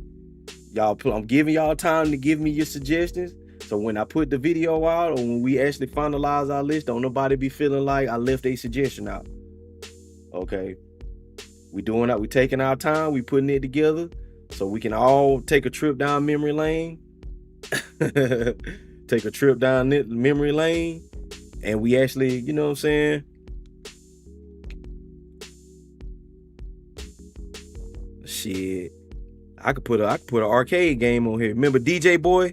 y'all. I'm giving y'all time to give me your suggestions. So when I put the video out, or when we actually finalize our list, don't nobody be feeling like I left a suggestion out. Okay, we doing that. We taking our time. We putting it together so we can all take a trip down memory lane. Take a trip down memory lane, and we actually, you know what I'm saying? Shit, I could put an arcade game on here. Remember DJ Boy?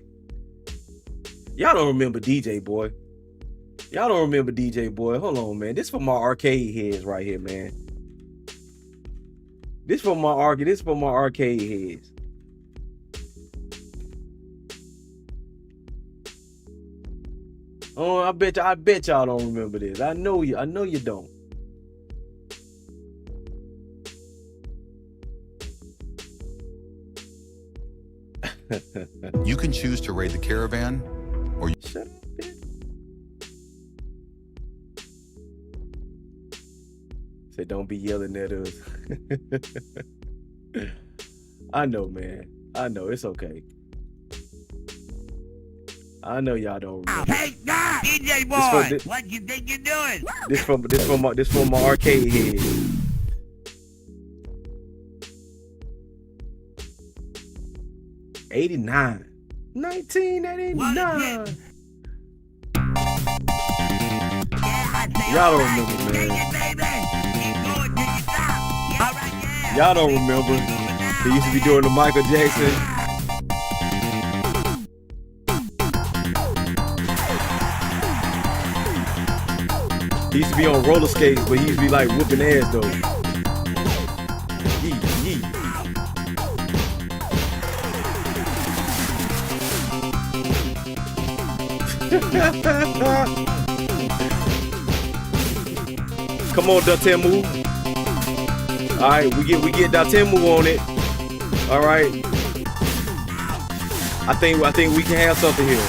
Y'all don't remember DJ Boy. Y'all don't remember DJ Boy. Hold on, man. This for my arcade heads right here, man. This for my arcade heads. Oh, I bet y'all don't remember this. I know you don't. You can choose to raid the caravan, or you shut up, bitch. Say don't be yelling at us. I know, man. I know, it's okay. I know y'all don't remember. Hey, God! DJ Boy! What you think you're doing? This from my arcade head. '89. 1989. Yeah, I think Y'all don't remember, man. Y'all don't remember. They used to be doing the Michael Jackson. He used to be on roller skates, but he used to be like whooping ass though. Yee, yee. Come on, Dotemu. All right, we get Dotemu on it. All right. I think we can have something here.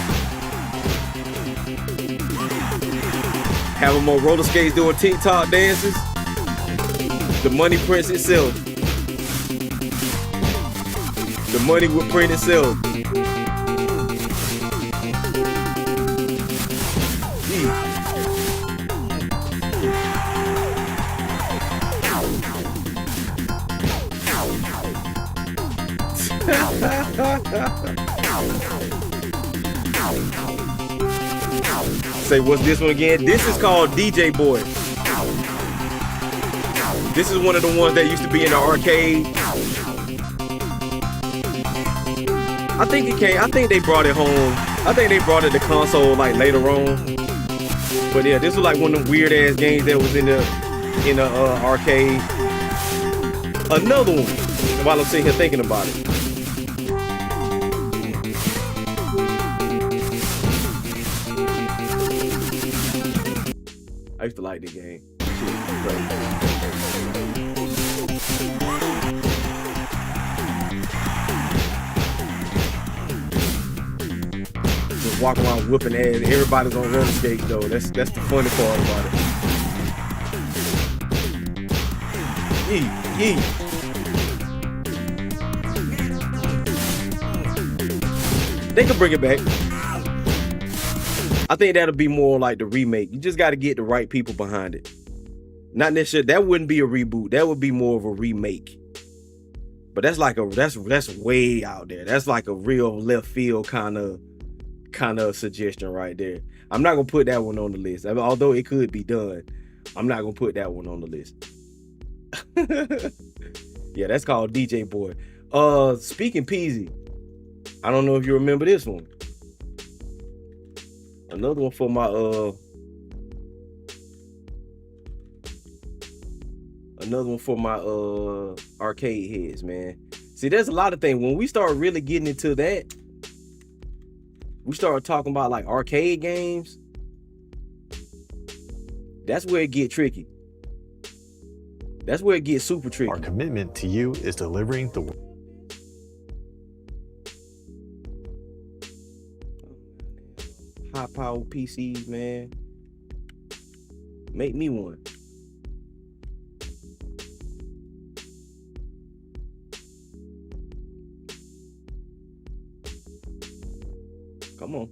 Have them on roller skates doing TikTok dances. The Money Prince itself. The money will print itself. Say, what's this one again? This is called DJ Boy. This is one of the ones that used to be in the arcade. I think it came. I think they brought it home. I think they brought it to console like later on. But yeah, this was like one of the weird ass games that was in the arcade. Another one. While I'm sitting here thinking about it. I used to like this game. Just walk around whooping ass. Everybody's on roller skates though. That's the funny part about it. Yee. They could bring it back. I think that'll be more like the remake. You just got to get the right people behind it. Not necessarily. That wouldn't be a reboot. That would be more of a remake. But that's like that's way out there. That's like a real left field kind of suggestion right there. I'm not gonna put that one on the list. I mean, although it could be done, I'm not gonna put that one on the list. Yeah, that's called DJ Boy. Speaking Peasy. I don't know if you remember this one. Another one for my arcade heads, man. See, there's a lot of things. When we start really getting into that, we start talking about like arcade games. That's where it gets tricky. That's where it gets super tricky. Our commitment to you is delivering the high power PCs, man. Make me one. Come on.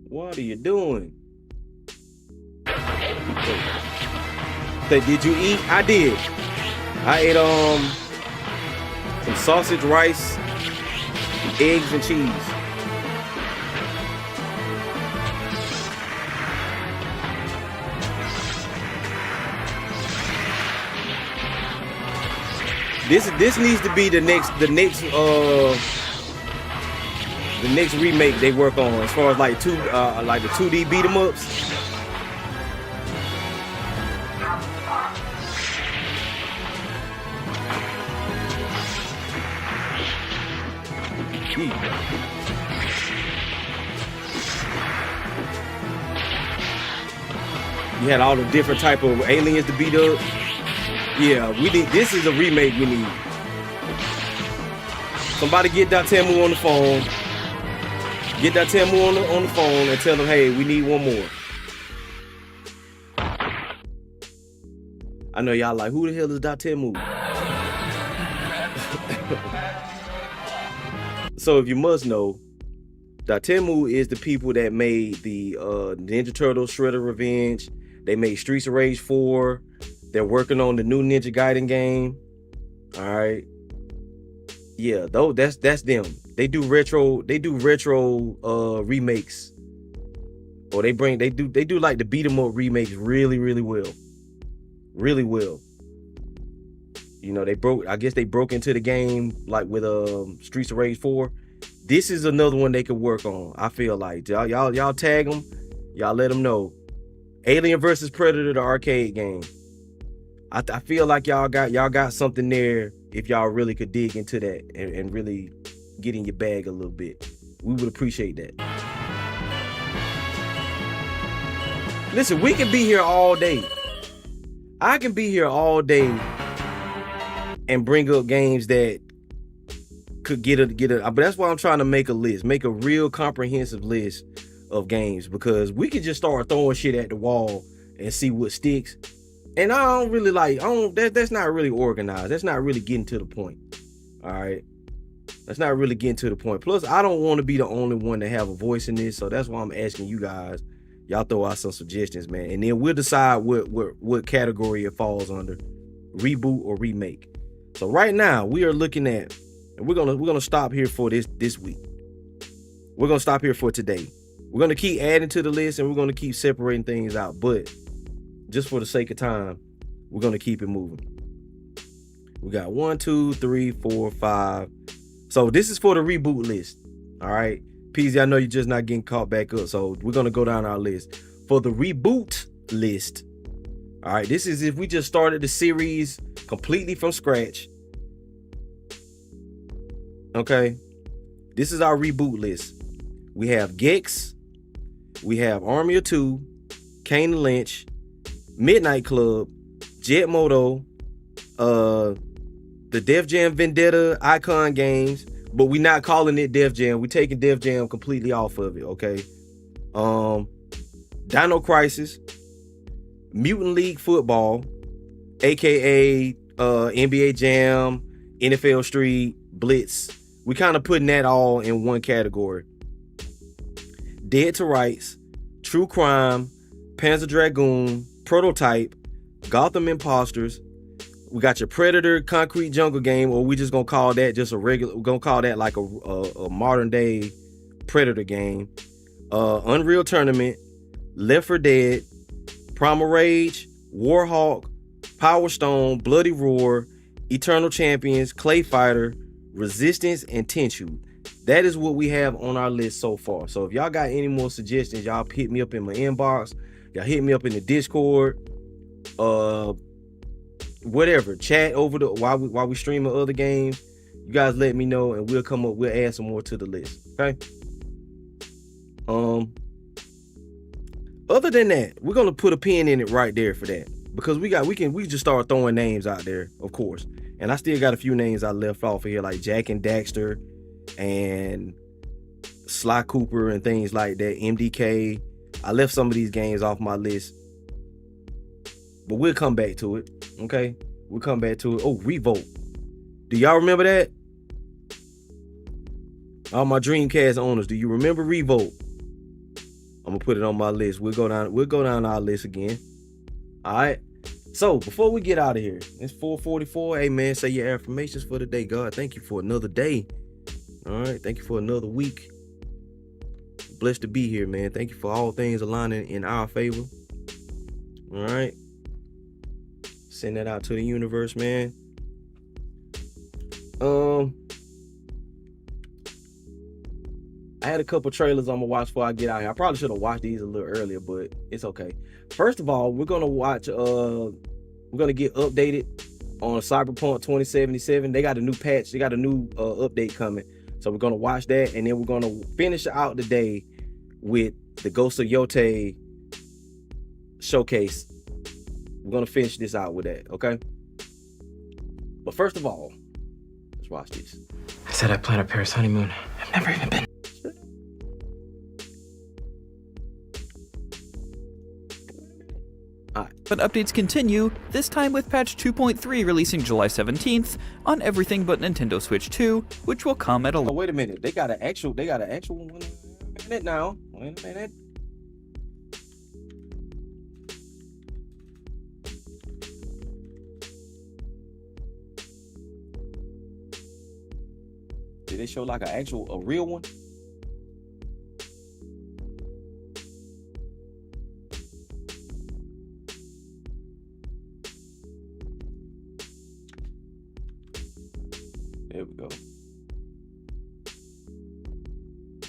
What are you doing? Say, did you eat? I did. I ate some sausage, rice, eggs, and cheese. This needs to be the next remake they work on as far as like the 2D beat 'em ups. You had all the different type of aliens to beat up. Yeah, we need. This is a remake we need. Somebody get Dotemu on the phone. Get Dotemu on the phone and tell them, hey, we need one more. I know y'all like, who the hell is Dotemu? So if you must know, Dotemu is the people that made the Ninja Turtles Shredder Revenge. They made Streets of Rage 4. They're working on the new Ninja Gaiden game. All right. Yeah, though that's them. They do retro remakes. Or they do like the beat 'em up remakes really, really well. Really well. You know, I guess they broke into the game like with Streets of Rage 4. This is another one they could work on. I feel like y'all tag them, y'all let them know. Alien vs Predator, the arcade game. I feel like y'all got something there if y'all really could dig into that and really get in your bag a little bit. We would appreciate that. Listen, we can be here all day. I can be here all day and bring up games that could get it. But that's why I'm trying to make a list, make a real comprehensive list of games, because we can just start throwing shit at the wall and see what sticks. And I don't really that's not really organized. That's not really getting to the point. All right. That's not really getting to the point. Plus, I don't want to be the only one to have a voice in this. So that's why I'm asking you guys. Y'all throw out some suggestions, man. And then we'll decide what category it falls under. Reboot or remake. So right now we are looking at, and we're gonna stop here for this week. We're gonna stop here for today. We're gonna keep adding to the list and we're gonna keep separating things out. But just for the sake of time, we're gonna keep it moving. We got 1, 2, 3, 4, 5. So this is for the reboot list. All right. Peasy, I know you're just not getting caught back up. So we're gonna go down our list. For the reboot list. All right, this is if we just started the series completely from scratch. Okay. This is our reboot list. We have Gex. We have Army of Two, Kane and Lynch, Midnight Club, Jet Moto, the Def Jam Vendetta Icon games, but we're not calling it Def Jam. We're taking Def Jam completely off of it, okay? Dino Crisis, Mutant League Football, aka NBA Jam, NFL Street, Blitz. We kind of putting that all in one category. Dead to Rights, True Crime, Panzer Dragoon, Prototype, Gotham Imposters. We got your Predator Concrete Jungle game, or we just gonna call that just a regular. We're gonna call that like a modern day Predator game. Unreal Tournament, Left 4 Dead, Primal Rage, Warhawk, Power Stone, Bloody Roar, Eternal Champions, Clay Fighter, Resistance, and Tenchu. That is what we have on our list so far. So if y'all got any more suggestions, y'all hit me up in my inbox. Y'all hit me up in the Discord. Whatever, chat over the while we streaming other games. You guys let me know and we'll add some more to the list. Okay. Other than that, we're gonna put a pin in it right there for that, because we just start throwing names out there, of course. And I still got a few names I left off of here, like Jack and Daxter and Sly Cooper and things like that. MDK. I left some of these games off my list, but we'll come back to it. Okay, we'll come back to it. Oh, Revolt. Do y'all remember that? All my Dreamcast owners, do you remember Revolt? I'm gonna put it on my list. We'll go down our list again. All right. So before we get out of here, it's 4:44. Hey man, say your affirmations for the day. God, thank you for another day. All right, thank you for another week. Blessed to be here, man. Thank you for all things aligning in our favor. All right. Send that out to the universe, man. I had a couple trailers I'm gonna watch before I get out here. I probably should have watched these a little earlier, but it's okay. First of all, we're gonna watch. We're gonna get updated on Cyberpunk 2077. They got a new patch. They got a new update coming. So we're gonna watch that, and then we're gonna finish out the day with the Ghost of Yote showcase. We're gonna finish this out with that, okay? But first of all, let's watch this. I said I plan a Paris honeymoon. I've never even been. But updates continue, this time with patch 2.3 releasing July 17th on everything but Nintendo Switch 2, which will come at a... Oh, wait a minute. They got an actual one? minute now. Wait a minute. Did they show like a real one? There we go.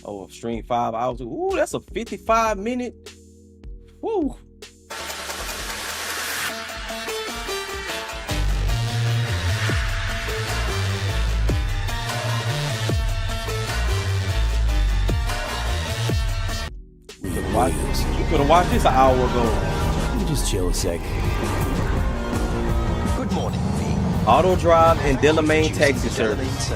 Oh, stream 5 hours. Ooh, that's a 55-minute. Woo. We could have watched this an hour ago. Let me just chill a sec. Good morning, V. Auto Drive and Delamain Taxi Service.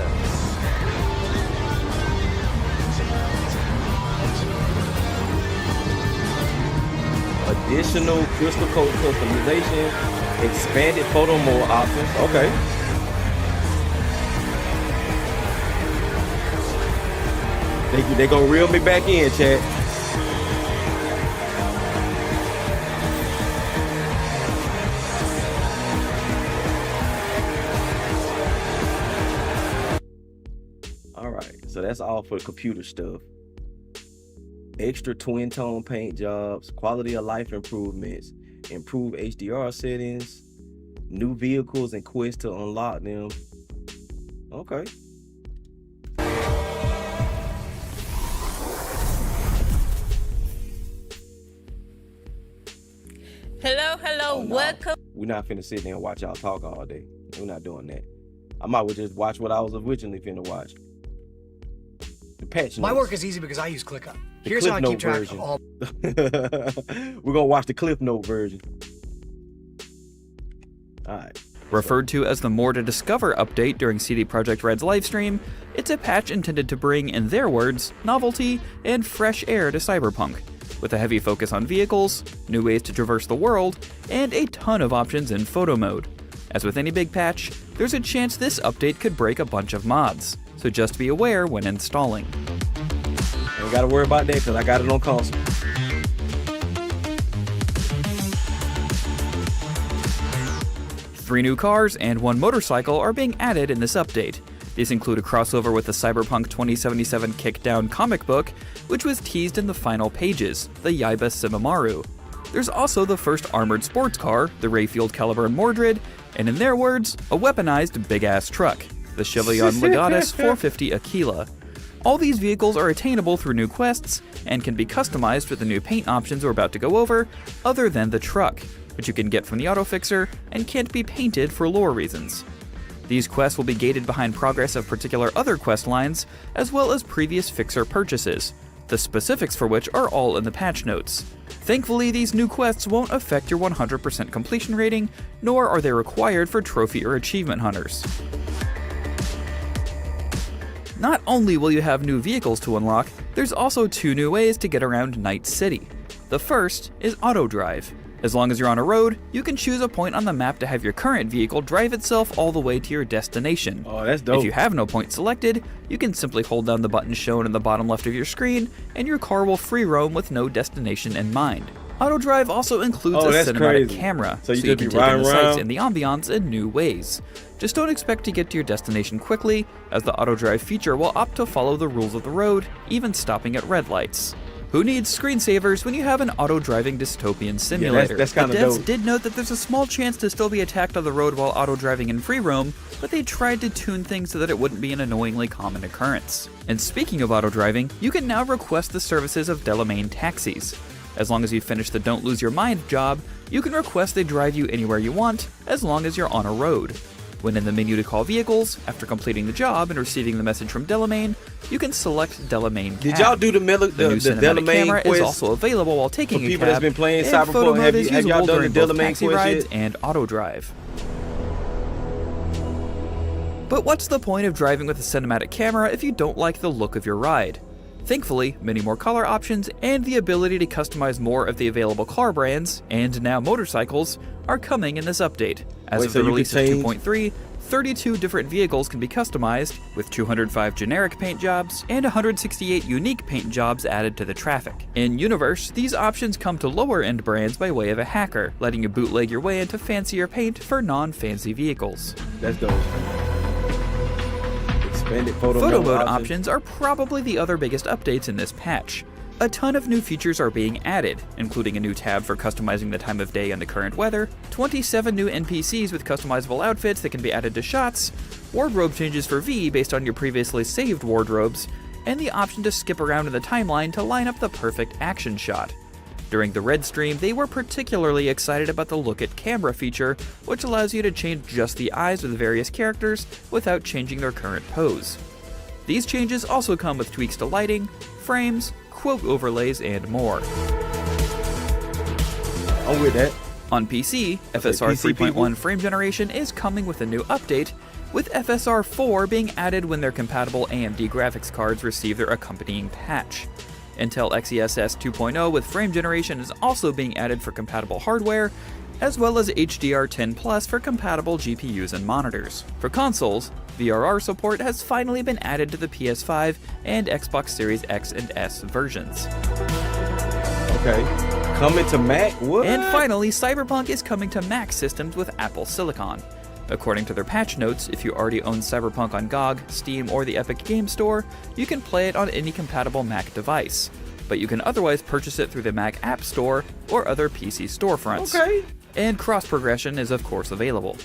Additional crystal coat customization, expanded photo mode options. Okay. They gonna reel me back in, chat. All right, so that's all for the computer stuff. Extra twin tone paint jobs, quality of life improvements, improved HDR settings, new vehicles and quests to unlock them. Okay. Hello, welcome. We're not finna sit there and watch y'all talk all day. We're not doing that. I might well just watch what I was originally finna watch. The patch notes. My work is easy because I use ClickUp. Here's how I keep track of all. We're gonna watch the Cliff Note version. All right. Referred to as the More to Discover update during CD Projekt Red's livestream, it's a patch intended to bring, in their words, novelty and fresh air to Cyberpunk, with a heavy focus on vehicles, new ways to traverse the world, and a ton of options in photo mode. As with any big patch, there's a chance this update could break a bunch of mods, so just be aware when installing. Ain't gotta worry about that because I got it on console. Three new cars and one motorcycle are being added in this update. These include a crossover with the Cyberpunk 2077 Kickdown comic book, which was teased in the final pages, the Yaiba Simimaru. There's also the first armored sports car, the Rayfield Caliburn Mordred, and in their words, a weaponized big-ass truck, the Chevillon Legatus 450 Aquila. All these vehicles are attainable through new quests, and can be customized with the new paint options we're about to go over, other than the truck, which you can get from the auto fixer and can't be painted for lore reasons. These quests will be gated behind progress of particular other quest lines, as well as previous fixer purchases, the specifics for which are all in the patch notes. Thankfully, these new quests won't affect your 100% completion rating, nor are they required for trophy or achievement hunters. Not only will you have new vehicles to unlock, there's also two new ways to get around Night City. The first is Auto Drive. As long as you're on a road, you can choose a point on the map to have your current vehicle drive itself all the way to your destination. Oh, that's dope. If you have no point selected, you can simply hold down the button shown in the bottom left of your screen, and your car will free roam with no destination in mind. Auto Drive also includes a cinematic camera, so you can take in the sights and the ambiance in new ways. Just don't expect to get to your destination quickly, as the Auto Drive feature will opt to follow the rules of the road, even stopping at red lights. Who needs screensavers when you have an auto-driving dystopian simulator? Yeah, that's kind of the devs dope. did note that there's a small chance to still be attacked on the road while auto-driving in free roam, but they tried to tune things so that it wouldn't be an annoyingly common occurrence. And speaking of auto-driving, you can now request the services of Delamain taxis. As long as you finish the Don't Lose Your Mind job, you can request they drive you anywhere you want, as long as you're on a road. When in the menu to call vehicles, after completing the job and receiving the message from Delamain, you can select Delamain Cab. Did y'all do the new cinematic Delamain camera quest is also available while taking for a people cab, that's been playing and Cyberpunk? photo mode is Have y'all usable done the during both Delamain taxi quest rides yet? and auto drive. But what's the point of driving with a cinematic camera if you don't like the look of your ride? Thankfully, many more color options and the ability to customize more of the available car brands, and now motorcycles, are coming in this update. As of the release of 2.3, 32 different vehicles can be customized, with 205 generic paint jobs and 168 unique paint jobs added to the traffic. In Universe, these options come to lower-end brands by way of a hacker, letting you bootleg your way into fancier paint for non-fancy vehicles. Let's go. Expanded Photo mode options are probably the other biggest updates in this patch. A ton of new features are being added, including a new tab for customizing the time of day and the current weather, 27 new NPCs with customizable outfits that can be added to shots, wardrobe changes for V based on your previously saved wardrobes, and the option to skip around in the timeline to line up the perfect action shot. During the Red stream, they were particularly excited about the Look at Camera feature, which allows you to change just the eyes of the various characters without changing their current pose. These changes also come with tweaks to lighting, frames, quote overlays, and more. I'm with that. On PC, FSR 3.1 frame generation is coming with a new update, with FSR 4 being added when their compatible AMD graphics cards receive their accompanying patch. Intel XeSS 2.0 with frame generation is also being added for compatible hardware, as well as HDR10 Plus for compatible GPUs and monitors. For consoles, VRR support has finally been added to the PS5 and Xbox Series X and S versions. Okay. Coming to Mac? What? And finally, Cyberpunk is coming to Mac systems with Apple Silicon. According to their patch notes, if you already own Cyberpunk on GOG, Steam, or the Epic Game Store, you can play it on any compatible Mac device. But you can otherwise purchase it through the Mac App Store or other PC storefronts. Okay. And cross-progression is of course available.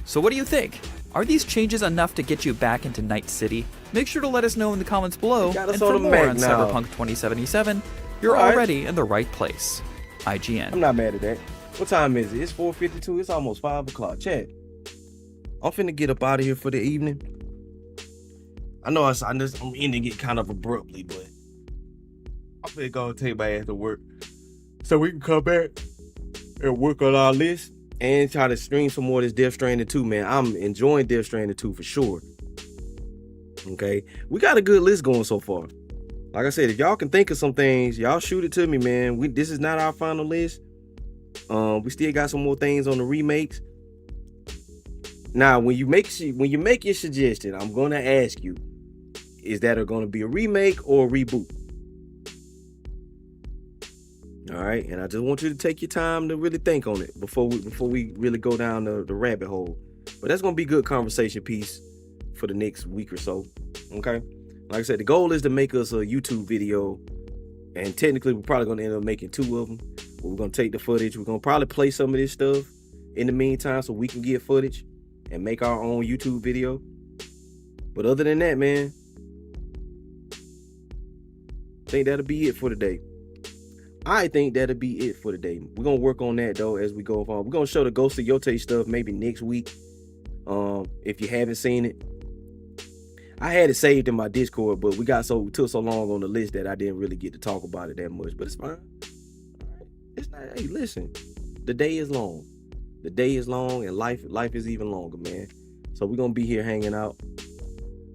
So what do you think? Are these changes enough to get you back into Night City? Make sure to let us know in the comments below, and for more on Cyberpunk 2077, you're already in the right place. IGN. I'm not mad at that. What time is it? It's 4:52. It's almost 5 o'clock. Chat. I'm finna get up out of here for the evening. I know I'm ending it kind of abruptly, but I'm finna go take my ass to work so we can come back and work on our list and try to stream some more of this Death Stranding 2, man. I'm enjoying Death Stranding 2 for sure. Okay, we got a good list going so far. Like I said, if y'all can think of some things, y'all shoot it to me, man. This is not our final list. We still got some more things on the remakes. Now, when you make your suggestion, I'm gonna ask you: is that going to be a remake or a reboot? All right, and I just want you to take your time to really think on it before we really go down the rabbit hole. But that's gonna be good conversation piece for the next week or so. Okay, like I said, the goal is to make us a YouTube video, and technically we're probably gonna end up making 2 of them. We're gonna take the footage. We're gonna probably play some of this stuff in the meantime so we can get footage and make our own YouTube video. But other than that, man, I think that'll be it for today. I think that'll be it for today. We're gonna work on that though as we go on. We're gonna show the Ghost of Yote stuff maybe next week. If you haven't seen it, I had it saved in my Discord, but we took so long on the list that I didn't really get to talk about it that much. But it's fine. It's not. Hey, listen, the day is long. The day is long, and life is even longer, man. So we're gonna be here hanging out.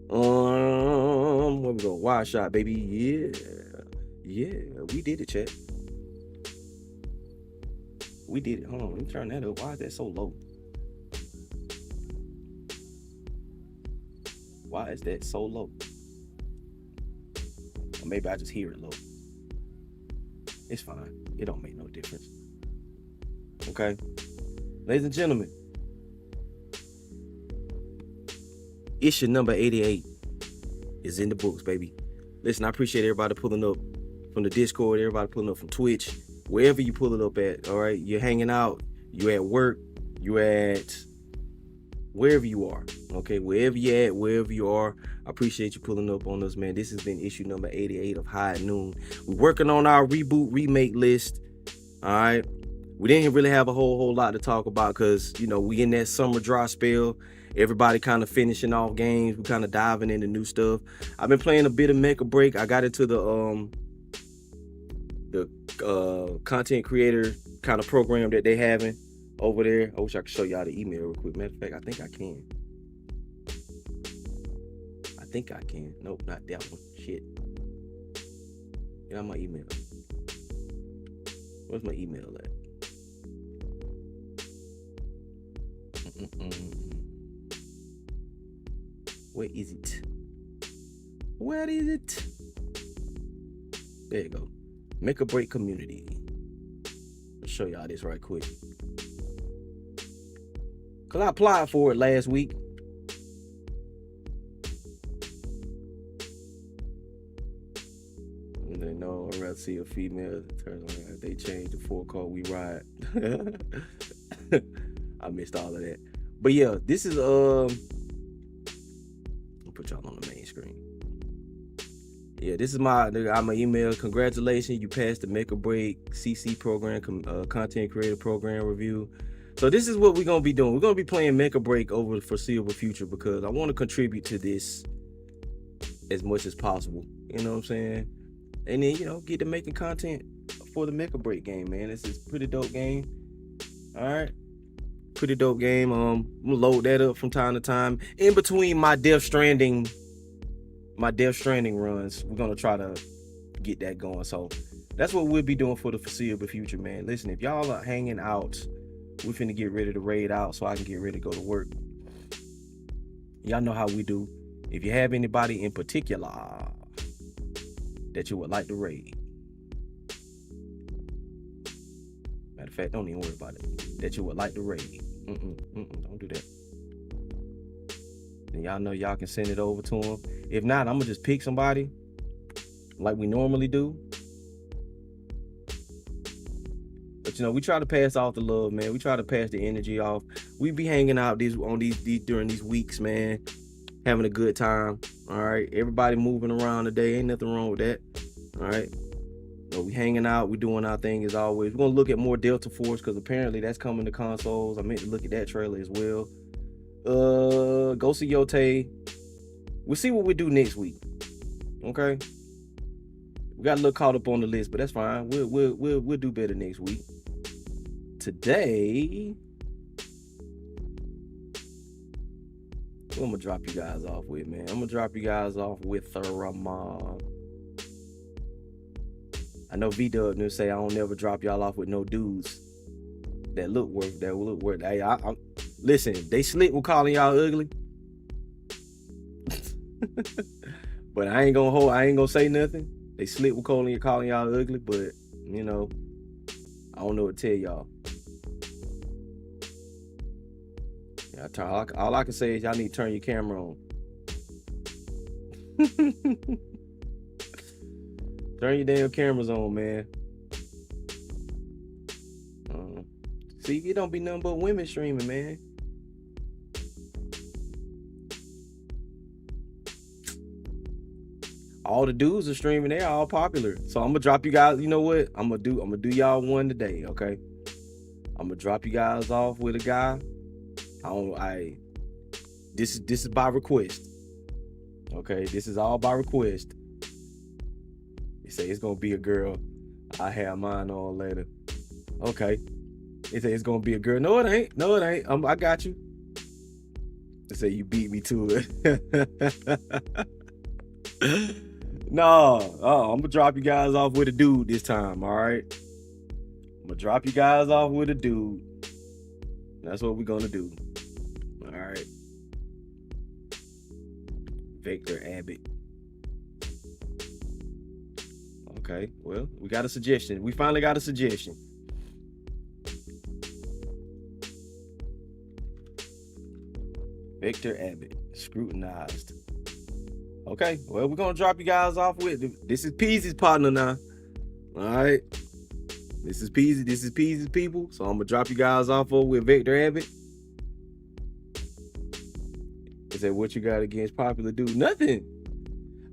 Where we go? Wide shot, baby. Yeah, we did it, chat. We did it. Hold on, let me turn that up. Why is that so low? Why is that so low? Or maybe I just hear it low. It's fine. It don't make no difference. Okay. Ladies and gentlemen, issue number 88 is in the books, baby. Listen, I appreciate everybody pulling up from the Discord, everybody pulling up from Twitch, wherever you pull it up at, all right? You're hanging out, you at work, you at wherever you are, okay? Wherever you at, wherever you are, I appreciate you pulling up on us, man. This has been issue number 88 of High at Noon. We're working on our reboot remake list, all right? We didn't really have a whole lot to talk about because, you know, we in that summer dry spell. Everybody kind of finishing off games. We kind of diving into new stuff. I've been playing a bit of Mecha Break. I got into the content creator kind of program that they having over there. I wish I could show y'all the email real quick. Matter of fact, I think I can. Nope, not that one. Shit. Get out my email. Where's my email at? Where is it? Where is it? There you go. Make or break community. I'll show y'all this right quick. Cause I applied for it last week. And they know I'd rather see a female turn on. They changed the 4 code we ride. I missed all of that. But yeah, this is I'll put y'all on the main screen. Yeah, this is my email. Congratulations, you passed the Make or Break CC program, content creator program review. So this is what we're gonna be doing. We're gonna be playing Make or Break over the foreseeable future because I want to contribute to this as much as possible. You know what I'm saying? And then, you know, get to making content for the Make or Break game, man. This is a pretty dope game. All right. Pretty dope game. I'm gonna load that up from time to time. In between my Death Stranding runs, we're gonna try to get that going. So that's what we'll be doing for the foreseeable future, man. Listen, if y'all are hanging out, we finna get ready to raid out so I can get ready to go to work. Y'all know how we do. If you have anybody in particular that you would like to raid, matter of fact, don't even worry about it, that you would like to raid, don't do that. And y'all know y'all can send it over to them. If not, I'm gonna just pick somebody like we normally do. But you know, we try to pass off the love, man. We try to pass the energy off. We be hanging out during these weeks, man, having a good time. All right, everybody moving around today, ain't nothing wrong with that. All right, so we hanging out, we doing our thing as always. We're gonna look at more Delta Force because apparently that's coming to consoles. I meant to look at that trailer as well. Ghost of Yotei. We'll see what we do next week. Okay, we got a little caught up on the list, but that's fine. We'll do better next week. Today, what I'm gonna drop you guys off with, man. I'm gonna drop you guys off with Ramon. I know V-Dub will say I don't never drop y'all off with no dudes that look worth. Hey, listen, they slick with calling y'all ugly. But I ain't gonna say nothing. They slick with calling y'all ugly, but you know, I don't know what to tell y'all. Yeah, all I can say is y'all need to turn your camera on. Turn your damn cameras on, man. See, it don't be nothing but women streaming, man. All the dudes are streaming, they're all popular. So I'm gonna drop you guys. You know what? I'm gonna do y'all one today, okay? I'm gonna drop you guys off with a guy. This is by request. Okay, this is all by request. They say it's gonna be a girl. I have mine on later. Okay. They say it's gonna be a girl. No, it ain't. No, it ain't. I got you. They say you beat me to it. No, I'm gonna drop you guys off with a dude this time. All right. I'm gonna drop you guys off with a dude. That's what we're gonna do. All right. Victor Abbott. Okay, well, we got a suggestion. We finally got a suggestion. Victor Abbott, scrutinized. Okay, well, we're gonna drop you guys off with this is Peasy's partner now. All right, this is Peasy's people. So I'm gonna drop you guys off with Victor Abbott. They said, what you got against popular dude? Nothing.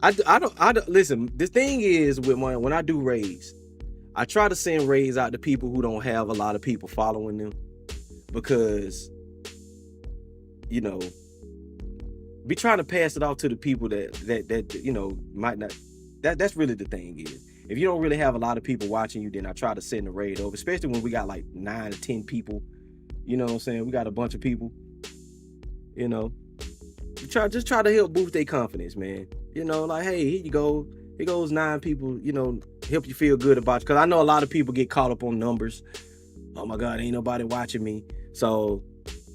I don't listen. The thing is with when I do raids, I try to send raids out to people who don't have a lot of people following them, because you know, be trying to pass it off to the people that you know might not. That's really the thing is, if you don't really have a lot of people watching you, then I try to send the raid over, especially when we got like 9 to 10 people. You know what I'm saying? We got a bunch of people. You know, just try to help boost their confidence, man. You know, like, hey, here you go. Here goes 9 people, you know, help you feel good about you. Because I know a lot of people get caught up on numbers. Oh, my God, ain't nobody watching me. So,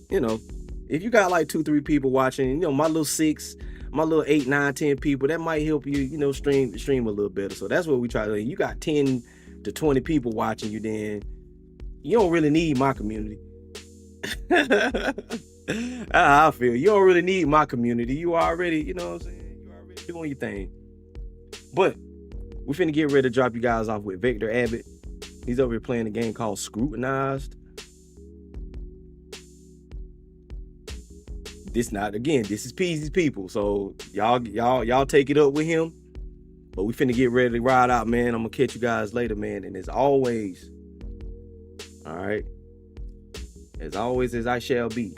you know, if you got like 2-3 people watching, you know, my little 6, my little 8, 9, 10 people, that might help you, you know, stream a little better. So that's what we try to do. You got 10 to 20 people watching you, then you don't really need my community. That's how I feel. You don't really need my community. You already, you know what I'm saying? You already doing your thing. But we finna get ready to drop you guys off with Victor Abbott. He's over here playing a game called Scrutinized. This is Peasy's people. So y'all take it up with him. But we finna get ready to ride out, man. I'm gonna catch you guys later, man. And as always, all right, as always, as I shall be.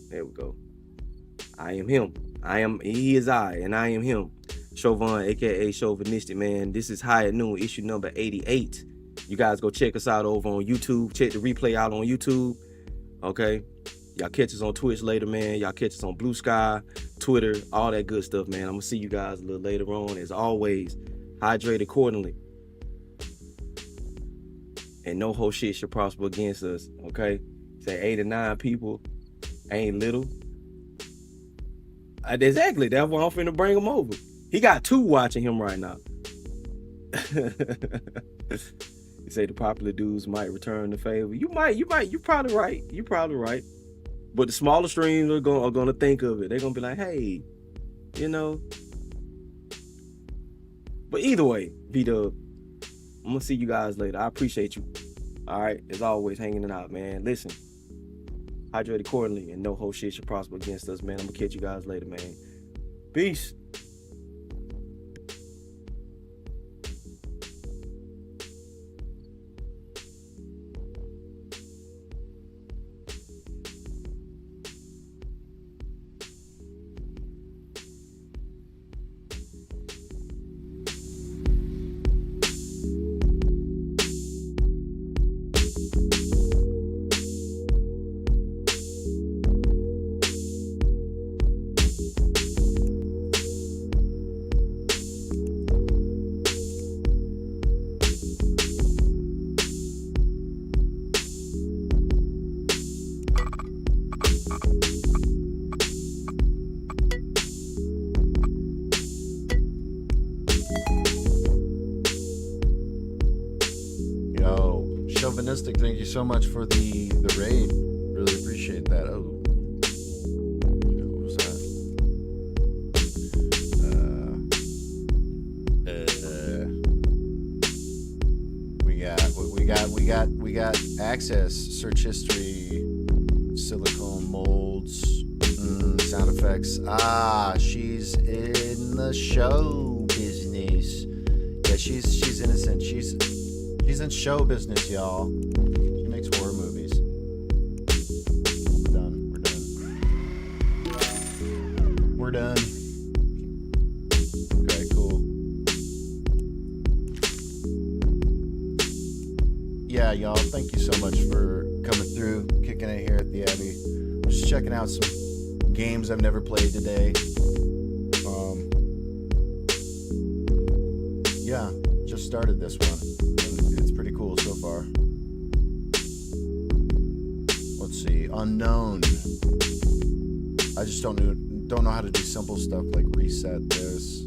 There we go. I am him. He is I, and I am him. Chauvin, aka Chauvinistic, man. This is High at Noon, issue number 88. You guys go check us out over on YouTube. Check the replay out on YouTube. Okay. Y'all catch us on Twitch later, man. Y'all catch us on Blue Sky, Twitter, all that good stuff, man. I'm gonna see you guys a little later on. As always, hydrate accordingly. And no whole shit should prosper against us. Okay. Say 8 to 9 people ain't little. Exactly. That's why I'm finna bring him over. He got 2 watching him right now. You say the popular dudes might return the favor. You probably right. You probably right. But the smaller streams are gonna think of it. They're gonna be like, hey, you know. But either way, B-Dub, I'm gonna see you guys later. I appreciate you. All right, as always, hanging it out, man. Listen, hydrate accordingly, and no whole shit should prosper against us, man. I'm gonna catch you guys later, man. Peace. Chauvinistic, thank you so much for the raid. Really appreciate that. Oh, what was that? We got access, search history, silicone molds, sound effects. She's in the show business. Yeah, she's innocent. She's in show business, y'all. She makes horror movies. We're done. Okay, cool. Yeah, y'all, thank you so much for coming through, kicking it here at the Abbey. I'm just checking out some games I've never played today. Yeah, just started this one. It's pretty cool so far. Let's see, unknown. I just don't know how to do simple stuff like reset this.